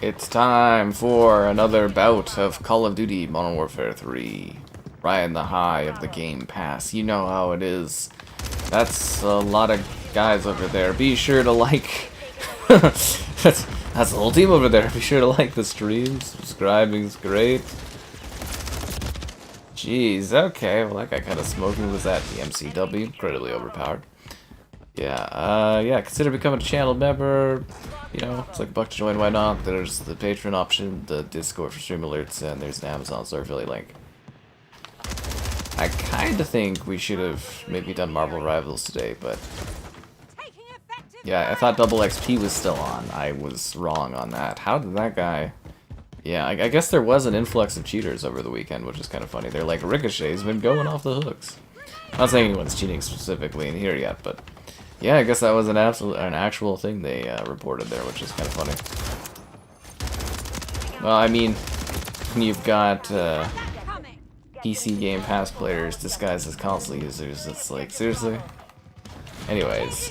It's time for another bout of Call of Duty Modern Warfare 3. Riding the high of the Game Pass. You know how it is. That's a lot of guys over there. Be sure to like... that's the whole team over there. Be sure to like the stream. Subscribing's great. Jeez, okay. Well, that guy kind of smoking. Was that the MCW? Incredibly overpowered. Yeah, consider becoming a channel member. You know, it's like $1 to join, why not? There's the Patreon option, the Discord for stream alerts, and there's an Amazon store affiliate link. I kind of think we should have maybe done Marvel Rivals today, but... yeah, I thought Double XP was still on. I was wrong on that. How did that guy... yeah, I guess there was an influx of cheaters over the weekend, which is kind of funny. They're like, Ricochet's been going off the hooks. I'm not saying anyone's cheating specifically in here yet, but... yeah, I guess that was an actual thing they reported there, which is kind of funny. Well, I mean, you've got PC Game Pass players disguised as console users. It's like, seriously? Anyways,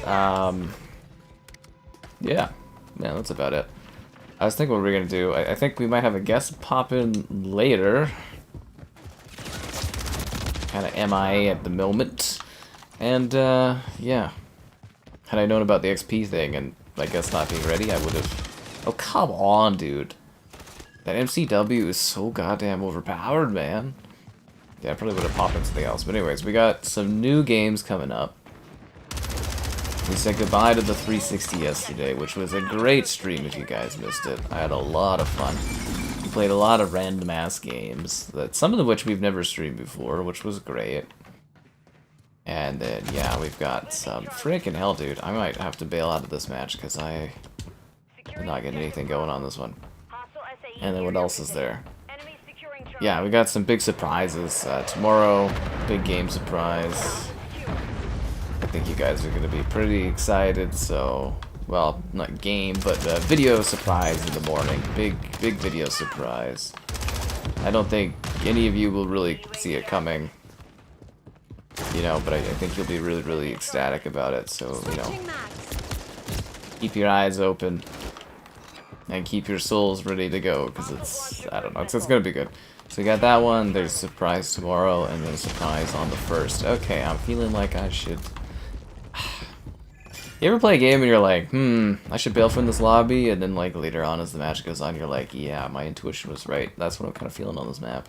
yeah, that's about it. I was thinking what we were going to do. I think we might have a guest pop in later. Kind of MIA at the moment. And, yeah. Had I known about the XP thing and I guess not being ready, I would have... oh, come on, dude. That MCW is so goddamn overpowered, man. Yeah, I probably would have popped in something else. But anyways, we got some new games coming up. We said goodbye to the 360 yesterday, which was a great stream if you guys missed it. I had a lot of fun. We played a lot of random-ass games, that some of which we've never streamed before, which was great. And then, yeah, we've got some freaking hell, dude. I might have to bail out of this match because I'm not getting anything going on this one. And then what else is there? Yeah, we got some big surprises. Tomorrow, big game surprise. I think you guys are going to be pretty excited, so... well, not game, but video surprise in the morning. Big video surprise. I don't think any of you will really see it coming. You know, but I think you'll be really ecstatic about it, so, you know, keep your eyes open and keep your souls ready to go, because it's, I don't know, it's gonna be good. So we got that one, there's a surprise tomorrow, and then a surprise on the 1st. Okay, I'm feeling like I should... you ever play a game and you're like, I should bail from this lobby, and then like later on as the match goes on, you're like, yeah, my intuition was right. That's what I'm kind of feeling on this map.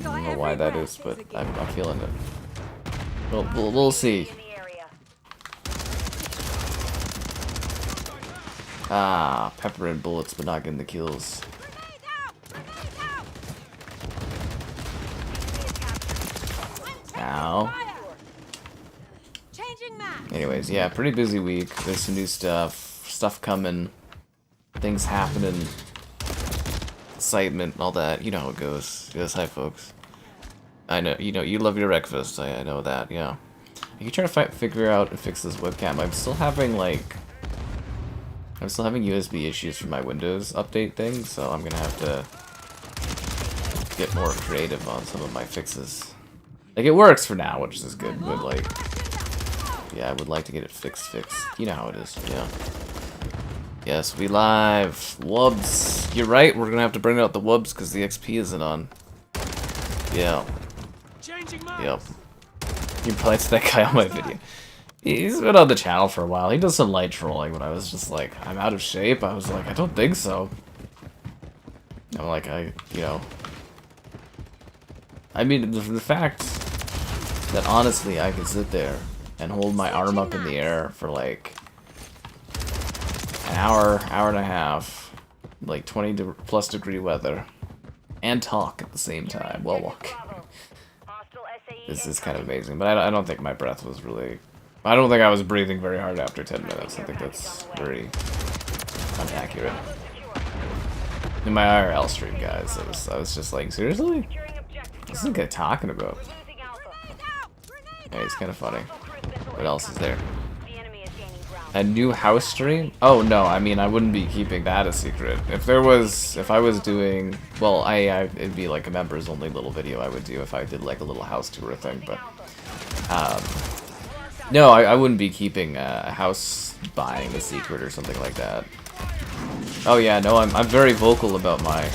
I don't know why that is, but I'm feeling it. We'll see. Ah, pepper and bullets, but not getting the kills. Ow. Anyways, yeah, pretty busy week. There's some new stuff coming, things happening. Excitement and all that, you know how it goes. Yes, hi folks. I know, you know, you love your breakfast, I know that, yeah. I can try to figure out and fix this webcam. I'm still having USB issues for my Windows update thing, so I'm gonna have to get more creative on some of my fixes. Like, it works for now, which is good, but like, yeah, I would like to get it fixed. You know how it is, yeah. Yes, we live. Wubs. You're right, we're gonna have to bring out the wubs because the XP isn't on. Yeah. Yep. You played that guy on my video. He's been on the channel for a while. He does some light trolling, but I was just like, I'm out of shape. I was like, I don't think so. I'm like, you know. I mean, the fact that honestly I can sit there and hold my arm up in the air for like an hour and a half, like 20+ degree weather, and talk at the same time while walking. This is kind of amazing, but I don't think my breath was really... I don't think I was breathing very hard after 10 minutes. I think that's very inaccurate. In my IRL stream, guys, I was just like, seriously? What's this guy talking about? Yeah, he's kind of funny. What else is there? A new house stream? Oh no, I mean I wouldn't be keeping that a secret. If I was doing, well, it'd be like a members only little video I would do if I did like a little house tour thing. But No, I wouldn't be keeping a house buying a secret or something like that. Oh yeah, no, I'm very vocal about my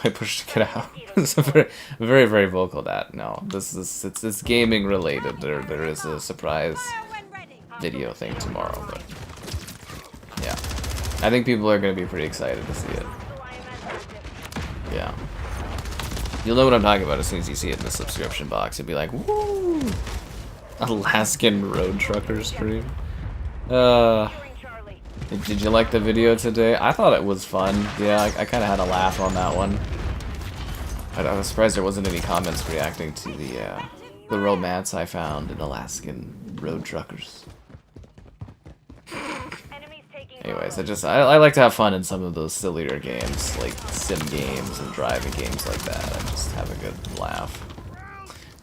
my push to get out. I'm very, very vocal that no, it's gaming related. There is a surprise video thing tomorrow, but yeah, I think people are gonna be pretty excited to see it. Yeah, you'll know what I'm talking about as soon as you see it in the subscription box. You'll be like, woo! Alaskan road trucker stream. Did you like the video today? I thought it was fun. Yeah, I kind of had a laugh on that one. I was surprised there wasn't any comments reacting to the romance I found in Alaskan road truckers. Anyways, I like to have fun in some of those sillier games, like sim games and driving games like that. I just have a good laugh.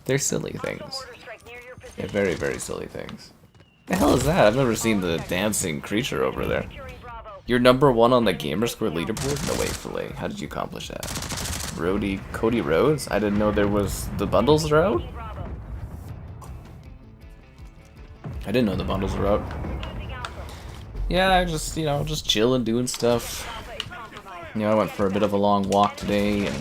They're silly things. They're very, very silly things. The hell is that? I've never seen the dancing creature over there. You're #1 on the Gamerscore leaderboard? No way, Filet. How did you accomplish that? Cody Rhodes? I didn't know there was the bundles are out. I didn't know the bundles were out. Yeah, I just, just chilling, doing stuff. I went for a bit of a long walk today and,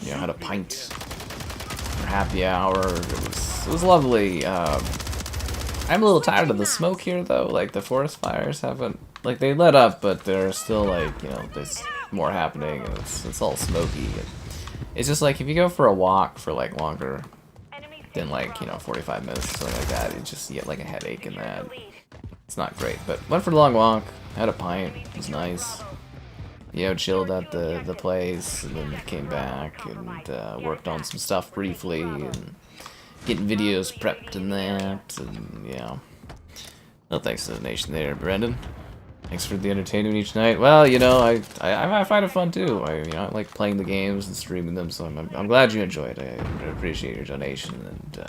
had a pint for happy hour. It was lovely. I'm a little tired of the smoke here, though. Like, the forest fires haven't... Like, they let up, but they're still, like, there's more happening, and it's all smoky. And it's just, like, if you go for a walk for, like, longer than, like, 45 minutes or something like that, you get, like, a headache and that. It's not great. But went for a long walk, had a pint, it was nice. Chilled at the place, and then came back and worked on some stuff briefly, and... getting videos prepped and that, and yeah. No thanks to the nation there, Brendan. Thanks for the entertainment each night. Well, I find it fun too. I like playing the games and streaming them, so I'm glad you enjoyed. I appreciate your donation, and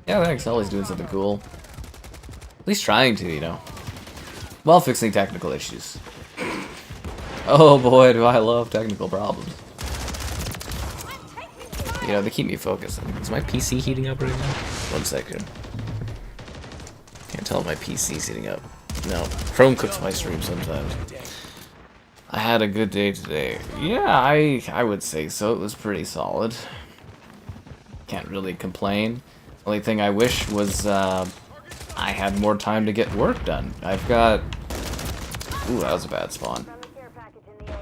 yeah, thanks. Always doing something cool. At least trying to, while fixing technical issues. Oh boy, do I love technical problems. They keep me focused. Is my PC heating up right now? 1 second. Can't tell if my PC's heating up. No, Chrome cooks my stream sometimes. I had a good day today. Yeah, I would say so. It was pretty solid. Can't really complain. Only thing I wish was I had more time to get work done. I've got... Ooh, that was a bad spawn.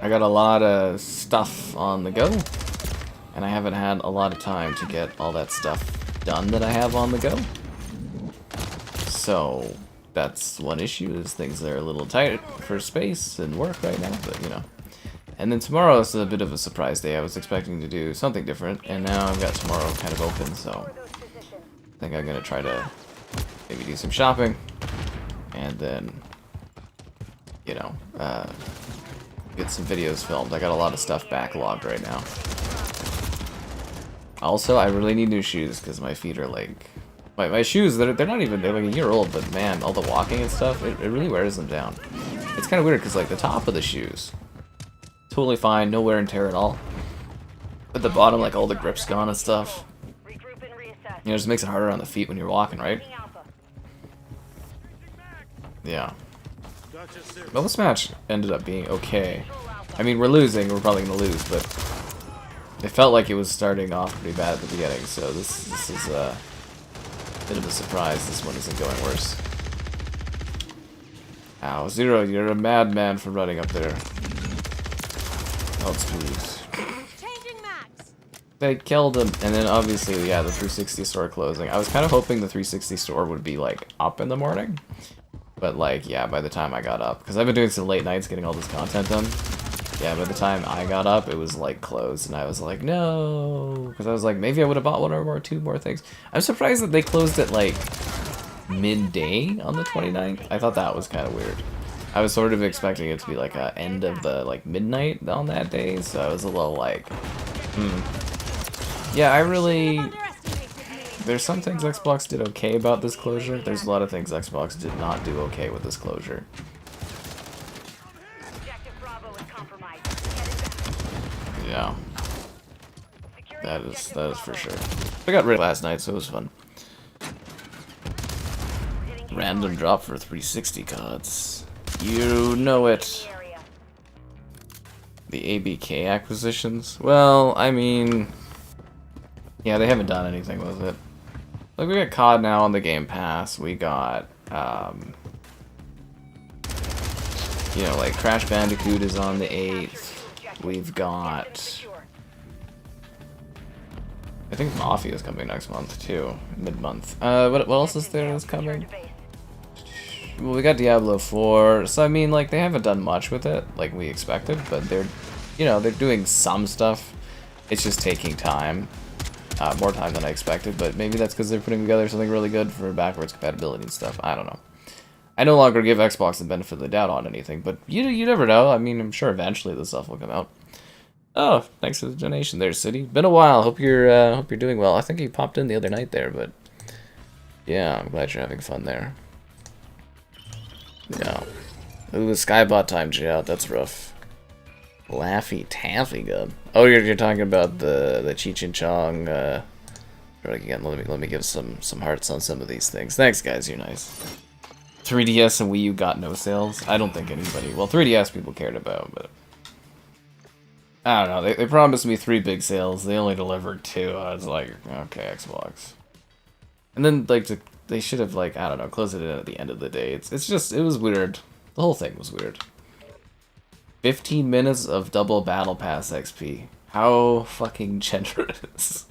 I got a lot of stuff on the go. And I haven't had a lot of time to get all that stuff done that I have on the go. So, that's one issue, is things are a little tight for space and work right now, but And then tomorrow is a bit of a surprise day. I was expecting to do something different, and now I've got tomorrow kind of open, so... I think I'm gonna try to maybe do some shopping, and then, get some videos filmed. I got a lot of stuff backlogged right now. Also, I really need new shoes because my feet are like... My shoes, they're not even... They're like a year old, but man, all the walking and stuff, it really wears them down. It's kind of weird because like the top of the shoes, totally fine, no wear and tear at all. But the bottom, like all the grip's gone and stuff. It just makes it harder on the feet when you're walking, right? Yeah. Well, this match ended up being okay. I mean, we're losing, we're probably going to lose, but... It felt like it was starting off pretty bad at the beginning, so this is a bit of a surprise. This one isn't going worse. Ow, Zero, you're a madman for running up there. Oh, please. They killed him, and then obviously, yeah, the 360 store closing. I was kind of hoping the 360 store would be, like, up in the morning. But, like, yeah, by the time I got up, because I've been doing some late nights getting all this content done. Yeah, by the time I got up, it was, like, closed, and I was like, no, because I was like, maybe I would have bought one or two more things. I'm surprised that they closed at, like, midday on the 29th. I thought that was kind of weird. I was sort of expecting it to be, like, a end of the, like, midnight on that day, so I was a little like, Yeah, I really... There's some things Xbox did okay about this closure. There's a lot of things Xbox did not do okay with this closure. Yeah. That is for sure. I got rid last night, so it was fun. Random drop for 360 cards. You know it. The ABK acquisitions? Well, I mean... yeah, they haven't done anything with it. Like, we got COD now on the Game Pass. We got, you know, like, Crash Bandicoot is on the 8th. We've got... I think Mafia is coming next month, too. Mid-month. What else is there that's coming? Well, we got Diablo 4. So, I mean, like, they haven't done much with it, like we expected. But they're, you know, they're doing some stuff. It's just taking time. More time than I expected. But maybe that's because they're putting together something really good for backwards compatibility and stuff. I don't know. I no longer give Xbox the benefit of the doubt on anything. But you never know. I mean, I'm sure eventually this stuff will come out. Oh, thanks for the donation there, City. Been a while. Hope you're doing well. I think you popped in the other night there, but yeah, I'm glad you're having fun there. Yeah. Ooh, Skybot timed you out. That's rough. Laffy Taffy gun. Oh, you're talking about the Cheech and Chong. Again, let me give some hearts on some of these things. Thanks, guys. You're nice. 3DS and Wii U got no sales. I don't think anybody. Well, 3DS people cared about, but. I don't know, they promised me 3 big sales, they only delivered 2, I was like, okay, Xbox. And then, like, they should have, like, I don't know, closed it in at the end of the day. It was weird. The whole thing was weird. 15 minutes of double Battle Pass XP. How fucking generous.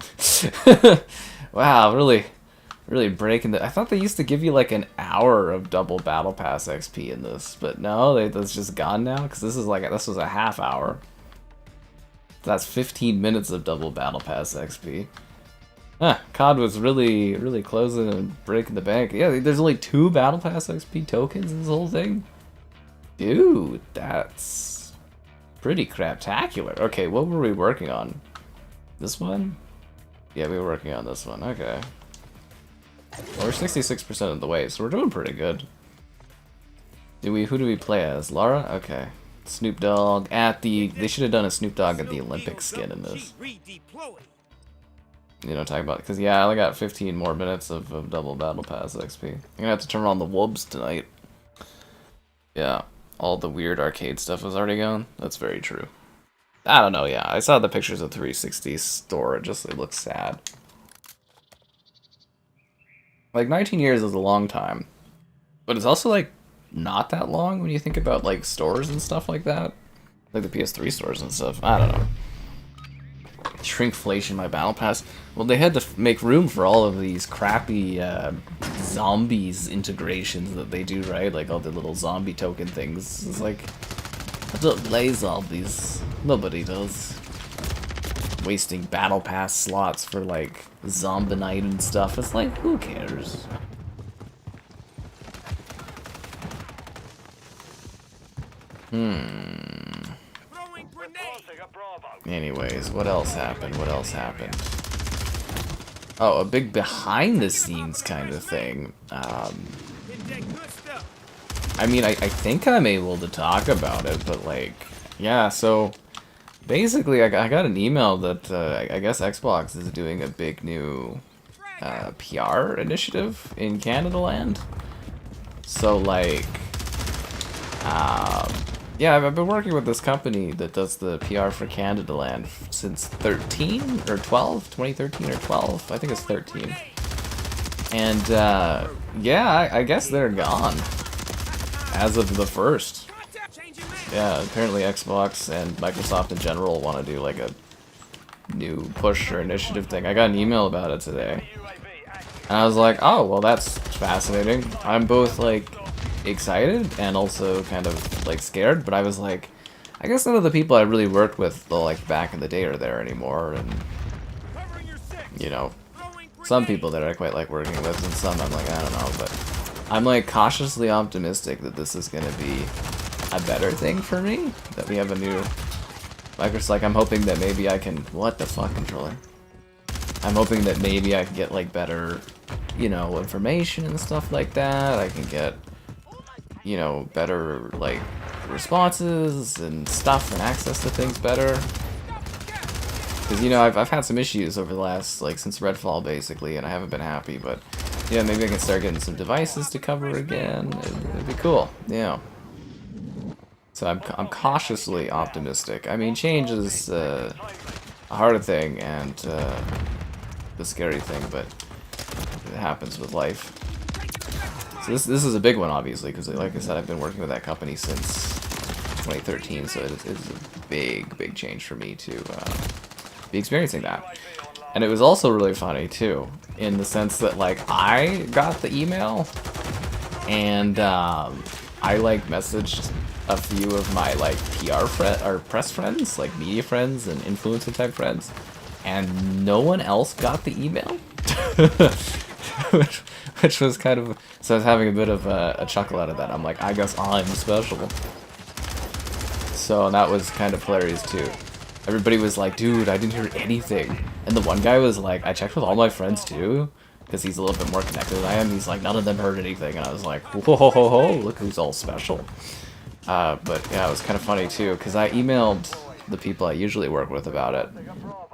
Wow, really breaking the... I thought they used to give you, like, an hour of double Battle Pass XP in this, but no, that's just gone now, because this was a half hour. That's 15 minutes of double Battle Pass XP. Huh, COD was really closing and breaking the bank. Yeah, there's only 2 Battle Pass XP tokens in this whole thing? Dude, that's pretty craptacular. Okay, what were we working on? This one? Yeah, we were working on this one. Okay. Well, we're 66% of the way, so we're doing pretty good. Who do we play as? Lara? Okay. Snoop Dogg at the... They should have done a Snoop Dogg at the Olympic skin in this. You know, talking about... Because, yeah, I only got 15 more minutes of double Battle Pass XP. I'm gonna have to turn on the wubs tonight. Yeah, all the weird arcade stuff is already gone. That's very true. I don't know, yeah. I saw the pictures of 360 store. It looks sad. Like, 19 years is a long time. But it's also, like, not that long when you think about, like, stores and stuff like that. Like the PS3 stores and stuff. I don't know. Shrinkflation my Battle Pass. Well, they had to make room for all of these crappy zombies integrations that they do, right? Like all the little zombie token things. It's like, I don't play zombies. Nobody does. Wasting Battle Pass slots for, like, Zombinite and stuff. It's like, who cares? Anyways, what else happened? Oh, a big behind-the-scenes kind of thing. I mean, I think I'm able to talk about it, but, like, yeah, so... Basically, I got an email that, I guess Xbox is doing a big new PR initiative in Canada land. So, like... yeah, I've been working with this company that does the PR for Canada Land since 13 or 12, 2013 or 12. I think it's 13. And yeah, I guess they're gone as of the 1st. Yeah, apparently Xbox and Microsoft in general want to do like a new push or initiative thing. I got an email about it today. And I was like, oh, well, that's fascinating. I'm both like excited and also kind of like scared, but I was like, I guess none of the people I really worked with like back in the day are there anymore, and you know, some people that I quite like working with and some I'm like, I don't know, but I'm like cautiously optimistic that this is gonna be a better thing for me, that we have a new Microsoft. Like, I'm hoping that maybe I can, what the fuck, controller? I'm hoping that maybe I can get like better, you know, information and stuff like that. I can get, you know, better, like, responses and stuff and access to things better. Because, you know, I've had some issues over the last, like, since Redfall, basically, and I haven't been happy, but yeah, maybe I can start getting some devices to cover again. It'd be cool. Yeah. So I'm cautiously optimistic. I mean, change is a hard thing and the scary thing, but it happens with life. So this is a big one, obviously, because like I said, I've been working with that company since 2013, so it's a big change for me to be experiencing that. And it was also really funny too, in the sense that like I got the email, and I like messaged a few of my like PR or press friends, like media friends and influencer type friends, and no one else got the email. which was kind of, so I was having a bit of a chuckle out of that. I'm like, I guess I'm special. So that was kind of hilarious too. Everybody was like, dude, I didn't hear anything. And the one guy was like, I checked with all my friends too, because he's a little bit more connected than I am. He's like, none of them heard anything. And I was like, whoa, ho, ho, ho, look who's all special. But yeah, it was kind of funny too, because I emailed the people I usually work with about it.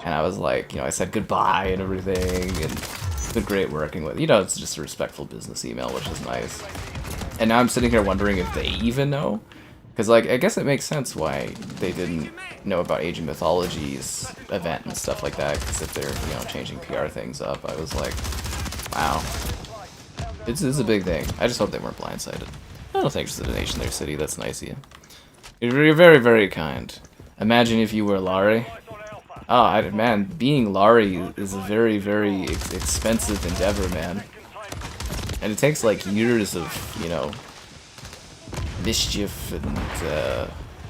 And I was like, you know, I said goodbye and everything, and it's been great working with, you know, it's just a respectful business email, which is nice. And now I'm sitting here wondering if they even know. Because, like, I guess it makes sense why they didn't know about Age of Mythology's event and stuff like that, because if they're, you know, changing PR things up, I was like, wow. This is a big thing. I just hope they weren't blindsided. Oh, thanks for the donation there, City. That's nice of you. You're very, very kind. Imagine if you were Laurie. Oh, man, being Laurie is a very, very expensive endeavor, man. And it takes, like, years of, you know, mischief and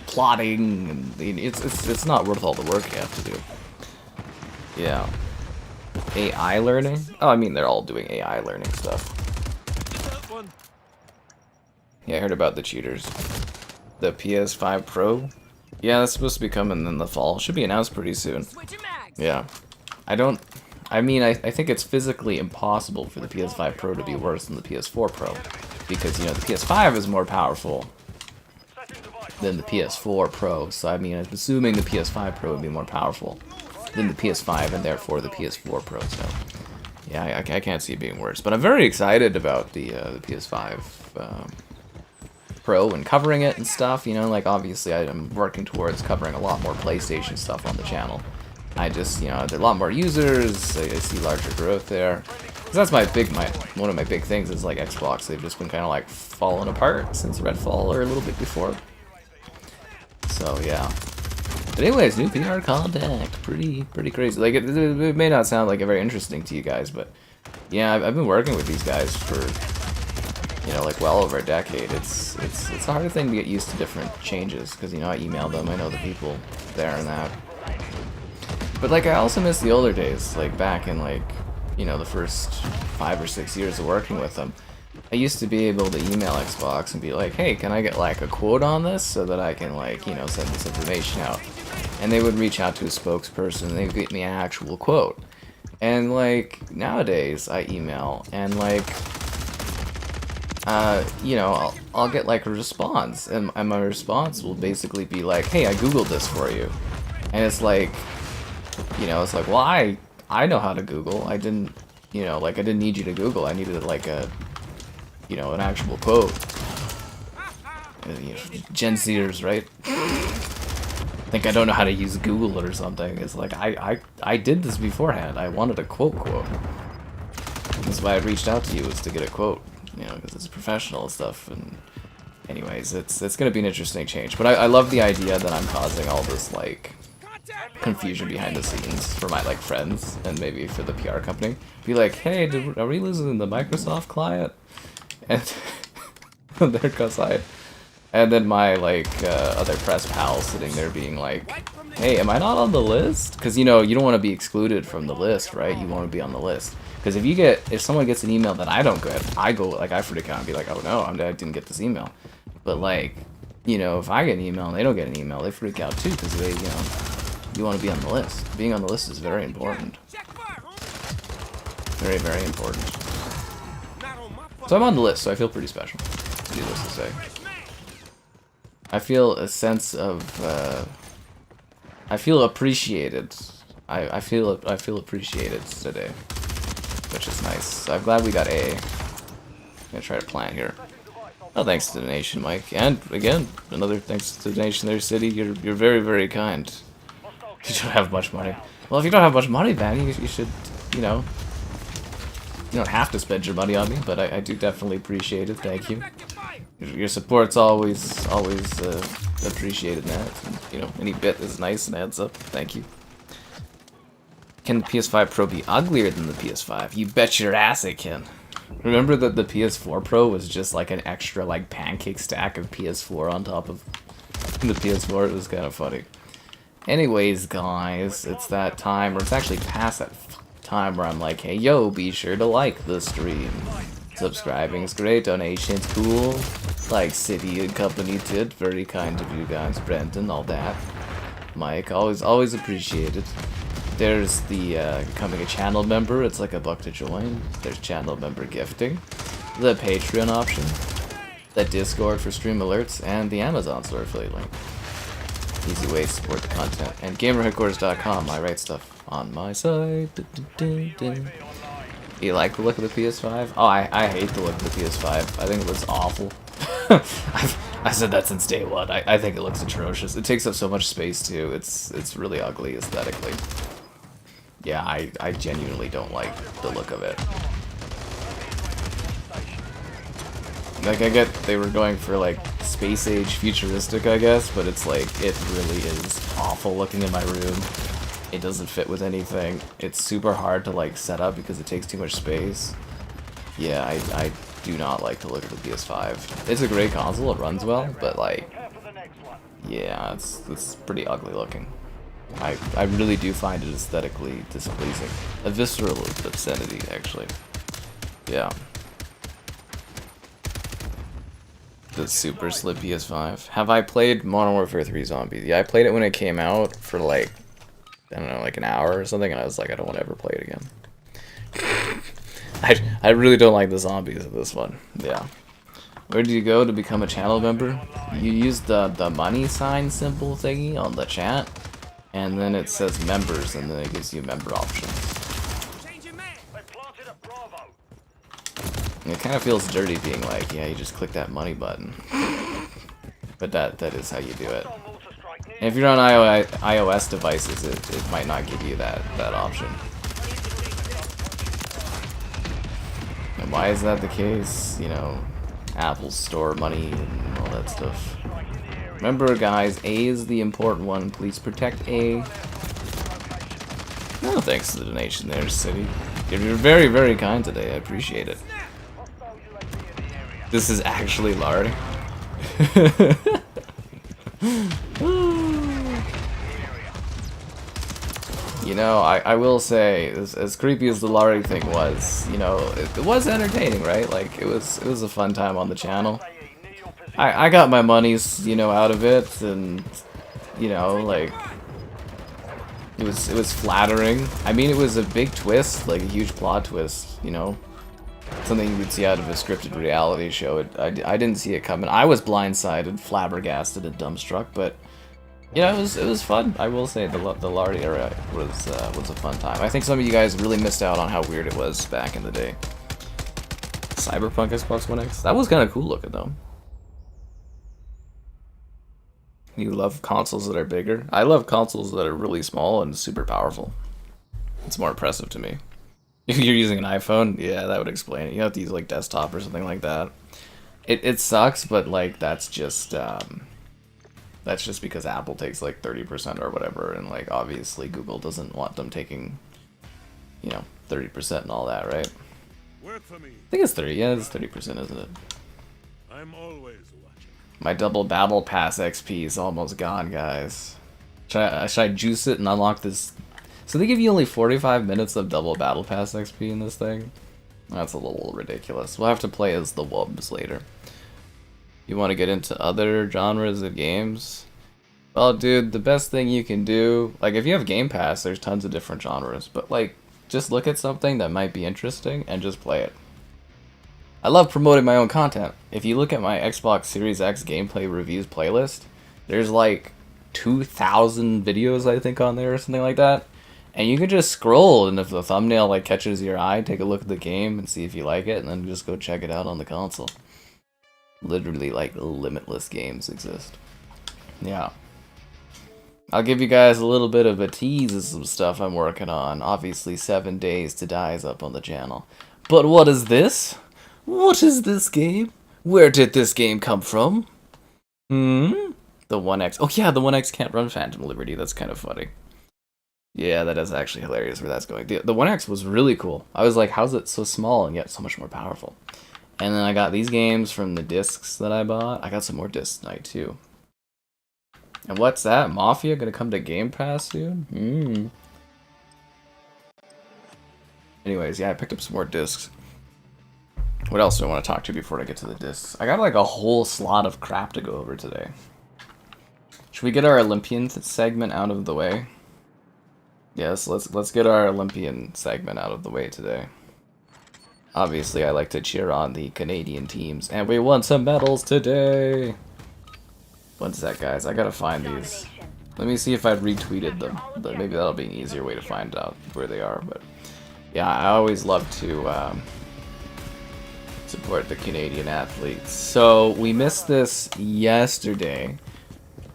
plotting, and it's not worth all the work you have to do. Yeah. AI learning? Oh, I mean, they're all doing AI learning stuff. Yeah, I heard about the cheaters. The PS5 Pro? Yeah, that's supposed to be coming in the fall. Should be announced pretty soon. Yeah. I mean, I think it's physically impossible for the PS5 Pro to be worse than the PS4 Pro. Because, you know, the PS5 is more powerful than the PS4 Pro. So, I mean, I'm assuming the PS5 Pro would be more powerful than the PS5 and therefore the PS4 Pro. So, yeah, I can't see it being worse. But I'm very excited about the PS5 Pro and covering it and stuff. You know, like, obviously I'm working towards covering a lot more PlayStation stuff on the channel. I just, you know, there are a lot more users. I see larger growth there. Because that's one of my big things is like Xbox. They've just been kind of like falling apart since Redfall or a little bit before. So yeah. But anyways, new PR contact, pretty crazy. Like it may not sound like very interesting to you guys, but yeah, I've been working with these guys for, you know, like well over a decade. It's a hard thing to get used to different changes because, you know, I email them, I know the people there and that. But like I also miss the older days, like back in like, you know, the first 5 or 6 years of working with them. I used to be able to email Xbox and be like, hey, can I get like a quote on this so that I can like, you know, send this information out. And they would reach out to a spokesperson and they'd get me an actual quote. And like nowadays I email and like, you know, I'll get like a response and my response will basically be like, hey, I Googled this for you. And it's like, you know, it's like, well, I know how to Google. I didn't, you know, like I didn't need you to Google. I needed like a, you know, an actual quote. You know, Gen Zers, right? Think I don't know how to use Google or something. It's like I did this beforehand. I wanted a quote. That's why I reached out to you, was to get a quote. You know, because it's professional and stuff. And anyways, it's gonna be an interesting change. But I love the idea that I'm causing all this like confusion behind the scenes for my like friends and maybe for the PR company. Be like, hey, are we losing the Microsoft client? And there goes I. And then my like other press pals sitting there being like, hey, am I not on the list? Because, you know, you don't want to be excluded from the list, right? You want to be on the list. Because if someone gets an email that I don't get, I go like, I freak out and be like, oh no, I didn't get this email. But like, you know, if I get an email and they don't get an email, they freak out too because they, you know, you want to be on the list. Being on the list is very important. Very, very important. So I'm on the list, so I feel pretty special, needless to say. I feel a sense of, I feel appreciated. I feel appreciated today. which is nice. So I'm glad we got A. I'm gonna try to plant here. Oh, thanks to the donation, Mike. And again, another thanks to the donation there, City. You're very, very kind. You don't have much money. Well, if you don't have much money, man, you should, you know, you don't have to spend your money on me, but I do definitely appreciate it. Thank you. Your support's always appreciated, Matt. You know, any bit is nice and adds up. Thank you. Can the PS5 Pro be uglier than the PS5? You bet your ass it can. Remember that the PS4 Pro was just like an extra like pancake stack of PS4 on top of the PS4. It was kind of funny. Anyways, guys, it's that time, or it's actually past that time where I'm like, hey, yo, be sure to like the stream. Subscribing is great, donations cool, like City and company did, very kind of you guys, Brendan, all that. Mike, always appreciated. There's the becoming a channel member, it's like $1 to join. There's channel member gifting, the Patreon option, the Discord for stream alerts, and the Amazon store affiliate link. Easy way to support the content. And gamerheadquarters.com, I write stuff on my site. You like the look of the PS5? Oh, I hate the look of the PS5. I think it looks awful. I said that since day one. I think it looks atrocious. It takes up so much space too. It's really ugly aesthetically. Yeah, I genuinely don't like the look of it. Like, I get they were going for like space age futuristic, I guess, but it's like, it really is awful looking in my room. It doesn't fit with anything. It's super hard to like set up because it takes too much space. Yeah, I do not like the look of the PS5. It's a great console, it runs well, but like, yeah, it's pretty ugly looking. I really do find it aesthetically displeasing. A visceral obscenity, actually. Yeah. The super slip PS5. Have I played Modern Warfare 3 Zombies? Yeah, I played it when it came out for like, I don't know, like an hour or something, and I was like, I don't want to ever play it again. I really don't like the zombies of this one. Yeah. Where do you go to become a channel member? You use the money sign symbol thingy on the chat, and then it says members, and then it gives you member options. It kind of feels dirty being like, yeah, you just click that money button. But that is how you do it. And if you're on iOS devices, it might not give you that option. And why is that the case? You know, Apple's store money and all that stuff. Remember, guys, A is the important one. Please protect A. No, thanks to the donation there, City. You're very, very kind today. I appreciate it. This is actually lard. You know, I will say, as creepy as the Larry thing was, you know, it was entertaining, right? Like, it was a fun time on the channel. I got my monies, you know, out of it, and, you know, like, it was flattering. I mean, it was a big twist, like a huge plot twist, you know. Something you would see out of a scripted reality show. I didn't see it coming. I was blindsided, flabbergasted, and dumbstruck, but you know, it was fun. I will say the Lardy era was a fun time. I think some of you guys really missed out on how weird it was back in the day. Cyberpunk Xbox One X. That was kind of cool looking though. You love consoles that are bigger? I love consoles that are really small and super powerful. It's more impressive to me. If you're using an iPhone, yeah, that would explain it. You have to use like desktop or something like that. It sucks, but like that's just because Apple takes like 30% or whatever, and like obviously Google doesn't want them taking, you know, 30% and all that, right? Work for me. I think it's 30. Yeah, it's 30%, isn't it? I'm always watching. My double battle pass XP is almost gone, guys. Should I juice it and unlock this? So they give you only 45 minutes of double battle pass XP in this thing? That's a little ridiculous. We'll have to play as the Wubs later. You want to get into other genres of games? Well, dude, the best thing you can do, like if you have Game Pass, there's tons of different genres, but like just look at something that might be interesting and just play it. I love promoting my own content. If you look at my Xbox Series X gameplay reviews playlist, there's like 2,000 videos I think on there or something like that. And you can just scroll, and if the thumbnail like catches your eye, take a look at the game and see if you like it, and then just go check it out on the console. Literally, like, limitless games exist. Yeah. I'll give you guys a little bit of a tease of some stuff I'm working on. Obviously, 7 Days to Die is up on the channel. But what is this? What is this game? Where did this game come from? The 1X. Oh yeah, the 1X can't run Phantom Liberty. That's kind of funny. Yeah, that is actually hilarious where that's going. The 1X was really cool. I was like, how's it so small and yet so much more powerful? And then I got these games from the discs that I bought. I got some more discs tonight too. And what's that? Mafia gonna come to Game Pass soon? Anyways, yeah, I picked up some more discs. What else do I want to talk to before I get to the discs? I got like a whole slot of crap to go over today. Should we get our Olympian segment out of the way? Yes, let's get our Olympian segment out of the way today. Obviously, I like to cheer on the Canadian teams, and we won some medals today. One sec, guys. I gotta find these. Let me see if I've retweeted them. Maybe that'll be an easier way to find out where they are. But yeah, I always love to support the Canadian athletes. So we missed this yesterday,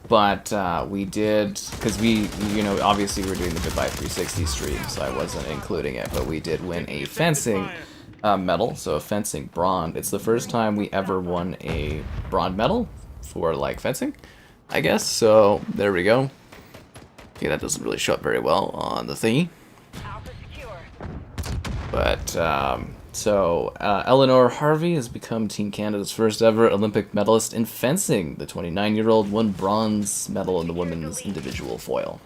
but we did, because we, you know, obviously we're doing the Goodbye 360 stream, so I wasn't including it, but we did win a fencing medal, so a fencing bronze. It's the first time we ever won a bronze medal for, like, fencing, I guess, so there we go. Okay, that doesn't really show up very well on the thingy. But, Eleanor Harvey has become Team Canada's first ever Olympic medalist in fencing. The 29-year-old won bronze medal in the women's individual foil.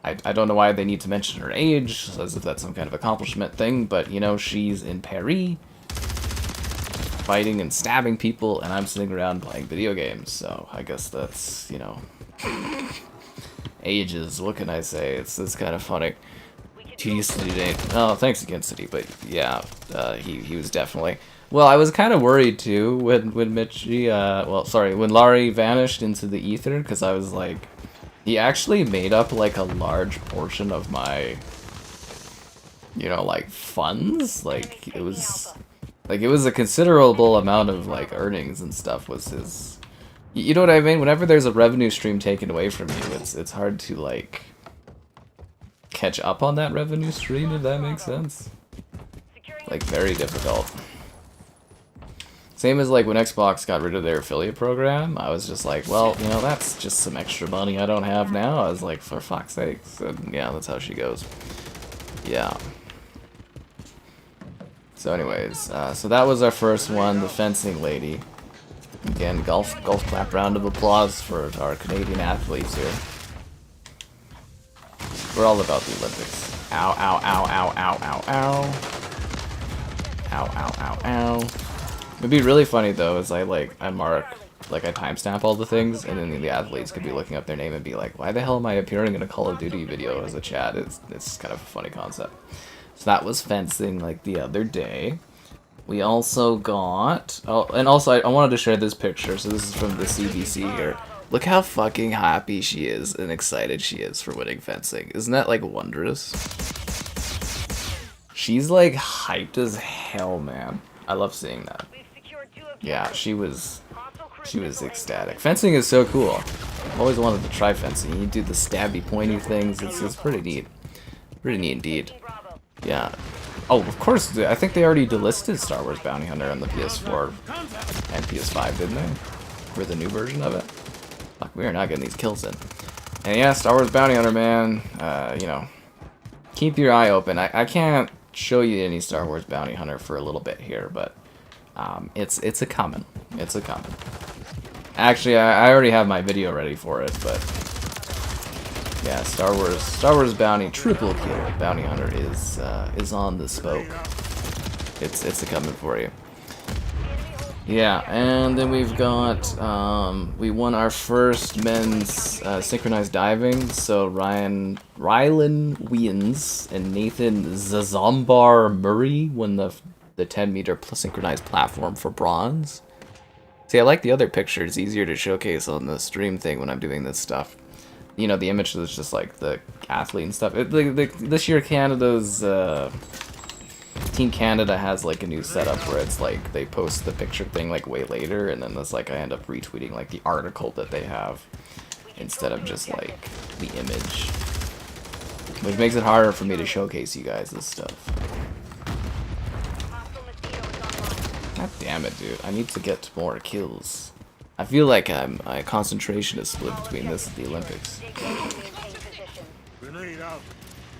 I don't know why they need to mention her age, as if that's some kind of accomplishment thing, but, you know, she's in Paris, fighting and stabbing people, and I'm sitting around playing video games, so I guess that's, you know, ages, what can I say? It's kind of funny. Tedious to do. Oh, thanks again, City, but yeah, he was definitely... Well, I was kind of worried, too, when Mitchie, when Laurie vanished into the ether, because I was like, he actually made up, like, a large portion of my, you know, like, funds, like, it was a considerable amount of, like, earnings and stuff was his, you know what I mean? Whenever there's a revenue stream taken away from you, it's hard to, like, catch up on that revenue stream, if that makes sense. Like, very difficult. Same as, like, when Xbox got rid of their affiliate program, I was just like, well, you know, that's just some extra money I don't have now. I was like, for fuck's sake. So, yeah, that's how she goes. Yeah. So anyways, so that was our first one, the fencing lady. Again, golf clap round of applause for our Canadian athletes here. We're all about the Olympics. Ow, ow, ow, ow, ow, ow, ow. Ow, ow, ow, ow. It'd be really funny though, is I timestamp all the things, and then the athletes could be looking up their name and be like, why the hell am I appearing in a Call of Duty video as a chat? It's kind of a funny concept. So that was fencing, like, the other day. We also got... Oh, and also I wanted to share this picture, so this is from the CBC here. Look how fucking happy she is and excited she is for winning fencing. Isn't that, like, wondrous? She's, like, hyped as hell, man. I love seeing that. Yeah, she was ecstatic. Fencing is so cool. I've always wanted to try fencing. You do the stabby, pointy things. It's pretty neat. Pretty neat indeed. Yeah. Oh, of course. I think they already delisted Star Wars Bounty Hunter on the PS4 and PS5, didn't they? For the new version of it. Fuck, we are not getting these kills in. And yeah, Star Wars Bounty Hunter, man. You know, keep your eye open. I can't show you any Star Wars Bounty Hunter for a little bit here, but it's a coming. It's a coming. Actually, I already have my video ready for it, but yeah, Star Wars Bounty Triple Kill Bounty Hunter is on the spoke. It's a coming for you. Yeah, and then we've got we won our first men's synchronized diving. So Rylan Wiens and Nathan Zsombor-Murray won the 10-meter synchronized platform for bronze. See, I like the other picture. It's easier to showcase on the stream thing when I'm doing this stuff. you know, the image was just like the athlete and stuff. This year Canada's Team Canada has like a new setup where it's like they post the picture thing like way later, and then that's like I end up retweeting like the article that they have instead of just like the image, which makes it harder for me to showcase you guys this stuff. God damn it, dude! I need to get more kills. I feel like my concentration is split between this and the Olympics.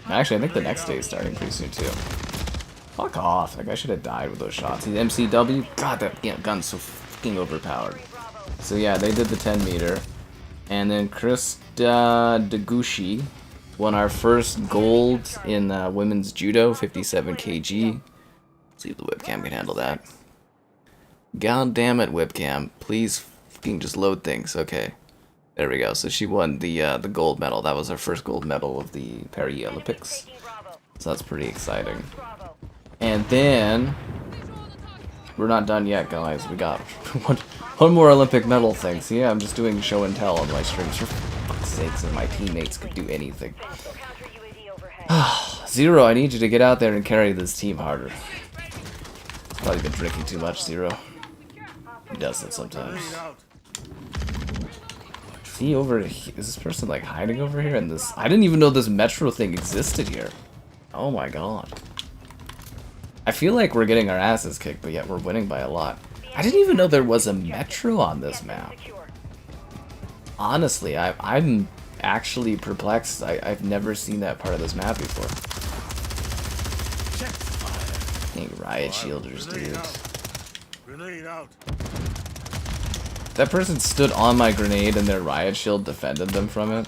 Actually, I think the next day is starting pretty soon too. Fuck off! Like I should have died with those shots. The MCW, God, that gun's so fucking overpowered. So yeah, they did the 10 meter, and then Christa Deguchi won our first gold in women's judo, 57 kg. Let's see if the webcam can handle that. God damn it, webcam! Please fucking just load things. Okay, there we go. So she won the gold medal. That was her first gold medal of the Paris Olympics. So that's pretty exciting. And then we're not done yet, guys. We got one more Olympic medal thing. So yeah, I'm just doing show and tell on my streams. For fuck's sakes, if my teammates could do anything. Zero, I need you to get out there and carry this team harder. Probably been drinking too much, Zero. He does that sometimes. Is he over here? Is this person like hiding over here in this? I didn't even know this metro thing existed here. Oh my god. I feel like we're getting our asses kicked, but yet we're winning by a lot. I didn't even know there was a metro on this map. Honestly, I'm actually perplexed. I've never seen that part of this map before. Dang riot shielders, dude. That person stood on my grenade and their riot shield defended them from it.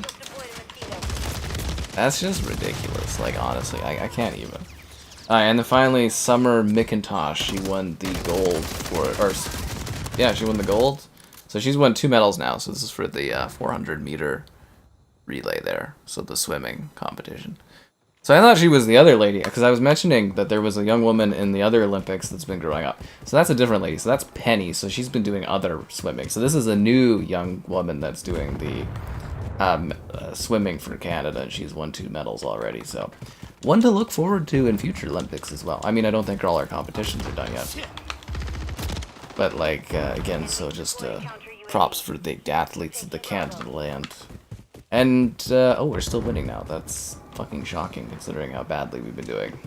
That's just ridiculous. Like, honestly, I can't even. And then finally, Summer McIntosh, she won the gold for, yeah, she won the gold. So she's won 2 medals now, so this is for the 400 meter relay there, so the swimming competition. So I thought she was the other lady, because I was mentioning that there was a young woman in the other Olympics that's been growing up. So that's a different lady, so that's Penny, so she's been doing other swimming. So this is a new young woman that's doing the swimming for Canada, and she's won 2 medals already, so one to look forward to in future Olympics as well. I mean, I don't think all our competitions are done yet. But, like, again, so just props for the athletes of the Canada land. And, oh, we're still winning now. That's fucking shocking considering how badly we've been doing.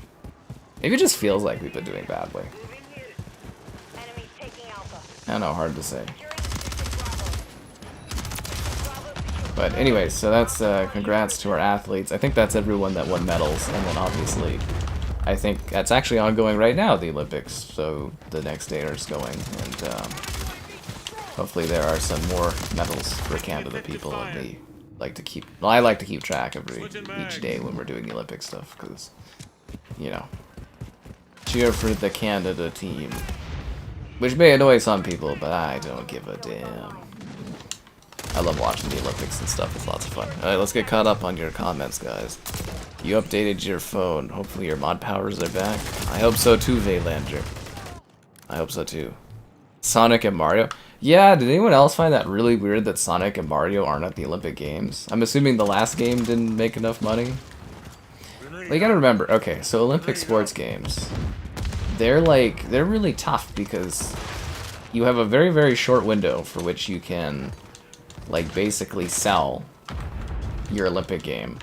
Maybe it just feels like we've been doing badly. I don't know, hard to say. But anyways, so that's congrats to our athletes. I think that's everyone that won medals, and then obviously I think that's actually ongoing right now, the Olympics, so the next day is going, and hopefully there are some more medals for Canada people, and they like to keep, well, I like to keep track of each day when we're doing the Olympic stuff, because, you know, cheer for the Canada team, which may annoy some people, but I don't give a damn. I love watching the Olympics and stuff. It's lots of fun. Alright, let's get caught up on your comments, guys. You updated your phone. Hopefully your mod powers are back. I hope so too, Vaylander. I hope so too. Sonic and Mario? Yeah, did anyone else find that really weird that Sonic and Mario aren't at the Olympic Games? I'm assuming the last game didn't make enough money? Well, you gotta remember, okay, so Olympic sports games, they're really tough because you have a very, very short window for which you can like basically sell your Olympic game,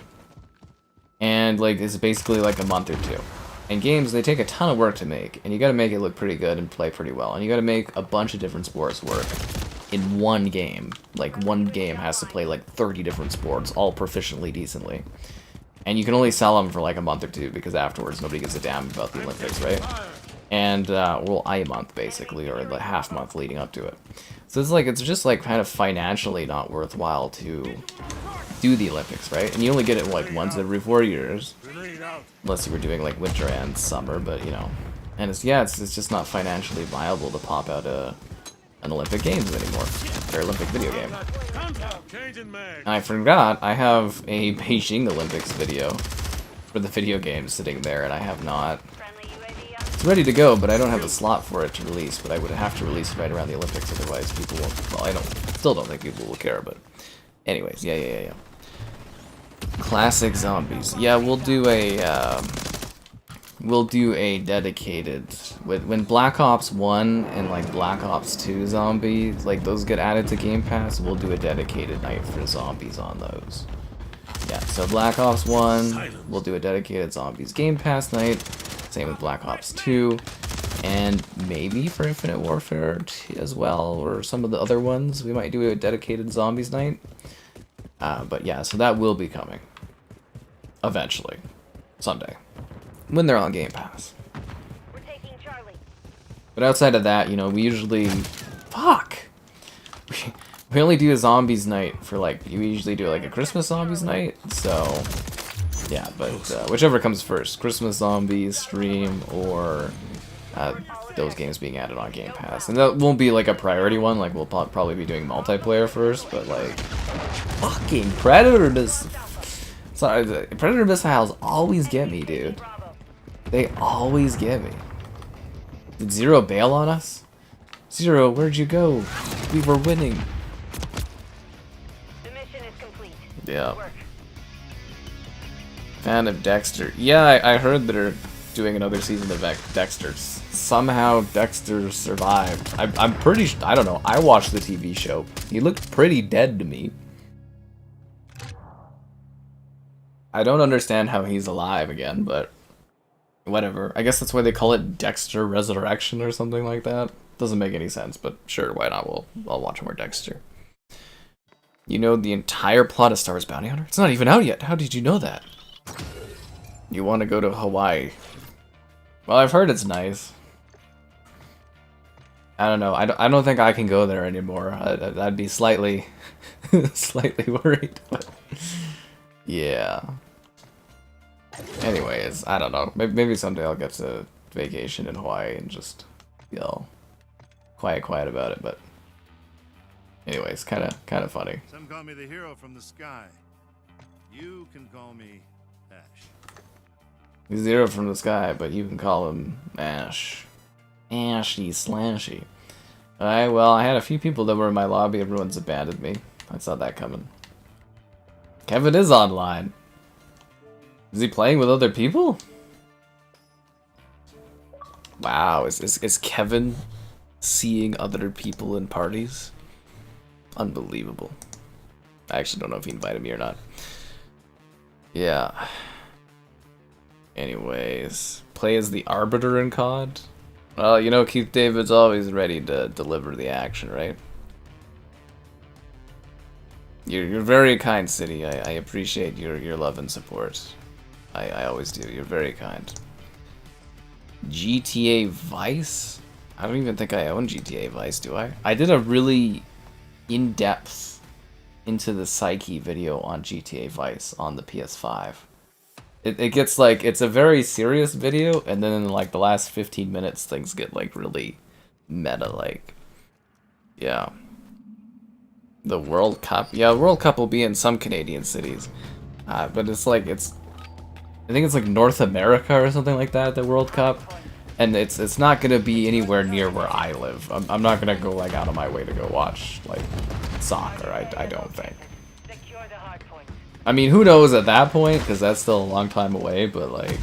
and like it's basically like a month or 2. And games, they take a ton of work to make, and you gotta make it look pretty good and play pretty well, and you gotta make a bunch of different sports work in one game. Like one game has to play like 30 different sports, all proficiently, decently, and you can only sell them for like a month or 2 because afterwards nobody gives a damn about the Olympics, right? And well, a month basically, or the half month leading up to it. So it's like, it's just like kind of financially not worthwhile to do the Olympics, right? And you only get it like once every 4 years, unless you were doing like winter and summer, but you know, and it's just not financially viable to pop out an Olympic Games anymore, or Olympic video game. And I forgot, I have a Beijing Olympics video for the video game sitting there, and I have not. It's ready to go, but I don't have a slot for it to release, but I would have to release it right around the Olympics, otherwise people won't, well, still don't think people will care, but anyways, yeah. Classic zombies. Yeah, we'll do a dedicated when Black Ops 1 and like Black Ops 2 zombies, like those get added to Game Pass, we'll do a dedicated night for zombies on those. Yeah, so Black Ops 1, we'll do a dedicated zombies Game Pass night. Same with Black Ops 2. And maybe for Infinite Warfare as well, or some of the other ones, we might do a dedicated zombies night. But yeah, so that will be coming. Eventually. Someday. When they're on Game Pass. We're taking Charlie. But outside of that, you know, we usually... Fuck! We only do a zombies night for like... We usually do like a Christmas zombies night, so... Yeah, but whichever comes first. Christmas zombies, stream, or... those games being added on Game Pass. And that won't be like a priority one, like we'll probably be doing multiplayer first, but like... Fucking Predator Sorry, the Predator missiles always get me, dude. They always get me. Did Zero bail on us? Zero, where'd you go? We were winning. The mission is complete. Yeah. Fan of Dexter. Yeah, I heard they're doing another season of Dexter. Somehow Dexter survived. I'm pretty I don't know. I watched the TV show. He looked pretty dead to me. I don't understand how he's alive again, but whatever. I guess that's why they call it Dexter Resurrection or something like that. Doesn't make any sense, but sure, why not? I'll watch more Dexter. You know the entire plot of Star Wars Bounty Hunter? It's not even out yet. How did you know that? You want to go to Hawaii? Well, I've heard it's nice. I don't know. I don't think I can go there anymore. I'd be slightly, slightly worried. But yeah. Anyways, I don't know. Maybe someday I'll get to vacation in Hawaii and just be all quiet about it. But anyways, kind of funny. Some call me the hero from the sky. You can call me Ash. He's Zero from the sky, but you can call him Ash. Ashy slashy. Alright, well, I had a few people that were in my lobby. Everyone's abandoned me. I saw that coming. Kevin is online. Is he playing with other people? Wow, is Kevin seeing other people in parties? Unbelievable. I actually don't know if he invited me or not. Yeah. Anyways, play as the Arbiter in COD? Well, you know Keith David's always ready to deliver the action, right? You're very kind, City. I appreciate your love and support. I always do. You're very kind. GTA Vice? I don't even think I own GTA Vice, do I? I did a really in-depth into the psyche video on GTA Vice on the PS5. It gets like, it's a very serious video, and then in like the last 15 minutes things get like really meta, like, yeah. The World Cup? Yeah, World Cup will be in some Canadian cities. But it's like, I think it's like North America or something like that, the World Cup. And it's not gonna be anywhere near where I live. I'm not gonna go like out of my way to go watch like soccer, I don't think. Secure the hardpoint. I mean, who knows at that point, because that's still a long time away, but like,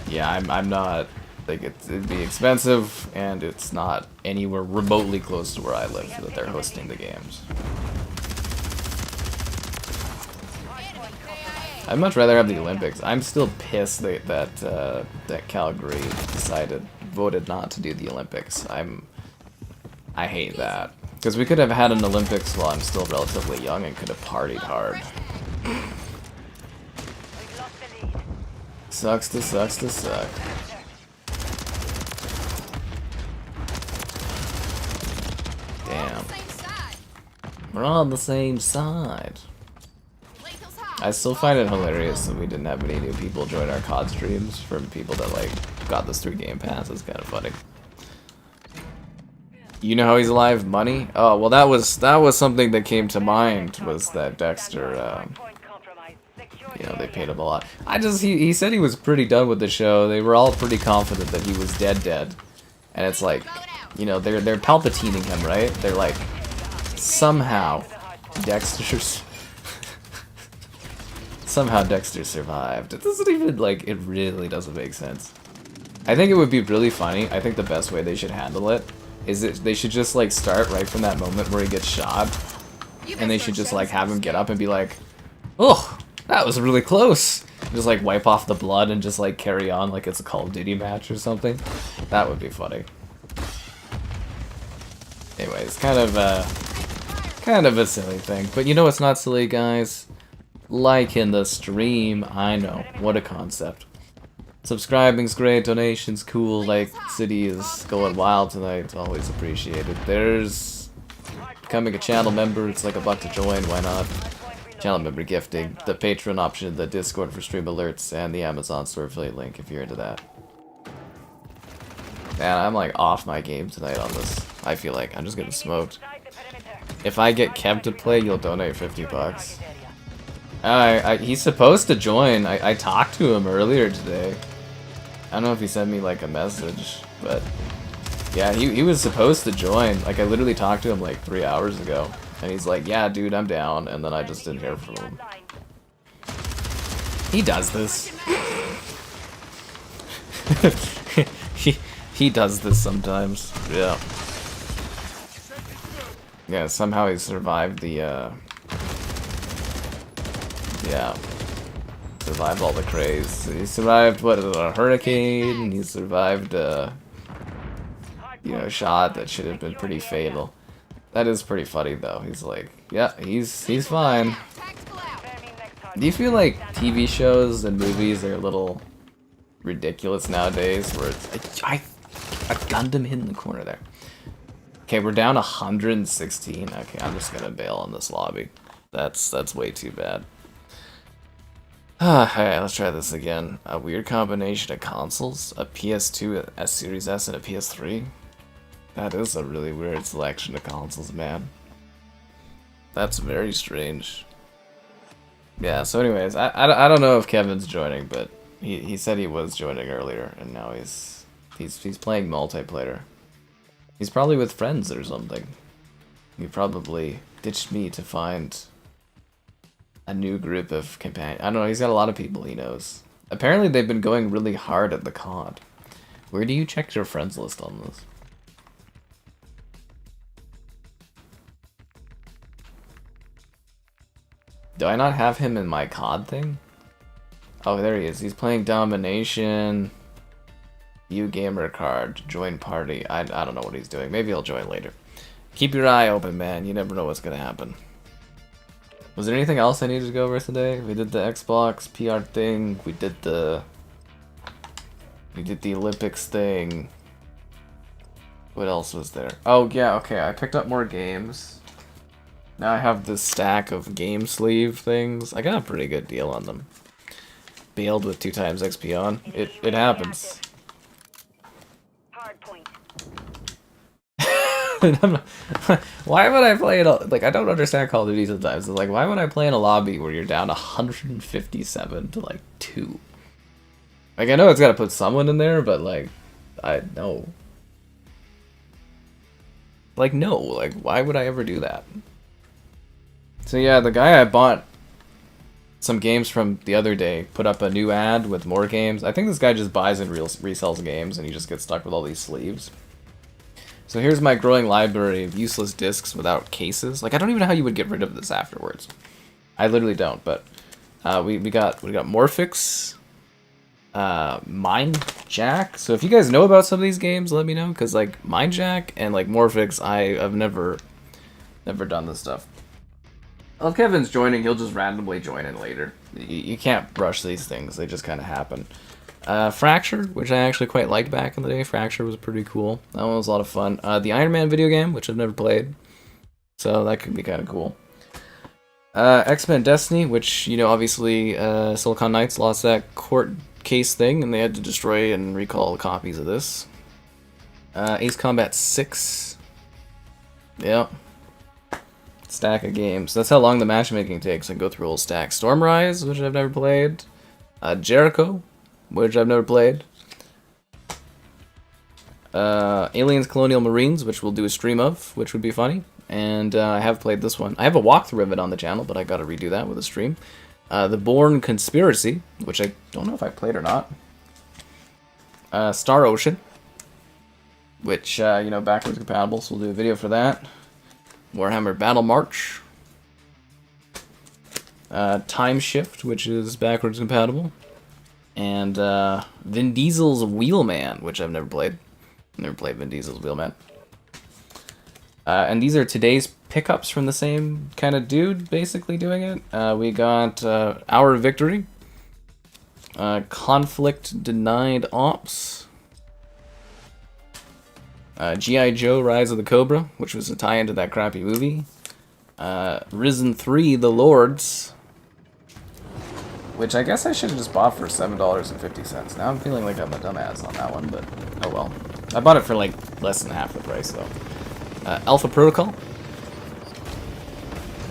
yeah, I'm not, like, it'd be expensive, and it's not anywhere remotely close to where I live that they're hosting the games. I'd much rather have the Olympics. I'm still pissed that Calgary voted not to do the Olympics. I hate that. Because we could have had an Olympics while I'm still relatively young and could have partied hard. Sucks to suck. Damn. We're on the same side. I still find it hilarious that we didn't have any new people join our COD streams from people that like got this through Game Pass. It's kind of funny. You know how he's alive? Money? Oh, well, that was something that came to mind, was that Dexter, you know, they paid him a lot. He said he was pretty done with the show. They were all pretty confident that he was dead. And it's like, you know, they're palpatining him, right? They're like, somehow, Dexter's... somehow Dexter survived. It doesn't even, like, it really doesn't make sense. I think it would be really funny. I think the best way they should handle it is that they should just, like, start right from that moment where he gets shot. And they should just, like, have him get up and be like, oh, that was really close. Just, like, wipe off the blood and just, like, carry on like it's a Call of Duty match or something. That would be funny. Anyways, kind of a silly thing. But you know what's not silly, guys? Like in the stream, I know. What a concept. Subscribing's great, donations cool, like, City is going wild tonight, always appreciated. There's becoming a channel member, it's like $1 to join, why not? Channel member gifting, the Patreon option, the Discord for stream alerts, and the Amazon store affiliate link if you're into that. Man, I'm like off my game tonight on this. I feel like I'm just getting smoked. If I get Kev to play, you'll donate $50. He's supposed to join. I talked to him earlier today. I don't know if he sent me like a message, but yeah, he was supposed to join. Like I literally talked to him like 3 hours ago, and he's like, "Yeah, dude, I'm down," and then I just didn't hear from him. He does this. he does this sometimes. Yeah. Yeah. Somehow he survived the. Yeah. Survived all the craze. He survived, what, a hurricane? He survived, you know, a shot that should have been pretty fatal. That is pretty funny, though. He's like, yeah, he's fine. Do you feel like TV shows and movies are a little ridiculous nowadays? Where it's, I gunned him in the corner there. Okay, we're down 116. Okay, I'm just gonna bail on this lobby. That's way too bad. Alright, let's try this again. A weird combination of consoles, a PS2, a Series S, and a PS3. That is a really weird selection of consoles, man. That's very strange. Yeah, so anyways, I don't know if Kevin's joining, but he said he was joining earlier, and now he's playing multiplayer. He's probably with friends or something. He probably ditched me to find a new group of companions. I don't know, he's got a lot of people he knows. Apparently they've been going really hard at the COD. Where do you check your friends list on this? Do I not have him in my COD thing? Oh, there he is. He's playing Domination. View gamer card. Join party. I don't know what he's doing. Maybe he'll join later. Keep your eye open, man. You never know what's gonna happen. Was there anything else I needed to go over today? We did the Xbox PR thing. We did the Olympics thing. What else was there? Oh yeah, okay. I picked up more games. Now I have this stack of game sleeve things. I got a pretty good deal on them. Bailed with 2x XP on. It happens. Hardpoint. Why would I play it? Like, I don't understand Call of Duty sometimes. It's like, why would I play in a lobby where you're down 157 to like 2? Like, I know it's got to put someone in there, but like, I know. Like, no. Like, why would I ever do that? So yeah, the guy I bought some games from the other day put up a new ad with more games. I think this guy just buys and resells games, and he just gets stuck with all these sleeves. So here's my growing library of useless discs without cases. Like, I don't even know how you would get rid of this afterwards. I literally don't, but we got Morphix, Mind Jack. So if you guys know about some of these games, let me know, because like Mind Jack and like Morphix, I've never done this stuff. Well, if Kevin's joining, he'll just randomly join in later. You can't rush these things, they just kind of happen. Fracture, which I actually quite liked back in the day. Fracture was pretty cool. That one was a lot of fun. The Iron Man video game, which I've never played. So that could be kind of cool. X-Men Destiny, which, you know, obviously Silicon Knights lost that court case thing, and they had to destroy and recall copies of this. Ace Combat 6. Yep. Stack of games. That's how long the matchmaking takes. I go through a whole stack. Stormrise, which I've never played. Jericho, which I've never played. Aliens Colonial Marines, which we'll do a stream of, which would be funny. And I have played this one. I have a walkthrough of it on the channel, but I gotta redo that with a stream. The Bourne Conspiracy, which I don't know if I played or not. Star Ocean, which, you know, backwards compatible, so we'll do a video for that. Warhammer Battle March. Time Shift, which is backwards compatible. And Vin Diesel's Wheelman, which I've never played. Never played Vin Diesel's Wheelman. And these are today's pickups from the same kind of dude, basically doing it. We got Our Victory, Conflict Denied Ops, G.I. Joe Rise of the Cobra, which was a tie-in to that crappy movie, Risen 3 The Lords, which I guess I should have just bought for $7.50. Now I'm feeling like I'm a dumbass on that one, but oh well. I bought it for like less than half the price though. Alpha Protocol,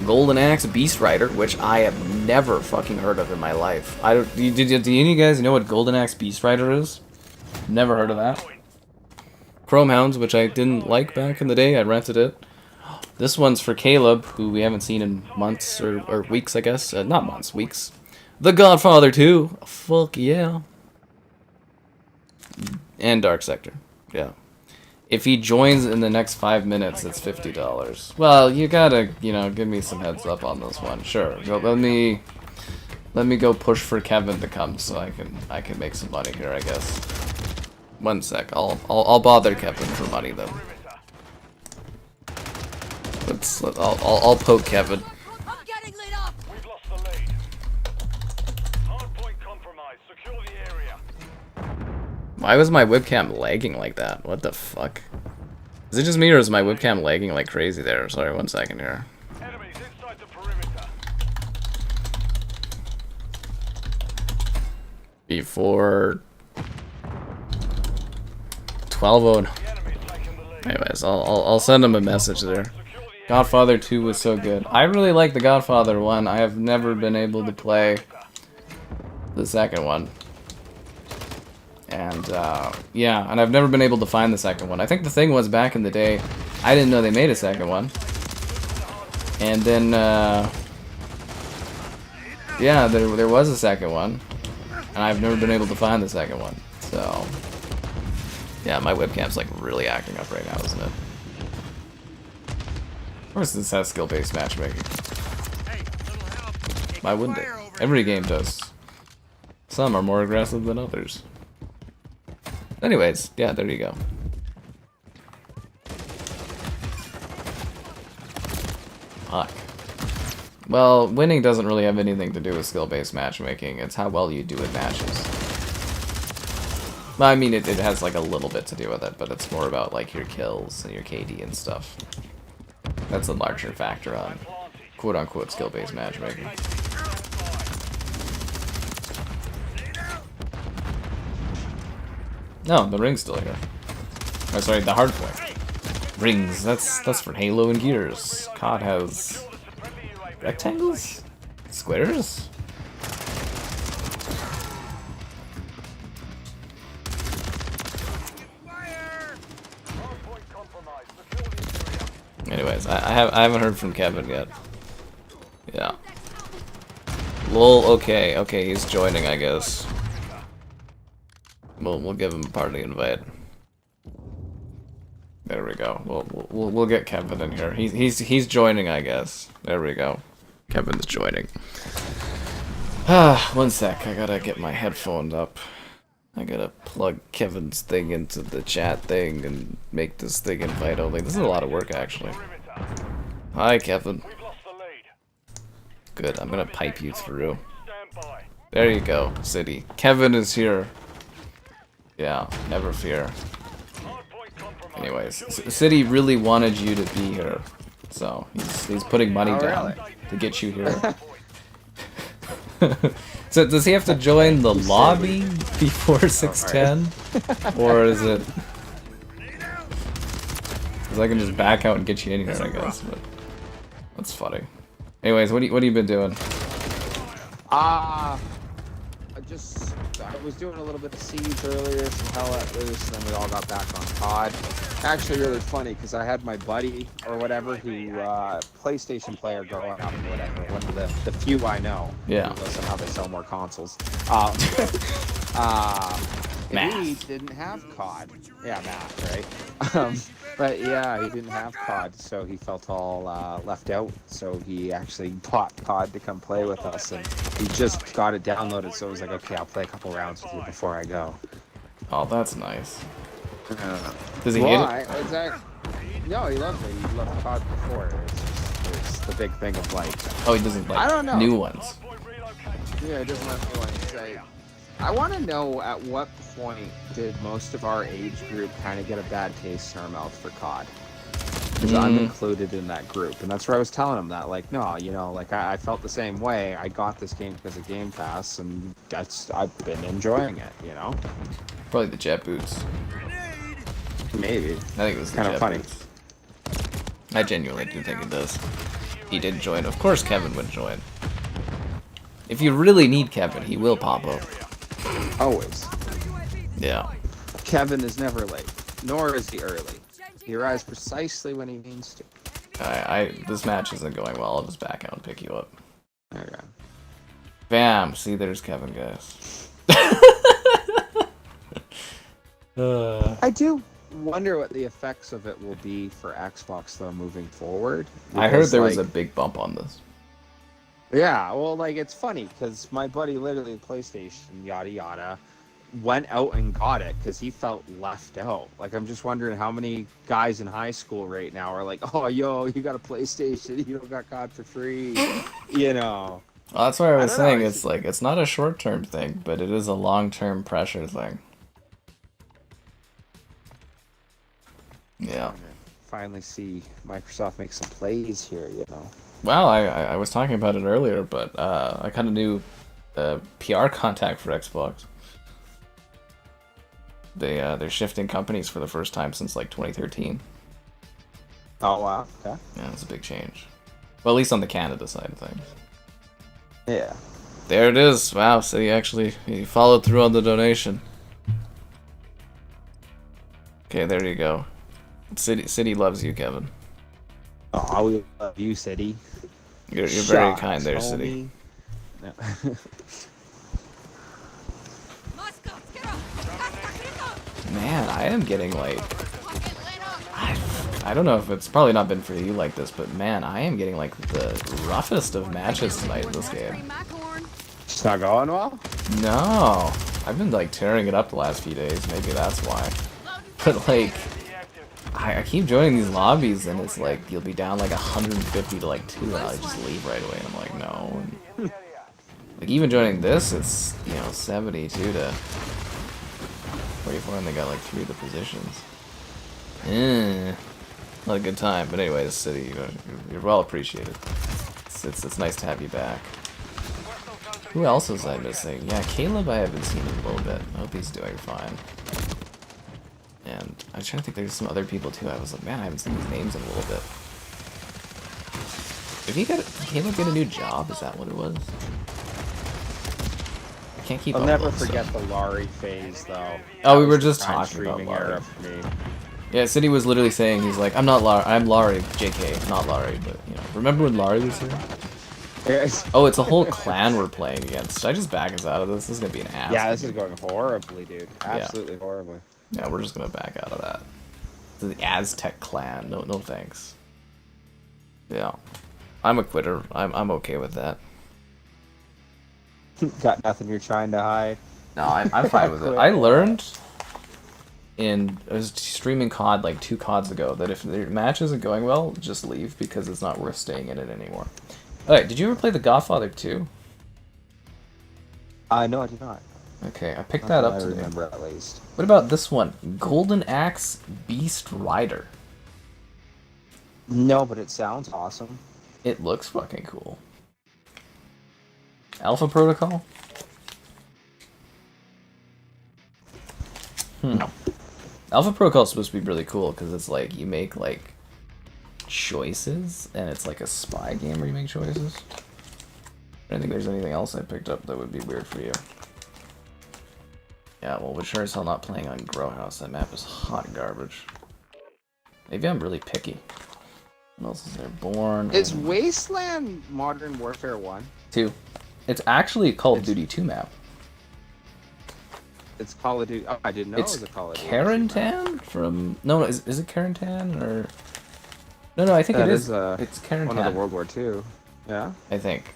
Golden Axe Beast Rider, which I have never fucking heard of in my life. Do any of you guys know what Golden Axe Beast Rider is? Never heard of that. Chrome Hounds, which I didn't like back in the day. I rented it. This one's for Caleb, who we haven't seen in months or weeks, I guess. Not months, weeks. The Godfather 2. Fuck yeah. And Dark Sector. Yeah. If he joins in the next 5 minutes, it's $50. Well, you gotta, you know, give me some heads up on this one. Sure. Let me go push for Kevin to come so I can make some money here, I guess. One sec. I'll bother Kevin for money then. I'll poke Kevin. I'm getting lit up. We've lost the lead. Hardpoint compromised. Secure the area. Why was my webcam lagging like that? What the fuck? Is it just me or is my webcam lagging like crazy there? Sorry, 1 second here. Enemies inside the perimeter. Before 12:09. The enemy's taking the lead. Anyways, I'll send him a message there. Godfather 2 was so good. I really like the Godfather 1. I have never been able to play the second one. And, yeah, and I've never been able to find the second one. I think the thing was, back in the day, I didn't know they made a second one. And then, yeah, there was a second one. And I've never been able to find the second one. So, yeah, my webcam's, like, really acting up right now, isn't it? Of course this has skill-based matchmaking. Why wouldn't it? Every game does. Some are more aggressive than others. Anyways, yeah, there you go. Fuck. Well, winning doesn't really have anything to do with skill-based matchmaking. It's how well you do in matches. Well, I mean, it has like a little bit to do with it, but it's more about like your kills and your KD and stuff. That's a larger factor on quote-unquote skill-based matchmaking. No, the ring's still here. Oh, sorry, the hardpoint. Rings, that's for Halo and Gears. COD has rectangles? Squares? Anyways, I haven't heard from Kevin yet. Yeah. Lol, okay, he's joining, I guess. We'll give him a party invite. There we go. We'll get Kevin in here. He's joining, I guess. There we go. Kevin's joining. Ah, 1 sec. I gotta get my headphones up. I gotta plug Kevin's thing into the chat thing and make this thing invite only. This is a lot of work, actually. Hi, Kevin. Good. I'm gonna pipe you through. There you go, City. Kevin is here. Yeah, never fear. Anyways, City really wanted you to be here, so he's putting money down to get you here. So does he have to join the lobby before 6:10, or is it? Because I can just back out and get you in here, I guess. But that's funny. Anyways, what have you been doing? I was doing a little bit of Siege earlier, some Hell at Loose, and then we all got back on COD. actually really funny because I had my buddy or whatever who PlayStation player growing up or whatever, one of the few I know. Yeah. Somehow they sell more consoles. He didn't have COD. Yeah, math, right? But yeah, he didn't have COD, so he felt all left out. So he actually bought COD to come play with us, and he just got it downloaded. So I was like, okay, I'll play a couple rounds with you before I go. Oh, that's nice. Does he hate it? Exactly. No, he loves it. He loved COD before. It's the big thing of like. Oh, he doesn't like I don't know. new ones. Yeah, he doesn't like new ones. I want to know at what point did most of our age group kind of get a bad taste in our mouth for COD? Because I'm included in that group, and that's where I was telling him that, like, no, you know, like I felt the same way. I got this game because of Game Pass, and I've been enjoying it, you know. Probably the jet boots. Maybe. I think it was the kind of jet funny. boots. I genuinely do think it does. He did join. Of course, Kevin would join. If you really need Kevin, he will pop up. Always. Yeah. Kevin is never late, nor is he early. He arrives precisely when he means to. This match isn't going well. I'll just back out and pick you up. Okay. Bam! See, there's Kevin, guys. I do wonder what the effects of it will be for Xbox, though, moving forward. I heard there was a like, big bump on this. Yeah, well, like, it's funny, because my buddy literally PlayStation, yada yada, went out and got it because he felt left out. Like, I'm just wondering how many guys in high school right now are like, oh, yo, you got a PlayStation, you don't got COD for free, you know. Well, that's what I was saying. It's like, it's not a short-term thing, but it is a long-term pressure thing. Yeah. Finally see Microsoft make some plays here, you know. Well, I was talking about it earlier, but I kind of knew the PR contact for Xbox. They're shifting companies for the first time since like 2013. Oh wow, okay. Yeah, it's a big change. Well, at least on the Canada side of things. Yeah. There it is. Wow, so you followed through on the donation. Okay, there you go. City loves you, Kevin. Oh, we love you, City. You're very kind there, City. No. Man, I am getting like... I don't know if it's probably not been for you like this, but man, I am getting like the roughest of matches tonight in this game. It's not going well? No. I've been like tearing it up the last few days, maybe that's why. But like... I keep joining these lobbies and it's like you'll be down like 150 to like 2 and I just leave right away and I'm like no. And, like even joining this it's 72 to 44 and they got like 3 of the positions. Not a good time, but anyways, City, you're well appreciated. It's nice to have you back. Who else was I missing? Yeah, Caleb I haven't seen in a little bit. I hope he's doing fine. And I was trying to think there's some other people too. I was like, man, I haven't seen these names in a little bit. Did Caleb get a new job? Is that what it was? I can't keep up. I'll never forget the Laurie phase though. Oh, we were just talking about streaming Laurie. era for me. Yeah, City was literally saying, he's like, I'm not Laurie, I'm Laurie, JK, not Laurie, but, you know. Remember when Laurie was here? Yes. Oh, it's a whole clan we're playing against. Should I just back us out of this? This is gonna be an ass. Yeah, this is going horribly, dude. Absolutely horribly. Yeah, we're just gonna back out of that. The Aztec clan. No thanks. Yeah. I'm a quitter. I'm okay with that. Got nothing you're trying to hide. No, I'm fine with it. I learned I was streaming COD like 2 CODs ago that if the match isn't going well, just leave because it's not worth staying in it anymore. Alright, did you ever play The Godfather 2? No, I did not. Okay, I picked that up I today. remember at least. What about this one? Golden Axe Beast Rider. No, but it sounds awesome. It looks fucking cool. Alpha Protocol? Alpha Protocol is supposed to be really cool because it's like you make like choices and it's like a spy game where you make choices. I don't think there's anything else I picked up that would be weird for you. Yeah, well, we're sure as hell not playing on Grow House. That map is hot garbage. Maybe I'm really picky. What else is there? Born. Is Wasteland Modern Warfare 1? 2. It's actually a Call of Duty 2 map. It's Call of Duty. Oh, I didn't know It's it was a Call of Duty. Carentan from... No, is it Carentan or... No, I think That it is. is It's Carentan. one of the World War II. Yeah? I think.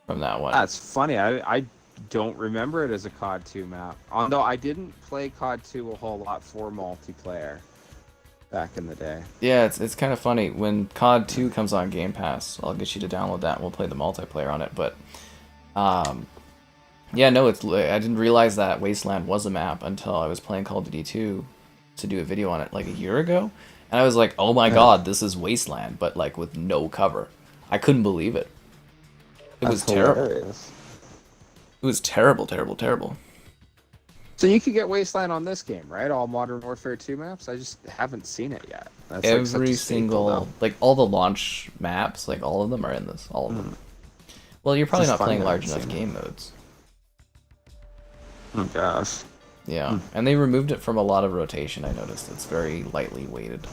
From that one. That's funny. I don't remember it as a COD 2 map. Although I didn't play COD 2 a whole lot for multiplayer back in the day. Yeah, it's kind of funny. When COD 2 comes on Game Pass, I'll get you to download that and we'll play the multiplayer on it. But, yeah, no, I didn't realize that Wasteland was a map until I was playing Call of Duty 2 to do a video on it like a year ago. And I was like, oh my god, this is Wasteland, but like with no cover. I couldn't believe it. It was terrible. Hilarious. It was terrible, terrible, terrible. So you could get Wasteland on this game, right? All Modern Warfare 2 maps? I just haven't seen it yet. That's like such Every a staple single, now. like all the launch maps, like all of them are in this. All of them. Well, you're probably Just not playing funny large that I've enough seen game modes. Oh gosh. Yeah, and they removed it from a lot of rotation. I noticed it's very lightly weighted.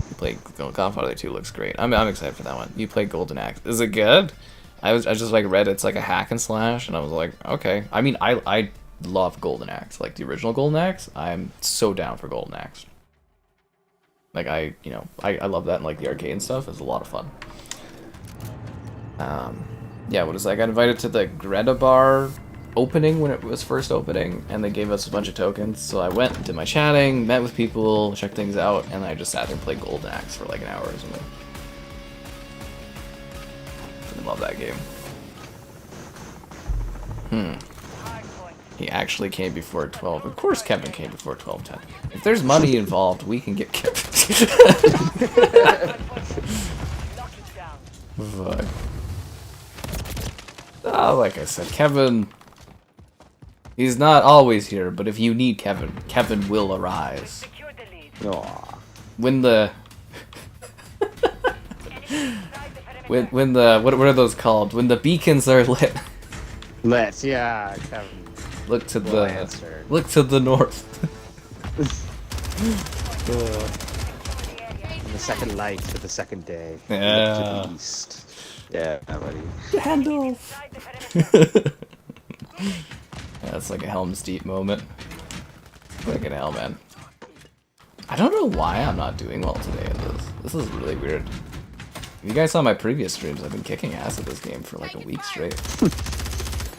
You play Godfather 2 looks great. I'm excited for that one. You play Golden Axe. Is it good? I just like read it's like a hack and slash, and I was like, okay. I mean, I love Golden Axe, like the original Golden Axe. I'm so down for Golden Axe. Like I love that, and like the arcade and stuff is a lot of fun. Yeah, what is that? I got invited to the Greta Bar opening when it was first opening, and they gave us a bunch of tokens. So I went, did my chatting, met with people, checked things out, and I just sat there and played Golden Axe for like an hour or something. I love that game. He actually came before 12. Of course Kevin came before 12:10. If there's money involved, we can get Kevin. Fuck. Oh, like I said, Kevin... He's not always here, but if you need Kevin, Kevin will arise. Aw. When the... when the... What are those called? When the beacons are lit. Let's, yeah, Kevin. Look to Well the... answered. Look to the north. From the second light to the second day. Yeah. Look to the east. Yeah, buddy. Gandalf! That's like a Helm's Deep moment. Fucking hell, man. I don't know why I'm not doing well today in this. This is really weird. If you guys saw my previous streams, I've been kicking ass at this game for like a week straight.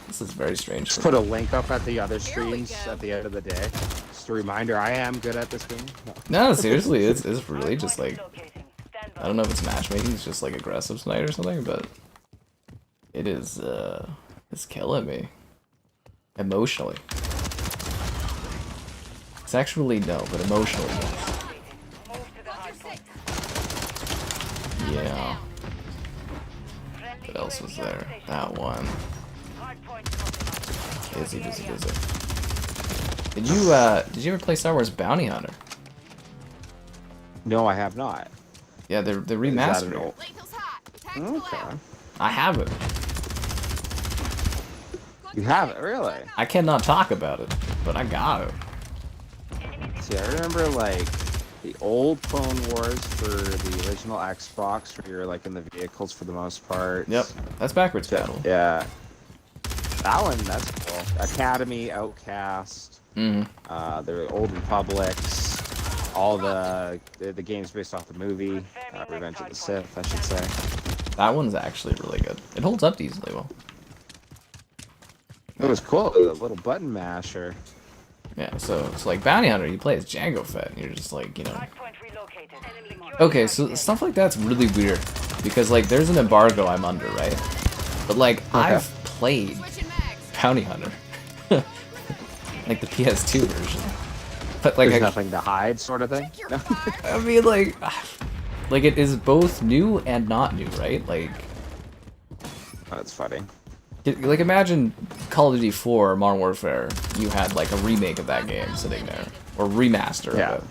This is very strange. Just put a link up at the other streams at the end of the day. Just a reminder, I am good at this game. No, seriously, it's really just like... I don't know if it's matchmaking, it's just like aggressive tonight or something, but... It is, it's killing me. Emotionally. Sexually, no, but emotionally, yes. Yeah. What else was there? That one. Busy. Did you ever play Star Wars Bounty Hunter? No, I have not. Yeah, they remastered it. Okay. I have it. You have it, really? I cannot talk about it, but I got it. See, I remember, like, the old Clone Wars for the original Xbox, where you're, like, in the vehicles for the most part. Yep, that's backwards battle. Yeah. That one, that's cool. Academy, Outcast, the Old Republics, all the games based off the movie, Revenge of the Sith, I should say. That one's actually really good. It holds up decently well. It was cool, the little button masher. Yeah, so it's like Bounty Hunter, you play as Jango Fett, and you're just like, you know... Okay, so stuff like that's really weird, because like there's an embargo I'm under, right? But like, I've played Bounty Hunter. Like the PS2 version. But like There's nothing to hide, sort of thing? No? I mean, like it is both new and not new, right? Like... Oh, that's funny. Like, imagine Call of Duty 4 Modern Warfare, you had, like, a remake of that game sitting there. Or remaster of it.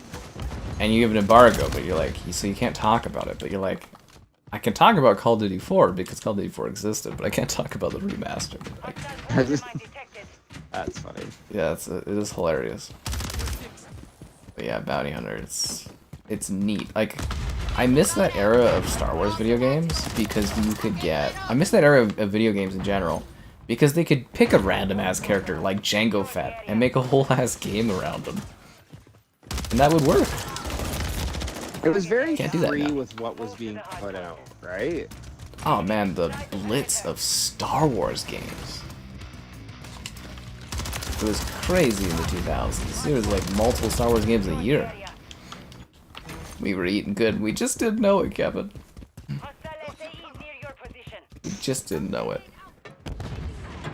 And you give an embargo, but you're like, so you can't talk about it, but you're like, I can talk about Call of Duty 4 because Call of Duty 4 existed, but I can't talk about the remaster. Like, That's funny. yeah, it is hilarious. But yeah, Bounty Hunter, it's it's neat. Like, I miss that era of Star Wars video games because you could get... I miss that era of video games in general because they could pick a random-ass character like Jango Fett and make a whole-ass game around them. And that would work. It was very Can't do that free now. with what was being put out, right? Oh man, the blitz of Star Wars games. It was crazy in the 2000s. There was like multiple Star Wars games a year. We were eating good. We just didn't know it, Kevin. We just didn't know it.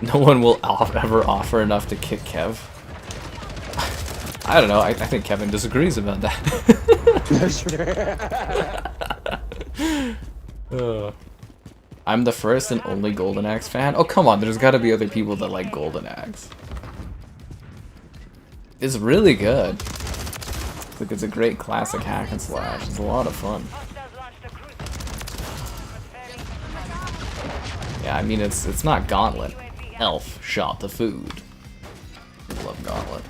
No one will ever offer enough to kick Kev. I don't know. I think Kevin disagrees about that. I'm the first and only Golden Axe fan. Oh, come on. There's got to be other people that like Golden Axe. It's really good. Like, it's a great classic hack and slash. It's a lot of fun. Yeah, I mean, it's not Gauntlet. Elf shot the food. I love Gauntlet.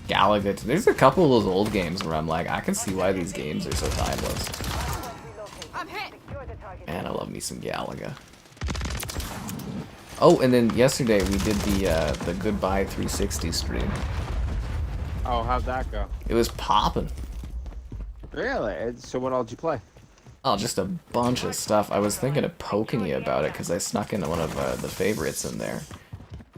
Galaga. There's a couple of those old games where I'm like, I can see why these games are so timeless. Man, I love me some Galaga. Oh, and then yesterday we did the Goodbye 360 stream. Oh, how'd that go? It was popping. Really? So what all did you play? Oh, just a bunch of stuff. I was thinking of poking you about it because I snuck in one of the favorites in there.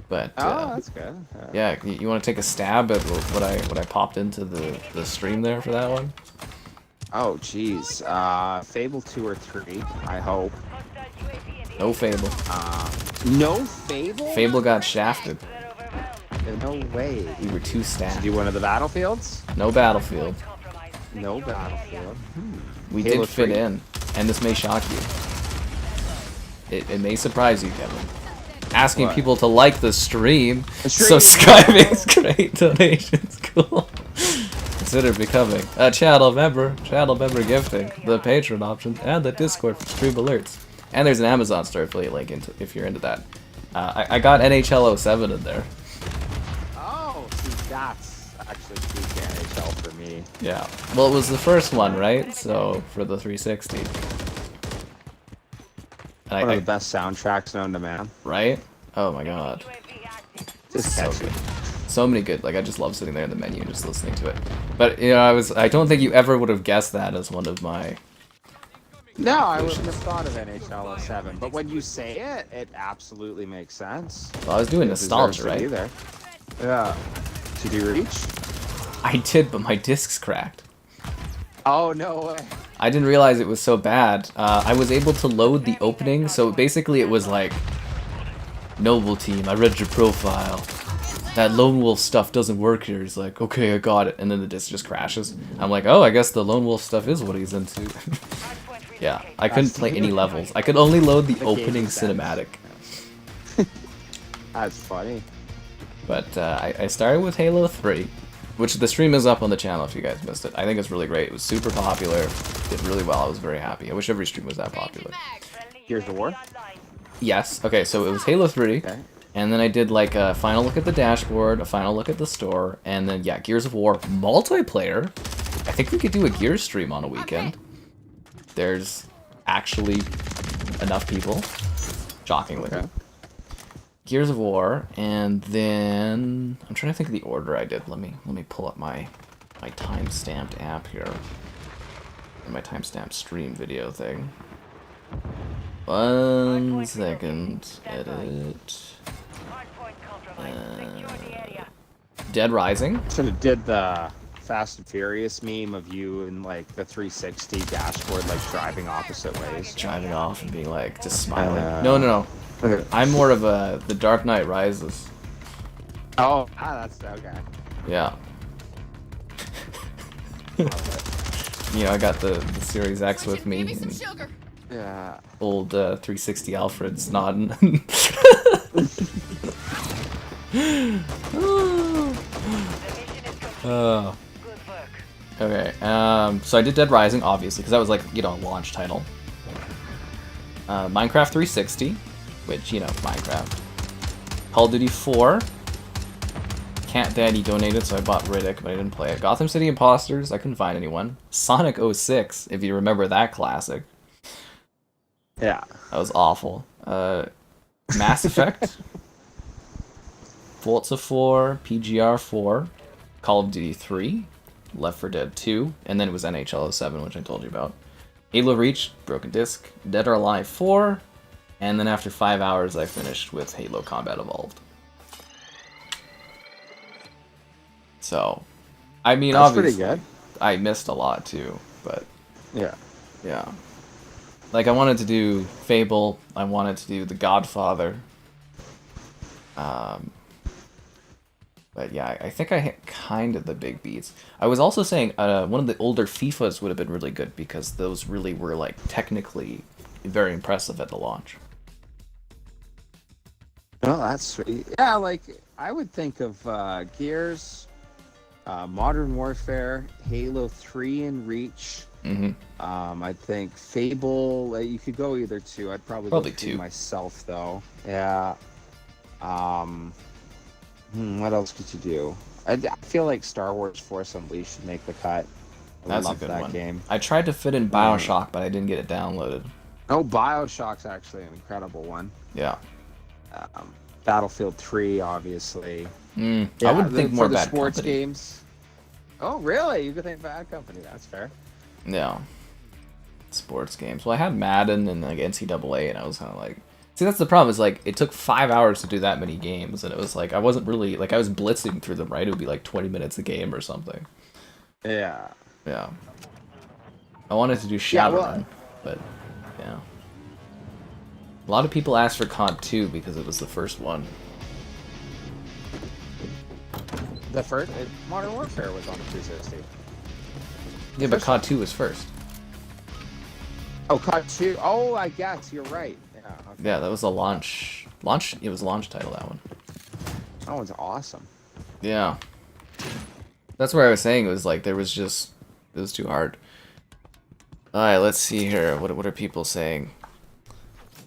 But that's good. yeah, you want to take a stab at what I popped into the stream there for that one? Oh, jeez. Fable 2 or 3, I hope. No Fable. No Fable? Fable got shafted. No way. We were too Did stacked. you do one of the battlefields? No Battlefield. No battlefield. We Halo did fit 3. in, and this may shock you. It may surprise you, Kevin. Asking What? people to like the stream, stream. subscribing's great, donations cool. Consider becoming a channel member gifting, the Patreon option, and the Discord for stream alerts. And there's an Amazon store affiliate link if you're into that. I got NHL 07 in there. Oh, see, that's actually peak NHL for me. Yeah. Well, it was the first one, right? So, for the 360. And One of the best soundtracks known to man. right? Oh my god. Just So catchy. good. So many good. Like, I just love sitting there in the menu and just listening to it. But, you know, I don't think you ever would have guessed that as one of my... No, I wouldn't have thought of NHL 07, but when you say it, it absolutely makes sense. Well, I was doing It nostalgia, deserves to be right? there. Yeah. Did you reach? I did, but my discs cracked. Oh, no way. I didn't realize it was so bad. I was able to load the opening, so basically it was like... Noble team, I read your profile. That Lone Wolf stuff doesn't work here. He's like, okay, I got it. And then the disc just crashes. I'm like, oh, I guess the Lone Wolf stuff is what he's into. Yeah, I couldn't play any levels. I could only load the opening cinematic. That's funny. But I started with Halo 3, which the stream is up on the channel if you guys missed it. I think it's really great. It was super popular. Did really well. I was very happy. I wish every stream was that popular. Gears of War? Yes. Okay, so it was Halo 3. Okay. And then I did like a final look at the dashboard, a final look at the store, and then yeah, Gears of War multiplayer. I think we could do a Gears stream on a weekend. There's actually enough people, shockingly. Okay. Gears of War, and then I'm trying to think of the order I did. Let me pull up my time-stamped app here, or my time-stamped stream video thing. 1 second. Edit. Dead Rising. Should have did the Fast and Furious meme of you in like the 360 dashboard, like driving opposite ways. Driving off and being like, just smiling. Uh, No. Okay. I'm more of the Dark Knight Rises. Oh, that's okay. Yeah. You know, I got the Series X with me. And Yeah. old 360 Alfred's nodding. Okay, so I did Dead Rising, obviously, because that was like, you know, a launch title. Minecraft 360, which, you know, Minecraft. Call of Duty 4. Cat Daddy donated, so I bought Riddick, but I didn't play it. Gotham City Imposters, I couldn't find anyone. Sonic 06, if you remember that classic. Yeah. That was awful. Mass Effect, Forza 4, PGR 4, Call of Duty 3, Left 4 Dead 2, and then it was NHL 07, which I told you about. Halo Reach, Broken Disc, Dead or Alive 4, and then after 5 hours I finished with Halo Combat Evolved. So, I mean, That's obviously, pretty good. I missed a lot too, but Yeah. yeah. Like, I wanted to do Fable, I wanted to do The Godfather. But yeah, I think I hit kind of the big beats. I was also saying one of the older FIFAs would have been really good because those really were, like, technically very impressive at the launch. Oh, that's sweet. Yeah, like, I would think of Gears, Modern Warfare, Halo 3 and Reach. Mm-hmm. I think Fable, you could go either two. I'd probably go 2 myself, though. Yeah. What else could you do? I feel like Star Wars Force Unleashed should make the cut. I That's a love good that one. game. I tried to fit in Bioshock, but I didn't get it downloaded. Oh, Bioshock's actually an incredible one. Yeah. Battlefield 3, obviously. I would think more for the Bad sports Company. games. Oh, really? You could think Bad Company. That's fair. Yeah. Sports games. Well, I had Madden and like NCAA, and I was kind of like, see, that's the problem. Is like it took 5 hours to do that many games, and it was like I wasn't really like I was blitzing through them. Right, it would be like 20 minutes a game or something. Yeah. Yeah. I wanted to do Yeah, well, Shadowrun, but yeah. A lot of people asked for COD 2 because it was the first one. The first Modern Warfare was on the 360. Yeah, but COD 2 was first. Oh, COD 2. Oh, I guess you're right. Yeah. Okay. Yeah, that was a launch. It was a launch title, that one. That one's awesome. Yeah. That's where I was saying it was like there was just it was too hard. Alright, let's see here. What are people saying?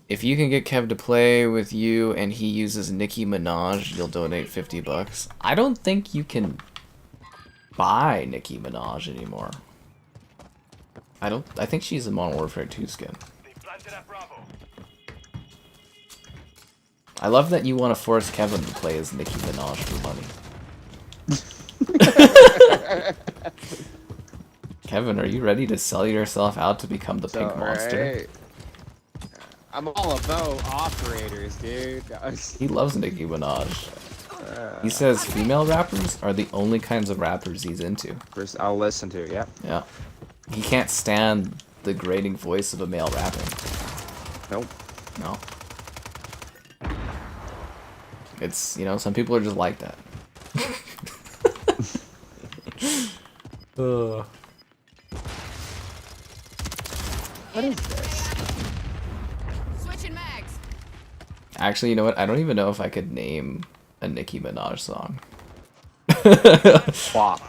If you can get Kev to play with you and he uses Nicki Minaj, you'll donate $50. I don't think you can buy Nicki Minaj anymore. I think she's a Modern Warfare 2 skin. They planted at Bravo. I love that you want to force Kevin to play as Nicki Minaj for money. Kevin, are you ready to sell yourself out to become the pink monster? Right. I'm all about operators, dude. He loves Nicki Minaj. He says female rappers are the only kinds of rappers he's into. First, I'll listen to it, yeah. Yeah. He can't stand the grating voice of a male rapping. Nope. No. It's, you know, some people are just like that. What is this? Switching mags. Actually, you know what? I don't even know if I could name a Nicki Minaj song. WAP.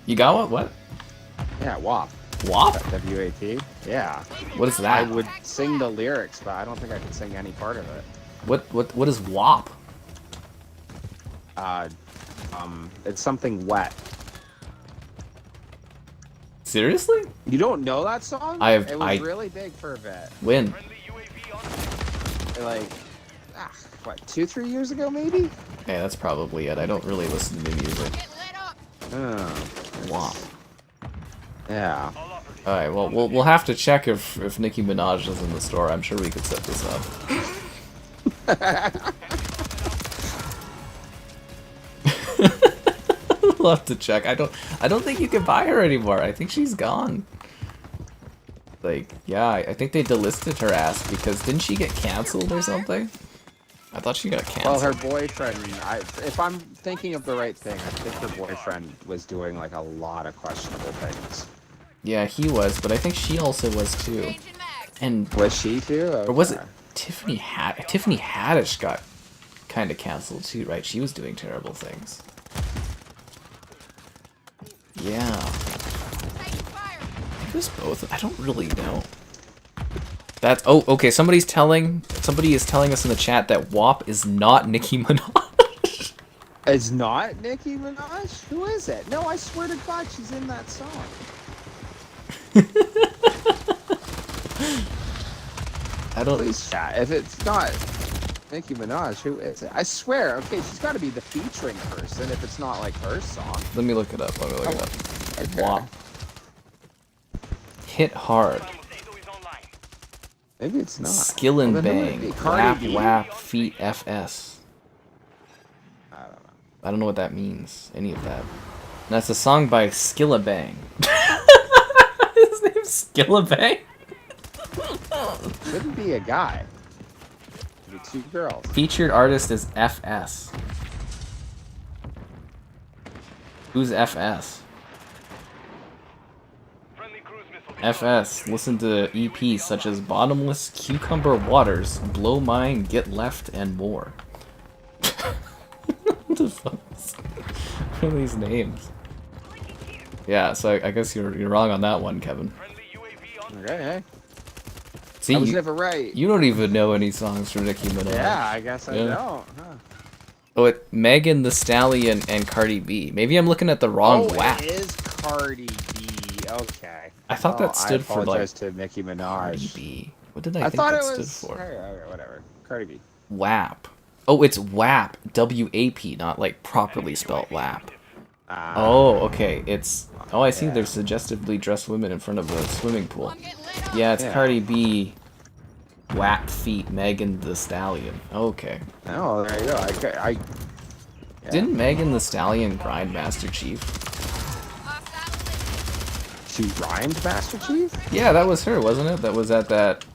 You got what? What? Yeah, WAP. WAP? W-A-P. Yeah. What is I that? would sing the lyrics, but I don't think I can sing any part of it. What is WAP? It's something wet. Seriously? You don't know that song? It was really big for a bit. When? Friendly UAV on. Like, what, 2-3 years ago, maybe? Hey, that's probably it. I don't really listen to music. Get lit up. Oh, WAP. yeah. All up. Alright, well, we'll have to check if Nicki Minaj is in the store. I'm sure we could set this up. We'll have to check. I don't think you can buy her anymore. I think she's gone. Like, yeah, I think they delisted her ass because didn't she get canceled or something? I thought she got Well, canceled. her boyfriend, if I'm thinking of the right thing, I think her boyfriend was doing like a lot of questionable things. Yeah, he was, but I think she also was too. Changing mags. And Was she too? or was it Okay. Tiffany Haddish got kind of canceled too, right? She was doing terrible things. Yeah. Taking fire. It was both. I don't really know. That's okay. Somebody is telling us in the chat that WAP is not Nicki Minaj. It's not Nicki Minaj? Who is it? No, I swear to God, she's in that song. I don't. Please chat. If it's not Nicki Minaj, who is it? I swear. Okay, she's got to be the featuring person if it's not like her song. Let me look it up. Okay. Wow. Hit hard. Maybe it's not. Skill and Well, then who would it bang. be? Cardi B? Wap, feet, FS. I don't know. I don't know what that means. Any of that. That's a song by Skillabang. His name's Skillabang? Shouldn't be a guy. Should be two girls. Featured artist is FS. Who's FS? FS. Listen to EPs such as Bottomless, Cucumber Waters, Blow Mine, Get Left, and more. What the fuck? What are these names? Yeah, so I guess you're wrong on that one, Kevin. Okay, hey. See, I was never right. you don't even know any songs from Nicki Minaj. Yeah, I guess I Yeah. don't. Huh. Oh, it Megan Thee Stallion and Cardi B. Maybe I'm looking at the wrong WAP. It is Cardi B. Okay. I thought that stood for, like, I apologize to Nicki Minaj. Cardi B. What did I think thought that it was. stood for? Okay, whatever. Cardi B. WAP. Oh, it's WAP. W-A-P, not like properly spelled WAP. Oh, okay. It's. Oh, I see. Yeah. There's suggestively dressed women in front of a swimming pool. I'm getting lit up. Yeah, it's Yeah. Cardi B. WAP feet Megan Thee Stallion. Okay. Oh, there you go. Yeah. Didn't Megan Thee Stallion grind Master Chief? She rhymed Master Chief? Yeah, that was her, wasn't it? That was at that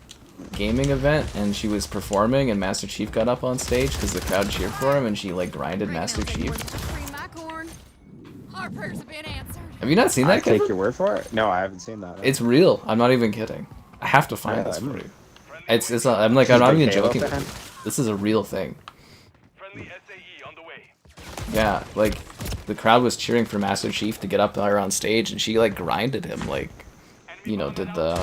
gaming event, and she was performing, and Master Chief got up on stage because the crowd cheered for him, and she like grinded Master Chief. Our prayers have been answered. Have you not seen I that? take Kevin? your word for it. No, I haven't seen that. It's real. I'm not even kidding. I have to find Yeah, this I'm- for you. It's not, I'm like, She's I'm not a big even Halo joking with fan? you. This is a real thing. Friendly SAE on the way. Yeah, like the crowd was cheering for Master Chief to get up there on stage, and she like grinded him, like, you know, did the,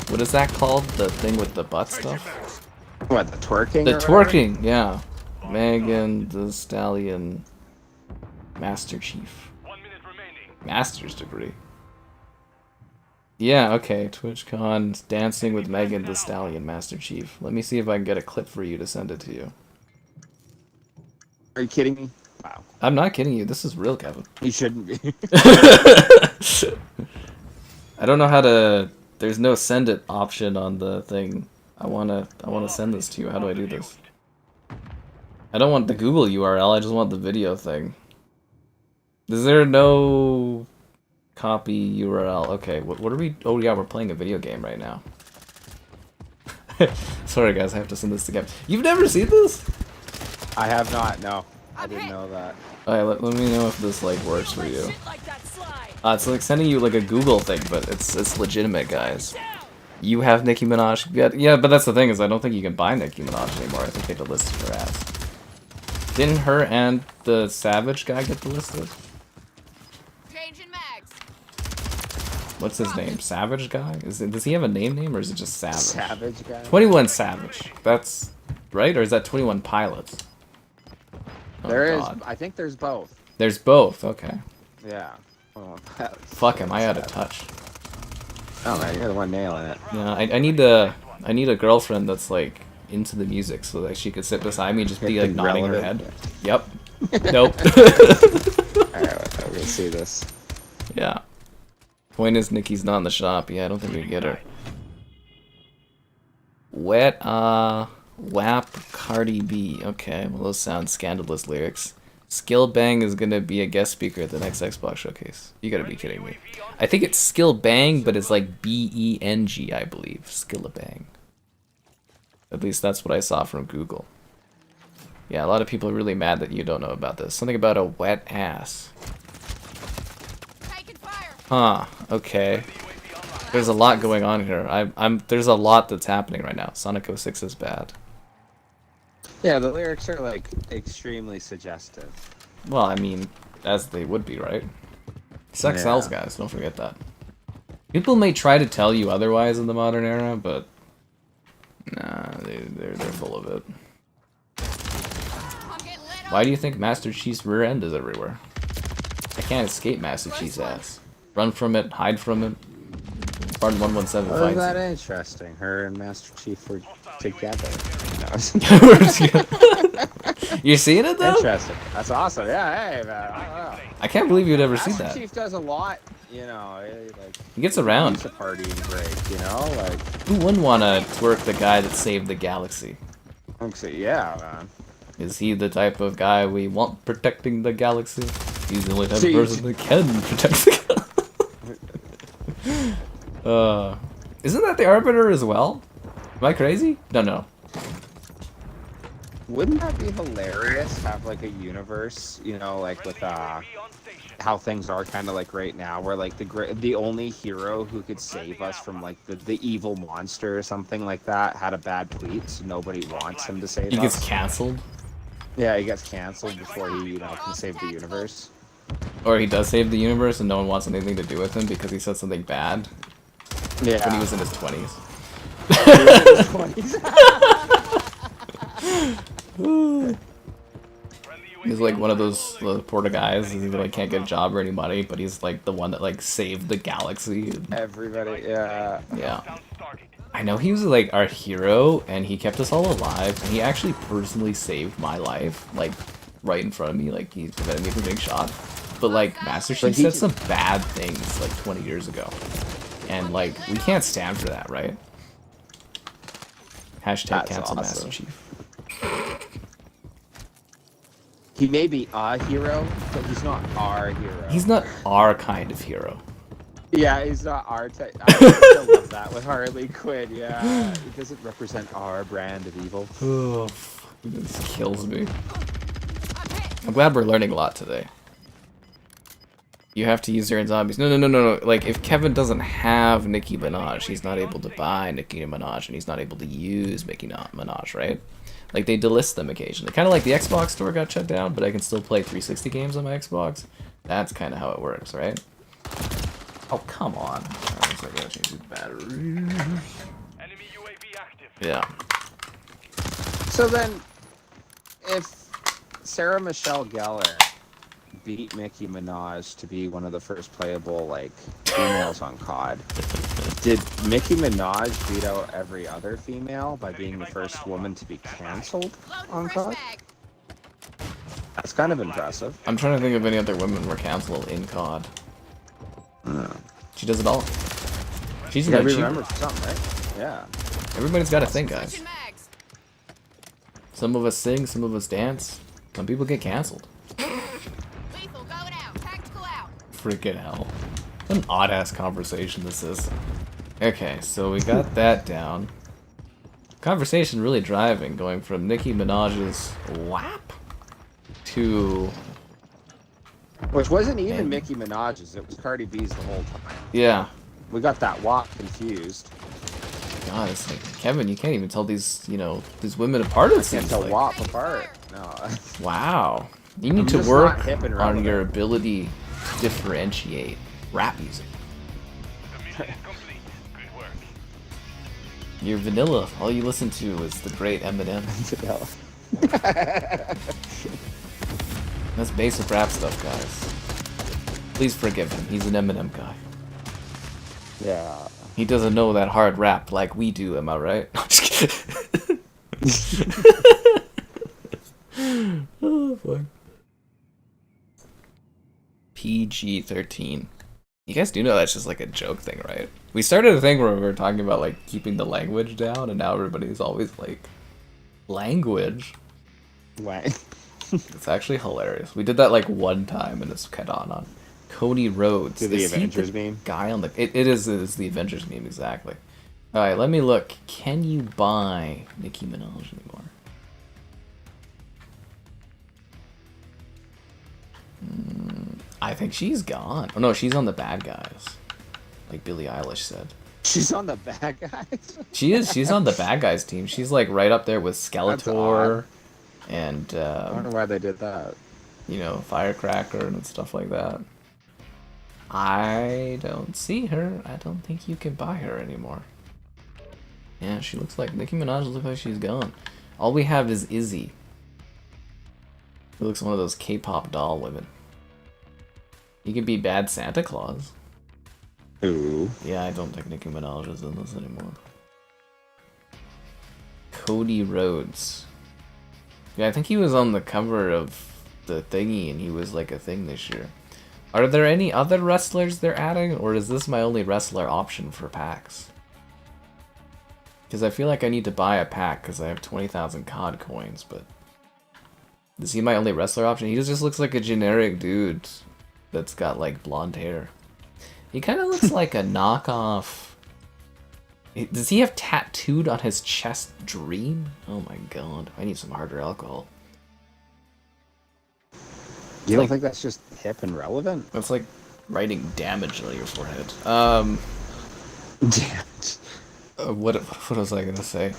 what is that called? The thing with the butt stuff? What, the twerking? The or whatever? twerking, yeah. Megan Thee Stallion, Master Chief, 1 minute remaining. master's degree. Yeah, okay. TwitchCon dancing with Megan Thee Stallion, Master Chief. Let me see if I can get a clip for you to send it to you. Are you kidding me? Wow. I'm not kidding you. This is real, Kevin. You shouldn't be. I don't know how to. There's no send it option on the thing. I wanna send this to you. How do I do this? I don't want the Google URL. I just want the video thing. Is there no copy URL? Okay. What are we? Oh yeah, we're playing a video game right now. Sorry guys, I have to send this again. You've never seen this? I have not, no. I didn't know that. Alright, let me know if this like works for you. Shit like that slide. It's like sending you like a Google thing, but it's legitimate, guys. You have Nicki Minaj. Yeah, but that's the thing is I don't think you can buy Nicki Minaj anymore. I think they delisted her ass. Didn't her and the Savage guy get delisted? Changing mags. What's his name? Savage guy? Does he have a name or is it just Savage? Savage guy? 21 Savage. That's right, or is that 21 Pilots? Oh, There is. God. I think there's both. There's both. Okay. Yeah. Oh, Fuck him. I had a touch. Oh man, you're the one nailing it. Yeah, I need a girlfriend that's like into the music so that she could sit beside me and just be like nodding her head. Yep. Nope. Alright, we're gonna see this. Yeah. Point is Nikki's not in the shop. Yeah, I don't think we can get her. WAP Cardi B. Okay, well those sound scandalous lyrics. Skill Bang is gonna be a guest speaker at the next Xbox showcase. You gotta be kidding me. I think it's Skill Bang, but it's like B-E-N-G, I believe. Skillabang. At least that's what I saw from Google. Yeah, a lot of people are really mad that you don't know about this. Something about a wet ass. Taking fire. Huh, okay. There's a lot going on here. There's a lot that's happening right now. Sonic 06 is bad. Yeah, the lyrics are like extremely suggestive. Well, I mean, as they would be, right? Sex sells, guys. Don't forget that. People may try to tell you otherwise in the modern era, but nah, they're full of it. I'm getting lit Why do you think Master Chief's rear end is everywhere? I can't escape Master Chief's ass. Run from it, hide from it. Spartan 117 Oh, fights. that interesting. Her and Master Chief were together. You seeing it though? Interesting. That's awesome. Yeah, hey, man. I can't believe you'd ever see Master that. Chief does a lot, you know. Like, He gets around. he's a party and break, you know? Like, Who wouldn't want to twerk the guy that saved the galaxy? yeah, man. Is he the type of guy we want protecting the galaxy? He's the only type of See, person that can protect the galaxy. Isn't that the Arbiter as well? Am I crazy? No. Wouldn't that be hilarious? Have like a universe, you know, like with how things are kind of like right now, where like the only hero who could save us from like the evil monster or something like that had a bad tweet, so nobody wants him to save us. He gets cancelled? Yeah, he gets canceled before he, you know, can save the universe. Or he does save the universe and no one wants anything to do with him because he said something bad Yeah. when he was in his 20s. He's like one of those poor guys who like can't get a job or any money, but he's like the one that like saved the galaxy. Everybody, yeah. Yeah. I know he was like our hero and he kept us all alive and he actually personally saved my life, like right in front of me, like he prevented me from being shot. But like Master Chief said some bad things like 20 years ago. And like we can't stand for that, right? Hashtag cancel Master Chief. He may be a hero, but he's not our hero. He's not our kind of hero. Yeah, he's not our type. I still love that with Harley Quinn, yeah. He doesn't represent our brand of evil. Oh, this kills me. I'm glad we're learning a lot today. You have to use your own zombies. No. Like, if Kevin doesn't have Nicki Minaj, he's not able to buy Nicki Minaj, and he's not able to use Nicki Minaj, right? Like, they delist them occasionally. Kind of like the Xbox store got shut down, but I can still play 360 games on my Xbox. That's kind of how it works, right? Oh, come on. Alright, so I gotta change the battery. Enemy UAV active. Yeah. So then, if Sarah Michelle Gellar beat Nicki Minaj to be one of the first playable, like, females on COD, did Nicki Minaj beat out every other female by being the first woman to be cancelled on COD? That's kind of impressive. I'm trying to think if any other women were canceled in COD. She does it all. She's You gotta an be achiever. remembered for something, right? Yeah. Everybody's got a thing, guys. Switching mags. Some of us sing, some of us dance. Some people get canceled. Lethal going out. Tactical out. Freaking hell. What an odd-ass conversation this is. Okay, so we got that down. Conversation really driving, going from Nicki Minaj's WAP to... Which wasn't even Nicki Minaj's, it was Cardi B's the whole time. Yeah. We got that WAP confused. God, it's like, Kevin, you can't even tell these, you know, these women apart, it Can't seems tell like. WAP apart. No. Wow. You need I'm to just work not hip and on relevant. your ability to differentiate rap music. The mission is complete. Good work. You're vanilla. All you listen to is the great Eminem. That's basic rap stuff, guys. Please forgive him. He's an Eminem guy. Yeah. He doesn't know that hard rap like we do, am I right? I'm just kidding. Oh, fuck. PG-13. You guys do know that's just like a joke thing, right? We started a thing where we were talking about like keeping the language down, and now everybody's always like, language? Why? It's actually hilarious. We did that like one time, and it's kept on. Cody Rhodes. To the Is he Avengers meme? Guy on the it is the Avengers meme, exactly. Alright, let me look. Can you buy Nicki Minaj anymore? I think she's gone. Oh no, she's on the bad guys. Like Billie Eilish said. She's on the bad guys? She is. She's on the bad guys team. She's like right up there with That's Skeletor and I don't know why they did that. you know, Firecracker and stuff like that. I don't see her. I don't think you can buy her anymore. Yeah, she looks like Nicki Minaj looks like she's gone. All we have is Izzy. He looks like one of those K-pop doll women. He could be bad Santa Claus. Ooh. Yeah, I don't think Nicki Minaj is in this anymore. Cody Rhodes. Yeah, I think he was on the cover of the thingy, and he was like a thing this year. Are there any other wrestlers they're adding, or is this my only wrestler option for packs? Because I feel like I need to buy a pack because I have 20,000 COD coins, but... Is he my only wrestler option? He just looks like a generic dude that's got like blonde hair. He kind of looks like a knockoff... Does he have tattooed on his chest Dream? Oh my god, I need some harder alcohol. You don't think that's just hip and relevant? That's like writing damage on your forehead. Damn it. What was I gonna say?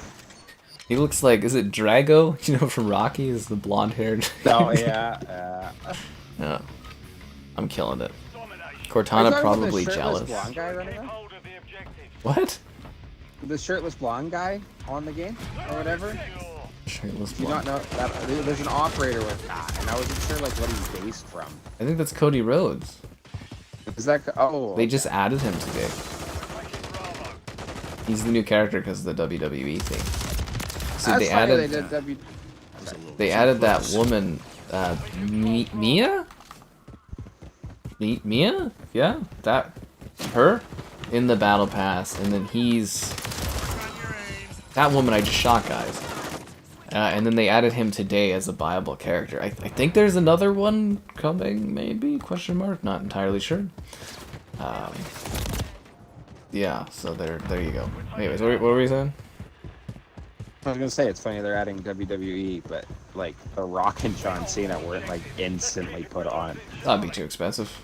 He looks like, is it Drago? You know, from Rocky, is the blonde haired. Oh yeah. Yeah. I'm killing it. Cortana probably jealous. Blonde guy running around? What? The shirtless blonde guy on the game or whatever. Shirtless Do you not blonde. know that there's an operator with that, and I wasn't sure like what he's based from. I think that's Cody Rhodes. Is that They just added him today. He's the new character because of the WWE thing. So That's they funny added. they did They added that woman, Mia? Mia? Yeah, her in the battle pass, and then he's that woman I just shot, guys. And then they added him today as a viable character. I think there's another one coming, maybe? Question mark? Not entirely sure. Yeah, so there you go. Anyways, what were you saying? I was gonna say it's funny they're adding WWE, but like The Rock and John Cena weren't like instantly put on. That'd be too expensive.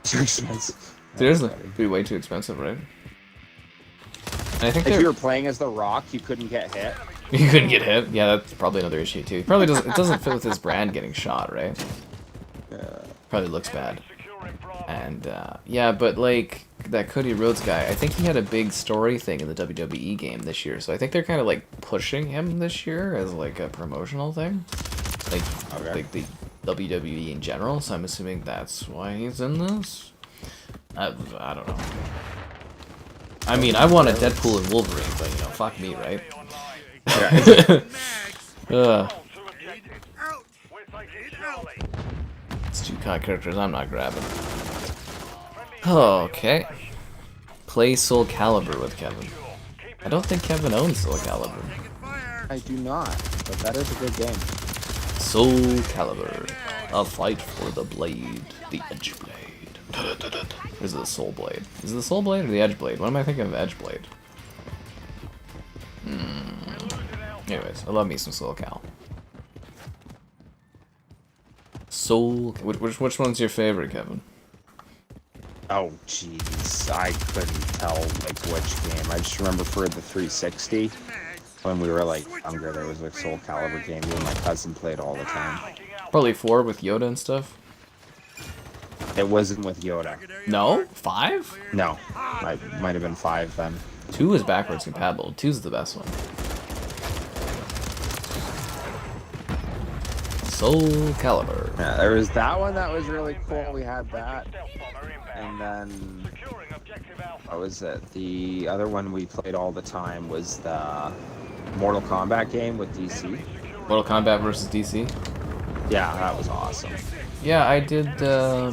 Too expensive. Seriously, it'd be way too expensive, right? And I think If you were playing as The Rock, you couldn't get hit. you couldn't get hit. Yeah, that's probably another issue too. Probably doesn't. It doesn't fit with his brand getting shot, right? Probably looks bad. And yeah, but like that Cody Rhodes guy, I think he had a big story thing in the WWE game this year. So I think they're kind of like pushing him this year as like a promotional thing, like the WWE in general. So I'm assuming that's why he's in this. I don't know. I mean, I want a Deadpool and Wolverine, but you know, fuck me, right? It's 2 COD characters I'm not grabbing. Okay. Play Soul Calibur with Kevin. I don't think Kevin owns Soul Calibur. I do not, but that is a good game. Soul Calibur. A fight for the blade. The edge blade. Or is it the soul blade? Is it the soul blade or the edge blade? What am I thinking of edge blade? Anyways, I love me some Soul Cal. Soul... Which one's your favorite, Kevin? Oh jeez, I couldn't tell like which game. I just remember for the 360 when we were like younger, there was a Soul Calibur game me and my cousin played all the time. Probably 4 with Yoda and stuff. It wasn't with Yoda. No? 5? No, I might have been 5 then. 2 is backwards compatible. 2's the best one. Soul Calibur. Yeah, there was that one that was really cool. We had that, and then what was it? The other one we played all the time was the Mortal Kombat game with DC. Mortal Kombat versus DC? Yeah, that was awesome. Yeah, I did, I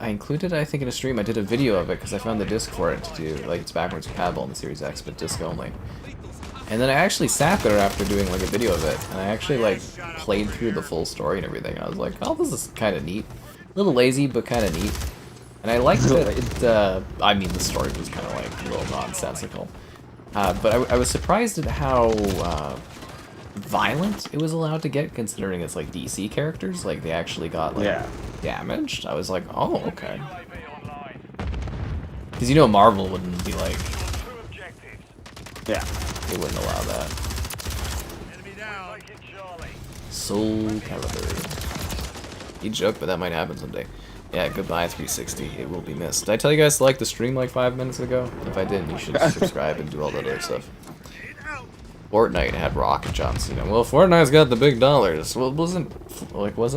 included, I think, in a stream, I did a video of it because I found the disc for it to do, like, it's backwards compatible in the Series X, but disc only. And then I actually sat there after doing, like, a video of it, and I actually, like, played through the full story and everything, and I was like, oh, this is kind of neat. A little lazy, but kind of neat. And I liked it, I mean, the story was kind of, like, a little nonsensical. But I was surprised at how, violent it was allowed to get, considering it's like DC characters. Like they actually got like damaged. I was like, oh, okay. Because you know Marvel wouldn't be like, they wouldn't allow that. Soul Calibur. You joke, but that might happen someday. Yeah, goodbye 360. It will be missed. Did I tell you guys to like the stream like 5 minutes ago? If I didn't, you should subscribe and do all that other stuff. Fortnite had Rock and John Cena. Well, Fortnite's got the big dollars. Well, wasn't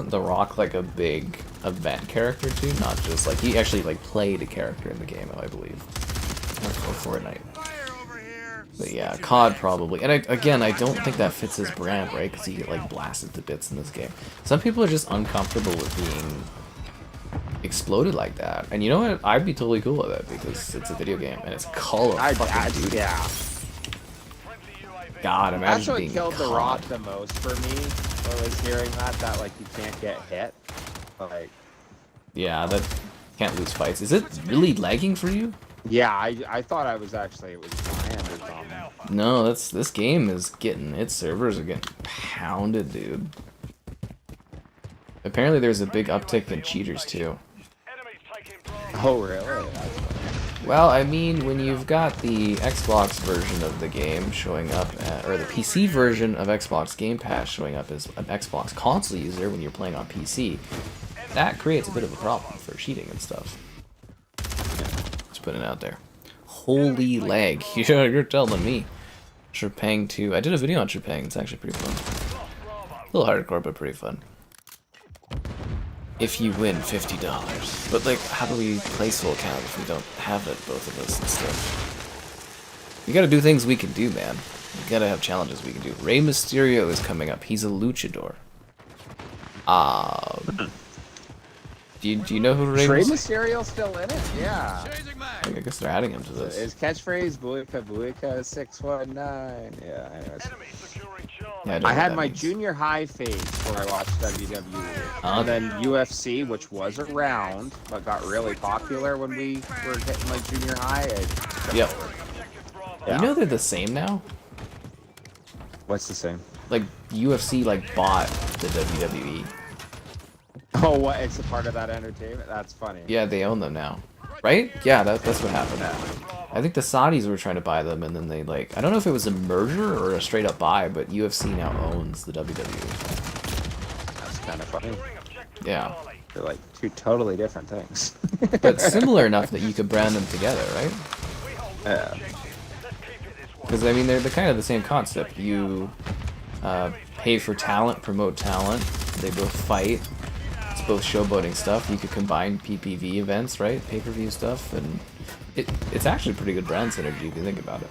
The Rock like a big event character too? Not just like he actually like played a character in the game, I believe. Or Fortnite. But yeah, COD probably. And I don't think that fits his brand, right? Because he get like blasted to bits in this game. Some people are just uncomfortable with being exploded like that. And you know what? I'd be totally cool with it because it's a video game and it's Call of fucking Duty. Yeah. God, imagine That's what being killed COD. The Rock the most for me. Was hearing that like you can't get hit. Like. Yeah, that can't lose fights. Is it really lagging for you? Yeah, I thought it was my end or something. No, this game is getting, its servers are getting pounded, dude. Apparently there's a big uptick in cheaters too. Oh really? That's funny. Well, I mean, when you've got the Xbox version of the game showing up, or the PC version of Xbox Game Pass showing up as an Xbox console user when you're playing on PC, that creates a bit of a problem for cheating and stuff. Just putting it out there. Holy lag. You're telling me. Trepang 2. I did a video on Trepang. It's actually pretty fun. A little hardcore, but pretty fun. If you win $50. But like, how do we play Soul Count if we don't have it, both of us and stuff? We gotta do things we can do, man. We gotta have challenges we can do. Rey Mysterio is coming up. He's a luchador. Do you know who Rey Mysterio still in it? Yeah. I guess they're adding him to this. His catchphrase, Buika Buika 619. Yeah, anyways. Yeah, I had my junior high phase where I watched WWE. And then UFC, which was around, but got really popular when we were hitting like junior high. Yep. Yeah. You know they're the same now? What's the same? Like, UFC, like, bought the WWE. Oh, what? It's a part of that entertainment? That's funny. Yeah, they own them now. Right? Yeah, that's what happened. I think the Saudis were trying to buy them, and then they, like... I don't know if it was a merger or a straight-up buy, but UFC now owns the WWE. That's kind of funny. Yeah. They're, like, two totally different things. But similar enough that you could brand them together, right? Yeah. Because, I mean, they're kind of the same concept. You pay for talent, promote talent, they both fight. It's both showboating stuff. You could combine PPV events, right? Pay-per-view stuff, and it's actually pretty good brand synergy if you think about it.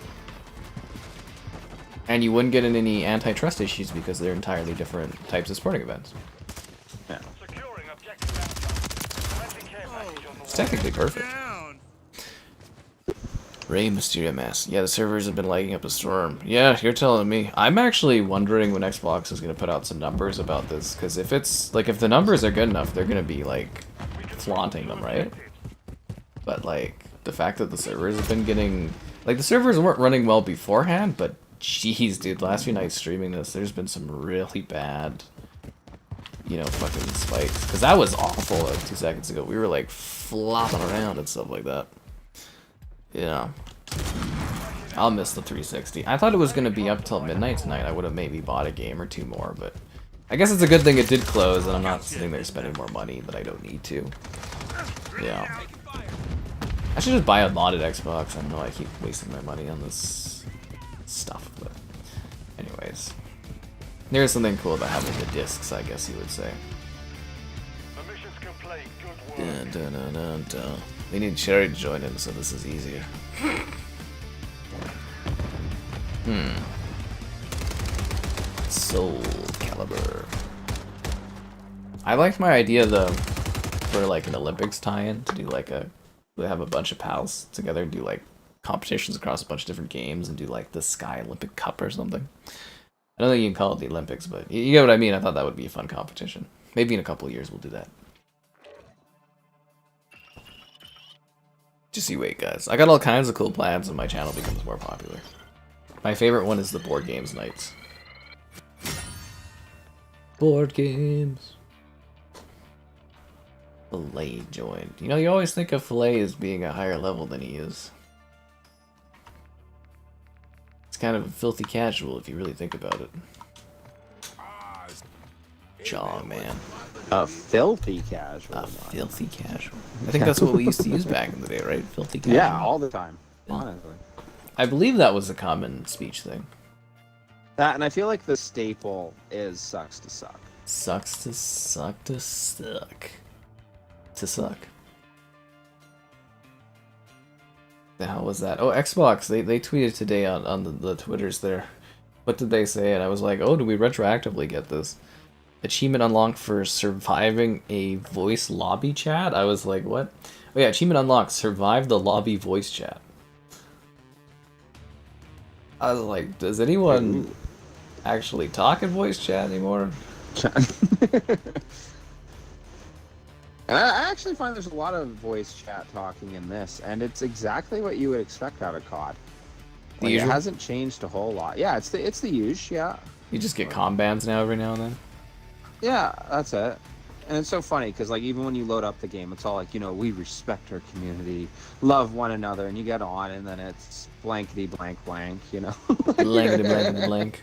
And you wouldn't get in any antitrust issues because they're entirely different types of sporting events. Yeah. It's technically perfect. Rey Mysterio mask. Yeah, the servers have been lagging up a storm. Yeah, you're telling me. I'm actually wondering when Xbox is going to put out some numbers about this, because if it's, like, if the numbers are good enough, they're going to be, like, flaunting them, right? But, like, the fact that the servers have been getting, like, the servers weren't running well beforehand, but jeez, dude, last few nights streaming this, there's been some really bad, you know, fucking spikes. Because that was awful, like, 2 seconds ago. We were, like, flopping around and stuff like that. Yeah. I'll miss the 360. I thought it was going to be up till midnight tonight. I would have maybe bought a game or two more, but I guess it's a good thing it did close and I'm not sitting there spending more money that I don't need to. Yeah. I should just buy a modded Xbox. I don't know, I keep wasting my money on this stuff, but anyways. There's something cool about having the discs, I guess you would say. Dun, dun, dun, dun, dun. We need Sherry to join in, so this is easier. Soul Calibur. I liked my idea though for like an Olympics tie-in to do like have a bunch of pals together and do like competitions across a bunch of different games and do like the Sky Olympic Cup or something. I don't think you can call it the Olympics, but you get what I mean. I thought that would be a fun competition. Maybe in a couple of years we'll do that. Just you wait, guys. I got all kinds of cool plans when my channel becomes more popular. My favorite one is the board games nights. Board games. Filet joined. You know, you always think of Filet as being a higher level than he is. It's kind of filthy casual if you really think about it. Jaw, man. A filthy casual. A filthy casual. I think that's what we used to use back in the day, right? Filthy casual. Yeah, all the time. Honestly. I believe that was a common speech thing. That, and I feel like the staple is sucks to suck. Sucks to suck to suck. To suck. The hell was that? Oh, Xbox. They tweeted today on the Twitters there. What did they say? And I was like, oh, do we retroactively get this? Achievement unlocked for surviving a voice lobby chat? I was like, what? Oh yeah, achievement unlocked. Survive the lobby voice chat. I was like, does anyone actually talk in voice chat anymore? And I actually find there's a lot of voice chat talking in this, and it's exactly what you would expect out of COD. Like, it hasn't changed a whole lot. Yeah, it's the usual, yeah. You just get comm bans now every now and then? Yeah, that's it. And it's so funny, because like even when you load up the game, it's all like, you know, we respect our community, love one another, and you get on, and then it's blankety blank blank, you know? Blankety blank blank.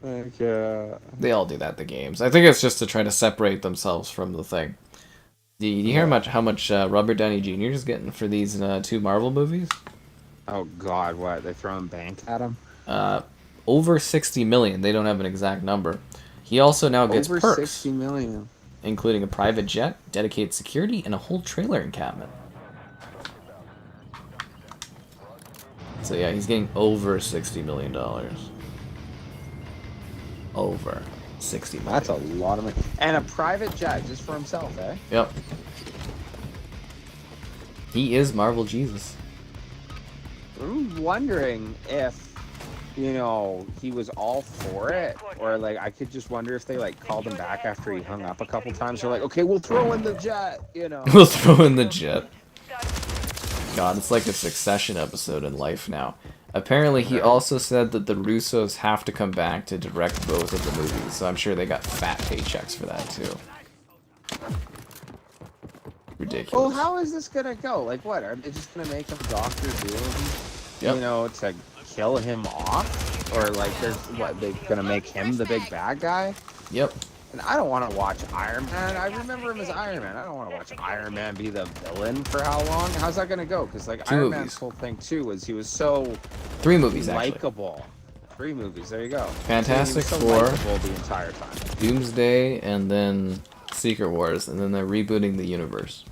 Like, They all do that in the games. I think it's just to try to separate themselves from the thing. Do you hear how much Robert Downey Jr. is getting for these 2 Marvel movies? oh god, what? They're throwing bank at him? Over 60 million. They don't have an exact number. He also now gets Over perks, 60 million. including a private jet, dedicated security, and a whole trailer encampment. So yeah, he's getting over $60 million. Over 60 million. That's a lot of money. And a private jet just for himself, eh? Yep. He is Marvel Jesus. I'm wondering if, you know, he was all for it, or like I could just wonder if they like called him back after he hung up a couple times. They're like, okay, we'll throw in the jet, you know. We'll throw in the jet. God, it's like a Succession episode in life now. Apparently, he also said that the Russos have to come back to direct both of the movies, so I'm sure they got fat paychecks for that too. Ridiculous. Well, how is this gonna go? Like, what? Are they just gonna make him Doctor Doom? Yep. You know, to kill him off, or like, there's what? They're gonna make him the big bad guy? Yep. And I don't want to watch Iron Man. I remember him as Iron Man. I don't want to watch Iron Man be the villain for how long? How's that gonna go? Because like 2 Iron movies. Man's whole thing too was he was so 3 movies, actually. likable. 3 movies. There you go. Fantastic so Four, likable the entire time. Doomsday, and then Secret Wars, and then they're rebooting the universe.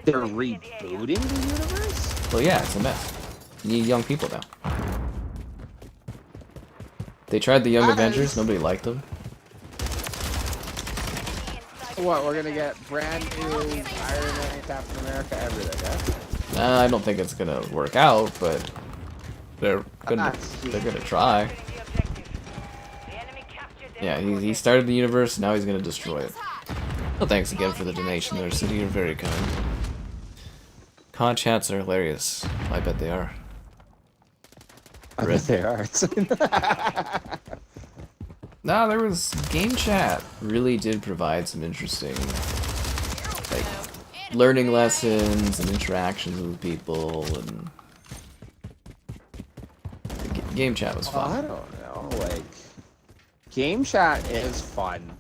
They're rebooting the universe? Well, yeah, it's a mess. You need young people now. They tried the Young That Avengers, is- nobody liked them. What, we're gonna get brand new Iron Man, Captain America, everything, yeah? I don't think it's gonna work out, but they're gonna try. Yeah, he started the universe, now he's gonna destroy it. Well, thanks again for the donation there, City. You're very kind. Con chats are hilarious. I bet they are. I bet they are. No, there was game chat. Really did provide some interesting, like, learning lessons and interactions with people, and game chat was Well, I fun. don't know, like, game chat is fun,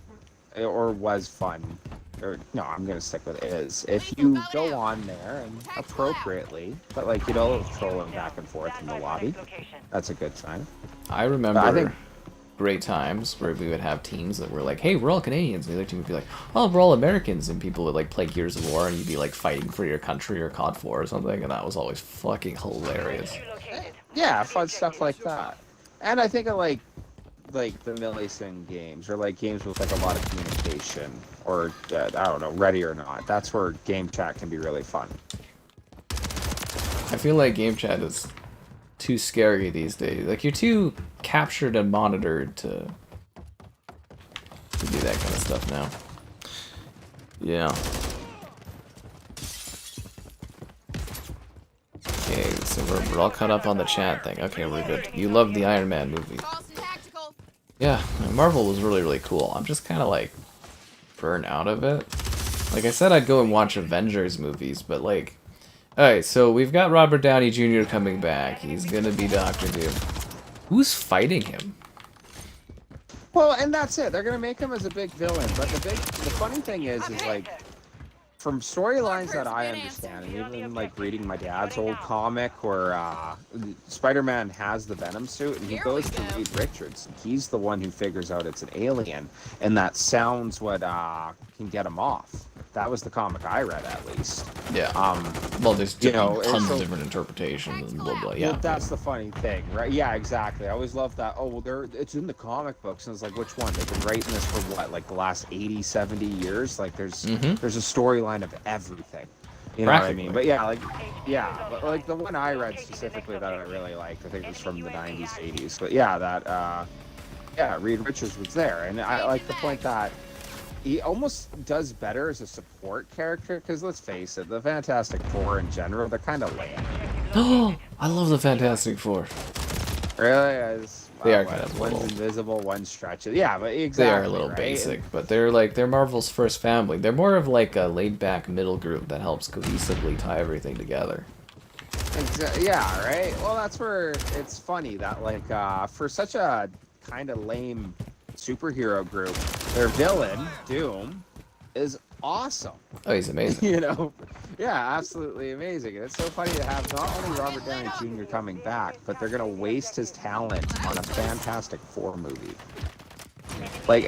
or was fun, or, no, I'm gonna stick with is. If you go on there and appropriately, but like, you know, trolling back and forth in the lobby, that's a good sign. I remember I think- great times where we would have teams that were like, hey, we're all Canadians, and the other team would be like, oh, we're all Americans, and people would like play Gears of War, and you'd be like fighting for your country or COD 4 or something, and that was always fucking hilarious. Yeah, fun stuff like that. And I think of like the millisync games, or like games with like a lot of communication, or I don't know, Ready or Not. That's where game chat can be really fun. I feel like game chat is too scary these days. Like, you're too captured and monitored to do that kind of stuff now. Yeah. Okay, so we're all caught up on the chat thing. Okay, we're good. You love the Iron Man movie. Charleston Tactical. Yeah, Marvel was really, really cool. I'm just kind of like burnt out of it. Like I said, I'd go and watch Avengers movies, but like, alright, so we've got Robert Downey Jr. coming back. He's gonna be Doctor Doom. Who's fighting him? Well, and that's it. They're gonna make him as a big villain, but the funny thing is like, from storylines that I understand, and even like reading my dad's old comic where Spider-Man has the Venom suit and he goes to Reed Richards. He's the one who figures out it's an alien, and that sounds what can get him off. That was the comic I read, at least. Yeah. Well, there's tons so, of different interpretations and blah blah. Yeah. Well, that's the funny thing, right? Yeah, exactly. I always loved that. Oh, well, it's in the comic books, and it's like, which one? They've been writing this for what, like the last 80, 70 years? Like, there's a storyline of everything. You know what I mean? But yeah, like the one I read specifically that I really liked, I think it was from the 90s, 80s. But yeah, that Reed Richards was there, and I like the point that he almost does better as a support character, because let's face it, the Fantastic Four in general, they're kind of lame. Oh, I love the Fantastic Four. Really? They are kind of one's little. invisible, one stretches. Yeah, but exactly. They are a little basic, but they're Marvel's first family. They're more of like a laid-back middle group that helps cohesively tie everything together. Yeah, right. Well, that's where it's funny that like for such a kind of lame superhero group, their villain Doom is awesome. Oh, he's amazing. You know, yeah, absolutely amazing. And it's so funny to have not only Robert Downey Jr. coming back, but they're gonna waste his talent on a Fantastic Four movie. Like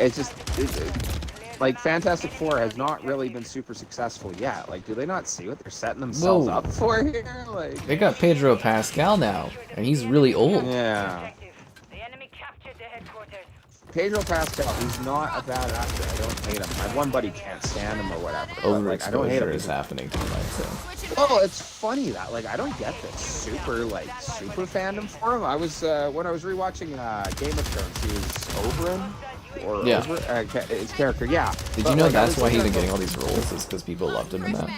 like Fantastic Four has not really been super successful yet. Like, do they not see what they're setting themselves up for here? Like, they got Pedro Pascal now, and he's really old. Yeah. The enemy captured the headquarters. Pedro Pascal, he's not a bad actor. I don't hate him. My one buddy can't stand him or whatever. But, like, I don't hate him. Overexposure is happening tonight, so. Oh, it's funny that like I don't get this super fandom for him. I was when I was rewatching Game of Thrones, he was Oberyn or Yeah. his character. Yeah. Did But, you know like, I that's was why he's looking been at getting all these roles? Is because people loved him in that.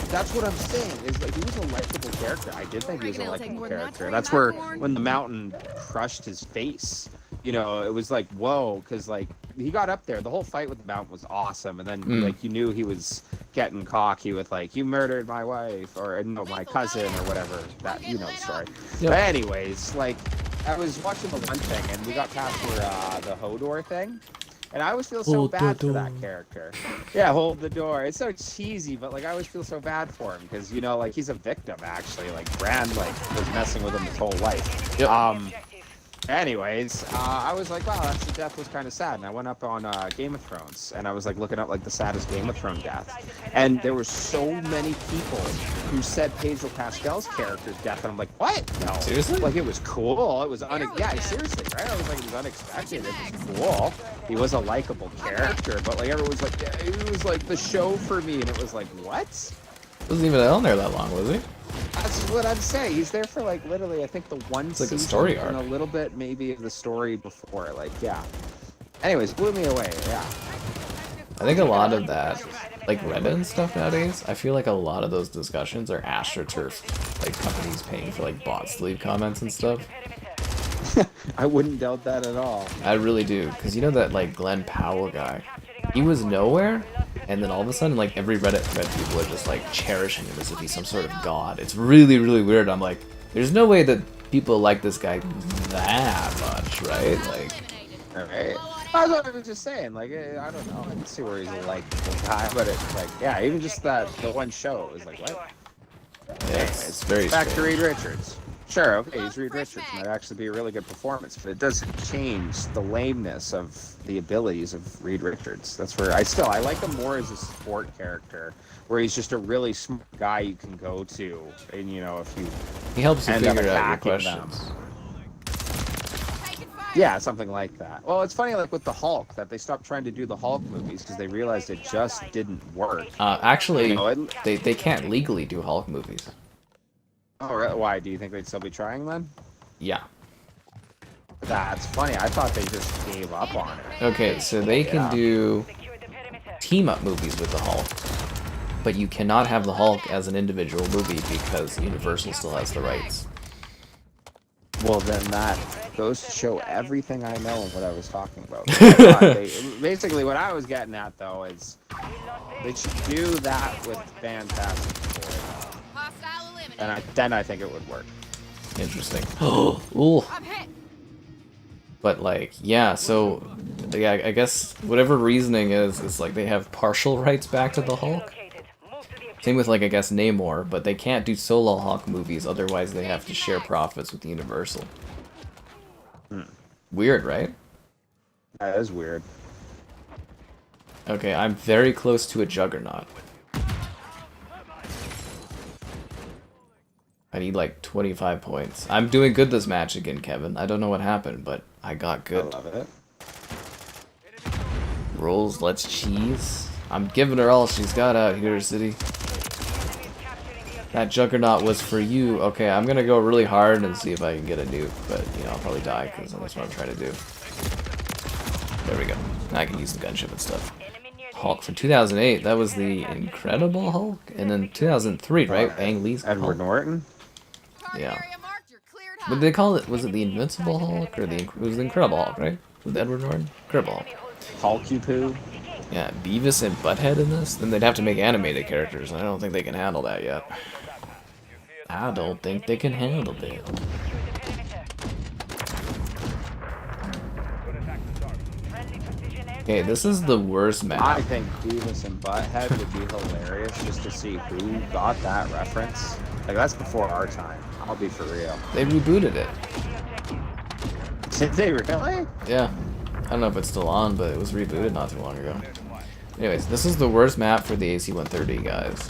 That's what I'm saying. Is like he was a likable character. I did think he was a likable character. That's where when the mountain crushed his face, you know, it was like whoa, because like he got up there. The whole fight with the mountain was awesome, and then like you knew he was getting cocky with like you murdered my wife or no my cousin or whatever. That you know the story. Yep. But anyways, like I was watching the one thing, and we got past where the Hodor thing. And I always feel so Hold bad the for that door. character. Yeah, hold the door. It's so cheesy, but like I always feel so bad for him because you know, like he's a victim actually. Like Bran like was messing with him his whole life. Yep. Anyways, I was like, wow, that's the death was kind of sad. And I went up on Game of Thrones, and I was like looking up like the saddest Game of Thrones death. And there were so many people who said Pedro Pascal's character's death, and I'm like, what? No. Seriously? Like it was cool. It was yeah, seriously, right? I was like, it was unexpected. It was cool. He was a likable character, but like everyone's like, yeah, it was like the show for me, and it was like, what? Wasn't even on there that long, was he? That's what I'm saying. He's there for like literally, I think the one It's like season a story arc. and a little bit maybe of the story before. Like, yeah. Anyways, blew me away. Yeah. I think a lot of that, like Reddit and stuff nowadays, I feel like a lot of those discussions are astroturf, like companies paying for like bots to leave comments and stuff. I wouldn't doubt that at all. I really do, because you know that like Glenn Powell guy, he was nowhere, and then all of a sudden like every Reddit thread people are just like cherishing him as if he's some sort of god. It's really, really weird. I'm like, there's no way that people like this guy that much, right? Like, Alright. That's what I was just saying. Like, I don't know. I can see where he's a likable guy, but it's like, yeah, even just the one show is like, what? yeah, it's very Back to strange. Reed Richards. Sure, okay, he's Reed Richards. Might actually be a really good performance, but it doesn't change the lameness of the abilities of Reed Richards. That's where I like him more as a support character, where he's just a really smart guy you can go to, and you know, if you He helps you end up figure out your attacking them. questions. Yeah, something like that. Well, it's funny, like with the Hulk, that they stopped trying to do the Hulk movies because they realized it just didn't work. Actually, You know, they can't legally do Hulk movies. Oh, really? Why? Do you think they'd still be trying then? Yeah. That's funny. I thought they just gave up on it. Okay, so they can do team-up movies with the Hulk, but you cannot have the Hulk as an individual movie because Universal still has the rights. Well, then that goes to show everything I know and what I was talking about. Basically, what I was getting at, though, is they should do that with Fantastic Four. Hostile eliminated. And then I think it would work. Interesting. Ooh. I'm hit. But like, yeah, so yeah, I guess whatever reasoning is like they have partial rights back to the Hulk. Same with, like, I guess Namor, but they can't do solo Hawk movies, otherwise they have to share profits with Universal. Weird, right? That is weird. Okay, I'm very close to a Juggernaut. I need like 25 points. I'm doing good this match again, Kevin. I don't know what happened, but I got good. I love it. Rolls, let's cheese. I'm giving her all she's got out here, City. That Juggernaut was for you. Okay, I'm gonna go really hard and see if I can get a nuke, but you know, I'll probably die because that's what I'm trying to do. There we go. Now I can use the gunship and stuff. Hulk from 2008. That was the Incredible Hulk, and then 2003, right? Ang Lee's Edward Hulk. Norton. Target Yeah. area marked. You're cleared What did they call it? Was it the Invincible Hulk or it was the Incredible Hulk, right? With Edward Norton? Incredible Hulk. Hulky poo. Yeah, Beavis and Butthead in this? Then they'd have to make animated characters, and I don't think they can handle that yet. I don't think they can handle that. Okay, this is the worst I map. think Beavis and Butthead would be hilarious just to see who got that reference. Like, that's before our time. I'll be for real. They rebooted it. Did they really? Yeah. I don't know if it's still on, but it was rebooted not too long ago. Anyways, this is the worst map for the AC-130, guys.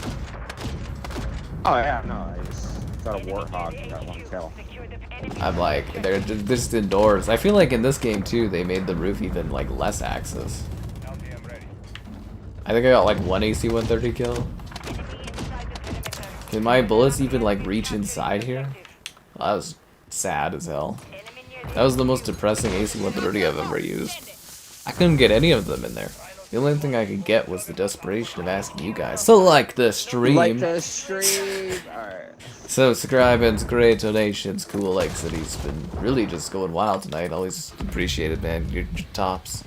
Oh, yeah, no. I just got a Warthog and got one kill. I'm like, they're just indoors. I feel like in this game, too, they made the roof even, like, less access. I think I got, like, one AC-130 kill. Can my bullets even, like, reach inside here? That was sad as hell. That was the most depressing AC-130 I've ever used. I couldn't get any of them in there. The only thing I could get was the desperation of asking you guys to like the stream. Like the stream. Alright. Subscribe and great donations. Cool like City's been really just going wild tonight. Always appreciate it, man. You're tops.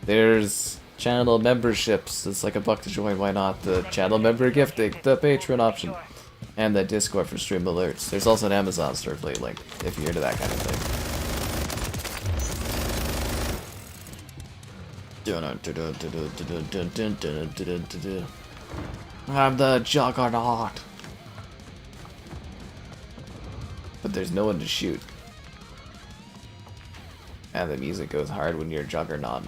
There's channel memberships. It's like $1 to join. Why not? The channel member gifting, the Patreon option, and the Discord for stream alerts. There's also an Amazon store for like if you're into that kind of thing. I'm the Juggernaut. But there's no one to shoot. And the music goes hard when you're Juggernaut.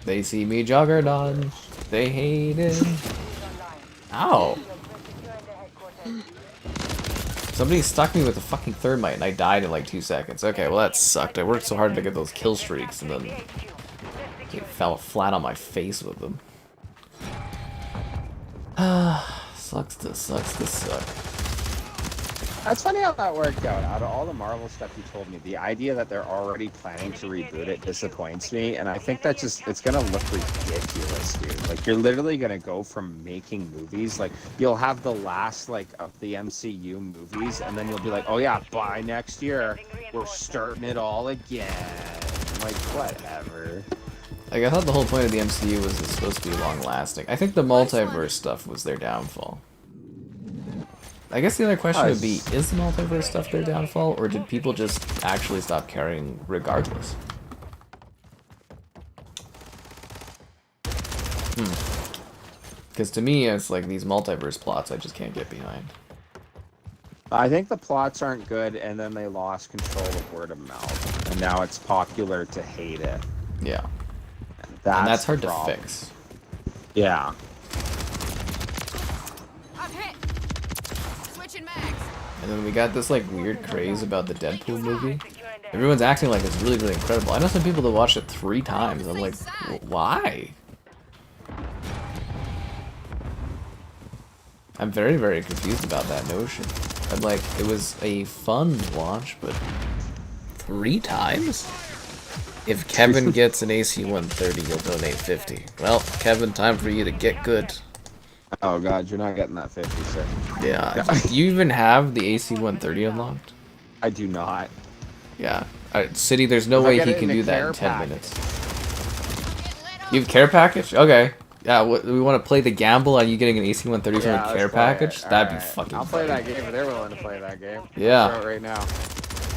They see me Juggernaut. They hate it. Ow. Somebody stuck me with a fucking thermite and I died in like 2 seconds. Okay, well that sucked. I worked so hard to get those kill streaks and then I fell flat on my face with them. Sucks to suck. That's funny how that worked out. Out of all the Marvel stuff you told me, the idea that they're already planning to reboot it disappoints me, and I think that it's gonna look ridiculous, dude. Like, you're literally gonna go from making movies, like, you'll have the last, like, of the MCU movies, and then you'll be like, oh yeah, by next year, we're starting it all again. Like, whatever. Like, I thought the whole point of the MCU was it's supposed to be long-lasting. I think the multiverse stuff was their downfall. I guess the other question would be, is the multiverse stuff their downfall, or did people just actually stop caring regardless? Because to me, it's like these multiverse plots I just can't get behind. I think the plots aren't good, and then they lost control of word of mouth, and now it's popular to hate it. Yeah. And that's hard the to problem. fix. Yeah. I'm hit. Switching mags. And then we got this like weird craze about the Deadpool movie. Everyone's acting like it's really, really incredible. I know some people that watched it 3 times. I'm like, why? I'm very, very confused about that notion. I'm like, it was a fun watch, but 3 times? If Kevin gets an AC-130, you'll donate 50. Well, Kevin, time for you to get good. Oh god, you're not getting that 50, sir. Yeah. Do you even have the AC-130 unlocked? I do not. Yeah. Alright, City, there's no If I way get he it can in do the that care in 10 package. minutes. You have care package? Okay. Yeah, we want to play the gamble on you getting an AC-130 from Yeah, a care let's play package? it. That'd be Alright. fucking I'll play funny. that game if they're willing to play that game. Yeah. I'll throw it right now.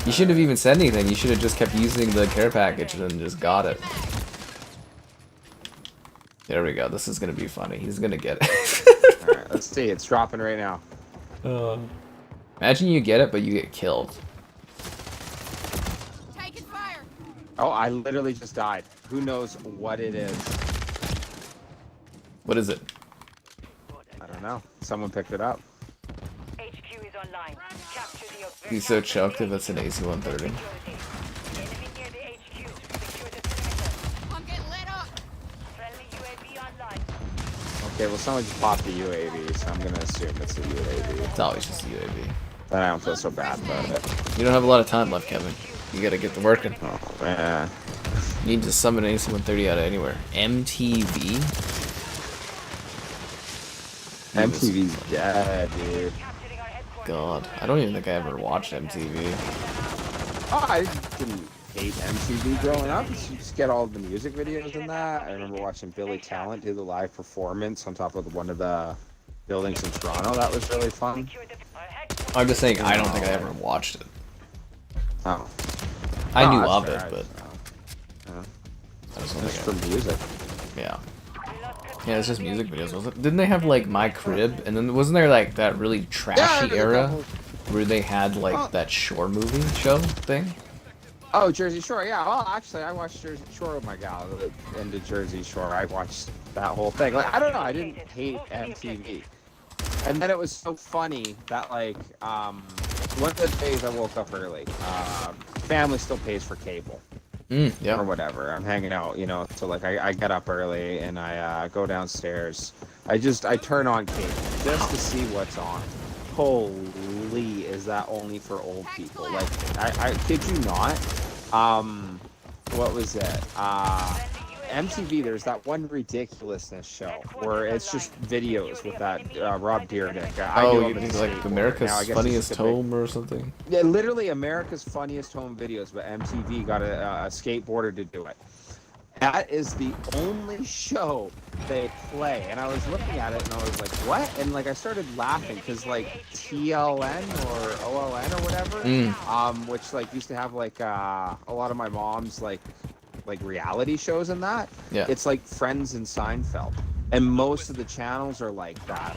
You shouldn't have even said anything. You should have just kept using the care package and then just got it. There we go. This is gonna be funny. He's gonna get it. Alright, Let's see, it's dropping right now. Imagine you get it, but you get killed. Taking fire. Oh, I literally just died. Who knows what it is? What is it? I don't know. Someone picked it up. HQ is online. Capture the objective. He's so choked if it's an AC-130. Enemy near the HQ. Secure the perimeter. I'm getting lit up. Friendly UAV online. Okay, well, someone just popped the UAV, so I'm gonna assume it's a UAV. It's always just a UAV. But I don't feel so bad about it. You don't have a lot of time left, Kevin. You gotta get to working. Oh, man. You need to summon an AC-130 out of anywhere. MTV? MTV's dead, dude. Capturing our headquarters. God, I don't even think I ever watched MTV. Oh, I didn't hate MTV growing up. You just get all the music videos in that. I remember watching Billy Talent do the live performance on top of one of the buildings in Toronto. That was really fun. Secure the headquarters. I'm just saying, I don't think I ever watched it. Oh. I knew that's of fair, it, but Yeah. I just don't It's think for music. yeah. Yeah, it's just music videos, wasn't it? Didn't they have, like, My Crib? And then wasn't there, like, that really trashy there's a era couple. where they had, like, Oh. that Shore movie show thing? Oh, Jersey Shore. Yeah, well, actually, I watched Jersey Shore with my gal into Jersey Shore. I watched that whole thing. Like, I don't know. I didn't hate MTV. And then it was so funny that, like, one of the days I woke up early, family still pays for cable. Or Yeah. whatever. I'm hanging out, you know, so like I get up early and I go downstairs. I turn on cable just to see what's on. Holy, is that only for old people? Like, I kid you not. What was it? MTV, there's that one ridiculousness show where it's just videos with that Rob Dyrdek. Oh, you think, like, America's Funniest Home or something? Yeah, literally America's Funniest Home Videos, but MTV got a skateboarder to do it. That is the only show they play. And I was looking at it and I was like, what? And like I started laughing because like TLN or OLN or whatever, which like used to have like a lot of my mom's like reality shows and that. Yeah. It's like Friends and Seinfeld. And most of the channels are like that.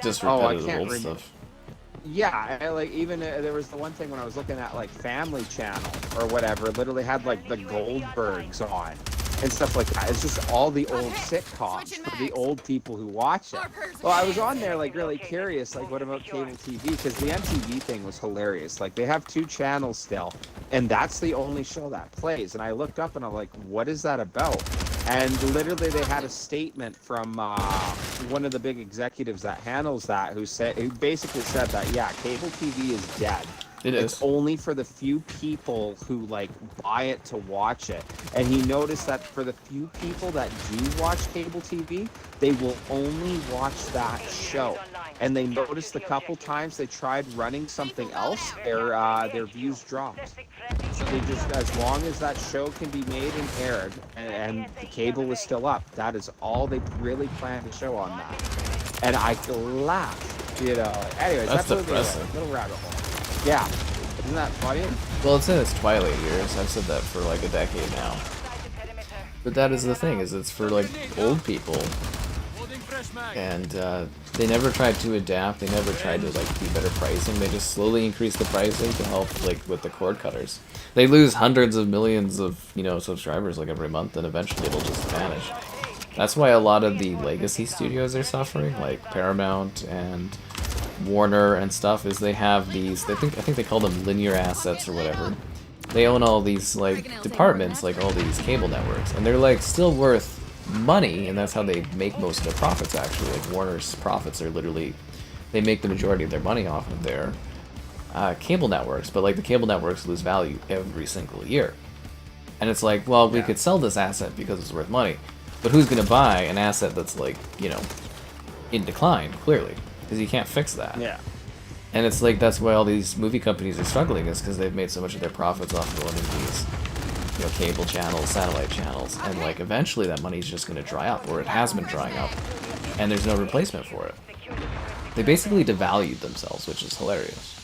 Just Oh, I repetitive can't old remember. stuff. Yeah, like even there was the one thing when I was looking at like Family Channel or whatever, it literally had like the Goldbergs on and stuff like that. It's just all the old sitcoms for the old people who watch it. Well, I was on there like really curious, like what about cable TV? Because the MTV thing was hilarious. Like they have 2 channels still, and that's the only show that plays. And I looked up and I'm like, what is that about? And literally they had a statement from one of the big executives that handles that who basically said that, yeah, cable TV is dead. It's only for the few people who like buy it to watch it. And he noticed that for the few people that do watch cable TV, they will only watch that show. And they noticed a couple times they tried running something else, their views dropped. So they just, as long as that show can be made and aired, and the cable is still up, that is all they really plan to show on that. And I laughed, you know. Anyways, That's that's depressing. a little rabbit hole. Yeah, isn't that funny? Well, it's in its twilight years. I've said that for like a decade now. But that is the thing, is it's for like old people. And they never tried to adapt. They never tried to like do better pricing. They just slowly increased the pricing to help like with the cord cutters. They lose hundreds of millions of, you know, subscribers like every month, and eventually it'll just vanish. That's why a lot of the legacy studios are suffering, like Paramount and Warner and stuff, is they have these, I think they call them linear assets or whatever. They own all these like departments, like all these cable networks, and they're like still worth money, and that's how they make most of their profits actually. Like Warner's profits are literally, they make the majority of their money off of their cable networks, but like the cable networks lose value every single year. And it's like, well, we could sell this asset because it's worth money, but who's gonna buy an asset that's like, you know, in decline, clearly? Because you can't fix that. Yeah. And it's like, that's why all these movie companies are struggling, is because they've made so much of their profits off of owning these, you know, cable channels, satellite channels, and like eventually that money's just going to dry up, or it has been drying up, and there's no replacement for it. They basically devalued themselves, which is hilarious.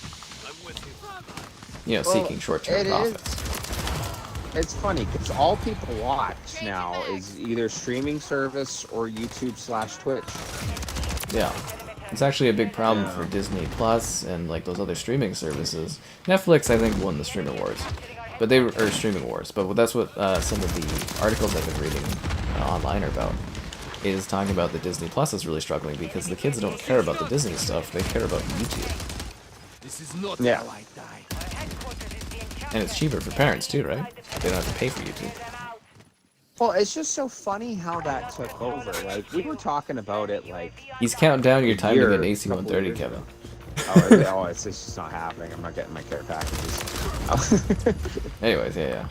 You know, seeking short-term profits. It's funny because all people watch now is either streaming service or YouTube/Twitch. Yeah. It's actually a big problem for Disney Plus and like those other streaming services. Netflix, I think, won the streaming wars, but they were streaming wars. But that's what some of the articles I've been reading online are about. Is talking about that Disney Plus is really struggling because the kids don't care about the Disney stuff; they care about YouTube. Yeah. And it's cheaper for parents too, right? They don't have to pay for YouTube. Well, it's just so funny how that took over. Like, we were talking about it, like... He's counting down your time to get an year, AC-130, Kevin. It's just not happening. I'm not getting my care packages. Anyways, yeah.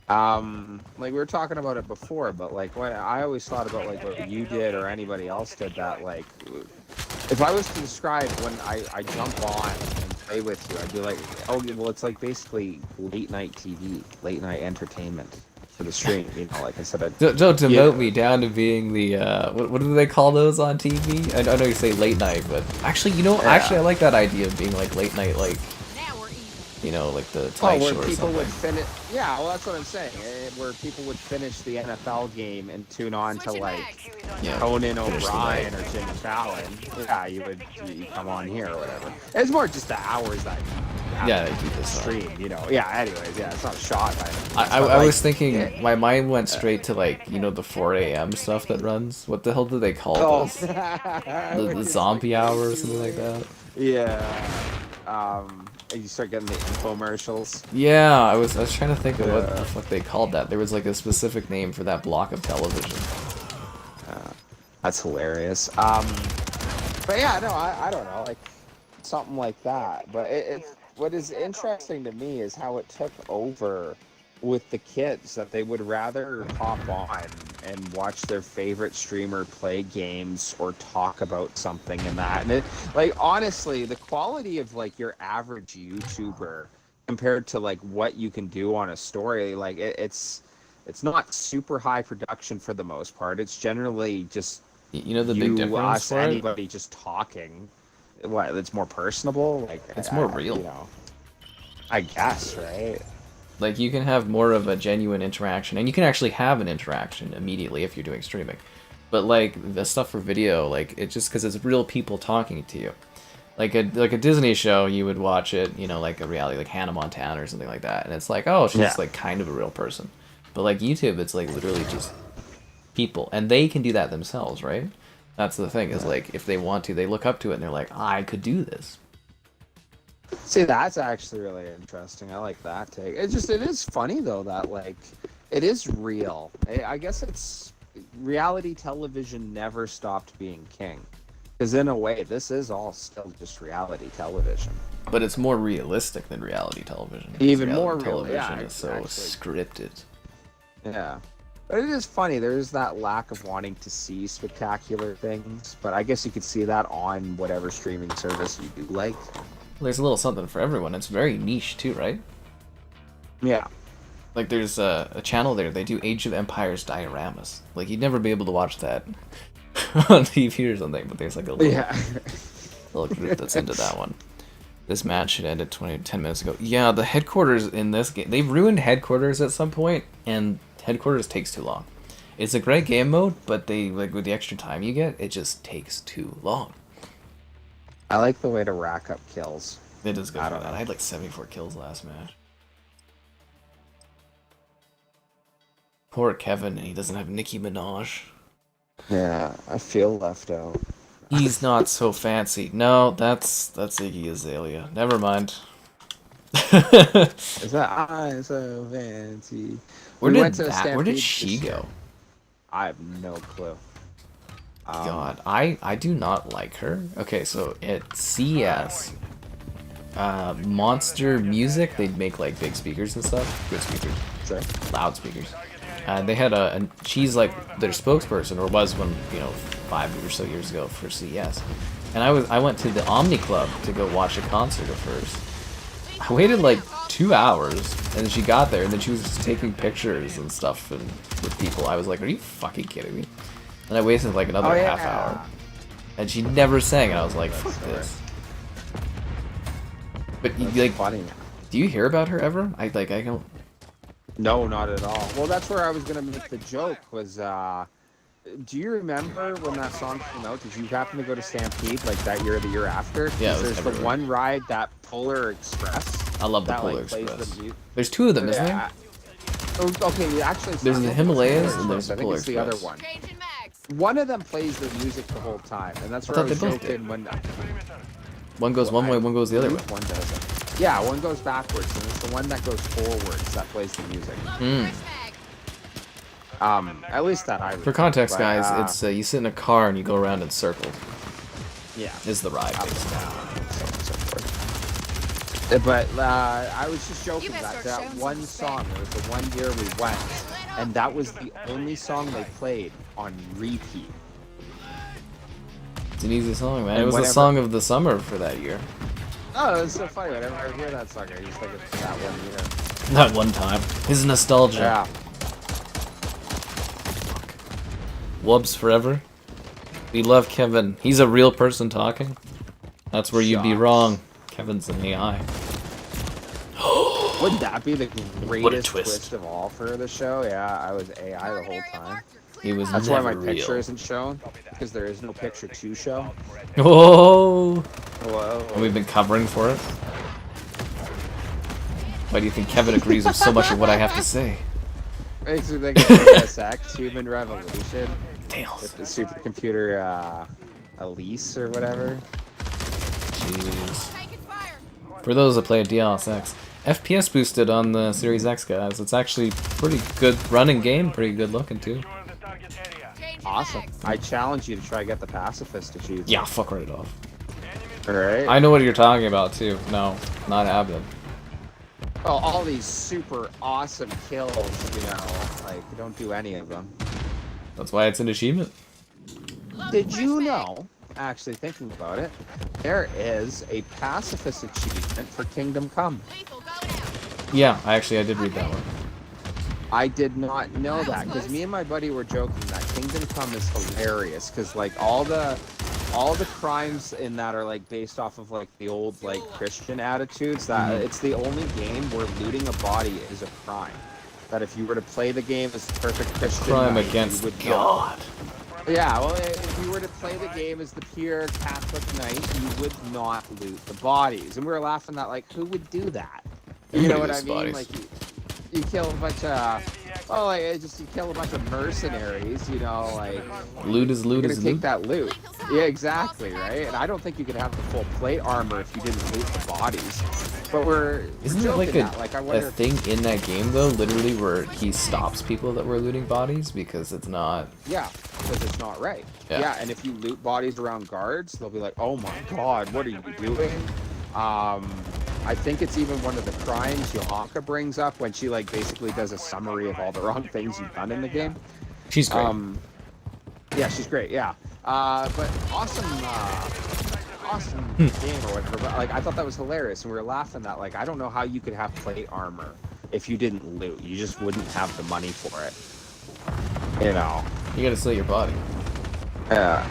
Like, we were talking about it before, but, like, when I always thought about, like, what you did or anybody else did that, like... If I was to describe when I jump on and play with you, I'd be like, oh, well, it's like basically late-night TV, late-night entertainment. For the stream, you know, like I said. Don't demote me down to being the what do they call those on TV? I know you say late night, but actually, you know, actually I like that idea of being like late night, like you know, like the Tonight Show or people something. Would finish. Yeah, well, that's what I'm saying. Where people would finish the NFL game and tune on to like Conan O'Brien or Jimmy Fallon. Yeah, you come on here or whatever. It's more just the hours that. Yeah, they do this stream, you know. Yeah. Anyways, yeah, it's not shot. I was thinking, my mind went straight to like, you know, the 4 a.m. stuff that runs. What the hell do they call those? The zombie hour or something like that. Yeah. You start getting the infomercials. Yeah, I was trying to think of what the fuck they called that. There was like a specific name for that block of television. That's hilarious. But yeah, no, I don't know, like something like that. But what is interesting to me is how it took over with the kids, that they would rather hop on and watch their favorite streamer play games or talk about something and that. And it, like, honestly, the quality of like your average YouTuber compared to like what you can do on a story, like it's not super high production for the most part. It's generally just you know the big difference for anybody just talking. What, it's more personable, like it's more real, you know, I guess, right? Like, you can have more of a genuine interaction, and you can actually have an interaction immediately if you're doing streaming. But like the stuff for video, like, it's just because it's real people talking to you. Like a Disney show, you would watch it, you know, like a reality, like Hannah Montana or something like that, and it's like, oh, she's like kind of a real person. But like YouTube, it's like literally just people, and they can do that themselves, right? That's the thing, is like, if they want to, they look up to it and they're like, I could do this. See, that's actually really interesting. I like that take. It is funny though that like it is real. I guess it's reality television never stopped being king, because in a way this is all still just reality television. But it's more realistic than reality television. Even reality more television real. Yeah, is so scripted. Yeah. But it is funny, there's that lack of wanting to see spectacular things, but I guess you could see that on whatever streaming service you do like. Well, there's a little something for everyone. It's very niche too, right? Yeah. Like there's a channel there, they do Age of Empires dioramas. Like you'd never be able to watch that on TV or something, but there's like a little group that's into that one. This match should end at 10 minutes ago. Yeah, the headquarters in this game, they've ruined headquarters at some point, and headquarters takes too long. It's a great game mode, but they, like, with the extra time you get, it just takes too long. I like the way to rack up kills. It is good for that. I had like 74 kills last match. Poor Kevin, he doesn't have Nicki Minaj. Yeah, I feel left out. He's not so fancy. No, that's Iggy Azalea. Never mind. Is that I'm so fancy? Where did she go? I have no clue. God, I do not like her. Okay, so at CES, Monster Music, they'd make like big speakers and stuff. Good speakers. Sure. Loud speakers. They had she's like their spokesperson, or was when, you know, 5 or so years ago for CES. And I went to the Omni Club to go watch a concert of hers. I waited like 2 hours, and then she got there, and then she was just taking pictures and stuff and with people. I was like, are you fucking kidding me? And I wasted like another half hour. And she never sang, and I was like, fuck this. But like, funny. Do you hear about her ever? I don't. No, not at all. Well, that's where I was gonna make the joke, was Do you remember when that song came out? Did you happen to go to Stampede like that year or the year after? Yeah, it was There's the everywhere. one ride, that Polar Express. I love the that, Polar like, plays Express. the There's two of them, isn't there? Oh, okay, actually, it's There's not the the Himalayas Polar and there's Express. I think Polar it's the other Express. one. Changing mags. One of them plays the music the whole time, and that's I where I, thought was they both joking when One goes one way, one goes the other way. one doesn't. Yeah, one goes backwards, and it's the one that goes forwards that plays the music. Mm. Fresh mag. At least that I. For context, But, guys, it's you sit in a car and you go around in circles. yeah. Is the ride Up and basically. down, so on and so forth. But I was just joking You better that start that showing one some song. It was the one year we went, and that was the only song they played on repeat. It's an easy song, man. And It was the whenever- song of the summer for that year. Oh, it's so funny. Whenever I hear that song, I just think it's that one year. That one time. His nostalgia. Yeah. Wubs forever. We love Kevin. He's a real person talking. That's where you'd be Shucks. wrong. Kevin's an AI. Wouldn't that be the greatest twist. of all for the show? Yeah, I was AI the Target whole area time. marked. You're He clear was to That's never why my real. picture isn't shown, because there is no picture to show. Oh! Whoa. And we've been covering for it. Why do you think Kevin agrees with so much of what I have to say? Makes me think of ASX, Human Revolution, Damn. with the supercomputer Elise or whatever. Jeez. Taking fire. For those that play DLSX, FPS boosted on the Series X, guys. It's actually pretty good running game, pretty good looking too. Secure the target area. Changing Awesome. mags. I challenge you to try to get the pacifist achievement. Yeah, fuck right off. Alright? I know what you're talking about too. No, not happening. Well, all these super awesome kills, you know, like, don't do any of them. That's why it's an achievement. Did you know, actually thinking about it, there is a pacifist achievement for Kingdom Come? Lethal going out. Yeah, I did read that one. I did not know that, because me and my buddy were joking that Kingdom Come is hilarious, because, like, all the crimes in that are, like, based off of, like, the old, like, Christian attitudes, that it's the only game where looting a body is a crime. That if you were to play the game as the perfect Christian Crime knight, you against would God. Yeah, well, if you were to play the game as the pure Catholic knight, you would not loot the bodies. And we were laughing that, like, who would do that? You know what I Loot mean? bodies. Like, you kill a bunch of, well, like, you kill a bunch of mercenaries, you know, like, Loot is loot you're gonna is take loot. that loot. Yeah, exactly, right? And I don't think you could have the full plate armor if you didn't loot the bodies. But Isn't there like joking that, like, I a wonder if- thing in that game though, literally where he stops people that were looting bodies because it's not. Yeah, because it's not right. Yeah. Yeah. And if you loot bodies around guards, they'll be like, "Oh my God, what are you doing?" I think it's even one of the crimes Yohanka brings up when she, like, basically does a summary of all the wrong things you've done in the game. She's great. Yeah, she's great. Yeah, but awesome game or whatever. But, like, I thought that was hilarious, and we were laughing that, like, I don't know how you could have plate armor if you didn't loot. You just wouldn't have the money for it. You know. You gotta sell your body. Yeah.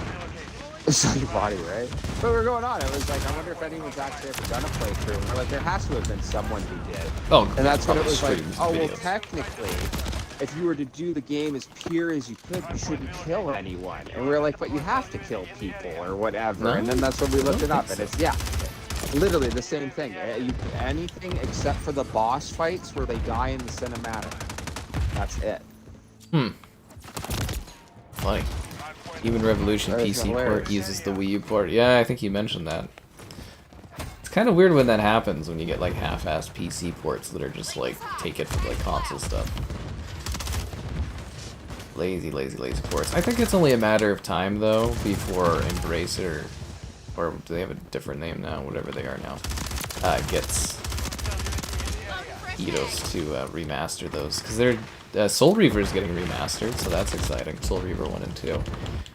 It's your body, right? But we're going on. It was like, I wonder if anyone's actually ever done a playthrough. And we're like, there has to have been someone who did. Oh, And that's what it was like. streams, Oh, well, videos. technically, if you were to do the game as pure as you could, you shouldn't kill anyone. And we're like, but you have to kill people or whatever. No, And then that's when we looked I it don't up. think And it's, yeah, literally the same thing. Anything except for the boss fights where they die in the cinematic. That's it. Funny. Human Revolution That is PC port hilarious. uses the Wii U port. Yeah, I think you mentioned that. It's kind of weird when that happens, when you get like half-assed PC ports that are just like take it for like console stuff. Lazy ports. I think it's only a matter of time though before Embracer, or do they have a different name now? Whatever they are now, gets Eidos to remaster those, because they're Soul Reaver is getting remastered, so that's exciting. Soul Reaver 1 and 2.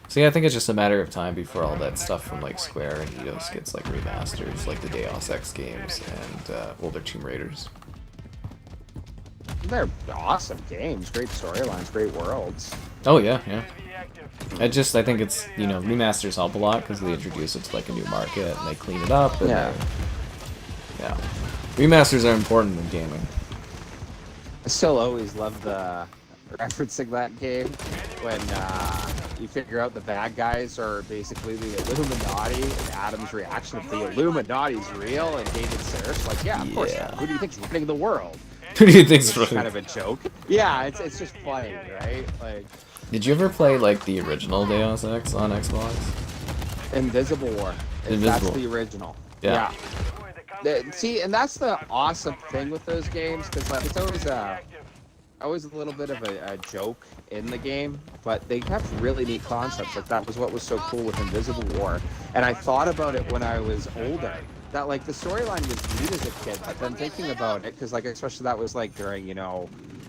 So yeah, I think it's just a matter of time before all that stuff from like Square and Eidos gets like remasters, like the Deus Ex games and older Tomb Raiders. They're awesome games. Great storylines, great worlds. Oh yeah. I think it's, you know, remasters help a lot because they introduce it to like a new market and they clean it up. And Yeah. Yeah. Remasters are important in gaming. I still always love the referencing that game when you figure out the bad guys are basically the Illuminati, and Adam's reaction of the Illuminati's real, and David Sears like, yeah, of course. Yeah. Who do you think's running the world? Who do you think's It's running? kind of a joke. Yeah, it's just funny, right? Like Did you ever play like the original Deus Ex on Xbox? Invisible War. That's Invisible. the original. Yeah. See, and that's the awesome thing with those games, because like it's always a little bit of a joke in the game, but they have really neat concepts. Like that was what was so cool with Invisible War, and I thought about it when I was older. That like the storyline was neat as a kid, but then thinking about it, because like especially that was like during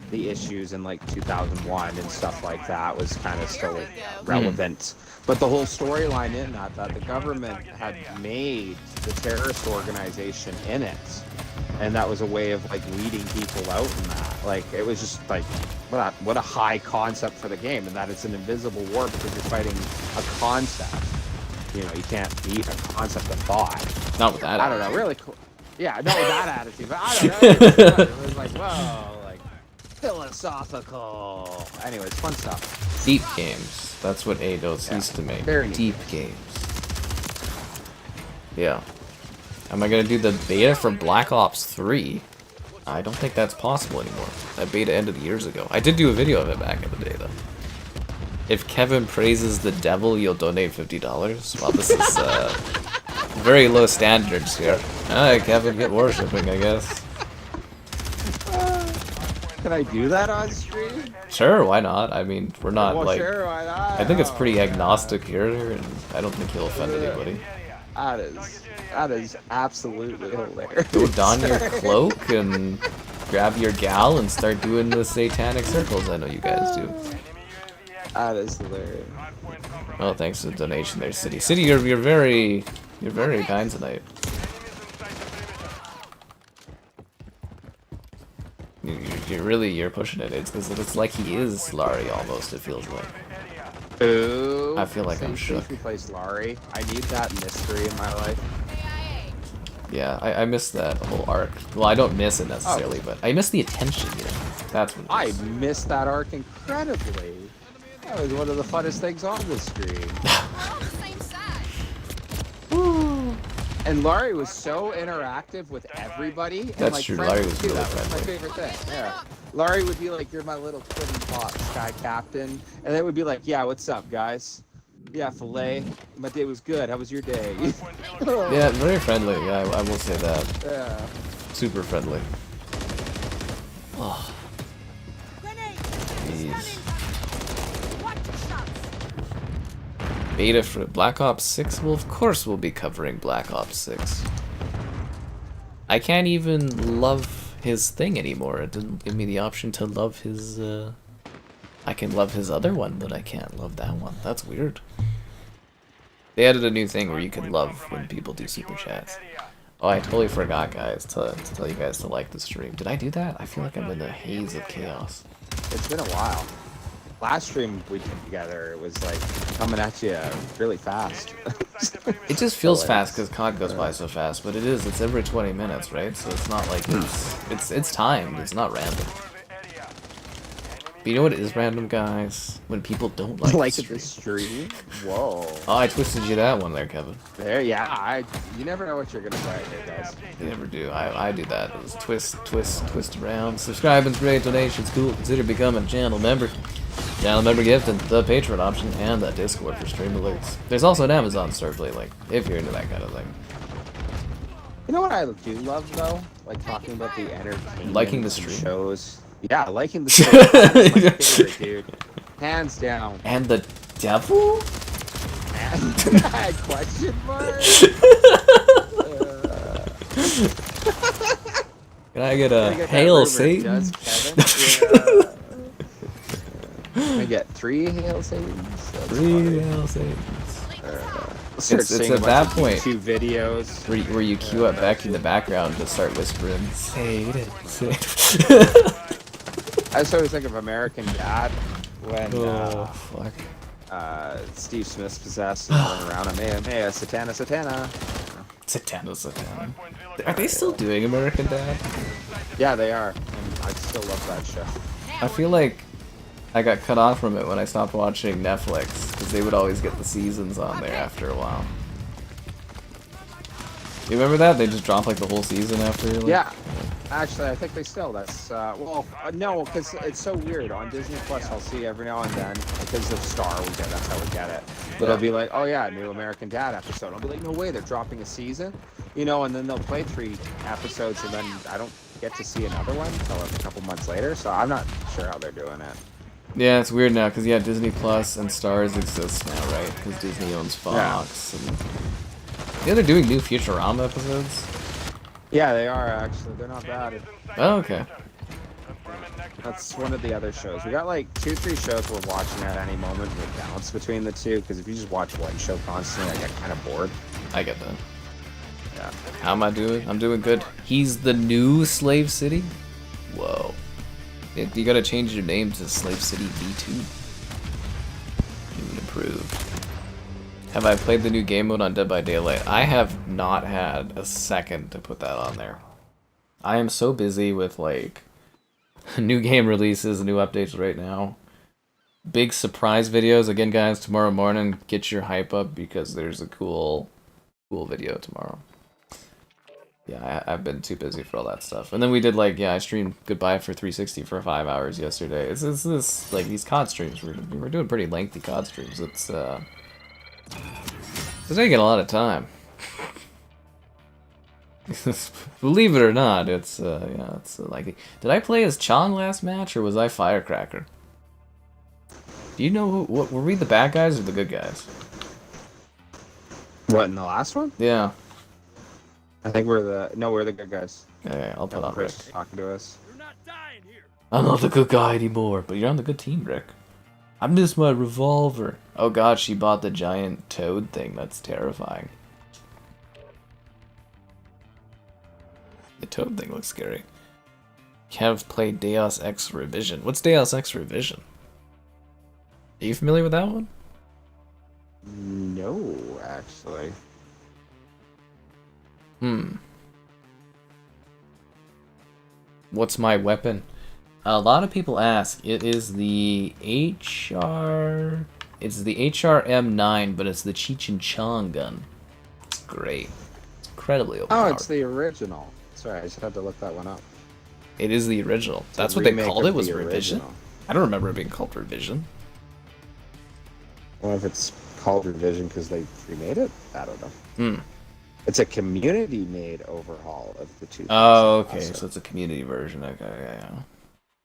the issues in like 2001 and stuff like that was kind of still relevant. But the whole storyline in that the government had made the terrorist organization in it, and that was a way of like weeding people out in that. Like it was just like what a high concept for the game, and that it's an invisible war because you're fighting a concept. You can't beat a concept of thought. Not with that. I don't know, really cool. Yeah, not with that attitude, but I don't know. It was like, whoa, like philosophical. Anyways, fun stuff. Deep games. That's what Eidos used to make. Very neat. Deep games. Yeah. Am I gonna do the beta for Black Ops 3? I don't think that's possible anymore. That beta ended years ago. I did do a video of it back in the day, though. If Kevin praises the devil, you'll donate $50. Well, this is very low standards here. Alright, Kevin, get worshipping, I guess. Can I do that on stream? Sure, why not? I mean, we're not Well, like. sure, why not? I think it's pretty agnostic here, and I don't think he'll offend anybody. That is absolutely hilarious. Go don your cloak and grab your gal and start doing the satanic circles. I know you guys do. That is hilarious. Well, thanks for the donation there, City. City, you're very kind tonight. You're pushing it. It's like he is Larry almost. It feels like. Ooh. I feel like I'm shook. Who plays Laurie? I need that mystery in my life. Yeah, I miss that whole arc. Well, I don't miss it necessarily, but I miss the attention. That's what. I missed that arc incredibly. That was one of the funnest things on the screen. And Laurie was so interactive with everybody. And That's like, true, friends Laurie was too. really That was my friendly. favorite thing. Yeah. Laurie would be like, "You're my little twin pop sky captain," and they would be like, "Yeah, what's up, guys? Yeah, filet. My day was good. How was your day?" Yeah, very friendly. Yeah, I will say that. Yeah. Super friendly. Oh. Jeez. Beta for Black Ops 6? Well, of course we'll be covering Black Ops 6. I can't even love his thing anymore. It didn't give me the option to love his, I can love his other one, but I can't love that one. That's weird. They added a new thing where you can love when people do super chats. Oh, I totally forgot, guys, to tell you guys to like the stream. Did I do that? I feel like I'm in a haze of chaos. It's been a while. Last stream we did together, it was like coming at you really fast. It just feels fast because COD goes by so fast, but it's every 20 minutes, right? So it's not like it's timed, it's not random. But you know what is random, guys? When people don't like the stream. Whoa. Oh, I twisted you that one there, Kevin. There, yeah. You never know what you're gonna say here, guys. You never do. I do that. It was twist around. Subscribe and great donations. Cool. Consider becoming a channel member. Channel member gift and the Patreon option and the Discord for stream alerts. There's also an Amazon Starplay link if you're into that kind of thing. You know what I do love though? Like talking about the entertainment Liking the and stream. shows. Yeah, liking the show. That's my favorite, dude. Hands down. And the devil? Question mark? Can I get a Hail Satan? I get 3 Hail Satans. That's 3 funny. Hail Satans. Start It's seeing at a that bunch of point YouTube videos. where you queue up back in the background to start whispering, Satan, Satan. I just always think of American Dad when Oh, fuck. Steve Smith's possessed and running around him. Hey, Satana, Satana. Satana. Are they still doing American Dad? Yeah, they are. And I still love that show. I feel like I got cut off from it when I stopped watching Netflix, because they would always get the seasons on there after a while. You remember that? They just dropped like the whole season after. Like, Yeah. Actually, I think they still. That's no, because it's so weird on Disney Plus. I'll see every now and then because of Star. That's how we get it. But it'll be like, oh yeah, new American Dad episode. I'll be like, no way, they're dropping a season, you know. And then they'll play 3 episodes, and then I don't get to see another one until a couple months later. So I'm not sure how they're doing it. Yeah, it's weird now because yeah, Disney Plus and Stars exist now, right? Because Disney owns Fox. Yeah. And... yeah, they're doing new Futurama episodes. Yeah, they are actually. They're not bad. Oh, okay. That's one of the other shows. We got like 2-3 shows we're watching at any moment. We bounce between the two because if you just watch one show constantly, I get kind of bored. I get that. Yeah. How am I doing? I'm doing good. He's the new Slave City? Whoa. You gotta change your name to Slave City V2. New and improved. Have I played the new game mode on Dead by Daylight? I have not had a second to put that on there. I am so busy with like new game releases, new updates right now. Big surprise videos. Again, guys, tomorrow morning, get your hype up because there's a cool video tomorrow. Yeah, I've been too busy for all that stuff. And then we did like, yeah, I streamed Goodbye for 360 for 5 hours yesterday. It's this, like, these COD streams. We're doing pretty lengthy COD streams. It's taking a lot of time. Believe it or not, it's, yeah, it's like... Did I play as Chong last match, or was I Firecracker? Do you know what were we the bad guys or the good guys? What, in the last one? Yeah. I think we're the good guys. Okay, I'll put on Rick. Chris talking to us. You're not dying here. I'm not the good guy anymore, but you're on the good team, Rick. I miss my revolver. Oh god, she bought the giant toad thing. That's terrifying. The toad thing looks scary. Kev played Deus Ex Revision. What's Deus Ex Revision? Are you familiar with that one? No, actually. What's my weapon? A lot of people ask. It is the HR... It's the HRM9, but it's the Cheech and Chong gun. It's great. It's incredibly overpowered. Oh, it's the original. Sorry, I just had to look that one up. It is the original. It's That's a what they remake called of it, was the Revision? original. I don't remember it being called Revision. I don't know if it's called Revision because they remade it. I don't know. Hmm. It's a community-made overhaul of the 2. Oh, okay, so it's a community version. Okay, yeah.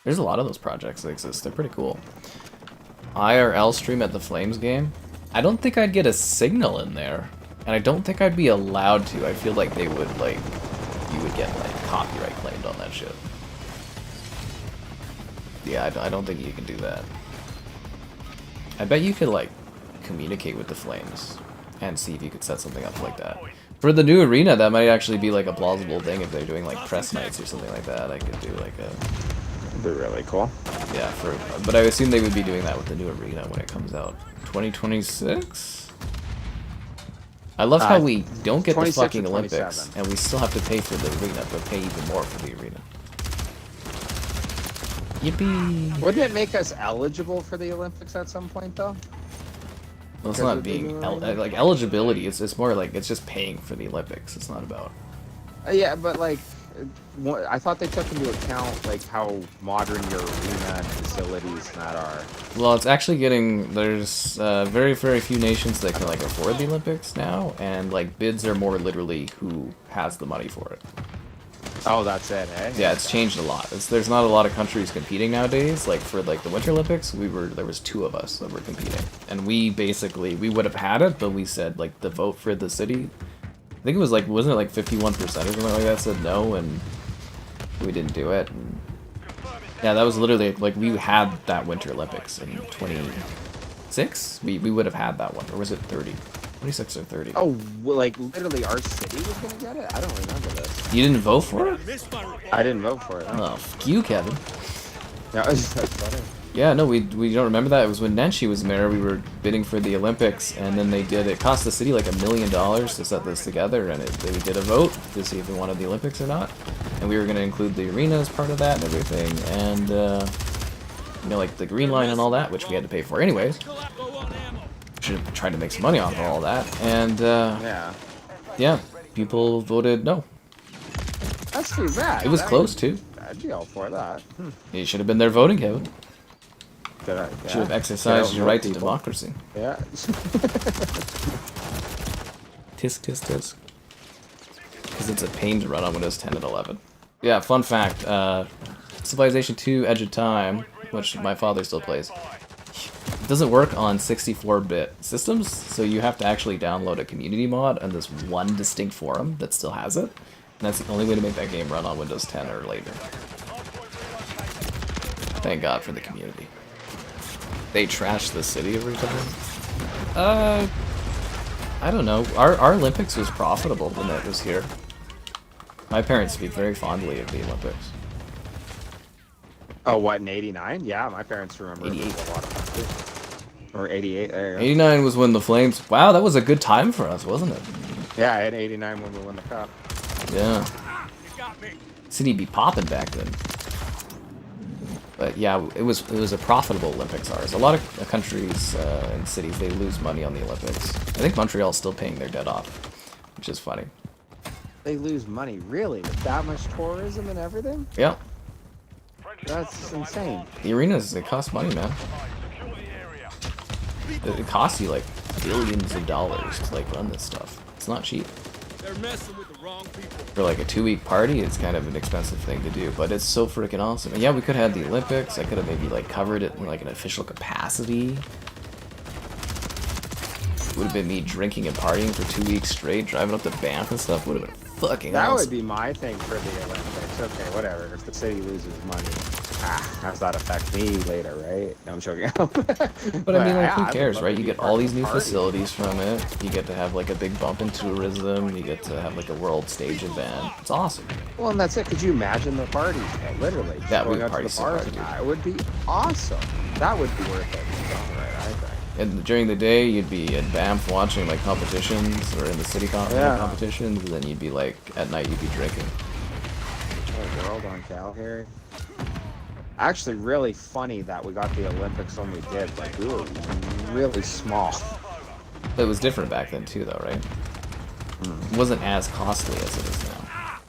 There's a lot of those projects that exist. They're pretty cool. IRL Stream at the Flames game? I don't think I'd get a signal in there. And I don't think I'd be allowed to. I feel like they would, like... You would get, like, copyright claimed on that shit. Yeah, I don't think you can do that. I bet you could, like, communicate with the Flames and see if you could set something up like that. For the new arena, that might actually be, like, a plausible thing if they're doing, like, press nights or something like that. I could do, like, a... That'd be really cool. Yeah, but I assume they would be doing that with the new arena when it comes out. 2026? I love how we don't get the 26 fucking or Olympics, 27. and we still have to pay for the arena, but pay even more for the arena. Yippee! Wouldn't it make us eligible for the Olympics at some point, though? Well, it's Because not of the being new arena? like eligibility. It's more like it's just paying for the Olympics. It's not about. Yeah, but like, I thought they took into account like how modern your arena and facilities and that are. Well, it's actually getting there's very few nations that can like afford the Olympics now, and like bids are more literally who has the money for it. Oh, that's it, eh? Yeah, it's changed a lot. There's not a lot of countries competing nowadays. Like for like the Winter Olympics, there was 2 of us that were competing, and we would have had it, but we said like the vote for the city. I think it was like, wasn't it like 51% or something like that said no, and we didn't do it. And yeah, that was literally like we had that Winter Olympics in 26. We would have had that one, or was it 30? 26 or 30. Oh, well, like literally our city was gonna get it? I don't remember this. You didn't vote for it? I didn't vote for it. Oh, fuck you, Kevin. Yeah, that's funny. Yeah, no, we don't remember that. It was when Nenshi was mayor, we were bidding for the Olympics, and then it cost the city like $1 million to set this together, and they did a vote to see if we wanted the Olympics or not. And we were going to include the arena as part of that and everything, and You know, like the Green Line and all that, which we had to pay for anyways. Should have tried to make some money off of all that. And, yeah, people voted no. That's too bad. It was close, too. I'd be all for that. You should have been there voting, Kevin. Yeah. Should have exercised your right to democracy. Yeah. Tisk, tisk, tisk. Because it's a pain to run on Windows 10 and 11. Yeah, fun fact. Civilization 2 Edge of Time, which my father still plays, it doesn't work on 64-bit systems, so you have to actually download a community mod on this one distinct forum that still has it. And that's the only way to make that game run on Windows 10 or later. Thank God for the community. They trashed the city every time? I don't know. Our Olympics was profitable when it was here. My parents speak very fondly of the Olympics. Oh, what, in 89? Yeah, my parents remember 88. a lot of it. Or 88, there you go. 89 was when the Flames... Wow, that was a good time for us, wasn't it? Yeah, in 89 when we won the cup. Yeah. City be popping back then. But yeah, it was a profitable Olympics ours. A lot of countries and cities, they lose money on the Olympics. I think Montreal's still paying their debt off, which is funny. They lose money, really? With that much tourism and everything? Yeah. That's insane. The arenas, they cost money, man. It costs you like billions of dollars to like run this stuff. It's not cheap. They're messing with the wrong people. For like a 2-week party, it's kind of an expensive thing to do, but it's so freaking awesome. And yeah, we could have had the Olympics. I could have maybe like covered it in like an official capacity. Would have been me drinking and partying for 2 weeks straight, driving up to Banff and stuff. Would have been fucking That awesome. would be my thing for the Olympics. Okay, whatever. If the city loses money, how does that affect me later, right? No, I'm joking. But I mean, like, yeah, who I would cares, love right? to You be get part all of these the new party. facilities from it. You get to have like a big bump in tourism. You get to have like a world stage event. It's awesome. Well, and that's it. Could you imagine the party? Literally. just That would going out to party the so bars hard, and dude. that. It would be awesome. That would be worth it. Right, I think. And during the day, you'd be in Banff watching like competitions, or in the city Yeah. competitions, and then you'd be like, at night you'd be drinking. Oh, world on Calgary. Actually, really funny that we got the Olympics when we did. Like, we were really small. It was different back then too, though, right? It wasn't as costly as it is now.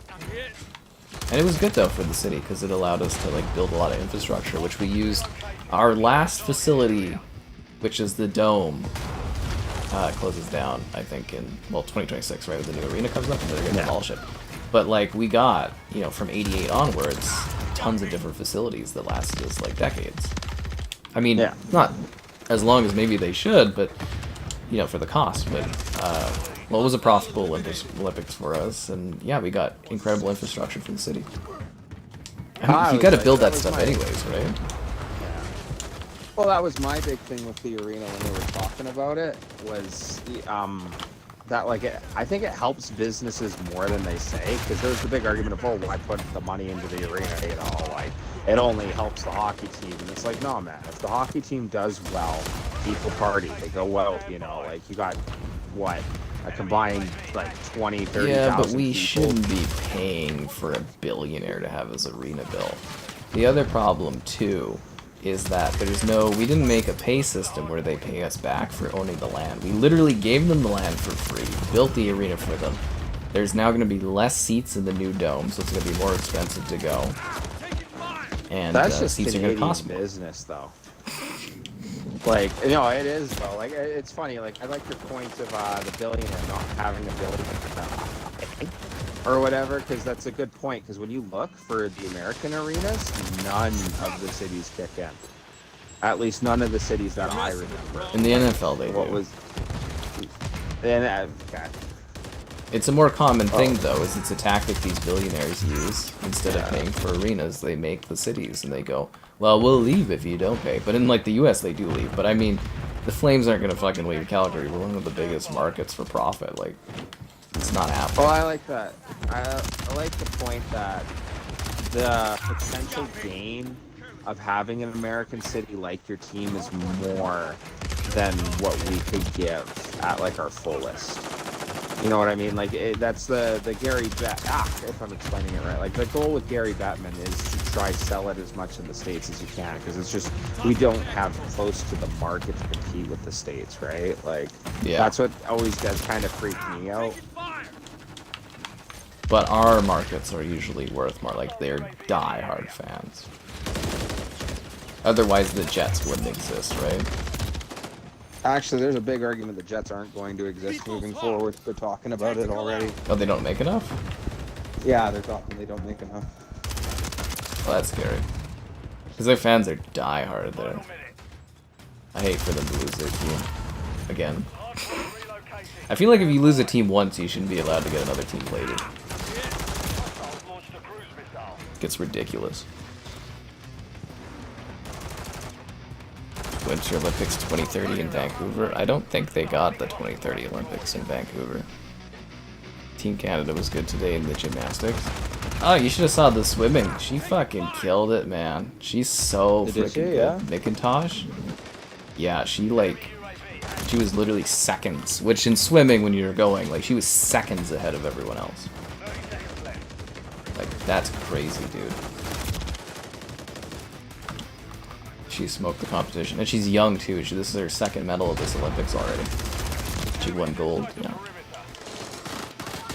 And it was good though for the city because it allowed us to like build a lot of infrastructure, which we used. Our last facility, which is the Dome, closes down, I think, in, well, 2026, right, when the new arena comes up, and they're going to demolish it. But, like, we got, you know, from 88 onwards, tons of different facilities that lasted us, like, decades. I mean, not as long as maybe they should, but, you know, for the cost. But, well, it was a profitable Olympics for us, and, yeah, we got incredible infrastructure for the city. I mean, you got to build that stuff anyways, right? Well, that was my big thing with the arena when we were talking about it, was that, like, I think it helps businesses more than they say, because there's the big argument of, oh, why put the money into the arena, you know, like, it only helps the hockey team, and it's like, no, man, if the hockey team does well, people party, they go out, you know, like, you got, what, a combined, like, 20, 30,000 Yeah, but we people. shouldn't be paying for a billionaire to have his arena built. The other problem, too, is that we didn't make a pay system where they pay us back for owning the land. We literally gave them the land for free, built the arena for them. There's now going to be less seats in the new dome, so it's going to be more expensive to go. And that's just seats Canadian are going to cost more. business, though. Like, you know, it is, though. Like, it's funny. Like, I like your point of the billionaire not having a billionaire or whatever, because that's a good point. Because when you look for the American arenas, none of the cities kick in. At least none of the cities that I remember. In the NFL, they What do. was? Then, okay. It's a more common thing, though, is it's a tactic these billionaires use. Instead of paying for arenas, they make the cities, and they go, well, we'll leave if you don't pay. But in, like, the U.S., they do leave. But, I mean, the Flames aren't going to fucking leave Calgary. We're one of the biggest markets for profit. Like, it's not happening. Well, I like that. I like the point that the potential gain of having an American city like your team is more than what we could give at, like, our fullest. You know what I mean? Like that's the Gary if I'm explaining it right. Like the goal with Gary Bettman is to try sell it as much in the States as you can, because it's just we don't have close to the market to compete with the States, right? Like that's what always does kind of freak me out. But our markets are usually worth more, like they're die-hard fans. Otherwise the Jets wouldn't exist, right? Actually, there's a big argument the Jets aren't going to exist moving forward. They're talking about it already. Oh, they don't make enough? Yeah, they're talking they don't make enough. Well, that's scary. Because their fans are die-hard there. I hate for them to lose their team. Again. I feel like if you lose a team once, you shouldn't be allowed to get another team later. It gets ridiculous. Winter Olympics 2030 in Vancouver. I don't think they got the 2030 Olympics in Vancouver. Team Canada was good today in the gymnastics. Oh, you should have saw the swimming. She fucking killed it, man. She's so freaking good. Yeah? McIntosh? Yeah, she was literally seconds, which in swimming when you're going, like she was seconds ahead of everyone else. Like, that's crazy, dude. She smoked the competition, and she's young too. This is her second medal at this Olympics already. She won gold. Yeah.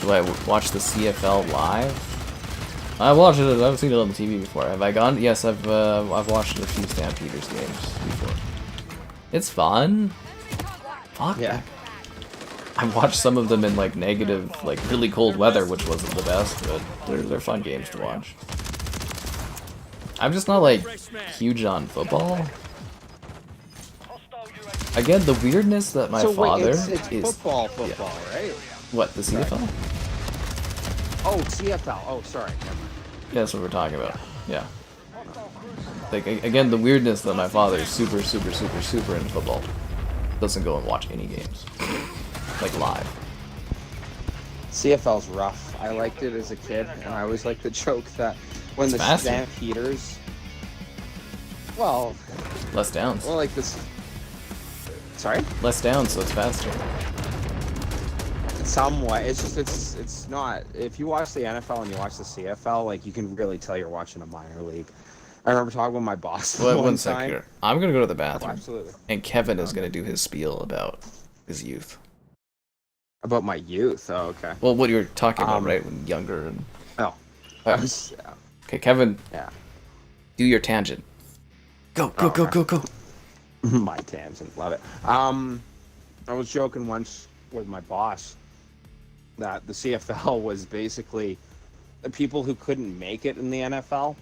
Do I watch the CFL live? I watched it. I've seen it on the TV before. Have I gone? Yes, I've watched a few Stampeders games before. It's fun. Fuck yeah. I watched some of them in like negative, like really cold weather, which wasn't the best, but they're fun games to watch. I'm just not like huge on football. Again, the weirdness that my father it's is football, right? What, the CFL? Oh, CFL. Oh, sorry. Yeah, that's what we're talking about. Yeah. Like again, the weirdness that my father is super into football. Doesn't go and watch any games, like live. CFL's rough. I liked it as a kid, and I always liked the joke that when the Stampeders, well, less downs. Well, like this. Sorry. Less downs, so it's faster. Somewhat. It's just it's not. If you watch the NFL and you watch the CFL, like you can really tell you're watching a minor league. I remember talking with my boss. Wait, one sec here. I'm gonna go to the bathroom. Oh, absolutely. And Kevin is gonna do his spiel about his youth. About my youth. Oh, okay. Well, what you were talking about, right? When younger and. Oh. Okay, Kevin. Yeah. Do your tangent. Go. My tangent, love it. I was joking once with my boss that the CFL was basically the people who couldn't make it in the NFL.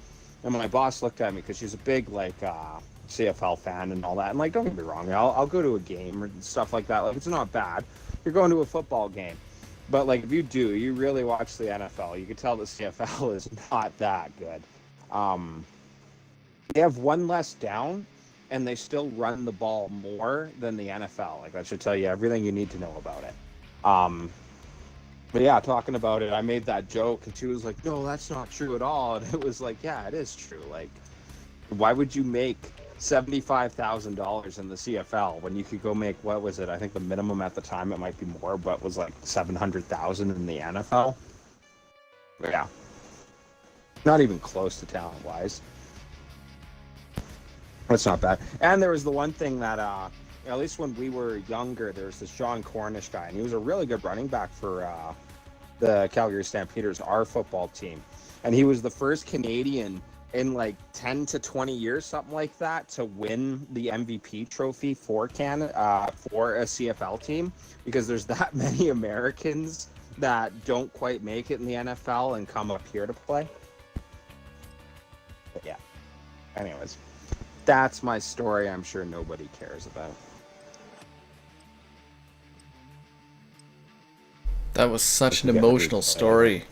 And my boss looked at me because she's a big CFL fan and all that. And like, don't get me wrong, I'll go to a game or stuff like that. Like, it's not bad. You're going to a football game, but like if you really watch the NFL, you can tell the CFL is not that good. They have one less down, and they still run the ball more than the NFL. Like, that should tell you everything you need to know about it. But yeah, talking about it, I made that joke, and she was like, no, that's not true at all. And it was like, yeah, it is true. Like, why would you make $75,000 in the CFL when you could go make, what was it? I think the minimum at the time, it might be more, but was like $700,000 in the NFL. But yeah, not even close to talent-wise. That's not bad. And there was the one thing that, at least when we were younger, there was this John Cornish guy, and he was a really good running back for the Calgary Stampeders, our football team. And he was the first Canadian in like 10 to 20 years, something like that, to win the MVP trophy for Canada, for a CFL team, because there's that many Americans that don't quite make it in the NFL and come up here to play. But yeah, anyways, that's my story. I'm sure nobody cares about. That was such an emotional story.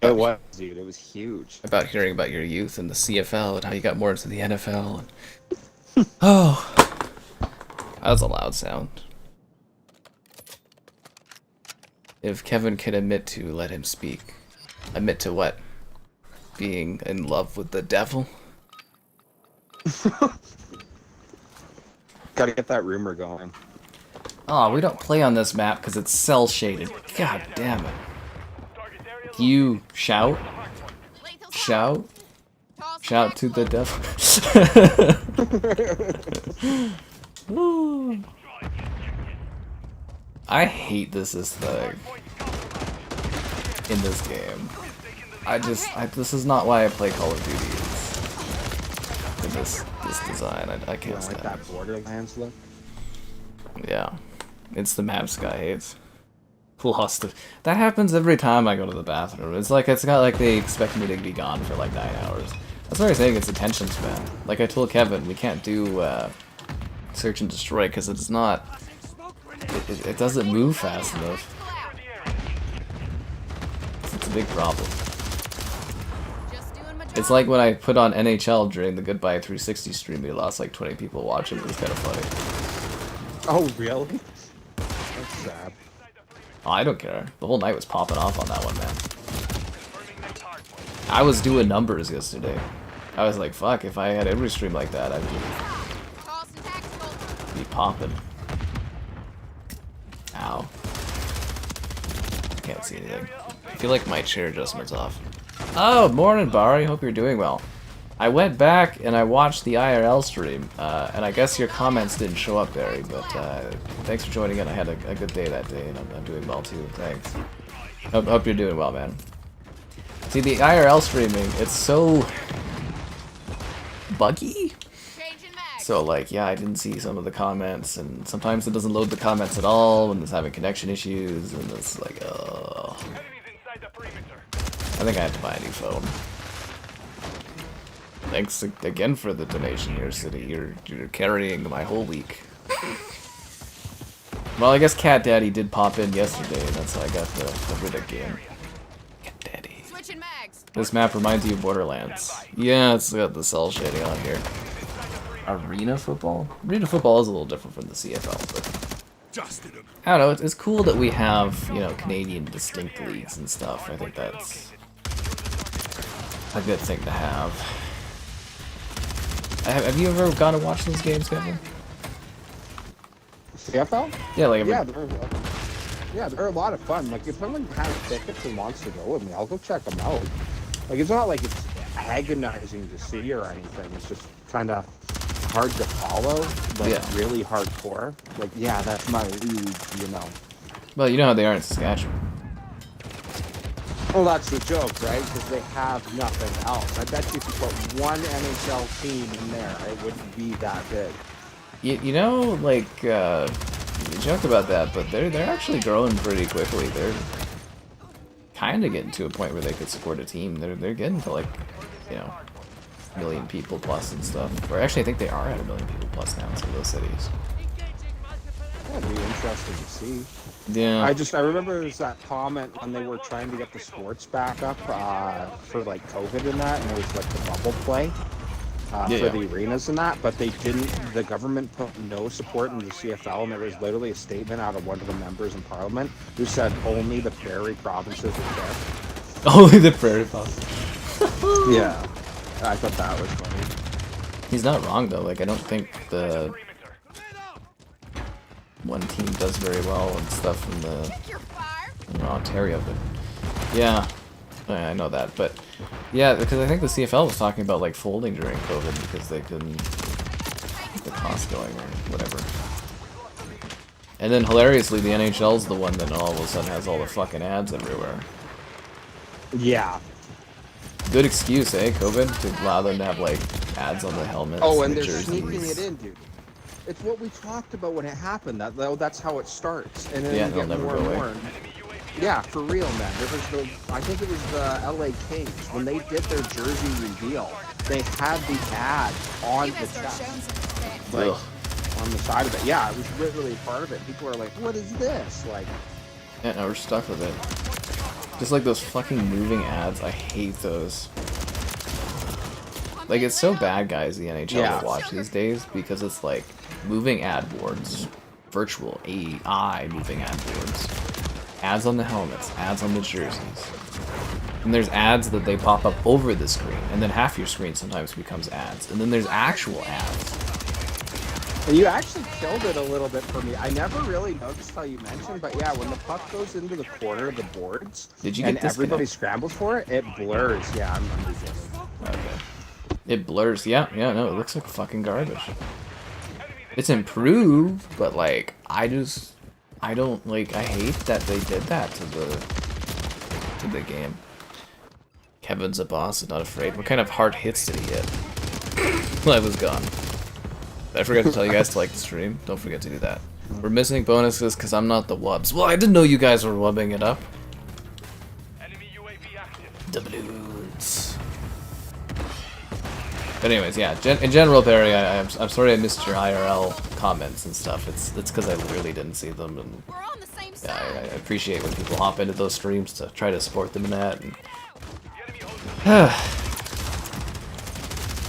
It was, dude. It was huge. About hearing about your youth in the CFL and how you got more into the NFL. And... oh, that was a loud sound. If Kevin can admit to, let him speak. Admit to what? Being in love with the devil? Gotta get that rumor going. Oh, we don't play on this map because it's cell shaded. God damn it. You shout? Lethal Shout? toss Shout to the devil. Woo. I hate this aesthetic in this game. This is not why I play Call of Duty. In this design, I can't Like stand that it. Borderlands look. Yeah, it's the maps guy hates. Lost it. That happens every time I go to the bathroom. It's got like they expect me to be gone for like 9 hours. That's why I'm saying it's attention span. Like I told Kevin, we can't do search and destroy because it's not. It doesn't move fast enough. It's a big problem. Just doing my job. It's like when I put on NHL during the Goodbye 360 stream. We lost like 20 people watching. It was kind of funny. Oh, really? That's sad. Oh, I don't care. The whole night was popping off on that one, man. I was doing numbers yesterday. I was like, fuck, if I had every stream like that, I'd Toss and tactical. be popping. Ow. Can't see anything. I feel like my chair adjustment's off. Oh, morning, Barry. Hope you're doing well. I went back and I watched the IRL stream, and I guess your comments didn't show up, Barry, but thanks for joining in. I had a good day that day, and I'm doing well too. Thanks. Hope you're doing well, man. See, the IRL streaming, it's so buggy. Changing mag. So, like, yeah, I didn't see some of the comments, and sometimes it doesn't load the comments at all when it's having connection issues, and it's like, oh. I think I have to buy a new phone. Thanks again for the donation here, City. You're carrying my whole week. Well, I guess Cat Daddy did pop in yesterday, and that's how I got the Riddick game. Cat Daddy. Switching mags. This map reminds you of Borderlands. Yeah, it's got the cell shading on here. Arena football? Arena football is a little different from the CFL, but I don't know. It's cool that we have, you know, Canadian distinct leagues and stuff. I think that's a good thing to have. Have you ever gone to watch those games, Kevin? CFL? Yeah, like they're a lot of fun. Like if someone has tickets and wants to go with me, I'll go check them out. Like it's not like it's agonizing to see or anything. It's just kind of hard to follow, but Yeah. really hardcore. Like yeah, that's my league, you know. Well, you know how they are in Saskatchewan. Well, that's the joke, right? Because they have nothing else. I bet you if you put one NHL team in there, it wouldn't be that big. You know, like, you joke about that, but they're actually growing pretty quickly. They're kind of getting to a point where they could support a team. They're getting to, like, you know, 1 million people plus and stuff. Or actually, I think they are at 1 million people plus now in some of those cities. That'd be interesting to see. Yeah. I remember there was that comment when they were trying to get the sports back up for like COVID and that, and it was like the bubble play for the arenas and that, but they didn't. The government put no support in the CFL, and there was literally a statement out of one of the members in Parliament who said only the prairie provinces would care. Only the prairie provinces. Yeah, I thought that was funny. He's not wrong though. Like I don't think the one team does very well and stuff in the Your fire. Ontario, but yeah, I know that. But yeah, because I think the CFL was talking about like folding during COVID because they couldn't keep the cost going or whatever. And then hilariously, the NHL's the one that all of a sudden has all the fucking ads everywhere. Yeah. Good excuse, eh, COVID, to allow them to have like ads on the helmets. Oh, and the they're jerseys. sneaking it in, dude. It's what we talked about when it happened. That's how it starts, and then Yeah, you they'll get never more go and away. more. Yeah, for real, man. There was I think it was the LA Kings when they did their jersey reveal. They had the ad on You the must start showing chest, some respect. like Ugh. on the side of it. Yeah, it was literally part of it. People are like, "What is this?" Like, Yeah, no, we're stuck with it. Just like those fucking moving ads, I hate those. Like, it's so bad, guys, the NHL Yeah. to watch these days, because it's like moving ad boards, virtual AI moving ad boards, ads on the helmets, ads on the jerseys. And there's ads that they pop up over the screen, and then half your screen sometimes becomes ads. And then there's actual ads. You actually killed it a little bit for me. I never really noticed how you mentioned, but yeah, when the puck goes into the corner of the boards Did you and get everybody disconnected? scrambles for it, it blurs. Yeah, I'm just... Okay. It blurs. Yeah, no, it looks like fucking garbage. It's improved, but like, I don't like. I hate that they did that to the game. Kevin's a boss and not afraid. What kind of hard hits did he hit? I was gone. I forgot to tell you guys to like the stream. Don't forget to do that. We're missing bonuses because I'm not the wubs. Well, I didn't know you guys were wubbing it up. Enemy UAV active. Doubloons. But anyways, yeah. In general, Barry, I'm sorry I missed your IRL comments and stuff. It's because I literally didn't see them, and We're on the same yeah, side. I appreciate when people hop into those streams to try to support them in that. And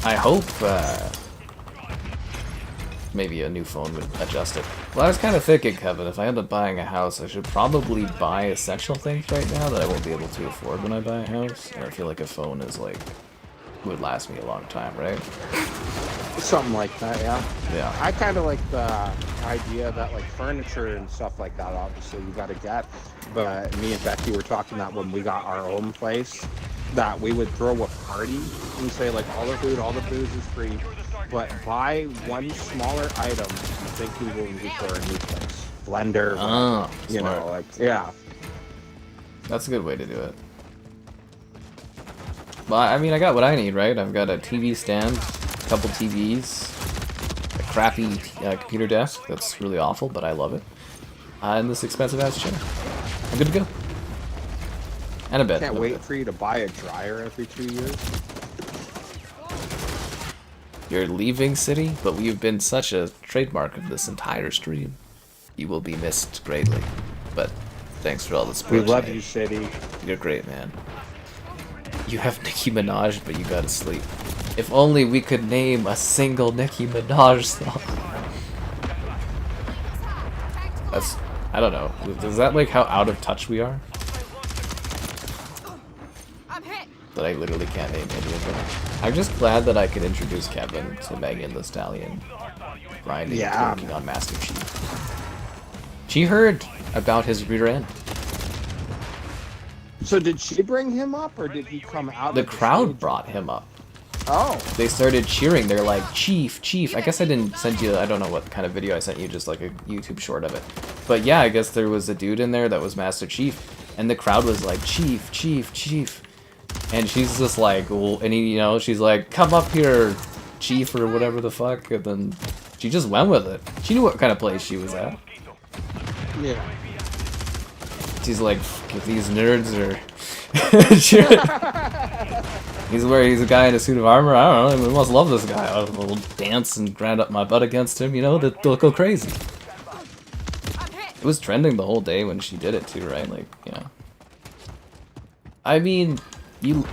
I hope maybe a new phone would adjust it. Well, I was kind of thinking, Kevin, if I end up buying a house, I should probably buy essential things right now that I won't be able to afford when I buy a house. And I feel like a phone is like would last me a long time, right? Something like that, yeah. Yeah. I kind of like the idea that like furniture and stuff like that, obviously you got to get. But me and Becky were talking that when we got our own place, that we would throw a party and say like all the food, all the booze is free, but buy one smaller item. I think we will need for a new place. Blender, you smart. know, like yeah. That's a good way to do it. Well, I mean, I got what I need, right? I've got a TV stand, a couple TVs, a crappy computer desk that's really awful, but I love it, and this expensive-ass chair. I'm good to go. And a bed. Can't wait for you to buy a dryer every 2 years. You're leaving City, but we've been such a trademark of this entire stream. You will be missed greatly, but thanks for all the support. We love tonight. you, City. You're great, man. You have Nicki Minaj, but you gotta sleep. If only we could name a single Nicki Minaj song. That's... I don't know. Is that like how out of touch we are? I'm hit. That I literally can't name any of them. I'm just glad that I could introduce Kevin to Megan Thee Stallion. Grinding Yeah. and working on Master Chief. She heard about his rear end. So did she bring him up, or did he come out? The of crowd stage? brought him up. Oh. They started cheering. They're like, Chief, Chief. I guess I didn't send you, I don't know what kind of video I sent you, just like a YouTube short of it. But yeah, I guess there was a dude in there that was Master Chief, and the crowd was like, Chief, Chief, Chief. And she's just like, well, and he, you know, she's like, come up here, Chief, or whatever the fuck. And then she just went with it. She knew what kind of place she was at. Yeah. She's like, if these nerds are... he's a guy in a suit of armor. I don't know. We must love this guy. I'll dance and grind up my butt against him. You know, they'll go crazy. It was trending the whole day when she did it too, right? Like, yeah. I mean,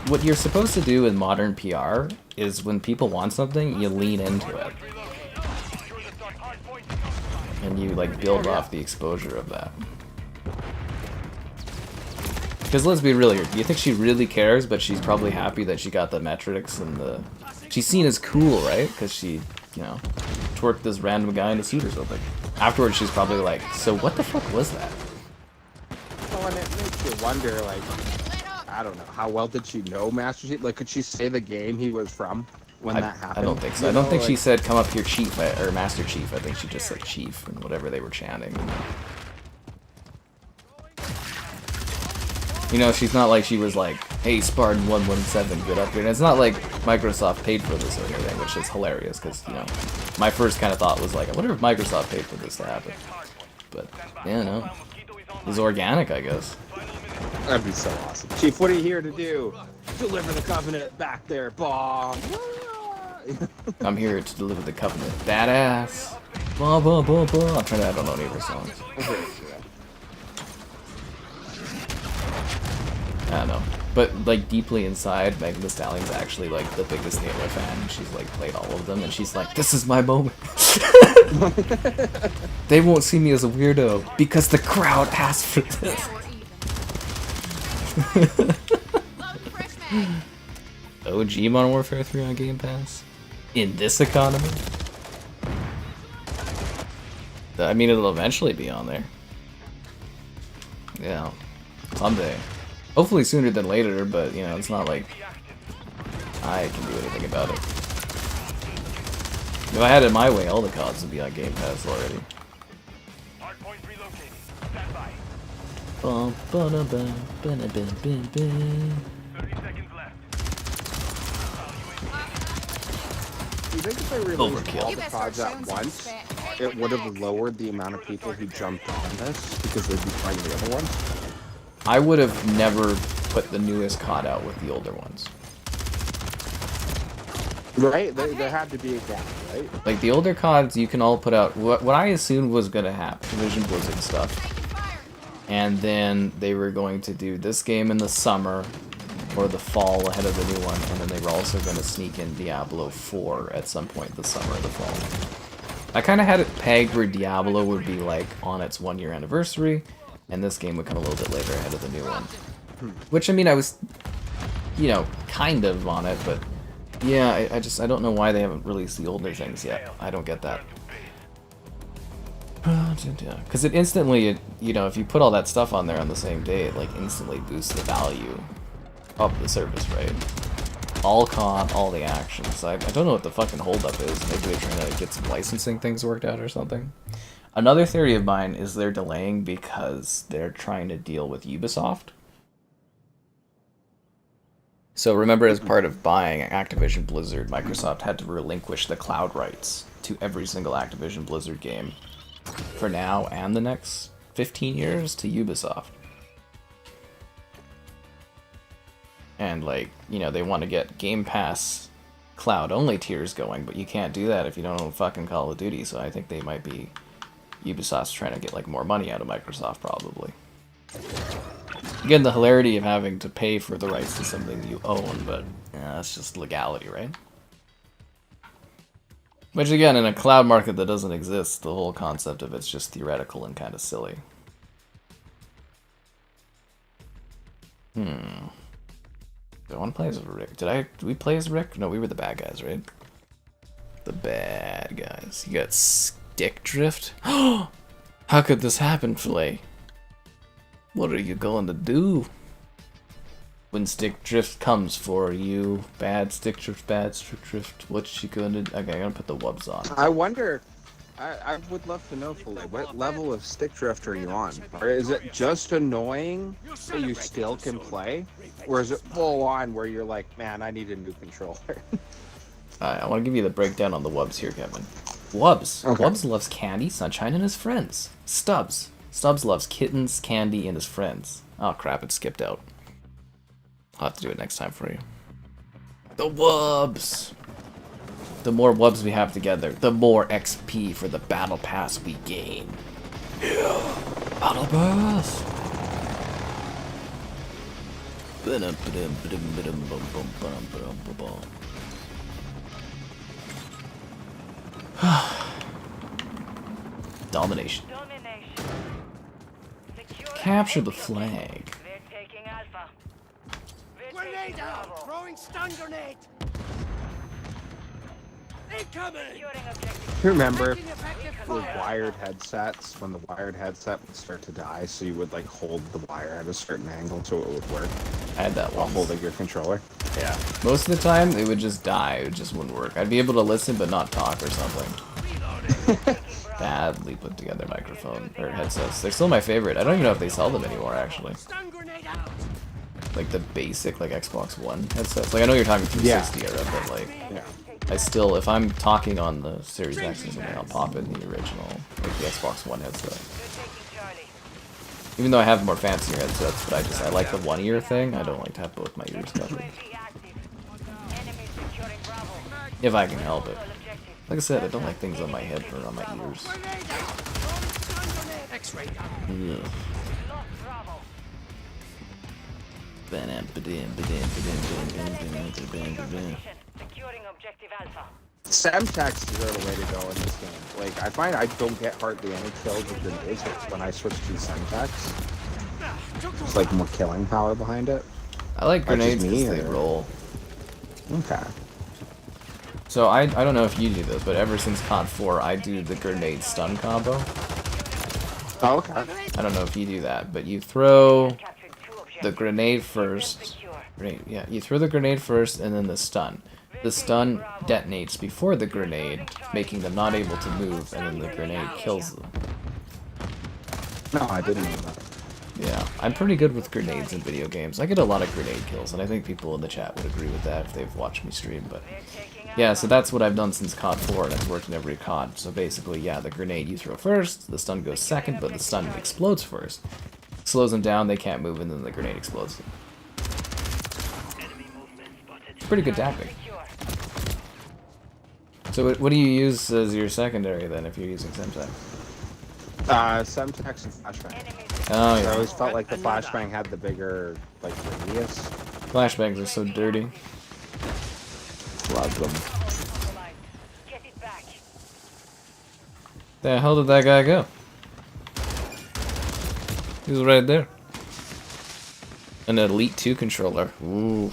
what you're supposed to do in modern PR is when people want something, you lean into it, and you like build off the exposure of that. Because let's be real here, do you think she really cares, but she's probably happy that she got the metrics and the... She's seen as cool, right? Because she, you know, twerked this random guy in a suit or something. Afterwards, she's probably like, so what the fuck was that? Well, and it makes you wonder, like, I don't know, how well did she know Master Chief? Like, could she say the game he was from when that happened? I don't think so. You I don't know, think she like- said, come up here, Chief, or Master Chief. I think she just said Chief and whatever they were chanting. You know, she's not like she was like, hey, Spartan 117, get up here. And it's not like Microsoft paid for this or anything, which is hilarious, because, you know, my first kind of thought was like, I wonder if Microsoft paid for this to happen. But, yeah, no. It was organic, I guess. That'd be so awesome. Chief, what are you here to do? Deliver the Covenant back there, bomb. I'm here to deliver the Covenant. Badass. Blah, blah, blah, blah. I don't know any of her songs. I don't know. But, like, deeply inside, Megan Thee Stallion's actually, like, the biggest Halo fan. She's, like, played all of them, and she's like, this is my moment. They won't see me as a weirdo, because the crowd asked for this. OG Modern Warfare 3 on Game Pass? In this economy? I mean, it'll eventually be on there. Yeah, someday. Hopefully sooner than later, but you know, it's not like I can do anything about it. If I had it my way, all the CODs would be on Game Pass already. Hardpoint relocating. Stand by. Bum, ba-da-bum, ba-da-bum, bum, bum. 30 seconds left. Do you think if they released all Overkill. the CODs at once, it would have lowered the amount of people who jumped on this because they'd be playing the other ones? I would have never put the newest COD out with the older ones. Right? There had to be a gap, right? Like the older CODs, you can all put out what I assumed was gonna happen, Activision Blizzard stuff, and then they were going to do this game in the summer or the fall ahead of the new one, and then they were also going to sneak in Diablo 4 at some point this summer or the fall. I kind of had it pegged where Diablo would be like on its 1-year anniversary, and this game would come a little bit later ahead of the new one. Which, I mean, I was, you know, kind of on it, but yeah, I don't know why they haven't released the older things yet. I don't get that. Because it instantly, you know, if you put all that stuff on there on the same day, it like instantly boosts the value of the service, right? All COD, all the actions. I don't know what the fucking holdup is. Maybe they're trying to get some licensing things worked out or something. Another theory of mine is they're delaying because they're trying to deal with Ubisoft. So remember, as part of buying Activision Blizzard, Microsoft had to relinquish the cloud rights to every single Activision Blizzard game for now and the next 15 years to Ubisoft. And, like, you know, they want to get Game Pass cloud-only tiers going, but you can't do that if you don't own fucking Call of Duty, so I think they might be... Ubisoft's trying to get, like, more money out of Microsoft, probably. Again, the hilarity of having to pay for the rights to something you own, but, yeah, that's just legality, right? Which, again, in a cloud market that doesn't exist, the whole concept of it's just theoretical and kind of silly. Do I want to play as Rick? Did we play as Rick? No, we were the bad guys, right? The bad guys. You got stick drift? How could this happen, Filet? What are you going to do? When stick drift comes for you. Bad stick drift, what you gonna do? Okay, I'm gonna put the wubs on. I wonder, I would love to know, Filet, what level of stick drift are you on? Or is it just annoying that you still can play? Or is it full on where you're like, man, I need a new controller? Alright, I want to give you the breakdown on the wubs here, Kevin. Wubs. Okay. Wubs loves candy, sunshine, and his friends. Stubbs. Stubbs loves kittens, candy, and his friends. Oh crap, it skipped out. I'll have to do it next time for you. The wubs! The more wubs we have together, the more XP for the battle pass we gain. Yeah! Battle pass! Domination. Capture the flag. They're taking Alpha. Grenade out! Throwing stun grenade! Incoming! You remember with wired headsets, when the wired headset would start to die, so you would like hold the wire at a certain angle so it would work? I had that While one. holding your controller? Yeah. Most of the time, it would just die. It just wouldn't work. I'd be able to listen but not talk or something. Badly put together microphone or headsets. They're still my favorite. I don't even know if they sell them anymore, actually. Stun grenade out! Like the basic, like Xbox One headsets. Like I know you're talking 360 era, but like Yeah. I still, if I'm talking on the Series X or something, I'll pop in the original, like the Xbox One headset. Even though I have more fancier headsets, but I like the 1 ear thing. I don't like to have both my ears covered. If I can help it. Like I said, I don't like things on my head or on my ears. X-ray Ugh. Semtex are the way to go in this game. Like, I find I don't get hardly any kills with the lasers when I switch to Semtex. It's like more killing power behind it. I like grenades me, because they or- roll. Okay. So I don't know if you do this, but ever since COD 4, I do the grenade stun combo. Oh, okay. I don't know if you do that, but you throw Captured 2 objectives. the grenade Keep them first. secure. Yeah, you throw the grenade first and then the stun. The stun detonates before the grenade, making them not able to move, and then the grenade kills them. No, I didn't know that. Yeah, I'm pretty good with grenades in video games. I get a lot of grenade kills, and I think people in the chat would agree with that if they've watched me stream, but... Yeah, so that's what I've done since COD 4, and it's worked in every COD. So basically, yeah, the grenade you throw first, the stun goes second, but the stun explodes first. Slows them down, they can't move, and then the grenade explodes. It's pretty good tactic. So what do you use as your secondary, then, if you're using Semtex? Semtex and flashbang. Oh, I yeah. always felt like the flashbang had the bigger, like, radius. Flashbangs are so dirty. Love them. Get it back. The hell did that guy go? He was right there. An Elite 2 controller. Ooh.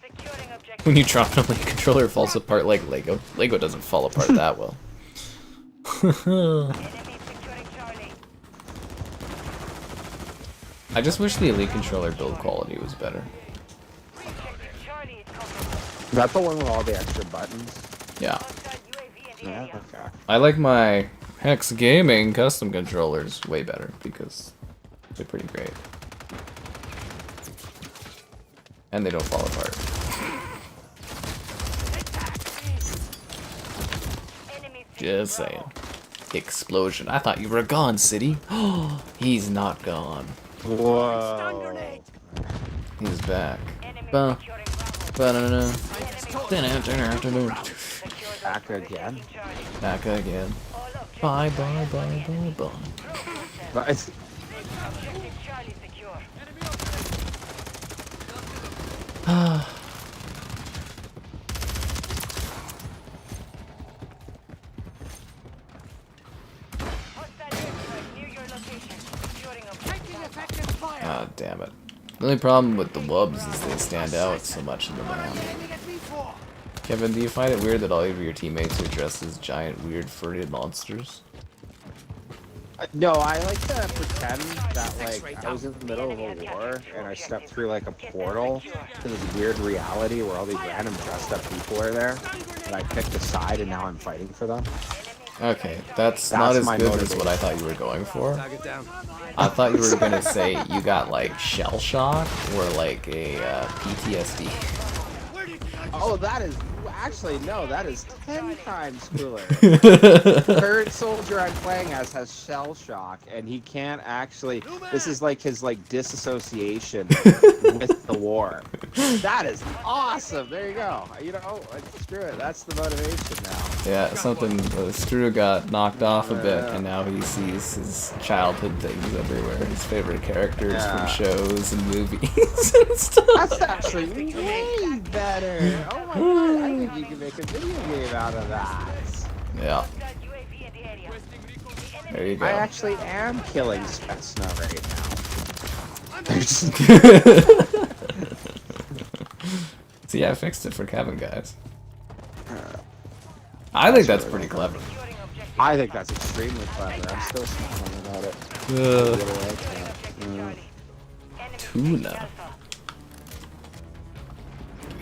Securing objective. When you drop an Elite controller, it falls apart like Lego. Lego doesn't fall apart that well. Enemy securing Charlie. I just wish the Elite controller build quality was better. Objective Charlie is covered. Is that the one with all the extra buttons? Yeah. Hostile UAV in the Yeah, area. okay. I like my Hex Gaming custom controllers way better because they're pretty great. And they don't fall apart. Enemy Just saying. Explosion. I thought you were gone, City. Oh, he's not gone. Whoa. He's back. enemy Ba- securing Bravo. ba-da-da. Back again. Charlie. Back again. All objectives Bye, bye, bye, bye, bye. But it's, objective Charlie secure. Hostile airstrike near your location. Securing objective. Taking effective fire. God damn it. The only problem with the wubs is they stand out so much in the map. Aiming at me for. Kevin, do you find it weird that all of your teammates are dressed as giant, weird, furry monsters? no, I like to pretend that, like, I was in the middle of a war and I stepped through, like, a portal to this weird reality where all these random dressed up people are there. And I picked a side and now I'm fighting for them. Okay, that's not as my good as motivation. what I thought you were going for. Target down. I thought you were gonna say you got like shell shock or like a PTSD. Oh, that is... Actually, no, that is 10 times cooler. Third soldier I'm playing as has shell shock, and he can't actually... This is like his, like, disassociation with the war. That is awesome! There you go. You know, like, screw it. That's the motivation now. Yeah, something. Stru got knocked off a bit, and now he sees his childhood things everywhere. His favorite characters Yeah. from shows and movies and stuff. That's actually way better! Oh my god, I think you can make a video game out of that. Yeah, Hostile UAV in the area. there you I go. actually am killing Spetsna right now. See, I fixed it for Kevin, guys. I think that's pretty clever. Securing objective. I think that's extremely clever. I'm still smiling about it. I Uh, really like that. Objective Charlie. Enemy Tuna. Alpha.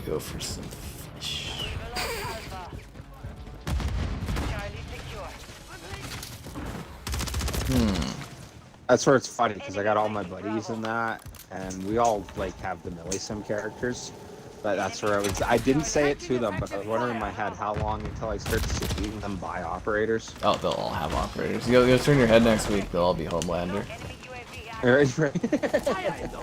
Go for some fish. Alpha. Charlie secure. That's where it's funny because I got all my buddies in that, and we all like have the millisym characters. But that's where I didn't say it to them, but I was wondering in my head how long until I start seeing them buy operators. Oh, they'll all have operators. You'll turn your head next week. They'll all be Homelander. Enemy UAV active.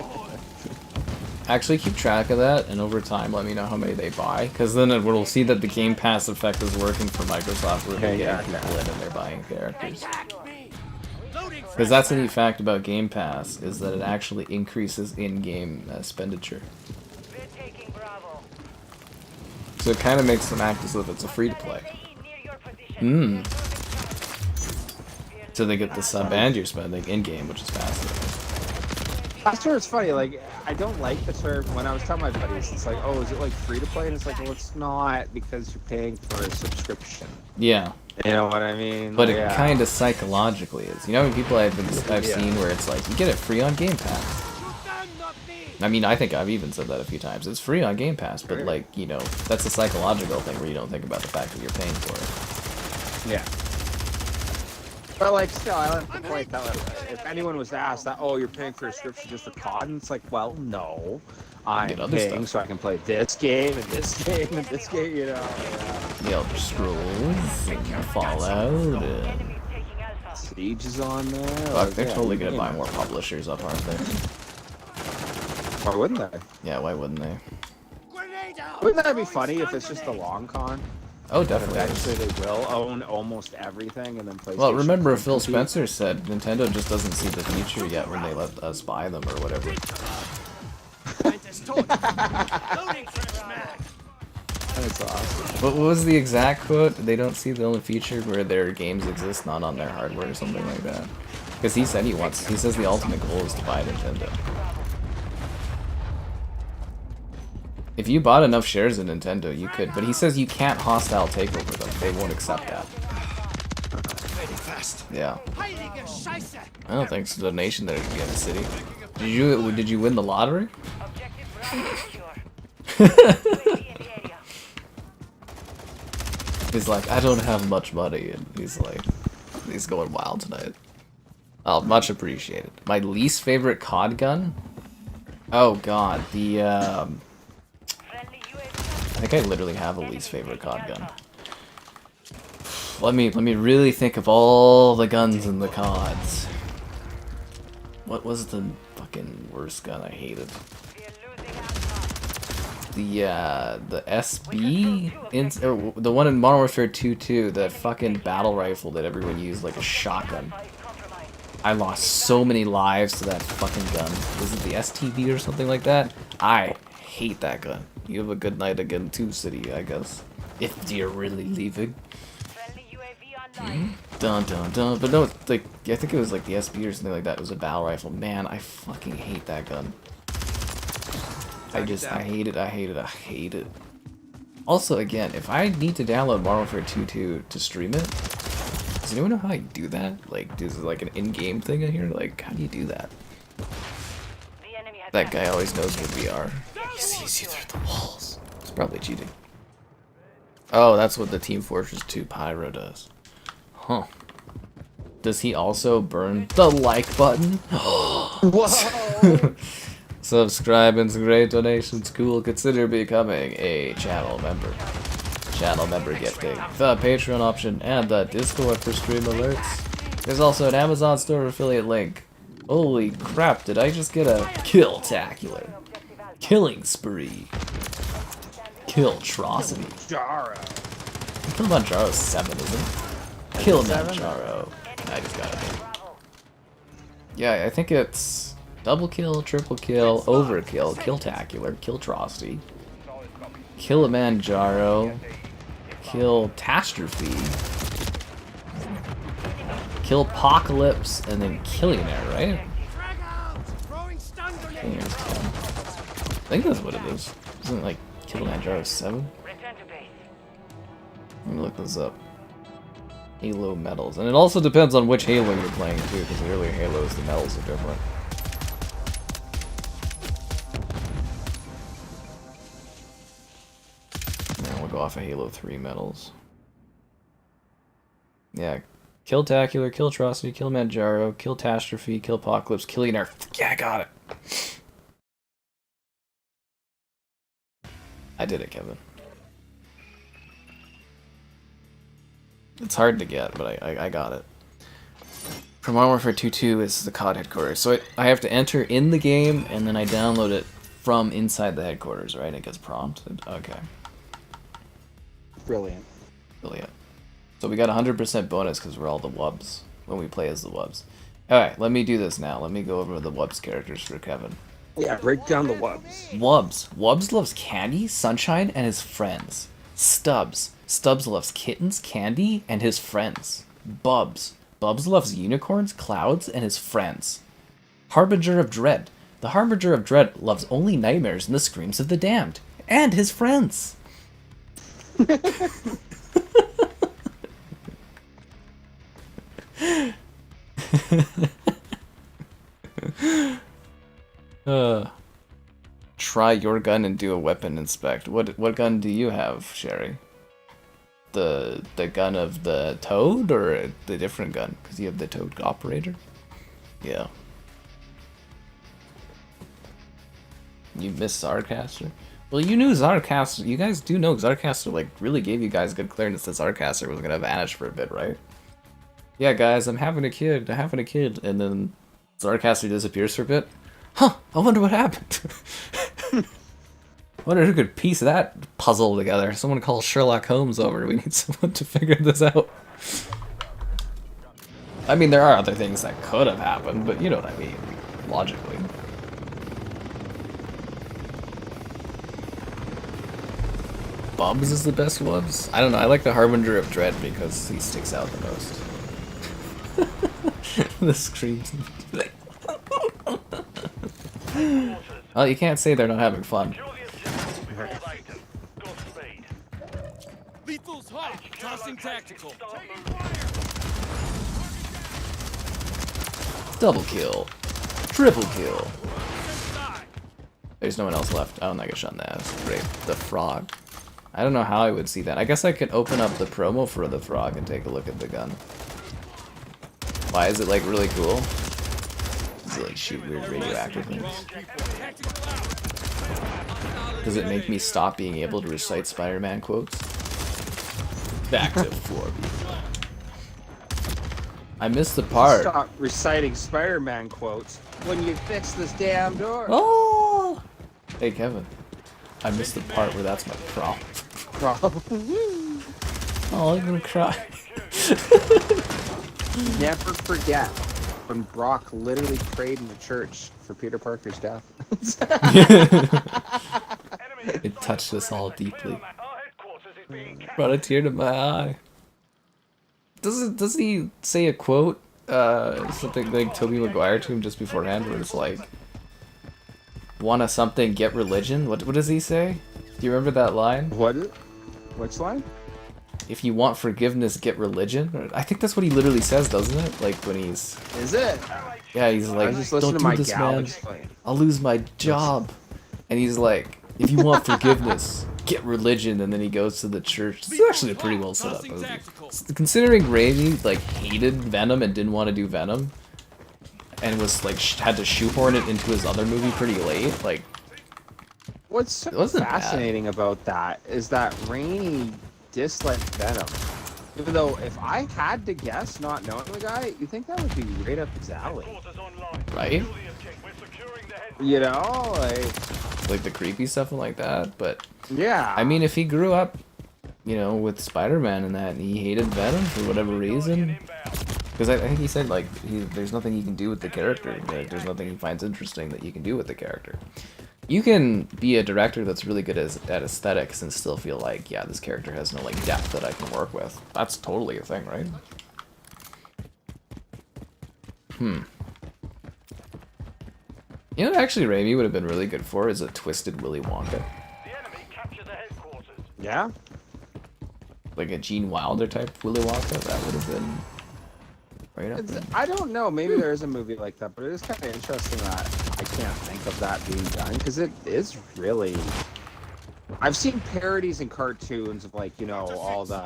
Actually, keep track of that, and over time, let me know how many they buy, because then we'll see that the Game Pass effect is working for Microsoft, where they're Okay, getting yeah, people in and they're buying characters. Me. Loading. Because that's a neat fact about Game Pass, is that it actually increases in-game expenditure. We're taking Bravo. So it kind of makes them act as if it's a free-to-play. Stay near your position. So they get the sub and you're spending in-game, which is fascinating. That's where it's funny. Like, I don't like the term. When I was telling my buddies, it's like, oh, is it like free to play? And it's like, well, it's not because you're paying for a subscription. Yeah. You know what I mean? But Yeah. it kind of psychologically is. You know, people I've seen where it's like, you get it free on Game Pass. I mean, I think I've even said that a few times. It's free on Game Pass, but like, you know, that's a psychological thing where you don't think about the fact that you're paying for it. Yeah. But like, still, I like the point that if anyone was to ask that, oh, you're paying for a subscription just for COD, and it's like, well, no, I'm Get other paying stuff. so I can play this game and this game and this game. You know, The Elder Scrolls, and Fallout, and... Enemies taking Alpha. Siege is on there. Fuck, like, they're yeah, totally you gonna buy know. more publishers up, aren't they? Why wouldn't they? Yeah, why wouldn't they? Grenade out! Wouldn't that be Throwing funny if stun it's just a grenade. long con? Oh, definitely. Eventually, they will own almost everything, and then PlayStation. Well, remember can Phil compete. Spencer said Nintendo just doesn't see the future yet when they let us buy them or whatever. Apprentice told you. Loading fresh mag. That's awesome. What was the exact quote? They don't see the only feature where their games exist not on their hardware or something like that. Because he said he says the ultimate goal is to buy Nintendo. If you bought enough shares in Nintendo, you could, but he says you can't hostile takeover them. They won't accept that. Very fast. Yeah. Heilige Scheiße. I don't think so. Donation there could be in the city. Did you win the lottery? Objective Bravo secure. UAV in the area. He's like, I don't have much money, and he's going wild tonight. Oh, much appreciated. My least favorite COD gun? Oh god, the Friendly UAV. I think I literally have a least favorite COD gun. Let me really think of all the guns in the CODs. What was the fucking worst gun I hated? We're losing Alpha. The SB, or the one in Modern Warfare 2, that fucking battle rifle that everyone used like a shotgun. Alpha is compromised. I lost so many lives to that fucking gun. Was it the STB or something like that? I hate that gun. You have a good night again too, City, I guess. If you're really leaving. Friendly UAV online. Dun dun dun. But no, it's like, I think it was like the SB or something like that. It was a battle rifle. Man, I fucking hate that gun. I hate it. Also, again, if I need to download Modern Warfare 2 to stream it, does anyone know how I do that? Like, is it like an in-game thing in here? Like, how do you do that? The enemy has That guy always knows what VR. He sees you through the walls. It's probably cheating. Oh, that's what the Team Fortress 2 Pyro does. Huh. Does he also burn the like button? Whoa! Subscribe and some great donations. Cool. Consider becoming a channel member. Channel member gifting, the Patreon option, and the Discord for stream alerts. There's also an Amazon store affiliate link. Holy crap, did I just get a kill-tacular? Killing spree. Kill-trocity. Jaro. Kilimanjaro 7, isn't it? Kilimanjaro. I just got it. Yeah, I think it's double kill, triple kill, overkill, kill-tacular, kill-trocity, Kilimanjaro, kill-tastrophe, kill-pocalypse, and then Killionaire, right? Frag out! Throwing stun grenade. Killionaire's 10. I think that's what it is. Isn't it like Kilimanjaro 7? Return to base. Let me look this up. Halo medals. And it also depends on which Halo you're playing too, because the earlier Halos, the medals are different. Now we'll go off of Halo 3 medals. Yeah. Kill-tacular, kill-trocity, Kilimanjaro, kill-tastrophe, kill-apocalypse, Killionaire. Yeah, I got it. I did it, Kevin. It's hard to get, but I got it. For Modern Warfare 2 is the COD headquarters. So I have to enter in the game, and then I download it from inside the headquarters, right? It gets prompted. Okay. Brilliant. Brilliant. So we got 100% bonus because we're all the wubs when we play as the wubs. Alright, let me do this now. Let me go over the wubs characters for Kevin. Yeah, break down the wubs. Wubs. Wubs loves candy, sunshine, and his friends. Stubbs. Stubbs loves kittens, candy, and his friends. Bubs. Bubs loves unicorns, clouds, and his friends. Harbinger of Dread. The Harbinger of Dread loves only nightmares and the screams of the damned. And his friends. Try your gun and do a weapon inspect. What gun do you have, Sherry? The gun of the Toad or the different gun? Because you have the Toad operator. Yeah. You missed Zarcaster? Well, you knew Zarcaster. You guys do know Zarcaster, like, really gave you guys good clearance that Zarcaster was gonna vanish for a bit, right? Yeah, guys, I'm having a kid. And then Zarcaster disappears for a bit. Huh, I wonder what happened. Wonder who could piece that puzzle together. Someone call Sherlock Holmes over. We need someone to figure this out. I mean, there are other things that could have happened, but you know what I mean, logically. Bubs is the best Wubs? I don't know, I like the Harbinger of Dread because he sticks out the most. The screams. Well, you can't say they're not having fun. Lethal's hot. Tossing tactical. Double kill. Triple kill. There's no one else left. Oh, I get shot in the ass. Great. The frog. I don't know how I would see that. I guess I could open up the promo for the frog and take a look at the gun. Why is it like really cool? Does it like shoot weird radioactive things? Does it make me stop being able to recite Spider-Man quotes? Back to 4B. I missed the part. Stop reciting Spider-Man quotes when you fix this damn door. Oh! Hey Kevin, I missed the part where that's my problem. Oh, I'm gonna cry. Never forget when Brock literally prayed in the church for Peter Parker's death. It touched us all deeply. Brought a tear to my eye. Doesn't he say a quote? Something like Tobey Maguire to him just beforehand, where it's like, "Wanna something? Get religion." What does he say? Do you remember that line? Which line? If you want forgiveness, get religion. I think that's what he literally says, doesn't it? Like when he's. Is it? Yeah, he's like, I just "Don't listened to do my this, gal man. explain. I'll lose my job." And he's like, "If you want forgiveness, get religion." And then he goes to the church. It's actually a pretty well set up movie. Considering Raimi like hated Venom and didn't want to do Venom, and was like had to shoehorn it into his other movie pretty late, like. What's so fascinating about that is that Raimi disliked Venom. Even though, if I had to guess, not knowing the guy, you think that would be right up his alley. Right? You know, like the creepy stuff and like that, but yeah. I mean, if he grew up, you know, with Spider-Man and that, and he hated Venom for whatever reason, because I think he said like there's nothing he can do with the character. Like, there's nothing he finds interesting that you can do with the character. You can be a director that's really good at aesthetics and still feel like, yeah, this character has no like depth that I can work with. That's totally a thing, right? You know what actually Raimi would have been really good for is a twisted Willy Wonka. The enemy captured the headquarters. Yeah? Like a Gene Wilder type Willy Wonka, that would have been right up there. I don't know, maybe there is a movie like that, but it is kind of interesting that I can't think of that being done, because it is really... I've seen parodies and cartoons of, like, you know, all the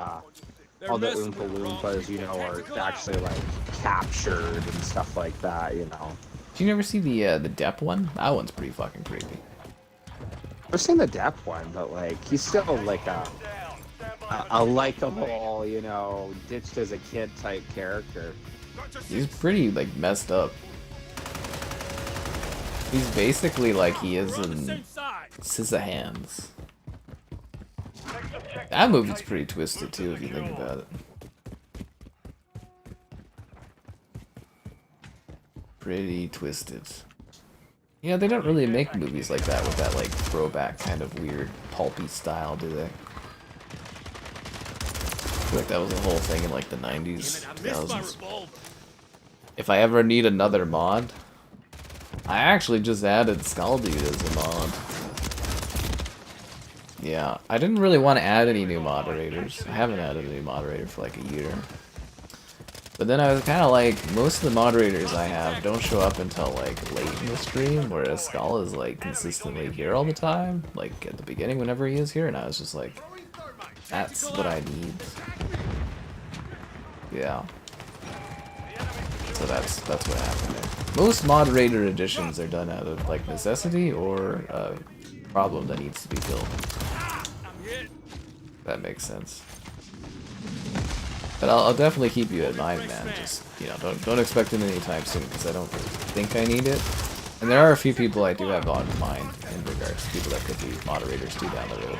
Oompa Loompas, you know, are actually, like, captured and stuff like that, you know. Did you never see the Depp one? That one's pretty fucking creepy. I've seen the Depp one, but, like, he's still, like, a likable, you know, ditched as a kid type character. He's pretty, like, messed up. He's basically like he is in Scissorhands. That movie's pretty twisted, too, if you think about it. Pretty twisted. Yeah, they don't really make movies like that with that, like, throwback kind of weird, pulpy style, do they? I feel like that was a whole thing in, like, the 90s, 2000s. If I ever need another mod, I actually just added Skull Dude as a mod. Yeah, I didn't really want to add any new moderators. I haven't added a new moderator for like a year. But then I was kind of like, most of the moderators I have don't show up until like late in the stream, whereas Skull is like consistently here all the time, like at the beginning whenever he is here, and I was just like, that's what I need. Yeah. So that's what happened there. Most moderator additions are done out of like necessity or a problem that needs to be filled. That makes sense. But I'll definitely keep you in mind, man. Just, you know, don't expect it anytime soon, because I don't think I need it. And there are a few people I do have on mind in regards to people that could be moderators too down the road.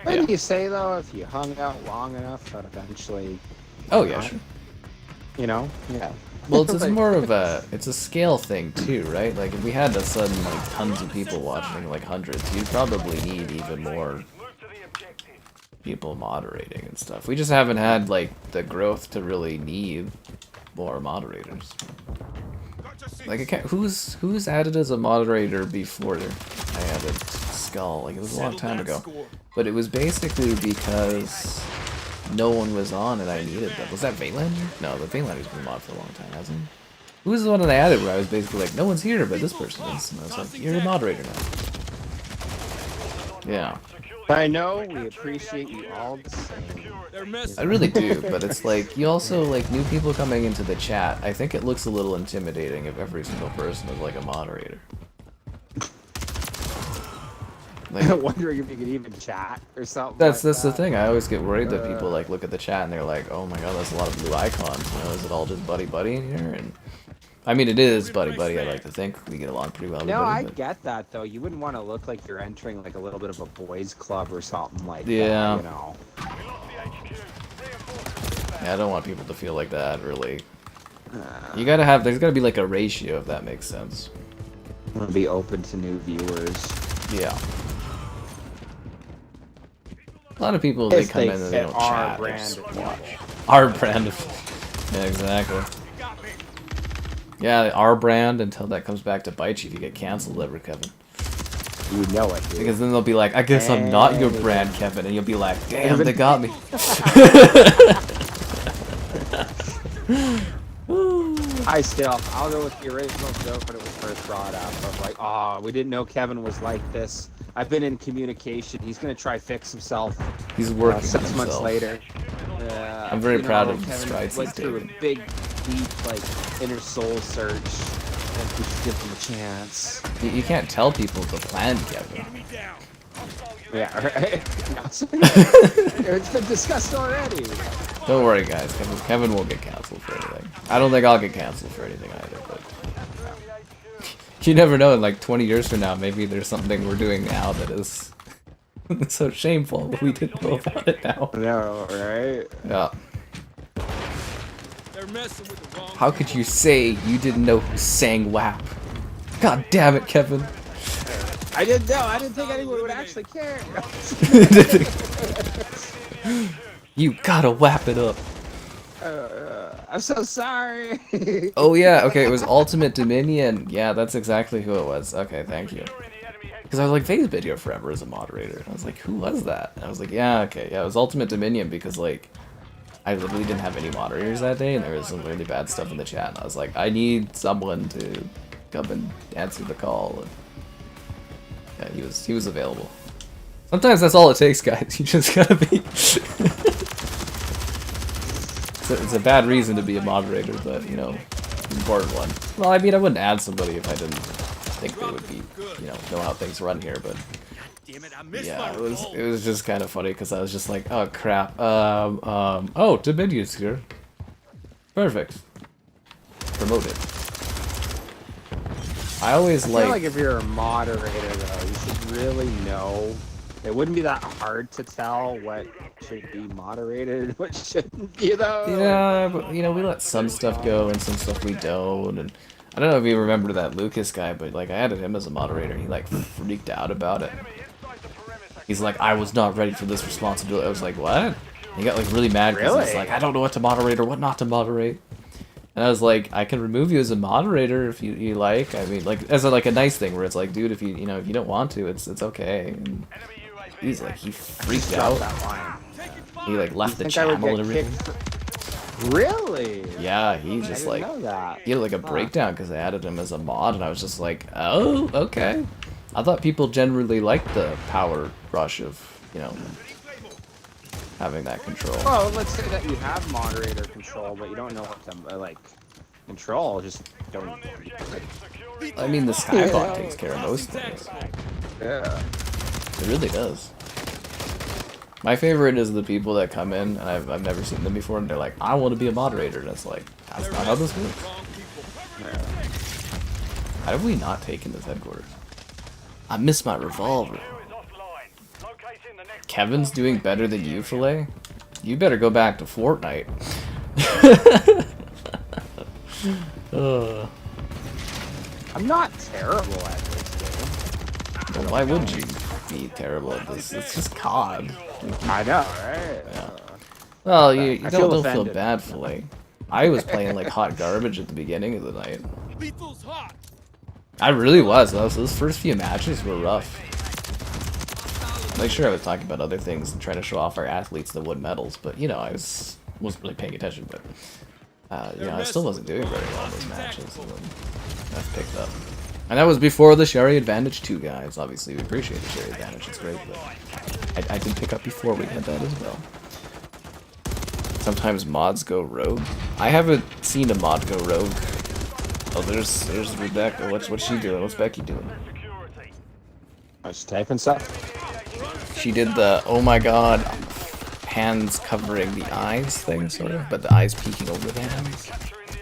What Yeah. do you say though? If you hung out long enough, that eventually. Oh yeah, sure. You know? Yeah. Well, it's more of it's a scale thing too, right? Like if we had a sudden like tons of people watching, like hundreds, you'd probably need even more people moderating and stuff. We just haven't had like the growth to really need more moderators. Like who's added as a moderator before I added Skull? Like it was a long time ago, but it was basically because no one was on and I needed them. Was that Rylan? No, the Rylan's been mod for a long time, hasn't he? Who was the one that I added where I was basically like, no one's here, but this person is, and I was like, you're a moderator now. Yeah. I know, we appreciate you all the same. I really do, but it's like, you also, like, new people coming into the chat, I think it looks a little intimidating if every single person is, like, a moderator. Like, Wondering if you could even chat or something. that's the thing, I always get worried that people, like, look at the chat and they're like, oh my god, that's a lot of blue icons, you know, is it all just buddy-buddy in here? And I mean, it is buddy-buddy, I like to think, we get along pretty well. No, I but... get that, though. You wouldn't want to look like you're entering, like, a little bit of a boys' club or something like Yeah. that, you know? Yeah, I don't want people to feel like that, really. You gotta have, there's gotta be, like, a ratio, if that makes sense. I'm gonna be open to new viewers. Yeah. A lot of people, they come in and they don't chat, they just watch. Our brand of... Yeah, exactly. Yeah, our brand until that comes back to bite you if you get cancelled ever, Kevin. You know it, dude. Because then they'll be like, I guess I'm not your brand, Kevin, and you'll be like, damn, they got me. I'll go with the original joke when it was first brought up. Of like, oh, we didn't know Kevin was like this. I've been in communication. He's gonna try fix himself. He's working on 6 months himself. later. I'm very proud of the Kevin strides went he's through taken. a big, deep, like, inner soul search. And we should give him a chance. You can't tell people the plan, Kevin. Yeah, right? It's been discussed already. Don't worry, guys. Kevin won't get cancelled for anything. I don't think I'll get cancelled for anything either, but... You never know, in like 20 years from now, maybe there's something we're doing now that is so shameful, but we didn't know about it now. No, right? Yeah. How could you say you didn't know who sang WAP? God damn it, Kevin. I didn't know. I didn't think anyone would actually care. You gotta WAP it up. I'm so sorry. Oh yeah, okay, it was Ultimate Dominion. Yeah, that's exactly who it was. Okay, thank you. Because I was like, Faye's been here forever as a moderator. And I was like, who was that? And I was like, yeah, okay, yeah, it was Ultimate Dominion because, like, I literally didn't have any moderators that day, and there was some really bad stuff in the chat. And I was like, I need someone to come and answer the call. And yeah, he was available. Sometimes that's all it takes, guys. You just gotta be... It's a bad reason to be a moderator, but, you know, important one. Well, I mean, I wouldn't add somebody if I didn't think they would be, you know how things run here, but... Yeah, it was just kind of funny, because I was just like, oh, crap. Oh, Dominion's here. Perfect. Promoted. I always feel like if you're a moderator, though, you should really know. It wouldn't be that hard to tell what should be moderated, what shouldn't be, though. Yeah, but, you know, we let some stuff go and some stuff we don't, and I don't know if you remember that Lucas guy, but, like, I added him as a moderator, and he, like, freaked out about it. He's like, I was not ready for this responsibility. I was like, what? He got, like, really mad because he's like, I don't know what to moderate or what not to moderate. And I was like, I can remove you as a moderator if you like. I mean, like as a nice thing where it's like, dude, if you know if you don't want to, it's okay. And he's like, he freaked out. That line. He like left the Think I would channel get and everything. kicked Really? Yeah, he I just didn't like know that. he had like a breakdown because I added him as a mod, and I was just like, oh, okay. I thought people generally liked the power rush of, you know, having that control. Well, let's say that you have moderator control, but you don't know what to like control. Just don't. I mean, the Skybot takes care of most things. Yeah. It really does. My favorite is the people that come in, and I've never seen them before, and they're like, I want to be a moderator, and it's like, that's not how this works. How have we not taken this headquarters? I miss my revolver. Kevin's doing better than you, Filet? You better go back to Fortnite. I'm not terrible at this game. Well, why would you be terrible at this? It's just COD. I know, right? Yeah. Well, you I don't feel offended. bad, Filet. I was playing like hot garbage at the beginning of the night. Lethal's hot. I really was. Those first few matches were rough. Like, sure, I was talking about other things and trying to show off our athletes that won medals, but you know, wasn't really paying attention. But you know, I still wasn't doing very well in those matches. And then that picked up, and that was before the Sherry Advantage 2, guys. Obviously, we appreciate the Sherry Advantage; it's great. But I did pick up before we had that as well. Sometimes mods go rogue. I haven't seen a mod go rogue. Oh, there's Rebecca. What's she doing? What's Becky doing? I was typing stuff. She did the oh my god, hands covering the eyes thing, sort of, but the eyes peeking over the hands.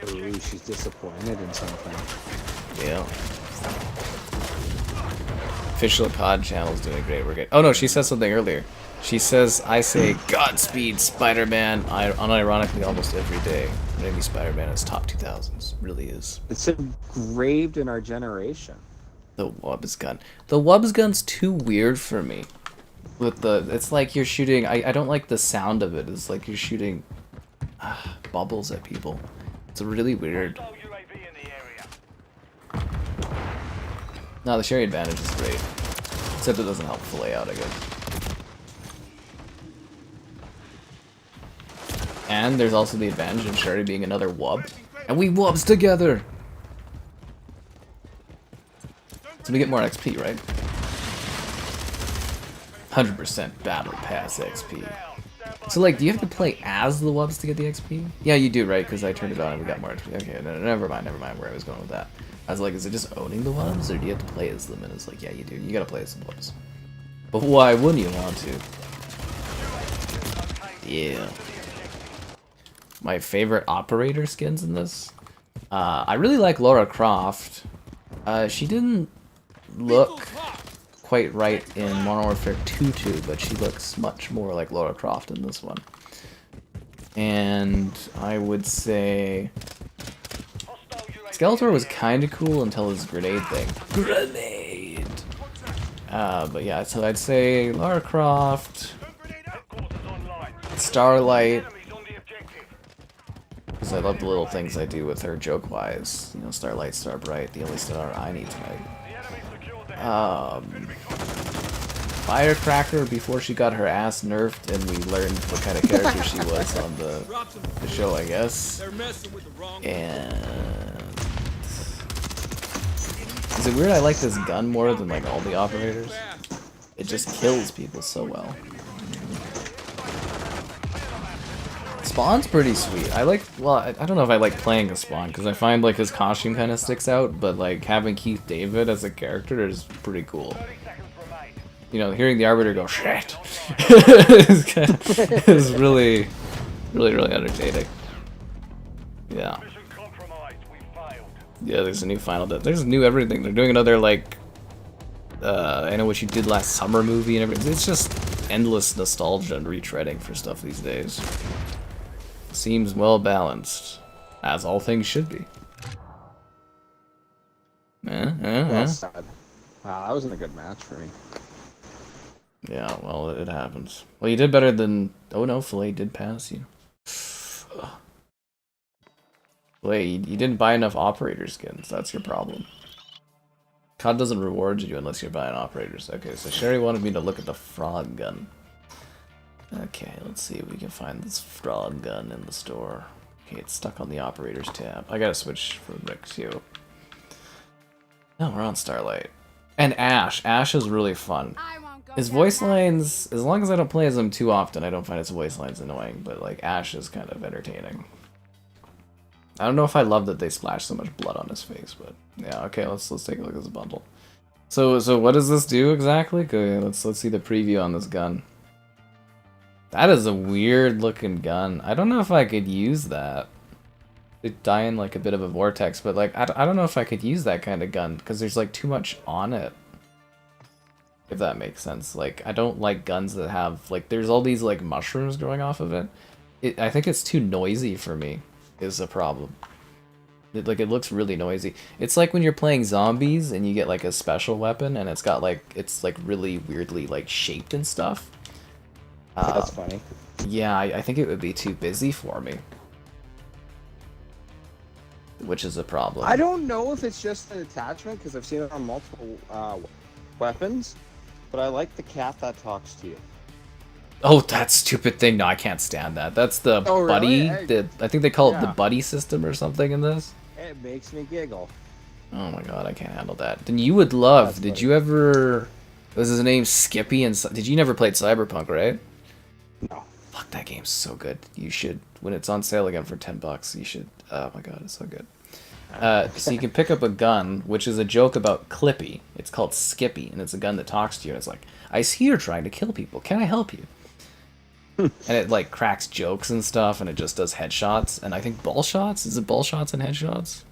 Ooh, she's disappointed in something. Yeah. Official COD channel's doing great. We're good. Oh no, she said something earlier. She says, I say Godspeed Spider-Man unironically almost every day. Maybe Spider-Man is top 2000s. Really is. It's engraved in our generation. The Wubs gun. The Wubs gun's too weird for me. With it's like you're shooting. I don't like the sound of it. It's like you're shooting bubbles at people. It's really weird. No, the Sherry Advantage is great. Except it doesn't help fillet out, I guess. And there's also the advantage of Sherry being another wub. And we wubs together! So we get more XP, right? 100% Battle Pass XP. So, like, do you have to play as the wubs to get the XP? Yeah, you do, right? Because I turned it on and we got more XP. Okay, no, never mind where I was going with that. I was like, is it just owning the wubs, or do you have to play as them? And it's like, yeah, you do. You gotta play as the wubs. But why wouldn't you want to? Yeah. My favorite operator skins in this? I really like Lara Croft. She didn't look quite right in Modern Warfare 2, but she looks much more like Lara Croft in this one. And I would say Skeletor was kind of cool until his grenade thing. Grenade! But yeah, so I'd say Lara Croft, Starlight, because I love the little things I do with her joke-wise. You know, Starlight, Starbright, the only star I need tonight. Firecracker before she got her ass nerfed and we learned what kind of character she was on the show, I guess. And is it weird I like this gun more than like all the operators? It just kills people so well. Spawn's pretty sweet. I like, well, I don't know if I like playing as Spawn, because I find like his costume kind of sticks out, but like having Keith David as a character is pretty cool. You know, hearing the Arbiter go, shit, is really entertaining. Yeah. Yeah, there's a new final, there's new everything. They're doing another like, I know what you did last summer movie and everything. It's just endless nostalgia and retreading for stuff these days. Seems well balanced, as all things should be. Well said. Wow, that wasn't a good match for me. Yeah, well, it happens. Well, you did better than... Oh no, Filet did pass you. Wait, you didn't buy enough operator skins. That's your problem. COD doesn't reward you unless you're buying operators. Okay, so Sherry wanted me to look at the frog gun. Okay, let's see if we can find this frog gun in the store. Okay, it's stuck on the operators tab. I gotta switch for Rick too. No, we're on Starlight. And Ash. Ash is really fun. I won't go His down voice that- lines, as long as I don't play as him too often, I don't find his voice lines annoying, but like Ash is kind of entertaining. I don't know if I love that they splash so much blood on his face, but yeah, okay, let's take a look at this bundle. So what does this do exactly? Okay, let's see the preview on this gun. That is a weird looking gun. I don't know if I could use that. It die in like a bit of a vortex, but like I don't know if I could use that kind of gun because there's like too much on it. If that makes sense. Like I don't like guns that have like there's all these like mushrooms growing off of it. I think it's too noisy for me. Is a problem. It looks really noisy. It's like when you're playing zombies and you get like a special weapon and it's got like it's like really weirdly like shaped and stuff. That's funny. Yeah, I think it would be too busy for me. Which is a problem. I don't know if it's just an attachment because I've seen it on multiple weapons, but I like the cat that talks to you. Oh, that stupid thing. No, I can't stand that. That's the Oh, buddy. really? I think they call it the Yeah. buddy system or something in this. It makes me giggle. Oh my god, I can't handle that. Then you would love. That's Did funny. you ever? Was his name Skippy? And did you never played Cyberpunk, right? No. Fuck, that game's so good. You should, when it's on sale again for $10, you should. Oh my god, it's so good. So you can pick up a gun, which is a joke about Clippy. It's called Skippy, and it's a gun that talks to you. And it's like, I see you're trying to kill people. Can I help you? And it like cracks jokes and stuff, and it just does headshots. And I think ball shots. Is it ball shots and headshots?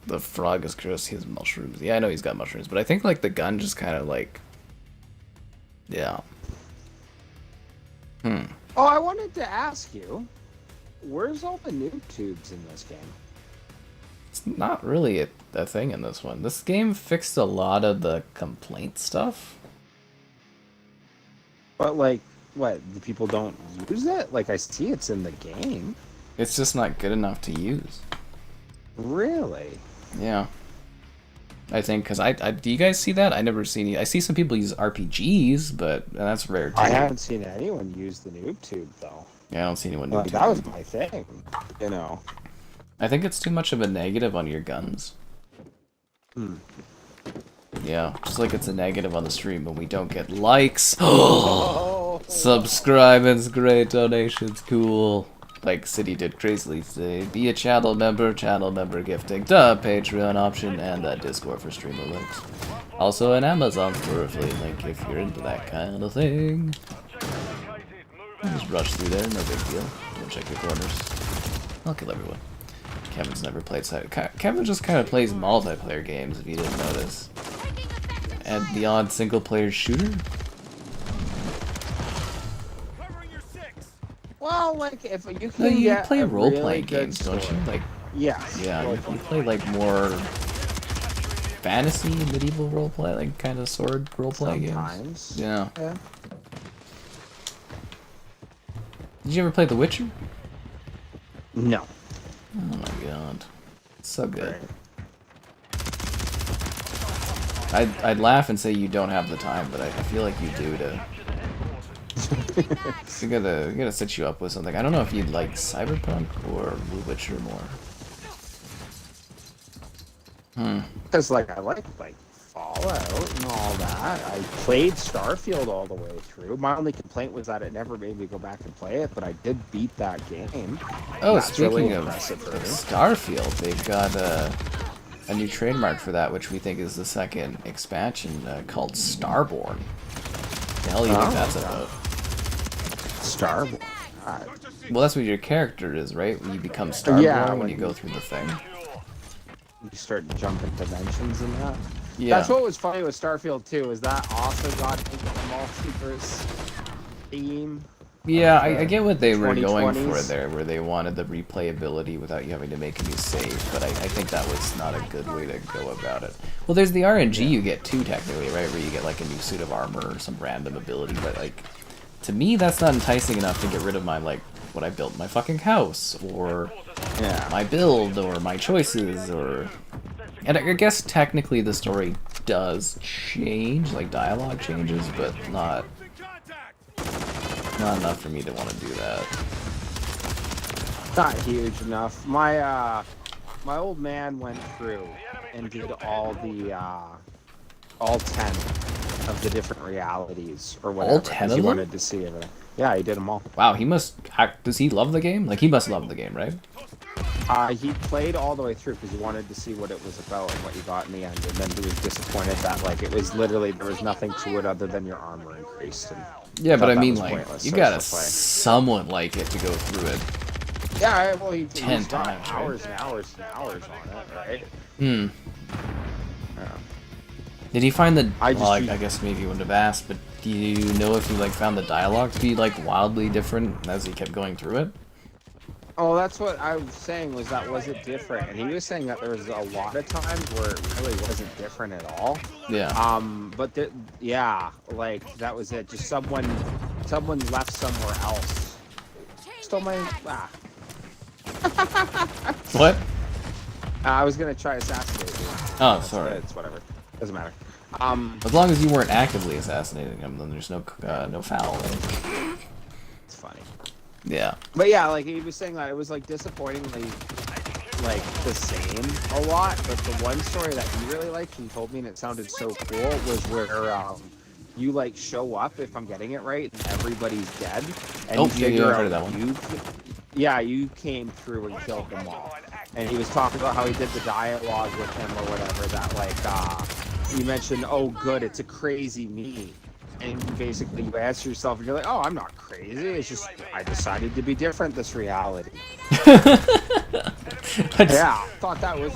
The frog is gross. He has mushrooms. Yeah, I know he's got mushrooms, but I think like the gun just kind of like, yeah. Oh, I wanted to ask you, where's all the noob tubes in this game? It's not really a thing in this one. This game fixed a lot of the complaint stuff. But like, what? The people don't use it? Like, I see it's in the game. It's just not good enough to use. Really? Yeah. I think, because do you guys see that? I never seen it. I see some people use RPGs, but that's rare too. I haven't seen anyone use the noob tube though. Yeah, I don't see anyone do Like, that was my thing, you know. I think it's too much of a negative on your guns. Yeah, just like it's a negative on the stream when we don't get likes. Subscribing's great, donations cool. Like City did crazily say, be a channel member gifting, the Patreon option, and that Discord for streamer links. Also an Amazon for affiliate link if you're into that kind of thing. Just rush through there, no big deal. Don't check your corners. I'll kill everyone. Kevin's never played Kevin just kind of plays multiplayer games, if you didn't notice. And the odd single player shooter? Well, like, if you can No, you get play a role really playing good games, don't you? story. Like, Yes. yeah, role you playing. play like more fantasy, medieval role play, like kind of sword role play games. Sometimes. Yeah. Yeah. Did you ever play The Witcher? No. Oh my god, it's so good. Right. I'd laugh and say you don't have the time, but I feel like you do to. We gotta set you up with something. I don't know if you'd like Cyberpunk or The Witcher more. Because, like, I like Fallout and all that. I played Starfield all the way through. My only complaint was that it never made me go back and play it, but I did beat that game. Oh, That's speaking really of impressive for me. Starfield, they've got a new trademark for that, which we think is the second expansion called Starborn. The hell do you think that's about? Starborn. Well, that's what your character is, right? When you become Starborn Yeah, when when you go through the thing. You start jumping dimensions and that. Yeah. That's what was funny with Starfield 2, is that also got into the multiverse theme. Yeah, I get what they were going for 2020s. there, where they wanted the replayability without you having to make a new save, but I think that was not a good way to go about it. Well, there's the RNG you get too, technically, right, where you get like a new suit of armor or some random ability, but like, to me, that's not enticing enough to get rid of my, like, what I built, my fucking house, or my build, or my choices, or... And I guess technically the story does change, like dialogue changes, but not enough for me to want to do that. Not huge enough. My my old man went through and did all 10 of the different realities or whatever. All 10 of he them? wanted to see everything. Yeah, he did them all. Wow, he must... Does he love the game? Like, he must love the game, right? He played all the way through because he wanted to see what it was about and what you got in the end, and then he was disappointed that, like, it was literally, there was nothing to it other than your armor increased. And Yeah, but I that mean, was like, pointless, you so gotta it's no play. somewhat like it to go through it. Yeah, well, he 10 spent times, right? hours and hours and hours on it, right? Hmm. Yeah. Did he find the... I just well, I used- guess maybe you wouldn't have asked, but do you know if he, like, found the dialogue to be, like, wildly different as he kept going through it? Oh, that's what I was saying, was that was it different, and he was saying that there was a lot of times where it really wasn't different at all. Yeah. But yeah, like that was it. Just someone left somewhere else. Stole my What? I was gonna try assassinating him. Oh, sorry. It's whatever. Doesn't matter. As long as you weren't actively assassinating him, then there's no foul. It's funny. Yeah. But yeah, like he was saying that it was like disappointingly like the same a lot, but the one story that he really liked and told me and it sounded so cool was where you like show up, if I'm getting it right, and everybody's dead, and Oh, you yeah, figure I've out heard of that one. you came through and killed them all. And he was talking about how he did the dialogue with him or whatever, that like you mentioned, oh good, it's a crazy me. And basically you answer yourself and you're like, oh, I'm not crazy, it's just I decided to be different this reality. Yeah, thought that was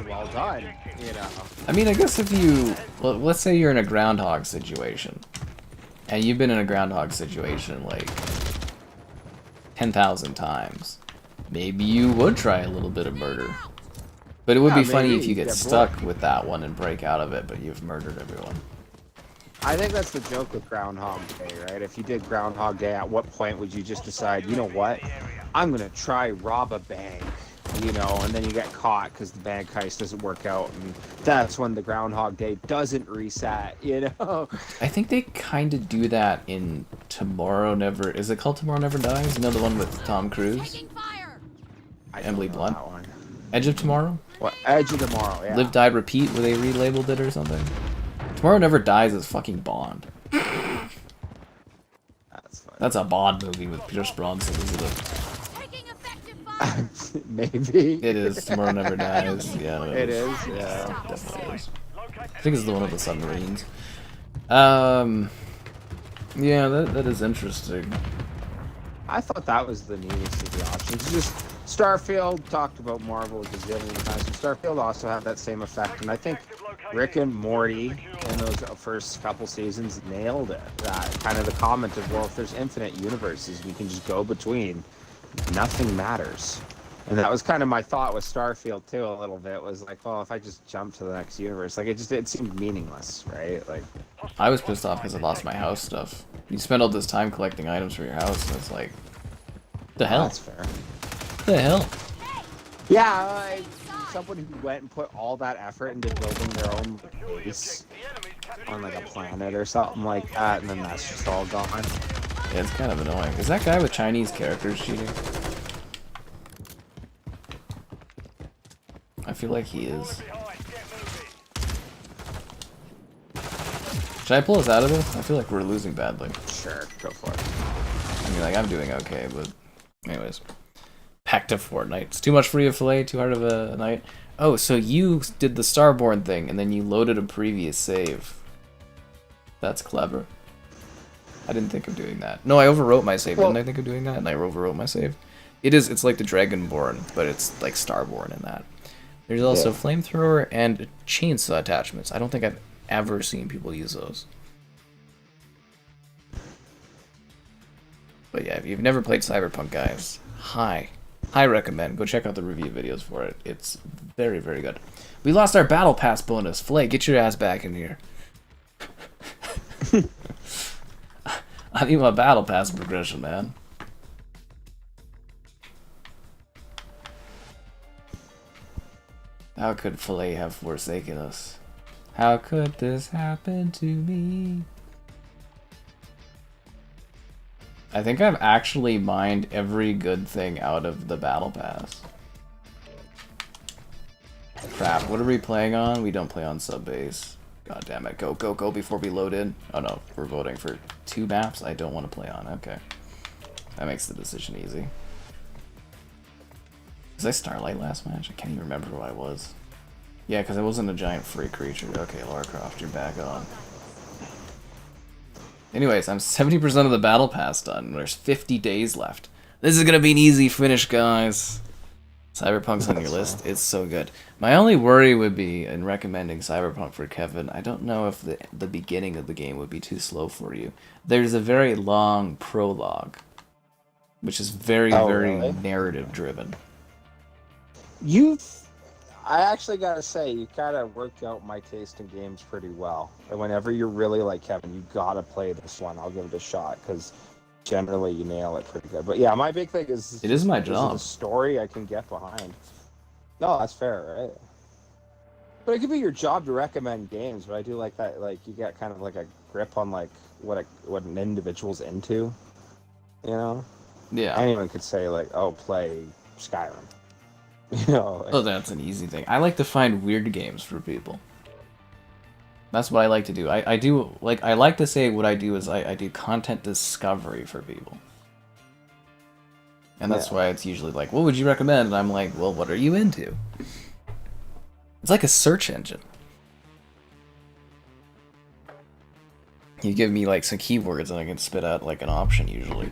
well done, you know. I mean, I guess if you... Well, let's say you're in a groundhog situation. And you've been in a groundhog situation, like, 10,000 times. Maybe you would try a little bit of murder. But it would Yeah, be funny maybe if you you get get stuck with that one and break out of it, but you've murdered everyone. I think that's the joke with Groundhog Day, right? If you did Groundhog Day, at what point would you just decide, you know what, I'm gonna try rob a bank, you know, and then you get caught because the bank heist doesn't work out, and that's when the Groundhog Day doesn't reset, you know? I think they kind of do that in Tomorrow Never... Is it called Tomorrow Never Dies? You know, the one with Tom Cruise? Taking fire. Emily know Blunt? that one. Edge of Tomorrow? What? Edge of Tomorrow, yeah. Live, Die, Repeat, where they relabeled it or something? Tomorrow Never Dies is fucking Bond. That's funny. That's a Bond movie with Pierce Bronson, isn't it? Taking effective fire. Maybe. It is. Tomorrow Never Dies. Yeah, It is, yeah. definitely is. I think it's the one with the submarines. Yeah, that is interesting. I thought that was the neatest of the options. Just Starfield talked about Marvel a gazillion times. And Starfield also had that same effect, and I think Rick and Morty in those first couple seasons nailed it. That kind of the comment of, well, if there's infinite universes, we can just go between. Nothing matters. And that was kind of my thought with Starfield too. A little bit was like, well, if I just jump to the next universe, like it seemed meaningless, right? Like, I was pissed off because I lost my house stuff. You spend all this time collecting items for your house, and it's like, the hell? that's fair. The hell? Yeah, like, someone who went and put all that effort into building their own base on like a planet or something like that, and then that's just all gone. Yeah, it's kind of annoying. Is that guy with Chinese characters cheating? I feel like he is. Should I pull us out of this? I feel like we're losing badly. Sure, go for it. I mean, like, I'm doing okay, but... Anyways. Back to Fortnite. It's too much for you, Filet? Too hard of a night? Oh, so you did the Starborn thing, and then you loaded a previous save. That's clever. I didn't think of doing that. No, I overwrote my save. Didn't I think of doing that? And I overwrote my save. It's like the Dragonborn, but it's like Starborn in that. There's also flamethrower and chainsaw attachments. I don't think I've ever seen people use those. But yeah, if you've never played Cyberpunk, guys, I recommend. Go check out the review videos for it. It's very, very good. We lost our Battle Pass bonus. Flay, get your ass back in here. I need my battle pass progression, man. How could Filet have forsaken us? How could this happen to me? I think I've actually mined every good thing out of the battle pass. Crap, what are we playing on? We don't play on sub-base. God damn it, go, go, go before we load in. Oh no, we're voting for 2 maps I don't want to play on, okay. That makes the decision easy. Was I Starlight last match? I can't even remember who I was. Yeah, because I wasn't a giant free creature. Okay, Lara Croft, you're back on. Anyways, I'm 70% of the battle pass done. There's 50 days left. This is gonna be an easy finish, guys. Cyberpunk's on your list. It's so good. My only worry would be in recommending Cyberpunk for Kevin. I don't know if the beginning of the game would be too slow for you. There's a very long prologue, which is very Really? narrative driven. I actually gotta say, you kind of worked out my taste in games pretty well. And whenever you're really like Kevin, you gotta play this one. I'll give it a shot because generally you nail it pretty good. But yeah, my big thing is it is my Is job. a story I can get behind. No, that's fair, right? But it could be your job to recommend games. But I do like that. Like you get kind of like a grip on like what an individual's into. You know? Yeah. Anyone could say like, "Oh, play Skyrim." You know? Like, Oh, that's an easy thing. I like to find weird games for people. That's what I like to do. I do, like, I like to say what I do is I do content discovery for people. And that's why it's usually like, what would you recommend? And I'm like, well, what are you into? It's like a search engine. You give me, like, some keywords and I can spit out, like, an option usually.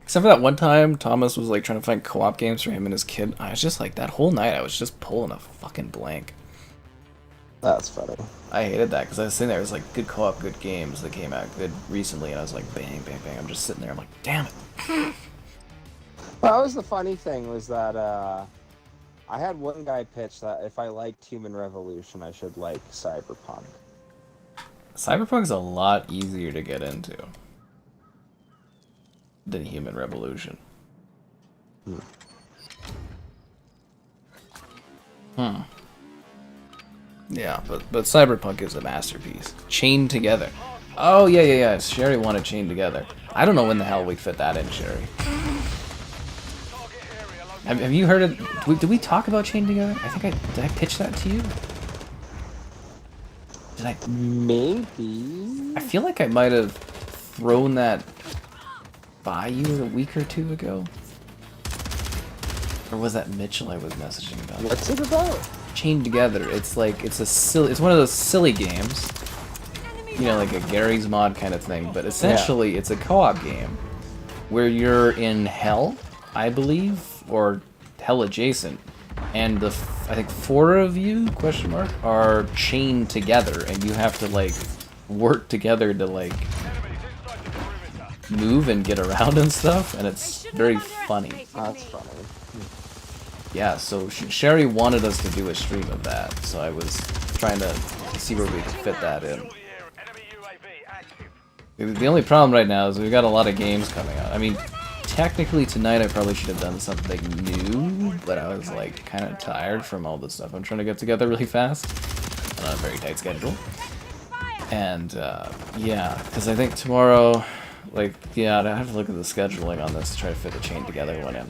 Except for that one time, Thomas was, like, trying to find co-op games for him and his kid. I was just, like, that whole night I was just pulling a fucking blank. that's funny. I hated that because I was sitting there, it was like good co-op, good games that came out good recently, and I was like, bang, bang, bang. I'm just sitting there, I'm like, damn it. Well, that was the funny thing was that I had one guy pitch that if I liked Human Revolution, I should like Cyberpunk. Cyberpunk's a lot easier to get into than Human Revolution. Yeah, but Cyberpunk is a masterpiece. Chained together. Oh, yeah. Sherry wanted Chained Together. I don't know when the hell we fit that in, Sherry. Have you heard of... Did we talk about Chained Together? I think did I pitch that to you? Did I... Maybe? I feel like I might have thrown that by you a week or two ago. Or was that Mitchell I was messaging about? What's it about? Chained Together. It's like it's one of those silly games, you know, like a Gary's Mod kind of thing. But essentially, it's a co-op game where you're in hell, I believe, or hell adjacent, and I think 4 of you are chained together, and you have to like work together to like move and get around and stuff, and it's very funny. That's funny. Yeah, so Sherry wanted us to do a stream of that, so I was trying to see where we could fit that in. The only problem right now is we've got a lot of games coming out. I mean, technically tonight I probably should have done something new, but I was like kind of tired from all the stuff I'm trying to get together really fast and on a very tight schedule. And yeah, because I think tomorrow, like, yeah, I have to look at the scheduling on this to try to fit the Chained Together one in.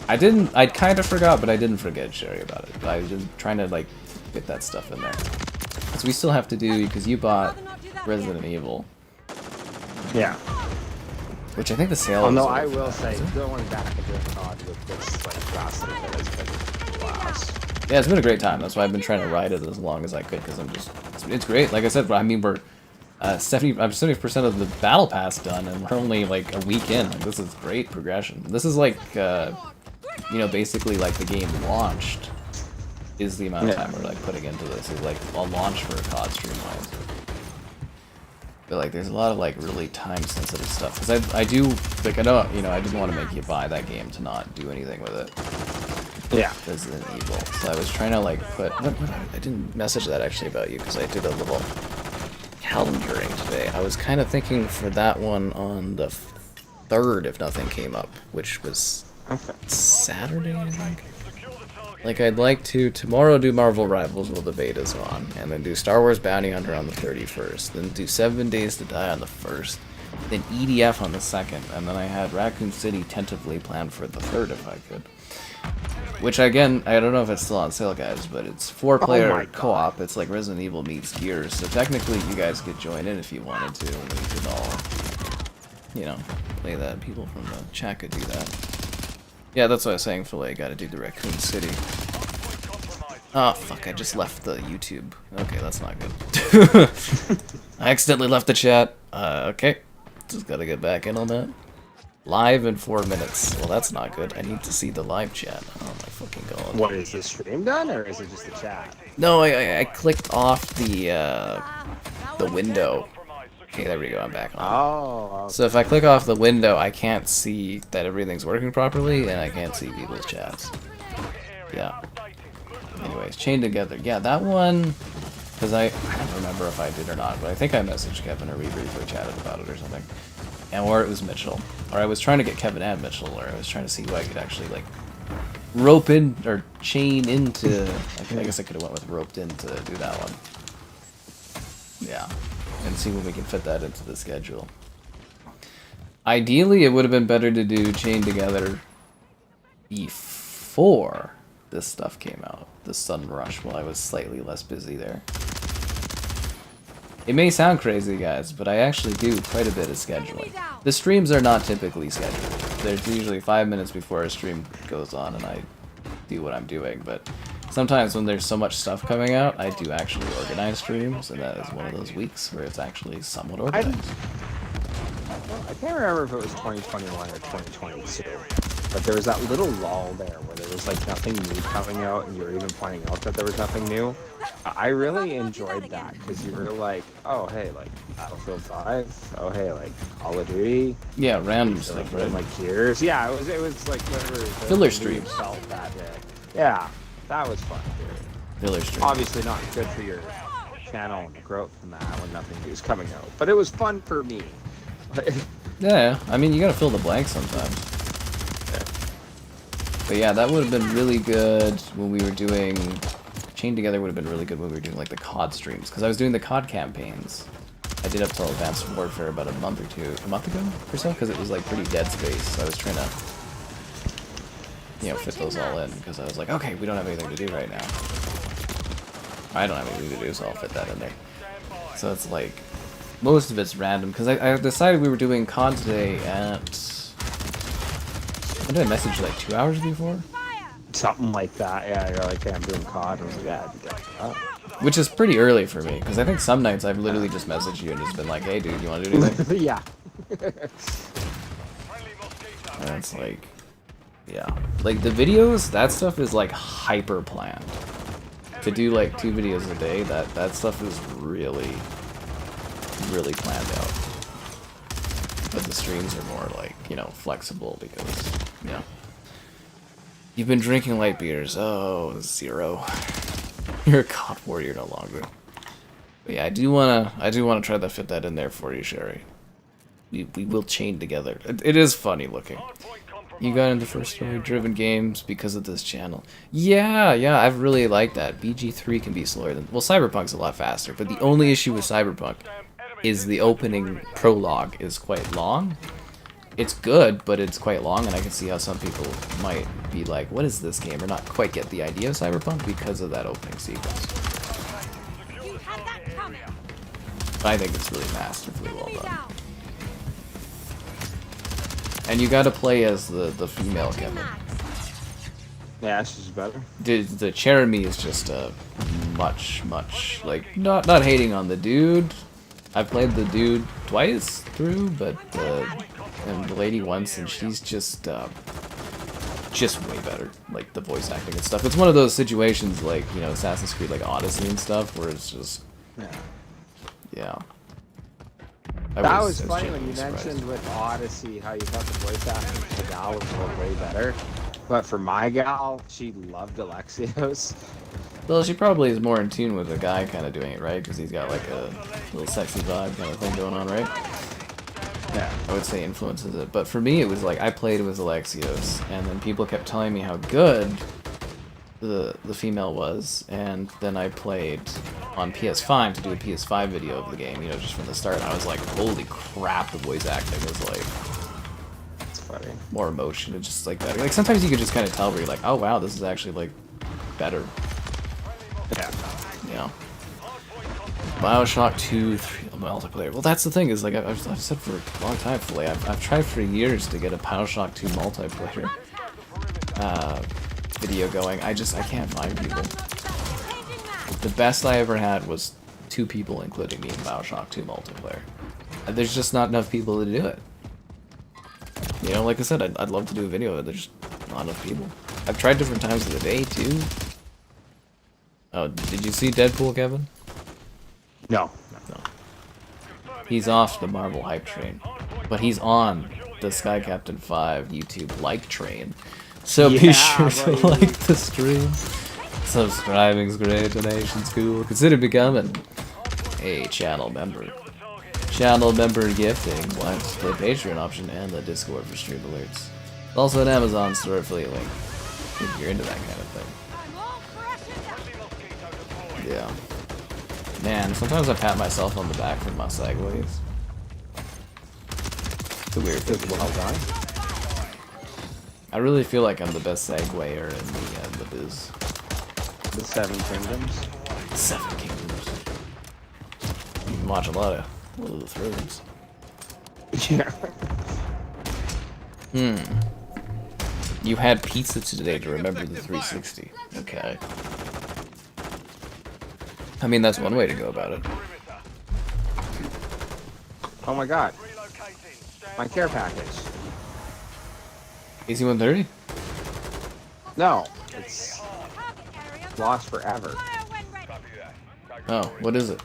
I kind of forgot, but I didn't forget, Sherry, about it. I was just trying to, like, fit that stuff in there. Because we still have to do, because you bought Resident Evil. Yeah. Which I think the sale Oh, was no, over I for will that, say, was it? going back to doing COD with this, like, classic that has been a blast. Yeah, it's been a great time. That's why I've been trying to ride it as long as I could, because it's great. Like I said, I mean, we're 70% of the battle pass done, and we're only like a week in. Like, this is great progression. This is like, you know, basically like the game launched is the amount of time we're like putting into this. Is like a launch for a COD stream-wise. But like, there's a lot of like really time-sensitive stuff. Because I do, like, I know, you know, I didn't want to make you buy that game to not do anything with it. Yeah. Resident Evil. So I was trying to like put. I didn't message that actually about you because I did a little. calendaring today. I was kind of thinking for that one on the 3rd if nothing came up, which was Saturday, I think. Like, I'd like to tomorrow do Marvel Rivals while the beta's on, and then do Star Wars Bounty Hunter on the 31st, then do 7 Days to Die on the 1st, then EDF on the 2nd, and then I had Raccoon City tentatively planned for the 3rd if I could. Which, again, I don't know if it's still on sale, guys, but it's 4-player co-op. It's like Resident Evil meets Gears, so technically you guys could join in if you wanted to, and we could all, you know, play that. People from the chat could do that. Yeah, that's what I was saying, Filet. Gotta do the Raccoon City. Oh, fuck, I just left the YouTube. Okay, that's not good. I accidentally left the chat. Okay. Just gotta get back in on that. Live in 4 minutes. Well, that's not good. I need to see the live chat. Oh my fucking god. What, is the stream done, or is it just the chat? No, I clicked off the window. Okay, there we go, I'm back on. Oh, okay. So if I click off the window, I can't see that everything's working properly, and I can't see people's chats. Yeah. Anyways, Chained Together. Yeah, that one, because I don't remember if I did or not, but I think I messaged Kevin, or we briefly chatted about it or something. Or it was Mitchell. Or I was trying to get Kevin and Mitchell, or I was trying to see who I could actually, like, rope in, or chain into. I guess I could have went with roped in to do that one. Yeah. And see when we can fit that into the schedule. Ideally, it would have been better to do Chained Together before this stuff came out. The Sun Rush, while I was slightly less busy there. It may sound crazy, guys, but I actually do quite a bit of scheduling. The streams are not typically scheduled. There's usually 5 minutes before a stream goes on and I do what I'm doing, but sometimes when there's so much stuff coming out, I do actually organize streams, and that is one of those weeks where it's actually somewhat organized. I can't remember if it was 2021 or 2022, but there was that little lull there where there was like nothing new coming out, and you were even pointing out that there was nothing new. I really enjoyed that, because you were like, oh hey, like Battlefield 5, oh hey, like Call of Duty. Yeah, random stuff, right? Like Gears. Yeah, it was like whatever. Filler streams. Felt that day. Yeah, that was fun, dude. Filler streams. Obviously not good for your channel and growth and that when nothing new is coming out, but it was fun for me. Yeah, I mean, you gotta fill the blanks sometimes. But yeah, that would have been really good when we were doing... Chained Together would have been really good when we were doing, like, the COD streams. Because I was doing the COD campaigns. I did up till Advanced Warfare about a month ago or so, because it was, like, pretty dead space. So I was trying to, you know, fit those all in. Because I was like, okay, we don't have anything to do right now. I don't have anything to do, so I'll fit that in there. So it's like... most of it's random, because I decided we were doing COD today at... when did I message you, like 2 hours before? Something like that, yeah, you're like, hey, I'm doing COD, and I was like, yeah, I'd be like, oh. Which is pretty early for me, because I think some nights I've literally just messaged you and just been like, hey dude, you want to do anything? Yeah. And it's like, yeah. Like, the videos, that stuff is like hyper planned. To do like 2 videos a day, that stuff is really planned out. But the streams are more like, you know, flexible because, yeah. You've been drinking light beers. Oh, 0. You're a COD warrior no longer. But yeah, I do wanna try to fit that in there for you, Sherry. We will chain together. It is funny looking. You got into first story-driven games because of this channel. Yeah, I've really liked that. BG3 can be slower than... well, Cyberpunk's a lot faster, but the only issue with Cyberpunk is the opening prologue is quite long. It's good, but it's quite long, and I can see how some people might be like, what is this game? Or not quite get the idea of Cyberpunk because of that opening sequence. But I think it's really masterfully well done. And you gotta play as the female Kevin. Yeah, she's better. The Cherami is just much, like, not hating on the dude. I've played the dude twice through, but and the lady once, and she's just way better. Like, the voice acting and stuff. It's one of those situations like, you know, Assassin's Creed, like Odyssey and stuff, where it's just, yeah. That was funny when you mentioned with Odyssey how you thought the voice acting for the gal was way better. But for my gal, she loved Alexios. Well, she probably is more in tune with the guy kind of doing it, right? Because he's got like a little sexy vibe kind of thing going on, right? Yeah, I would say influences it. But for me, it was like I played with Alexios, and then people kept telling me how good the female was, and then I played on PS5 to do a PS5 video of the game, you know, just from the start. And I was like, holy crap, the voice acting was like Funny. more emotion and just like that. Like sometimes you could just kind of tell where you're like, oh wow, this is actually like better. Yeah. Yeah. BioShock 2 3 multiplayer. Well, that's the thing is like I've said for a long time, Filet. I've tried for years to get a BioShock 2 multiplayer video going. I can't find people. The best I ever had was 2 people, including me, in BioShock 2 multiplayer. There's just not enough people to do it. You know, like I said, I'd love to do a video of it. There's just not enough people. I've tried different times of the day too. Oh, did you see Deadpool, Kevin? No. No. He's off the Marvel hype train, but he's on the Sky Captain 5 YouTube like train. So be sure to like the stream. Subscribing's great, donation's cool. Consider becoming a channel member. Channel member gifting, plus the Patreon option, and the Discord for stream alerts. Also an Amazon store affiliate link, if you're into that kind of thing. Yeah. Man, sometimes I pat myself on the back for my segues. It's a weird thing. Well done. I really feel like I'm the best segwayer in the biz. The Seven Kingdoms. 7 Kingdoms. You can watch a lot of the Thrones. Yeah. You had pizza today to remember the 360. Okay. I mean, that's one way to go about it. Oh my god. My care package. AC-130? No, it's lost forever. Oh, what is it?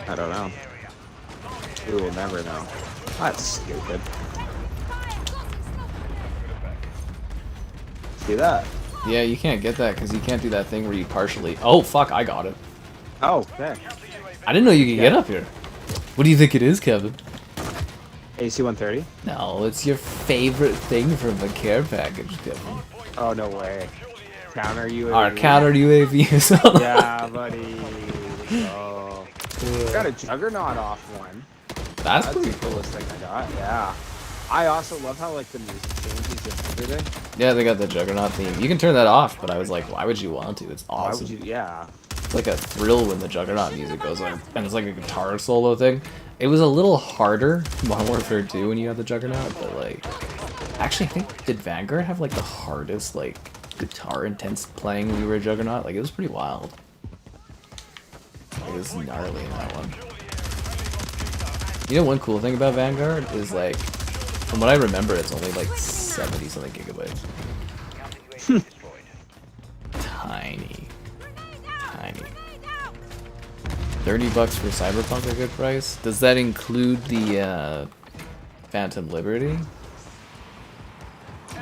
I don't know. We will never know. That's stupid. See that? Yeah, you can't get that because you can't do that thing where you partially... Oh, fuck, I got it. Oh, okay. I didn't know you could get up here. What do you think it is, Kevin? AC-130? No, it's your favorite thing from the care package, Kevin. Oh, no way. Counter UAV. Our counter UAV is on. Yeah, buddy. Oh. Got a Juggernaut off one. That's the pretty cool. coolest thing I got, yeah. I also love how, like, the music changes and everything. Yeah, they got the Juggernaut theme. You can turn that off, but I was like, why would you want to? It's awesome. Why would you? Yeah. It's like a thrill when the Juggernaut music goes on, and it's like a guitar solo thing. It was a little harder in Modern Warfare 2 when you had the Juggernaut, but like, actually, I think, did Vanguard have like the hardest like guitar intense playing when you were a Juggernaut? Like, it was pretty wild. It was gnarly in that one. You know, one cool thing about Vanguard is like, from what I remember, it's only like 70 something gigabytes. Tiny. Tiny. $30 for Cyberpunk a good price? Does that include the Phantom Liberty?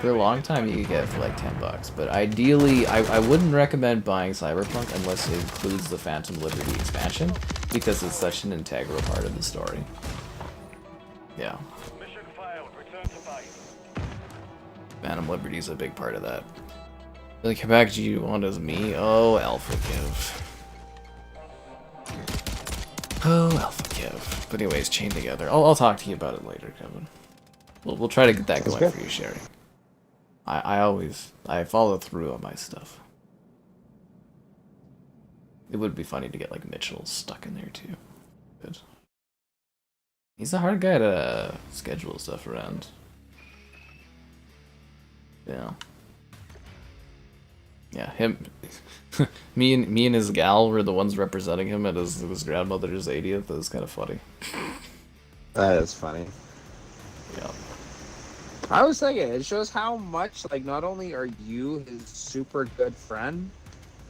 For a long time you could get it for like $10, but ideally I wouldn't recommend buying Cyberpunk unless it includes the Phantom Liberty expansion, because it's such an integral part of the story. Yeah. Mission failed. Return to base. Phantom Liberty is a big part of that. The package you want is me? Oh, Alpha Kiv. Oh, Alpha Kiv. But anyways, chain together. I'll talk to you about it later, Kevin. We'll try to get that going for you, Sherry. I follow through on my stuff. It would be funny to get like Mitchell stuck in there too. Good. He's a hard guy to schedule stuff around. Yeah. Yeah, him, me and his gal were the ones representing him at his grandmother's 80th. That was kind of funny. That is funny. Yeah. I was thinking, it shows how much, like, not only are you his super good friend,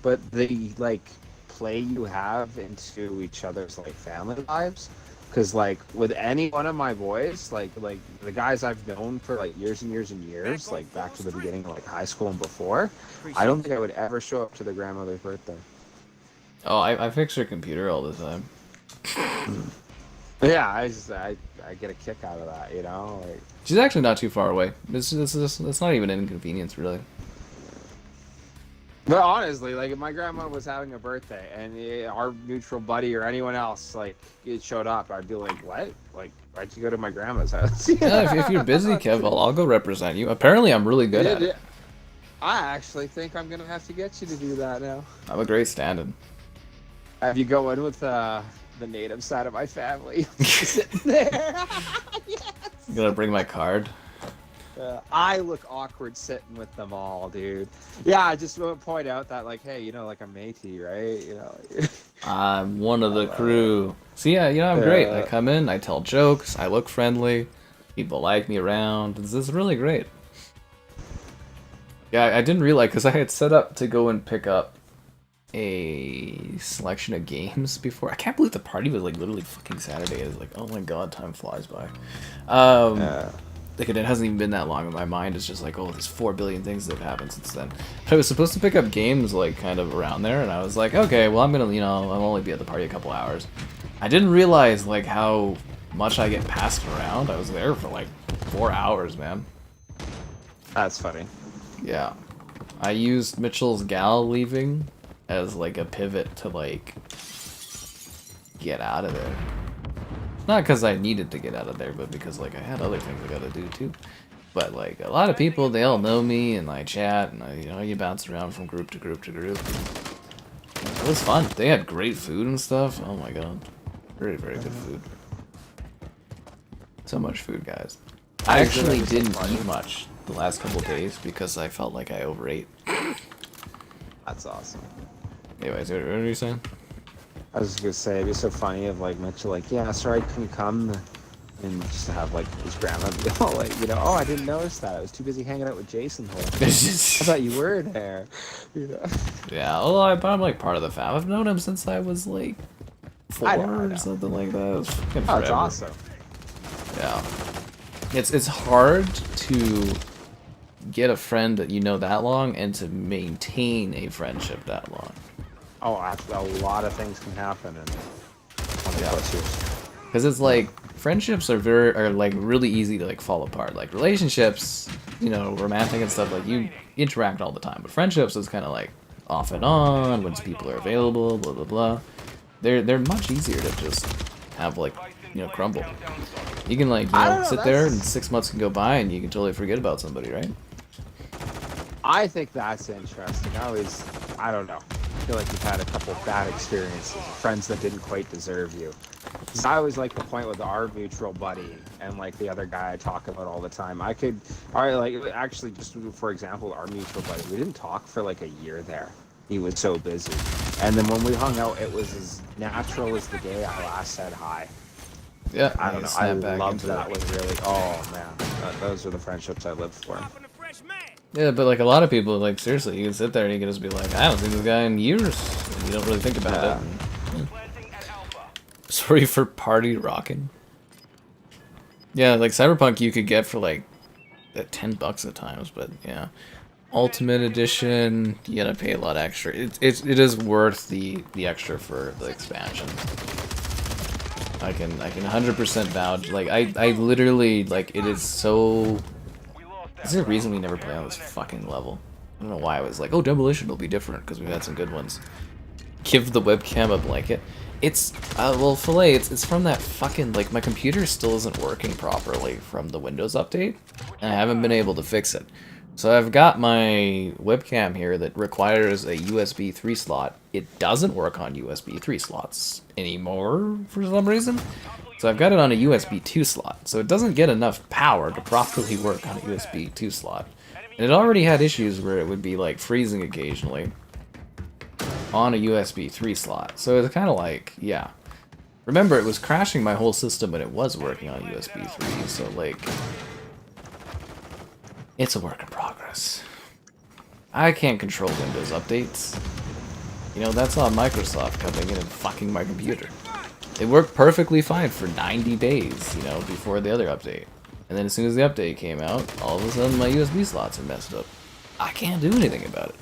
but the, like, play you have into each other's, like, family lives. Because like with any one of my boys, like the guys I've known for like years and years and years, like back to the beginning of like high school and before, I don't think I would ever show up to their grandmother's birthday. Oh, I fix her computer all the time. Yeah, I get a kick out of that, you know. Like, She's actually not too far away. It's not even an inconvenience, really. but honestly, like if my grandma was having a birthday and our mutual buddy or anyone else like it showed up, I'd be like, "What? Like, why'd you go to my grandma's house?" Yeah, if you're busy, Kev, I'll go represent you. Apparently, I'm really good at it. I actually think I'm gonna have to get you to do that now. I'm a great stand-in. Have you go in with the native side of my family sitting there? Yes. You gonna bring my card? I look awkward sitting with them all, dude. Yeah, I just want to point out that, like, hey, you know, like I'm Métis, right? You know, I'm one of the crew. See, yeah, you know, I'm great. I come in, I tell jokes, I look friendly, people like me around. This is really great. Yeah, I didn't realize, because I had set up to go and pick up a selection of games before. I can't believe the party was like literally fucking Saturday. It's like, oh my god, time flies by. Like it hasn't even been that long in my mind. It's just like, oh, there's 4 billion things that have happened since then. But I was supposed to pick up games like kind of around there, and I was like, okay, well I'm gonna, you know, I'll only be at the party a couple hours. I didn't realize like how much I get passed around. I was there for like 4 hours, man. That's funny. Yeah, I used Mitchell's gal leaving as like a pivot to like get out of there. Not because I needed to get out of there, but because like I had other things I gotta do too. But like a lot of people, they all know me and I chat and I, you know, you bounce around from group to group to group. It was fun. They had great food and stuff. Oh my god, very very good food. So much food, guys. I actually didn't eat much the last couple days because I felt like I overate. That's awesome. Anyways, what are you saying? I was just gonna say, it'd be so funny if like Mitchell, like, yeah, sorry I couldn't come, and just to have like his grandma be all like, you know, oh, I didn't notice that. I was too busy hanging out with Jason here. I thought you were there. You know? Yeah, although I'm like part of the fam. I've known him since I was like 4 I know. or something like that. It was fucking Oh, it's forever. awesome. Yeah, it's hard to get a friend that you know that long and to maintain a friendship that long. Oh, a lot of things can happen in 20+ years. Because it's like friendships are like really easy to like fall apart. Like relationships, you know, romantic and stuff, like you interact all the time. But friendships is kind of like off and on when people are available, blah blah blah. They're much easier to just have like, you know, crumble. You can like, you know, sit there and 6 months can go by and you can totally forget about somebody, right? I think that's interesting. I don't know. I feel like you've had a couple bad experiences, friends that didn't quite deserve you. 'Cause I always like the point with our mutual buddy and like the other guy I talk about all the time. Actually, just for example, our mutual buddy, we didn't talk for like a year there. He was so busy. And then when we hung out, it was as natural as the day I last said hi. Yeah, I don't know. I loved that. Was really, oh man, those are the friendships I lived for. Yeah, but like a lot of people, like seriously, you can sit there and you can just be like, I haven't seen this guy in years. And you don't really think about it. Sorry for party rocking. Yeah, like Cyberpunk you could get for like at $10 at times, but yeah. Ultimate Edition, you gotta pay a lot extra. It is worth the extra for the expansion. I can 100% vouch. Like I literally, like, it is so. Is there a reason we never play on this fucking level? I don't know why I was like, oh, Demolition will be different because we've had some good ones. Give the webcam a blanket. It's well, Filet. It's from that fucking, like, my computer still isn't working properly from the Windows update, and I haven't been able to fix it. So I've got my webcam here that requires a USB 3 slot. It doesn't work on USB 3 slots anymore for some reason. So I've got it on a USB 2 slot. So it doesn't get enough power to properly work on a USB 2 slot. And it already had issues where it would be like freezing occasionally on a USB 3 slot. So it's kind of like, yeah. Remember, it was crashing my whole system when it was working on USB 3. So like, it's a work in progress. I can't control Windows updates. You know, that's on Microsoft coming in and fucking my computer. It worked perfectly fine for 90 days, you know, before the other update. And then as soon as the update came out, all of a sudden my USB slots are messed up. I can't do anything about it.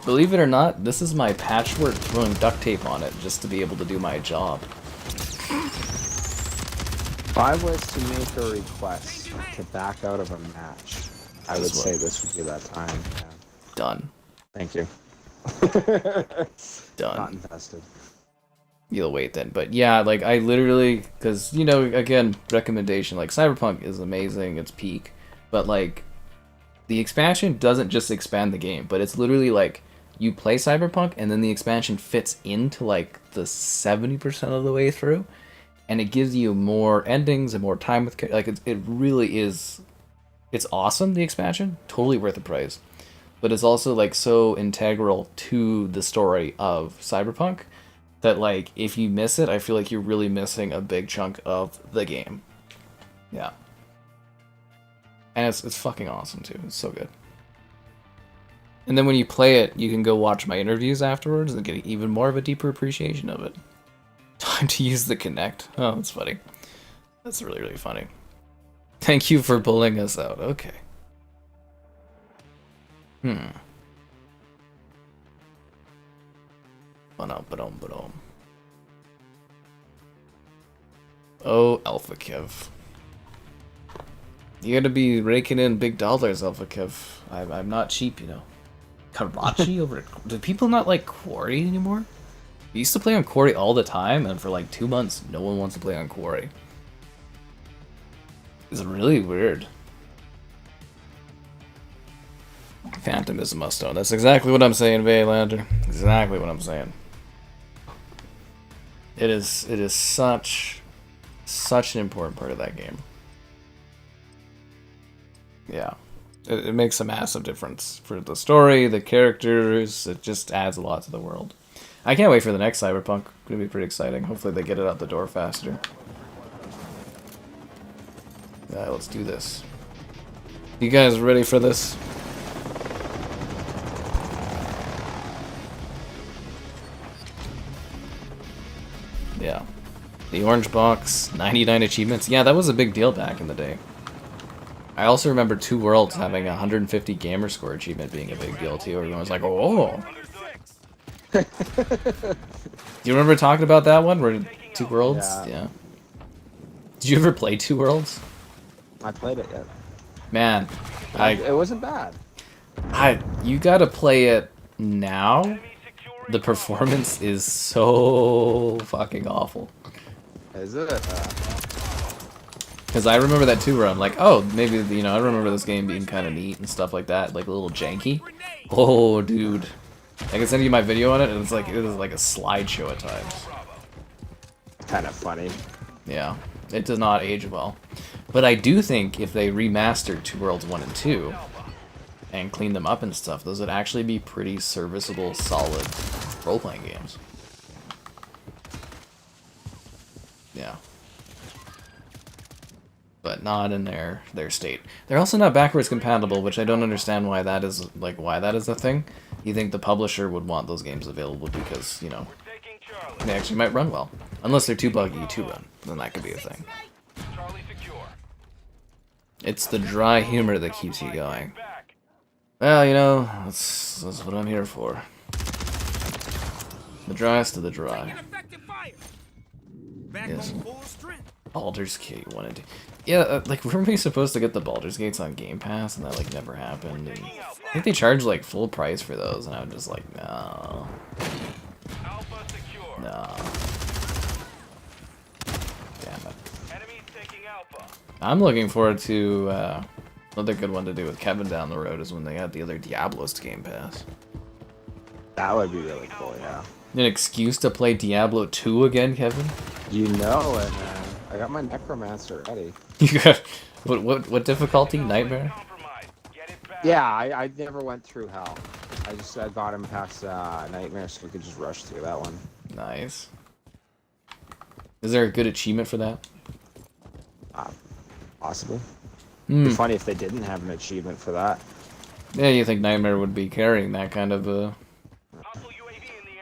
Believe it or not, this is my patchwork throwing duct tape on it just to be able to do my job. If I was to make a request to back out of a match, I would say this would be that time. Yeah. Done. Thank you. Done. Not invested. You'll wait then. But yeah, like I literally, because, you know, again, recommendation, like Cyberpunk is amazing, it's peak, but like the expansion doesn't just expand the game, but it's literally like you play Cyberpunk and then the expansion fits into like the 70% of the way through, and it gives you more endings and more time with like it really is. It's awesome, the expansion, totally worth the price, but it's also like so integral to the story of Cyberpunk that like if you miss it, I feel like you're really missing a big chunk of the game. Yeah. And it's fucking awesome too. It's so good. And then when you play it, you can go watch my interviews afterwards and get even more of a deeper appreciation of it. Time to use the Kinect. Oh, that's funny. That's really, really funny. Thank you for pulling us out. Okay. Ba-dum. Oh, Alpha Kev. You gotta be raking in big dollars, Alpha Kev. I'm not cheap, you know. Karachi over... Do people not like Quarry anymore? We used to play on Quarry all the time, and for like 2 months, no one wants to play on Quarry. It's really weird. Phantom is a must-own. That's exactly what I'm saying, Vaylander. Exactly what I'm saying. It is such an important part of that game. Yeah. It makes a massive difference for the story, the characters. It just adds a lot to the world. I can't wait for the next Cyberpunk. It's gonna be pretty exciting. Hopefully they get it out the door faster. Yeah, let's do this. You guys ready for this? Yeah. The orange box, 99 achievements. Yeah, that was a big deal back in the day. I also remember Two Worlds having a 150 gamer score achievement being a big deal too. Everyone was like, "Oh!" Do you remember talking about that one? Where Two Worlds? Yeah. Did you ever play Two Worlds? I played it, yeah. Man, it wasn't bad. You gotta play it now. The performance is so fucking awful. Is it? Because I remember that too, where I'm like, oh, maybe, you know, I remember this game being kind of neat and stuff like that, like a little janky. Oh, dude. I can send you my video on it, and it is like a slideshow at times. Kind of funny. Yeah, it does not age well. But I do think if they remastered Two Worlds 1 and 2 and cleaned them up and stuff, those would actually be pretty serviceable, solid role-playing games. Yeah. But not in their state. They're also not backwards compatible, which I don't understand why that is a thing. You think the publisher would want those games available because, you know, they actually might run well. Unless they're too buggy to run, then that could be a thing. It's the dry humor that keeps you going. Well, you know, that's what I'm here for. The driest of the dry. Yes. Baldur's Gate 1 and 2. Yeah, like, weren't we supposed to get the Baldur's Gates on Game Pass, and that, like, never happened? And I think they charged, like, full price for those, and I was just like, no. No. Damn it. I'm looking forward to, another good one to do with Kevin down the road is when they add the other Diablos to Game Pass. That would be really cool, yeah. An excuse to play Diablo 2 again, Kevin? You know it, man. I got my Necromancer ready. You got what difficulty? Nightmare? Yeah, I never went through hell. I got him past Nightmare so we could just rush through that one. Nice. Is there a good achievement for that? Possibly. It'd be funny if they didn't have an achievement for that. Yeah, you think Nightmare would be carrying that kind of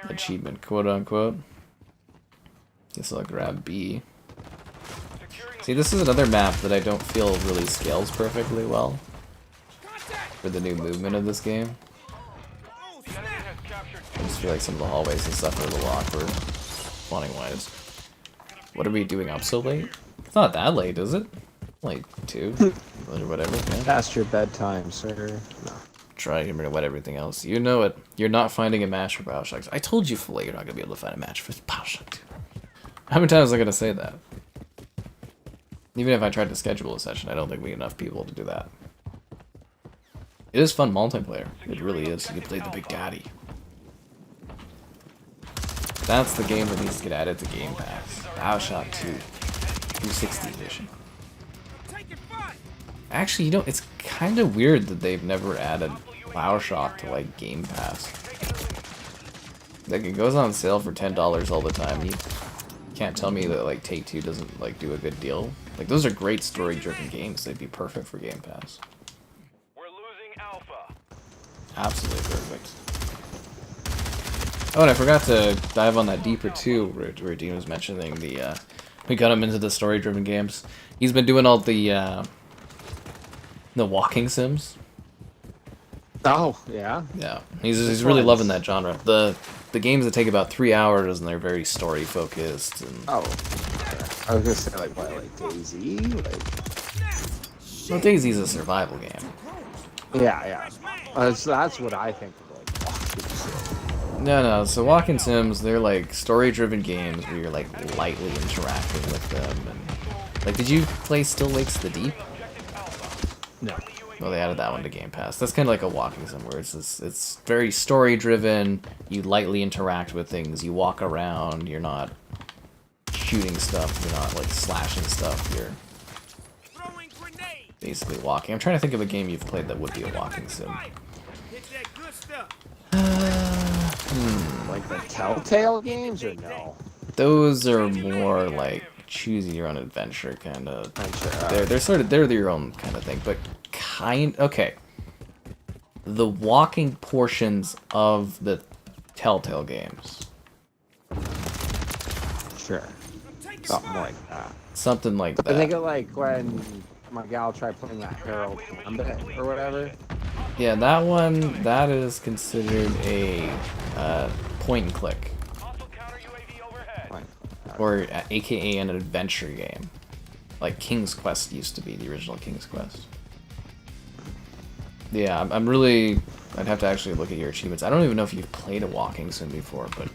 achievement, quote unquote? Guess I'll grab B. See, this is another map that I don't feel really scales perfectly well for the new movement of this game. I just feel like some of the hallways and stuff are a little awkward, spawning-wise. What are we doing up so late? It's not that late, is it? Like 2 or whatever. Yeah. Past your bedtime, sir. No. Try to wet everything else. You know it. You're not finding a match for Bioshock. I told you, Filet, you're not gonna be able to find a match for Bioshock 2. How many times am I gonna say that? Even if I tried to schedule a session, I don't think we have enough people to do that. It is fun multiplayer. It really is. You can play the Big Daddy. That's the game that needs to get added to Game Pass. Bioshock 2. 360 edition. Actually, you know, it's kind of weird that they've never added Bioshock to, like, Game Pass. Like, it goes on sale for $10 all the time. You can't tell me that, like, Take-Two doesn't, like, do a good deal. Like, those are great story-driven games. They'd be perfect for Game Pass. We're losing Alpha. Absolutely perfect. Oh, and I forgot to dive on that deeper, too, where Dean was mentioning the, we got him into the story-driven games. He's been doing all the walking sims. Oh, yeah? Yeah. He's really loving that genre. The games that take about 3 hours and they're very story-focused. And... Oh. I was gonna say, like, what, like DayZ? Like... Well, DayZ's a survival game. Yeah, yeah. That's what I think of, like, walking sims. No, so walking sims, they're like story-driven games where you're like lightly interacting with them. And like, did you play Still Lakes the Deep? No. Well, they added that one to Game Pass. That's kind of like a walking sim where it's very story-driven. You lightly interact with things. You walk around. You're not shooting stuff. You're not like slashing stuff. You're basically walking. I'm trying to think of a game you've played that would be a walking sim. Like the Telltale games, or no? Those are more like choose your own adventure kind of. They're their own kind of thing, but okay. The walking portions of the Telltale games. Sure. Something like that. Something like that. I think of like when my gal tried playing that Harold Gambit or whatever. Yeah, that one, that is considered a point and click. Or aka an adventure game. Like King's Quest used to be, the original King's Quest. Yeah, I'm really... I'd have to actually look at your achievements. I don't even know if you've played a walking sim before, but...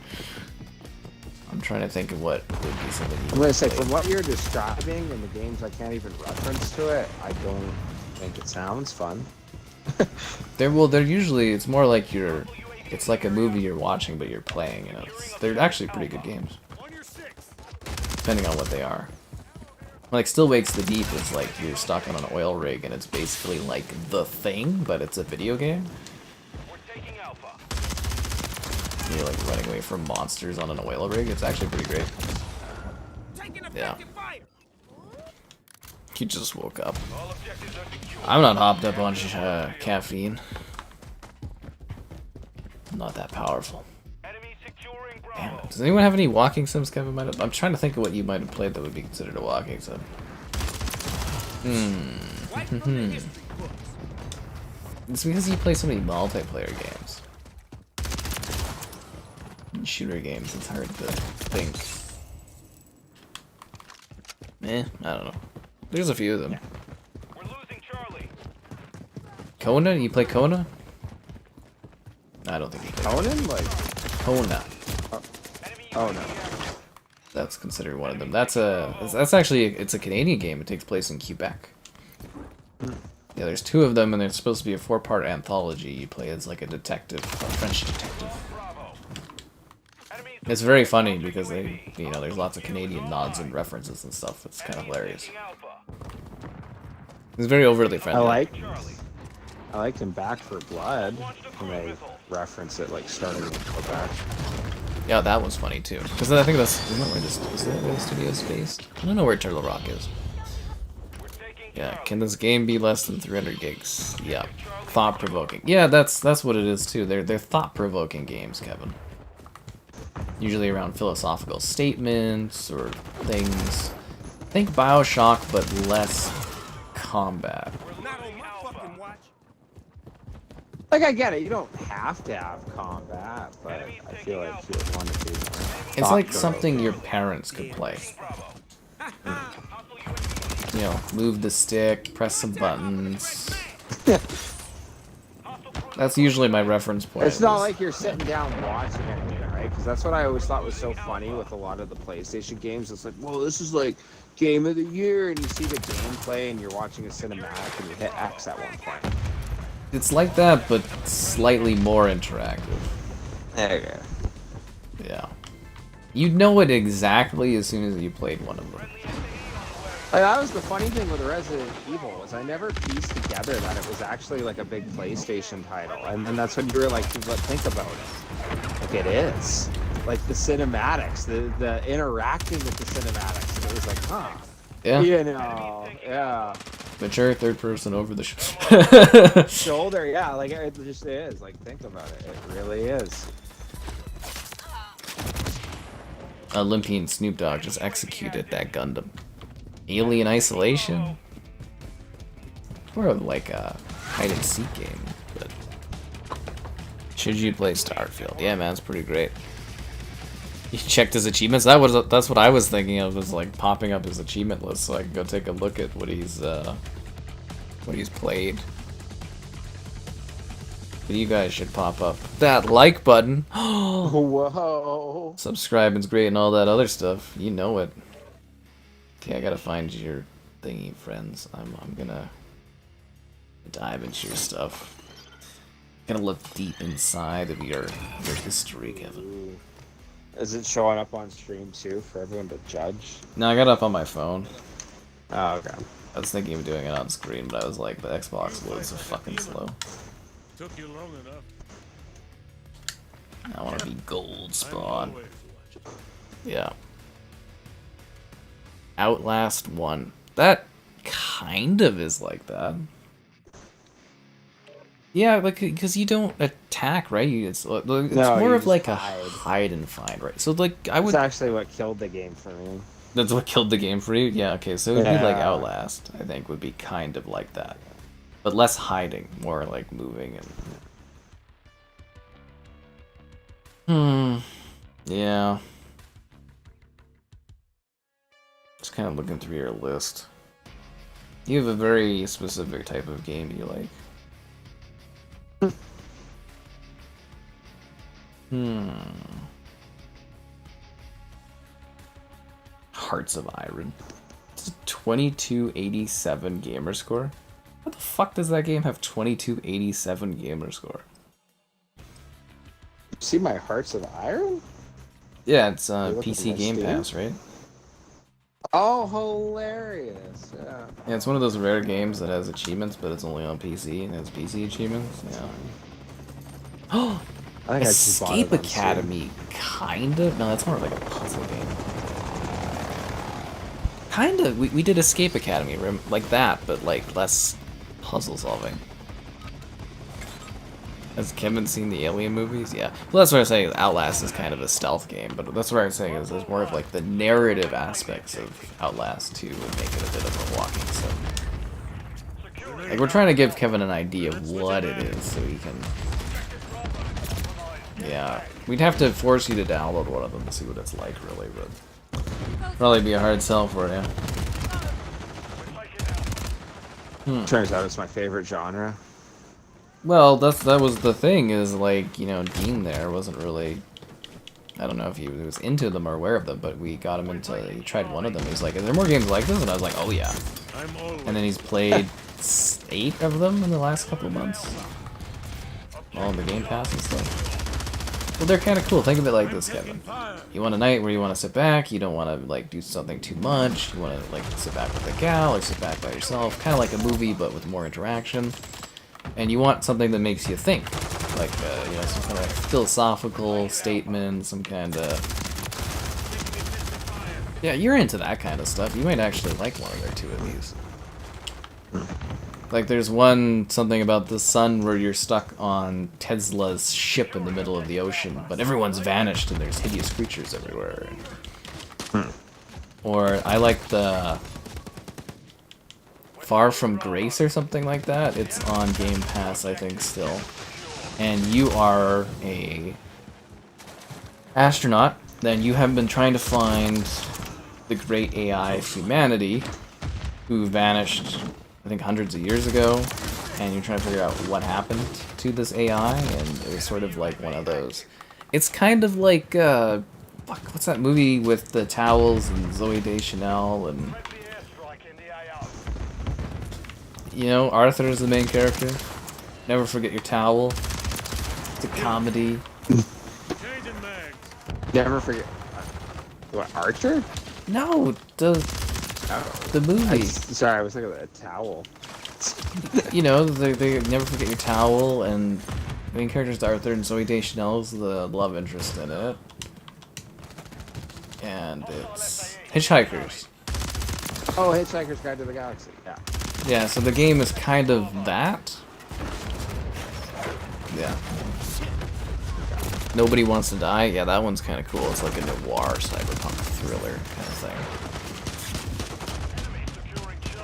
I'm trying to think of what would be something you I'm gonna say, from what you're describing in the games I can't even reference to it, I don't think it sounds fun. They're usually, it's more like it's like a movie you're watching, but you're playing, you know. They're actually pretty good games. Depending on what they are. Like, Still Wakes the Deep is like, you're stuck on an oil rig, and it's basically like The Thing, but it's a video game. You're like running away from monsters on an oil rig. It's actually pretty great. Yeah. He just woke up. I'm not hopped up on caffeine. I'm not that powerful. Damn it. Does anyone have any walking sims, Kevin? I'm trying to think of what you might have played that would be considered a walking sim. It's because you play so many multiplayer games. Shooter games, it's hard to think. I don't know. There's a few of them. We're losing Charlie. Kona? You play Kona? I don't think you play Conan? Like... Kona. Oh no. That's considered one of them. That's actually, it's a Canadian game. It takes place in Quebec. Yeah, there's 2 of them, and it's supposed to be a 4-part anthology. You play as like a detective, a French detective. It's very funny because there's lots of Canadian nods and references and stuff. It's kind of hilarious. It's very overtly friendly. I liked him Back for Blood when they reference it, like starting in Quebec. Yeah, that was funny too. Because I think isn't that where the studio's based? I don't know where Turtle Rock is. Yeah, can this game be less than 300 gigs? Yeah, thought-provoking. Yeah, that's what it is too. They're thought-provoking games, Kevin. Usually around philosophical statements or things. Think BioShock, but less combat. Not on my fucking watch. Like, I get it. You don't have to have combat, but I feel like you would want to do more. It's like something your parents could play. You know, move the stick, press some buttons. That's usually my reference point. It's not like you're sitting down watching anything, right? Because that's what I always thought was so funny with a lot of the PlayStation games. It's like, whoa, this is like game of the year, and you see the gameplay, and you're watching a cinematic, and you hit X at one point. It's like that, but slightly more interactive. There you go. Yeah. You'd know it exactly as soon as you played one of them. Like, that was the funny thing with Resident Evil, was I never pieced together that it was actually like a big PlayStation title, and then that's when you were like, but think about it. Like, it is. Like, the cinematics, the interacting with the cinematics, and it was like, huh. Yeah. You know, yeah. Mature third person over the Shoulder, yeah, like, it just is. Like, think about it. It really is. Olympian Snoop Dogg just executed that Gundam. Alien Isolation? More of like a hide and seek game, but should you play Starfield? Yeah, man, it's pretty great. You checked his achievements. That's what I was thinking of, was like popping up his achievement list so I can go take a look at what he's played. But you guys should pop up that like button. Whoa. Subscribing's great and all that other stuff. You know it. Okay, I gotta find your thingy, friends. I'm gonna dive into your stuff. Gonna look deep inside of your history, Kevin. Is it showing up on stream too for everyone to judge? No, I got it up on my phone. Oh, okay. I was thinking of doing it on screen, but I was like, the Xbox loads so fucking slow. Took you long enough. I want to be gold I'm spawn. always watching. Yeah. Outlast 1. That kind of is like that. Yeah, like, because you don't attack, right? It's more of like a hide and find, right? So, like, I would... It's actually what killed the game for me. That's what killed the game for you? Yeah, okay, so it would be like Outlast, I think, would be kind of like that. But less hiding, more like moving and... Yeah. Just kind of looking through your list. You have a very specific type of game you like. Hearts of Iron. It's a 2287 gamer score. How the fuck does that game have 2287 gamer score? See my Hearts of Iron? Yeah, it's looking PC at Game Steam? Pass, right? Oh, hilarious! Yeah. Yeah, it's one of those rare games that has achievements, but it's only on PC and has PC achievements. Yeah. Oh, I think I just bought it Escape on Steam. Academy, kind of. No, that's more like a puzzle game. Kind of. We did Escape Academy, like that, but like less puzzle solving. Has Kevin seen the Alien movies? Yeah. Well, that's what I'm saying. Outlast is kind of a stealth game, but that's what I'm saying is there's more of like the narrative aspects of Outlast 2 would make it a bit of a walking sim. Like, we're trying to give Kevin an idea of what it is so he can... Yeah. We'd have to force you to download one of them to see what it's like, really, but... Probably be a hard sell for you. Turns out it's my favorite genre. Well, that was the thing, is like, you know, Dean there wasn't really... I don't know if he was into them or aware of them, but we got him into... He tried one of them, he was like, is there more games like this? And I was like, oh yeah. And then he's played 8 of them in the last couple of months. All in the Game Pass and stuff. Well, they're kind of cool. Think of it like this, Kevin. You want a night where you want to sit back, you don't want to, like, do something too much, you want to, like, sit back with a gal, or sit back by yourself. Kind of like a movie, but with more interaction. And you want something that makes you think, like, you know, some kind of philosophical statement, some kind of... Yeah, you're into that kind of stuff. You might actually like one or two of these. Like, there's something about the sun where you're stuck on Tesla's ship in the middle of the ocean, but everyone's vanished and there's hideous creatures everywhere. Or I like the Far From Grace or something like that. It's on Game Pass, I think, still. And you are a astronaut, then you have been trying to find the great AI of humanity who vanished, I think, hundreds of years ago, and you're trying to figure out what happened to this AI, and it was sort of like one of those. It's kind of like, fuck, what's that movie with the towels and Zooey Deschanel and... You know, Arthur is the main character. Never forget your towel. It's a comedy. Never forget. What, Archer? No, the movie. Sorry, I was thinking of a towel. You know, they never forget your towel, and the main character's Arthur, and Zooey Deschanel's the love interest in it. And it's Hitchhikers. Oh, Hitchhiker's Guide to the Galaxy. Yeah. Yeah, so the game is kind of that. Yeah. Nobody Wants to Die. Yeah, that one's kind of cool. It's like a noir cyberpunk thriller kind of thing.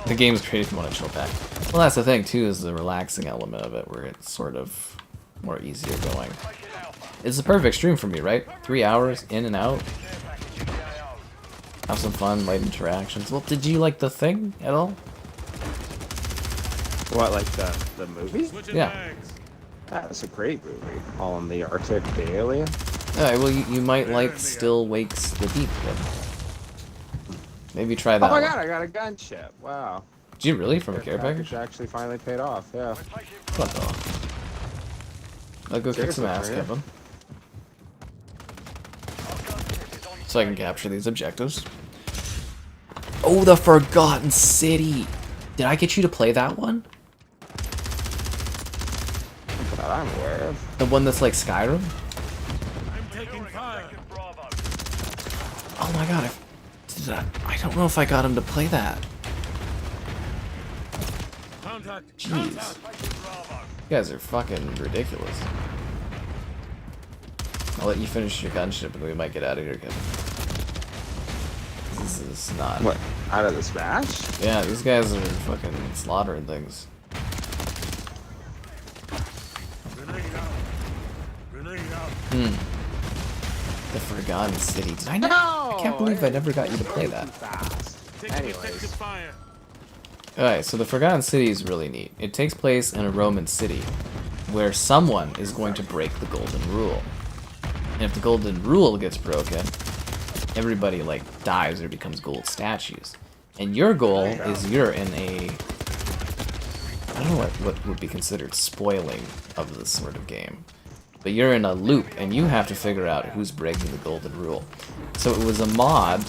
The game's created if you want to chill back. Well, that's the thing too, is the relaxing element of it, where it's sort of more easier going. It's the perfect stream for me, right? 3 hours in and out. Have some fun, light interactions. Well, did you like The Thing at all? What, like the movie? Yeah. That's a great movie. All in the Arctic, the alien. Alright, well, you might like Still Wakes the Deep then. Maybe try that. Oh my one. god, I got a gunship. Wow. Did you really? From a care package? Actually finally paid off, yeah. Fuck off. I'll go kick some ass, Kevin. So I can capture these objectives. Oh, the Forgotten City! Did I get you to play that one? That I'm aware of. The one that's like Skyrim? I'm taking fire. Oh my god, I don't know if I got him to play that. Contact. Jeez. You guys are fucking ridiculous. I'll let you finish your gunship and we might get out of here again. This is not... What? Out of this match? Yeah, these guys are fucking slaughtering things. The Forgotten City. Did I not? I can't believe I never got you to play that. Anyways. Alright, so the Forgotten City is really neat. It takes place in a Roman city where someone is going to break the Golden Rule. And if the Golden Rule gets broken, everybody, like, dies or becomes gold statues. And your goal is you're in a... I don't know what would be considered spoiling of this sort of game. But you're in a loop, and you have to figure out who's breaking the Golden Rule. So it was a mod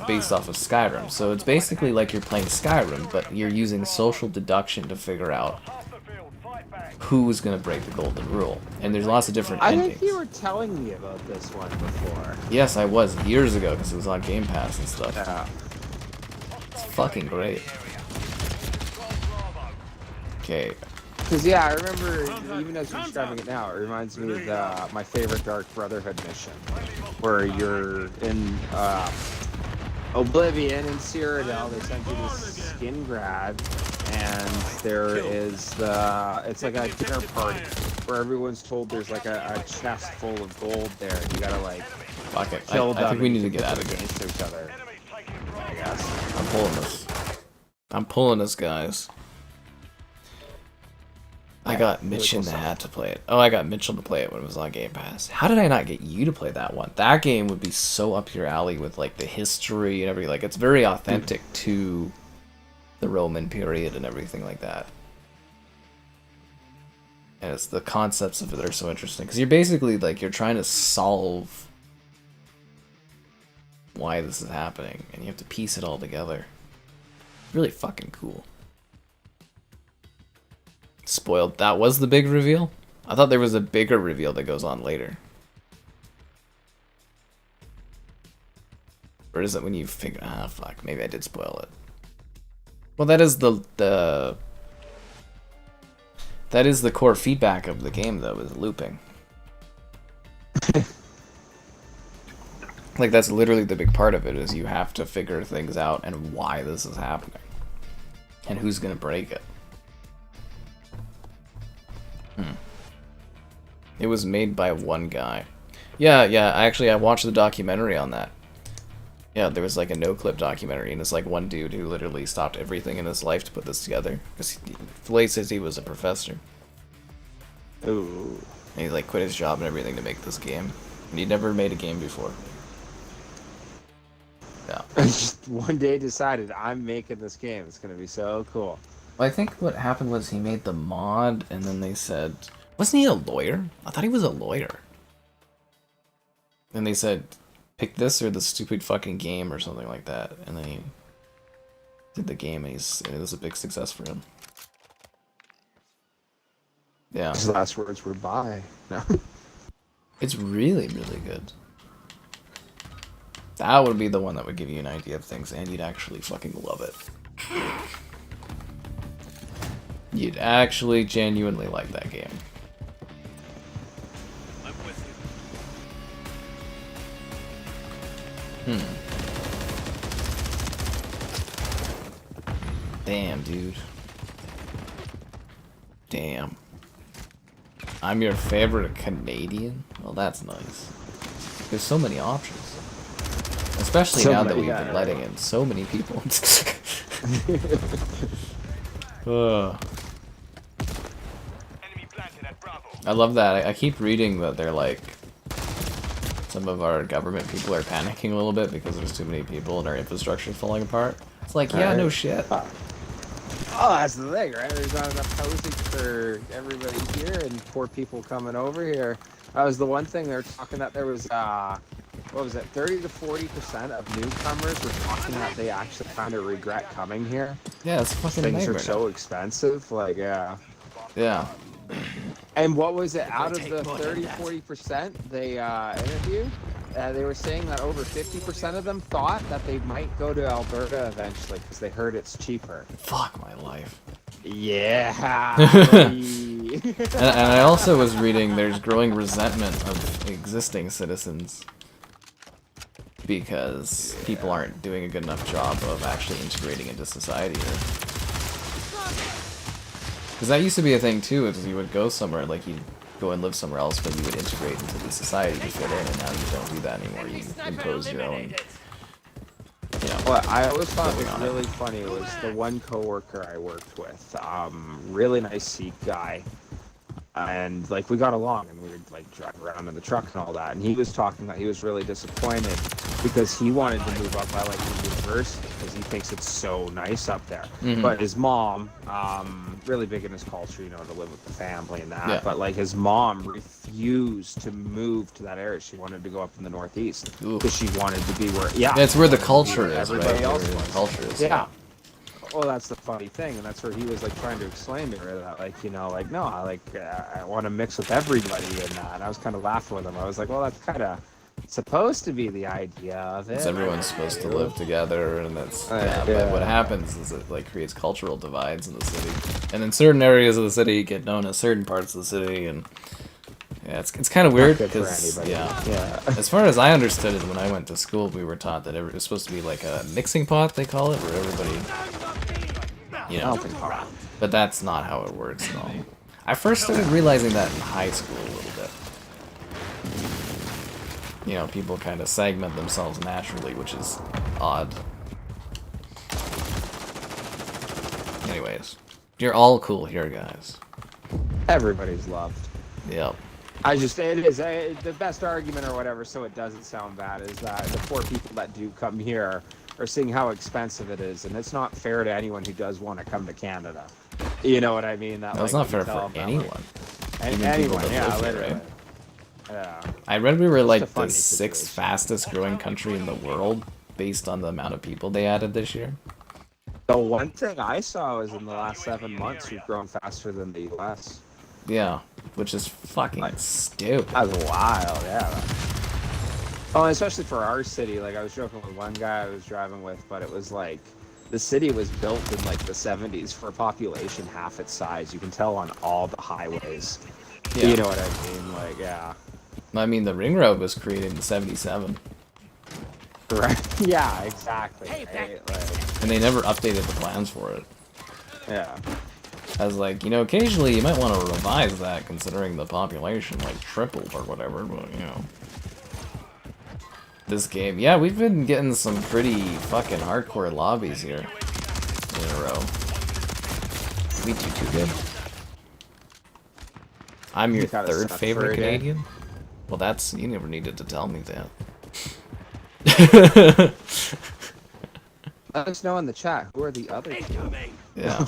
based off of Skyrim. So it's basically like you're playing Skyrim, but you're using social deduction to figure out who's going to break the Golden Rule. And there's lots of different endings. I think you were telling me about this one before. Yes, I was, years ago, because it was on Game Pass and stuff. Yeah. It's fucking great. Okay. Because, yeah, I remember, even as you're describing it now, it reminds me of my favorite Dark Brotherhood mission, where you're in Oblivion in Cyrodiil. They send you this skin grab, and there is it's like a dinner party where everyone's told there's like a chest full of gold there, and you gotta like Fuck it. kill them. I think we need to get out of here. against each other. I guess. I'm pulling this. I'm pulling this, guys. I got Mitch in the hat to play it. Oh, I got Mitchell to play it when it was on Game Pass. How did I not get you to play that one? That game would be so up your alley with like the history and everything. Like, it's very authentic to the Roman period and everything like that. And it's the concepts of it that are so interesting. Because you're basically like, you're trying to solve why this is happening. And you have to piece it all together. Really fucking cool. Spoiled. That was the big reveal? I thought there was a bigger reveal that goes on later. Or is it when you figure... Ah, fuck. Maybe I did spoil it. Well, that is the That is the core feedback of the game, though, is looping. Like, that's literally the big part of it, is you have to figure things out and why this is happening. And who's gonna break it. It was made by one guy. Yeah, actually, I watched the documentary on that. Yeah, there was like a no-clip documentary, and it's like one dude who literally stopped everything in his life to put this together. Because Flay says he was a professor. Ooh. And he like quit his job and everything to make this game. And he'd never made a game before. Yeah. Just one day decided, I'm making this game. It's going to be so cool. Well, I think what happened was he made the mod, and then they said... Wasn't he a lawyer? I thought he was a lawyer. And they said, pick this or the stupid fucking game or something like that. And then he did the game, and it was a big success for him. Yeah. His last words were bye. No. It's really, really good. That would be the one that would give you an idea of things, and you'd actually fucking love it. You'd actually genuinely like that game. I'm with you. Damn, dude. Damn. I'm your favorite Canadian? Well, that's nice. There's so many options. Especially So now that many, we've been letting in so many people. Enemy planted at Bravo. I love that. I keep reading that they're like... Some of our government people are panicking a little bit because there's too many people and our infrastructure is falling apart. It's like, yeah, no shit. Oh, that's the thing, right? There's not enough housing for everybody here, and poor people coming over here. That was the one thing they were talking that there was, what was it, 30 to 40% of newcomers were talking that they actually kind of regret coming here. Yeah, it's fucking Things nightmare are so expensive, like, yeah. Yeah. And what was it, out of the 30-40% they interviewed, they were saying that over 50% of them thought that they might go to Alberta eventually because they heard it's cheaper. Fuck my life. Yeah. And I also was reading there's growing resentment of existing citizens because people aren't doing a good enough job of actually integrating into society here. Because that used to be a thing too, is you would go somewhere, like you'd go and live somewhere else, but you would integrate into the society to fit in, and now you don't do that anymore. You impose your own, you know. What I always thought was really funny was the one coworker I worked with, really nice Sikh guy, and like we got along, and we would like drive around in the truck and all that, and he was talking that he was really disappointed because he wanted to move up by like the university because he thinks it's so nice up there. But his mom, really big in his culture, you know, to live with the family and that. Yeah. But like his mom refused to move to that area. She wanted to go up in the northeast because she wanted to be where, It's where the culture is, everybody right? else Where was. the culture is. Yeah. Well, that's the funny thing, and that's where he was like trying to explain to her that, like, you know, like, no, I want to mix with everybody and that. And I was kind of laughing with him. I was like, well, that's kind of supposed to be the idea of it. Because everyone's supposed to live together, and that's But what happens is it like creates cultural divides in the city, and in certain areas of the city get known as certain parts of the city, and yeah, it's kind of weird because as far as I understood it when I went to school, we were taught that it was supposed to be like a mixing pot, they call it, where everybody, you know, but that's not how it works at all. I first started realizing that in high school a little bit. You know, people kind of segment themselves naturally, which is odd. Anyways, you're all cool here, guys. Everybody's loved. Yep. It is the best argument or whatever, so it doesn't sound bad, is that the poor people that do come here are seeing how expensive it is, and it's not fair to anyone who does want to come to Canada. You know what I mean? That, That's not fair for anyone. Anyone, yeah, live here, literally. right? Yeah. I read we were like a funny the 6th situation. fastest growing country in the world based on the amount of people they added this year. The one thing I saw is in the last 7 months, we've grown faster than the U.S. Yeah, which is fucking stupid. That's wild, yeah. Oh, especially for our city. Like, I was joking with one guy I was driving with, but it was like, The city was built in like the 70s for a population half its size. You can tell on all the highways. Yeah. You know what I mean? Like, yeah. I mean, the ring road was created in '77, Right. Yeah, exactly. Hey, Right? Like, and they never updated the plans for it. yeah. I was like, you know, occasionally you might want to revise that, considering the population like tripled or whatever. But you know, this game, yeah, we've been getting some pretty fucking hardcore lobbies here in a row. We do too good. I'm your You gotta third suck favorite for it, eh? Canadian. Well, that's you never needed to tell me that. Let us know in the chat who are the other two. Yeah.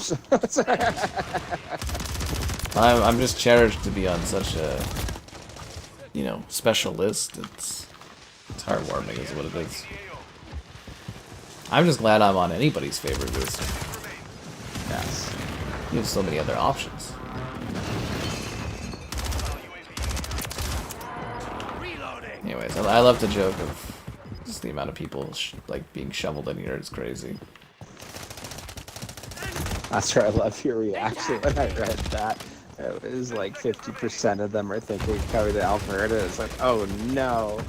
I'm just cherished to be on such a, you know, special list. It's heartwarming is what it is. I'm just glad I'm on anybody's favorite list. Yes. You have so many other options. Anyways, I love the joke of just the amount of people like being shoveled in here is crazy. That's where I love your reaction when I read that. It was like 50% of them are thinking coming to Alberta. It's like, oh no.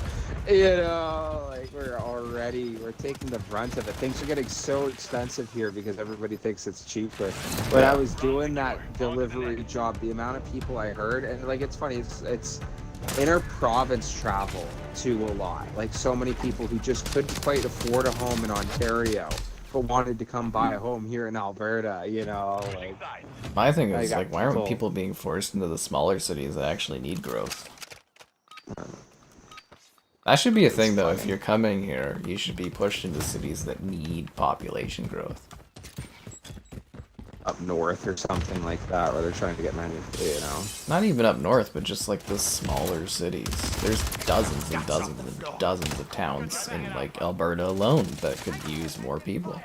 You know, like we're taking the brunt of it. Things are getting so expensive here because everybody thinks it's cheaper. When I was doing that delivery job, the amount of people I heard, and like it's funny, it's inter-province travel to a lot. Like so many people who just couldn't quite afford a home in Ontario, but wanted to come buy a home here in Alberta, you know, like... My thing is, got like, why aren't people being forced into the smaller cities that actually need growth? That should be a thing, though. If you're coming here, you should be pushed into cities that need population growth. Up north or something like that, where they're trying to get you know... Not even up north, but just, like, the smaller cities. There's dozens and dozens and dozens of towns in, like, Alberta alone that could use more people.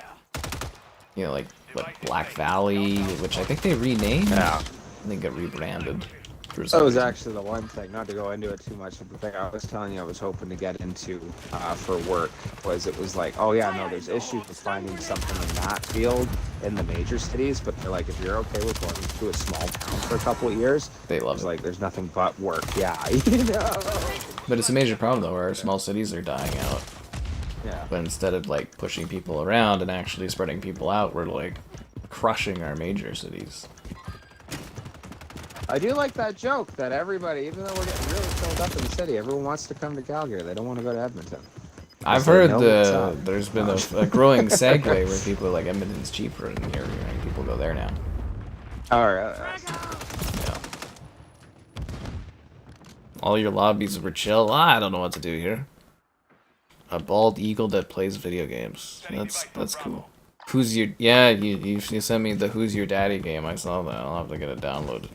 You know, like, what, Black Valley, which I think they renamed? Yeah. I think it rebranded. That was actually the one thing, not to go into it too much, but the thing I was telling you I was hoping to get into for work was it was like, oh yeah, no, there's issues with finding something in that field in the major cities, but they're like, if you're okay with going to a small town for a couple of years, they love it. Like, there's nothing but work, yeah, you know? But it's a major problem, though, where our small cities are dying out. Yeah. But instead of, like, pushing people around and actually spreading people out, we're, like, crushing our major cities. I do like that joke that everybody, even though we're getting really filled up in the city, everyone wants to come to Calgary. They don't want to go to Edmonton. I've heard there's been a growing segue where people are like, Edmonton's cheaper in here, and people go there now. Alright. Yeah. All your lobbies were chill. I don't know what to do here. A bald eagle that plays video games. That's cool. Who's your... Yeah, you sent me the Who's Your Daddy game. I saw that. I'll have to get it downloaded.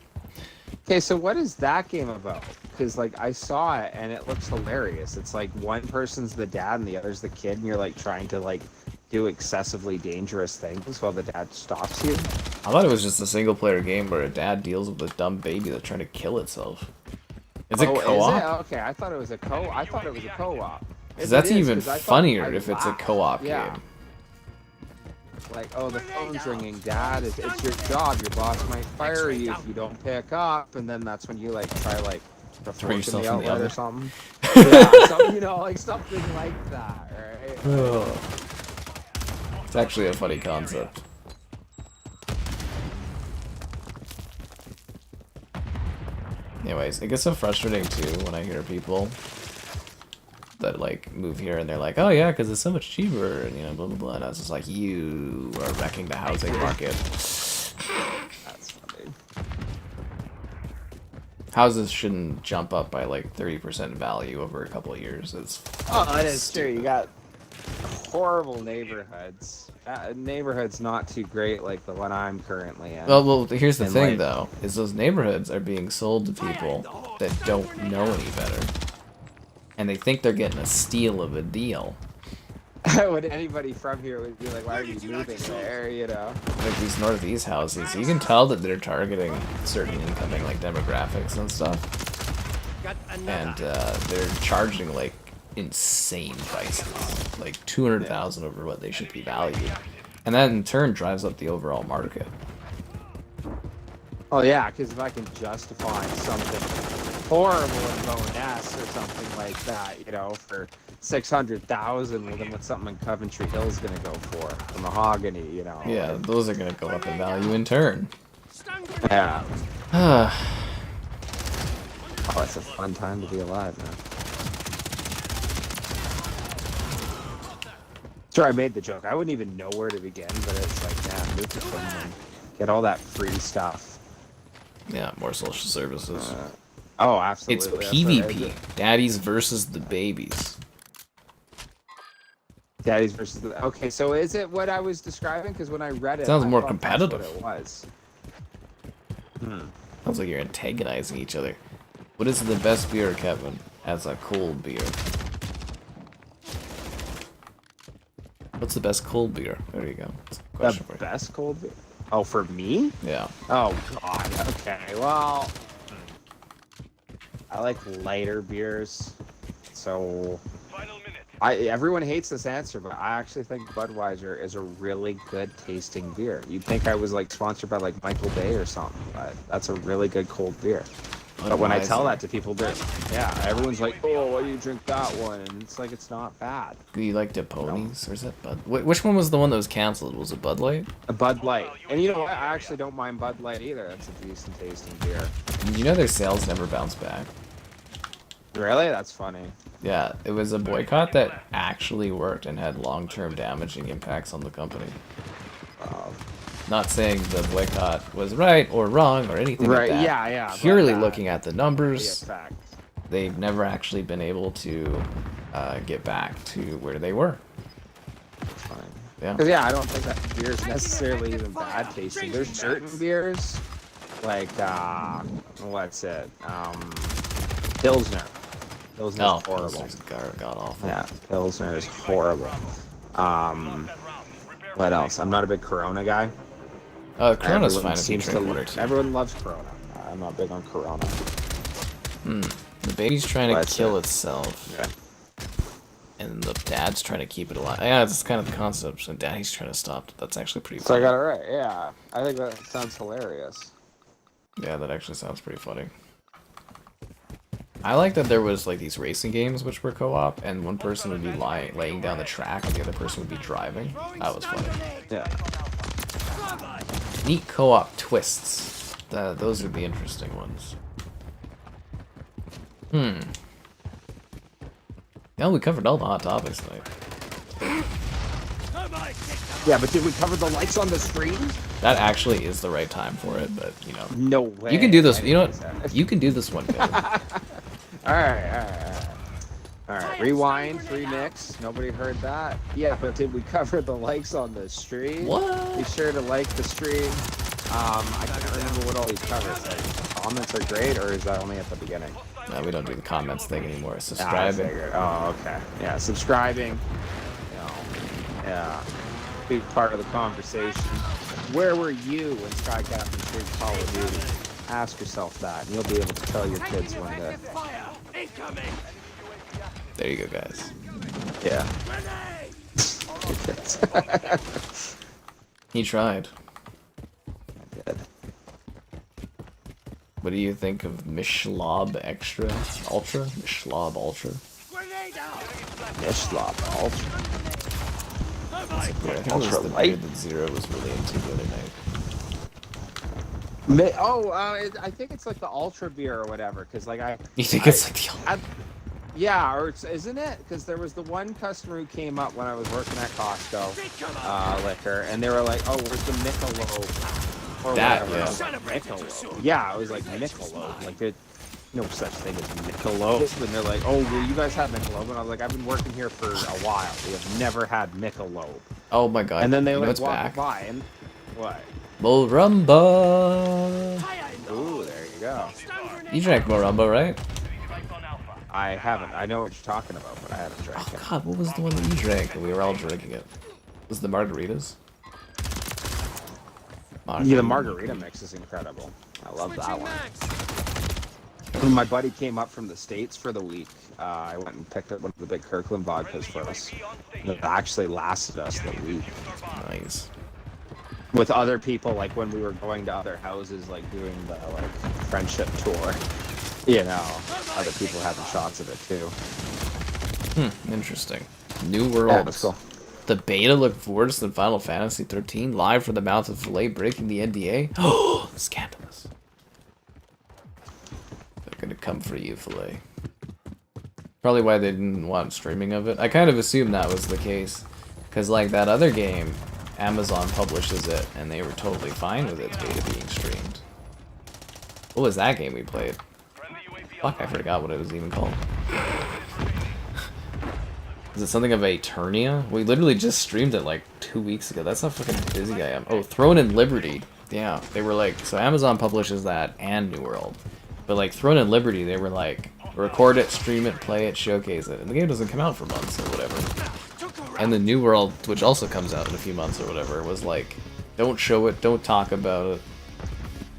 Okay, so what is that game about? Because, like, I saw it, and it looks hilarious. It's like one person's the dad and the other's the kid, and you're, like, trying to, like, do excessively dangerous things while the dad stops you. I thought it was just a single-player game where a dad deals with a dumb baby that's trying to kill itself. Is it co-op? Is it? Okay, I thought it was a co-op. Because that's even funnier if it's a co-op game. Like, oh, the phone's ringing, Dad. It's your job. Your boss might fire you if you don't pick up, and then that's when you like try like to throw yourself in the outlet or something. Yeah, something, you know, like something like that, right? It's actually a funny concept. Anyways, it gets so frustrating too when I hear people that like move here and they're like, oh yeah, because it's so much cheaper, and you know, blah blah blah. And I was just like, you are wrecking the housing market. That's funny. Houses shouldn't jump up by like 30% value over a couple of years. It's it is true. You got horrible neighborhoods. Neighborhoods not too great like the one I'm currently in. Well, here's the thing though, is those neighborhoods are being sold to people that don't know any better. And they think they're getting a steal of a deal. Would anybody from here would be like, why are you moving there, you know? Like these northeast houses, you can tell that they're targeting certain incoming like demographics and stuff. And they're charging like insane prices, like 200,000 over what they should be valued. And that in turn drives up the overall market. Oh yeah, because if I can justify something horrible in Bonus or something like that, you know, for 600,000, well then what's something in Coventry Hill's gonna go for? The mahogany, you know. Yeah, those are gonna go up in value in turn. Yeah. Ah, Oh, it's a fun time to be alive, man. Sure, I made the joke. I wouldn't even know where to begin, but it's like, damn, move to Finland. Get all that free stuff. yeah, more social services. Oh, It's absolutely. PvP. Daddies versus the babies. Daddies versus the... Okay, so is it what I was describing? Because when I read it, Sounds I more thought competitive. That's what it was. Sounds like you're antagonizing each other. What is the best beer, Kevin, as a cold beer? What's the best cold beer? There you go. That's a question The for you. best cold beer? Oh, for me? Yeah. Oh, God. Okay, well... I like lighter beers. So... Final minute. Everyone hates this answer, but I actually think Budweiser is a really good tasting beer. You'd think I was like sponsored by like Michael Bay or something, but that's a really good cold beer. But when I tell that to people, everyone's like, "Oh, why do you drink that one?" And it's like it's not bad. Do you like Ponies, or is it Bud? Which one was the one that was canceled? Was it Bud Light? A Bud Light, and you know what? I actually don't mind Bud Light either. That's a decent tasting beer. Did you know their sales never bounce back? Really? That's funny. Yeah, it was a boycott that actually worked and had long-term damaging impacts on the company. Not saying the boycott was right or wrong or anything like that. Yeah. Purely looking at the The numbers, effect. they've never actually been able to get back to where they were. It's fine. Yeah. Because I don't think that beer is necessarily even bad tasting. There's certain beers, like what's it? Pilsner. Pilsner is horrible. God awful. Yeah, Pilsner is horrible. What else? I'm not a big Corona guy. Corona's Everyone fine if you seems drink to- one or two. Everyone loves Corona. I'm not big on Corona. The baby's trying to What's kill it? itself, Yeah. and the dad's trying to keep it alive. Yeah, it's kind of the concept. So daddy's trying to stop it. That's actually pretty So I funny. got it right. Yeah, I think that sounds hilarious. Yeah, that actually sounds pretty funny. I like that there was like these racing games which were co-op, and one person would be laying down the track, and the other person would be driving. That was funny. Yeah. Neat co-op twists. Those are the interesting ones. Yeah, we covered all the hot topics tonight. Yeah, but did we cover the lights on the screen? That actually is the right time for it, but you know. No way. You can do this. I You know didn't think what? so. You can do this one, Kevin. Alright. Rewind, remix. Nobody heard that. Yeah, but did we cover the likes on the stream? What? Be sure to like the stream. I can't remember what all these covers. Like, comments are great, or is that only at the beginning? No, we don't do the comments thing anymore. I Subscribing. figured. Oh, okay. Yeah, subscribing. You know, yeah. Big part of the conversation. Where were you when Sky Captain played Call of Duty? Ask yourself that, and you'll be able to tell your kids one day. There you go, guys. Yeah. He tried. Good. What do you think of Mishlob Extra? Ultra? Mishlob Ultra? Mishlop Ultra. Yeah, I think it was Ultra the light. beer that Zero was really into the other night. I think it's like the Ultra beer or whatever, because like You think it's like the yeah, or isn't it? Because there was the one customer who came up when I was working at Costco, liquor, and they were like, "Oh, where's the Michelob?" Or That, whatever. yeah. I was like, Michelob. Yeah, I was like Michelob. Like there's no such thing as Michelob. And they're like, "Oh, well, you guys have Michelob?" And I was like, "I've been working here for a while. We have never had Michelob." Oh my god. And then they you know like what's walk back? by and what? Morumba! Ooh, there you go. You drank Morumba, right? I haven't. I know what you're talking about, but I haven't drank Oh it. god, what was the one that you drank? We were all drinking it. Was it the margaritas? Yeah, the margarita mix is incredible. I love that one. When my buddy came up from the States for the week, I went and picked up one of the big Kirkland vodkas for us. And it actually lasted us the week. Nice. With other people, like when we were going to other houses, like doing the like friendship tour, you know, other people having shots of it too. Interesting. New World. Yeah, that's cool. The beta looked worse than Final Fantasy 13. Live from the mouth of Filet breaking the NDA. Oh, scandalous. They're gonna come for you, Filet. Probably why they didn't want streaming of it. I kind of assumed that was the case. Because, like, that other game, Amazon publishes it, and they were totally fine with its beta being streamed. What was that game we played? Fuck, I forgot what it was even called. Is it something of Eternia? We literally just streamed it like 2 weeks ago. That's how fucking busy I am. Oh, Throne and Liberty. Yeah, they were like, so Amazon publishes that and New World. But like Throne and Liberty, they were like, record it, stream it, play it, showcase it. And the game doesn't come out for months or whatever. And the New World, which also comes out in a few months or whatever, was like, don't show it, don't talk about it.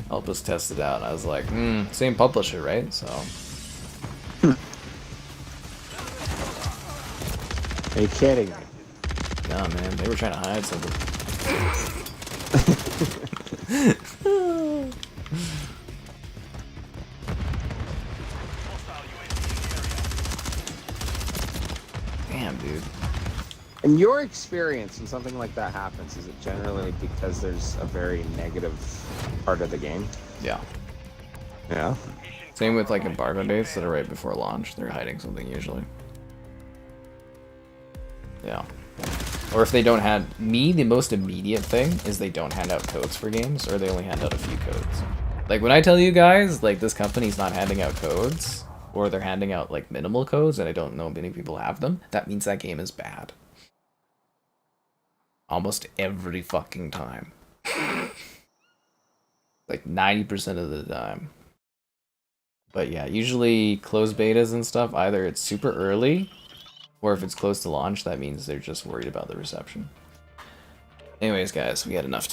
Help us test it out. And I was like, same publisher, right? So. Are you kidding me? Nah, man, they were trying to hide something. Damn, dude. In your experience, when something like that happens, is it generally because there's a very negative part of the game? Yeah. Yeah. Same with like embargo dates that are right before launch. They're hiding something usually. Yeah. Or if they don't hand the most immediate thing is they don't hand out codes for games, or they only hand out a few codes. Like when I tell you guys, like this company's not handing out codes, or they're handing out like minimal codes, and I don't know many people have them, that means that game is bad. Almost every fucking time. Like 90% of the time. But yeah, usually closed betas and stuff, either it's super early, or if it's close to launch, that means they're just worried about the reception. Anyways, guys, we had enough tonight.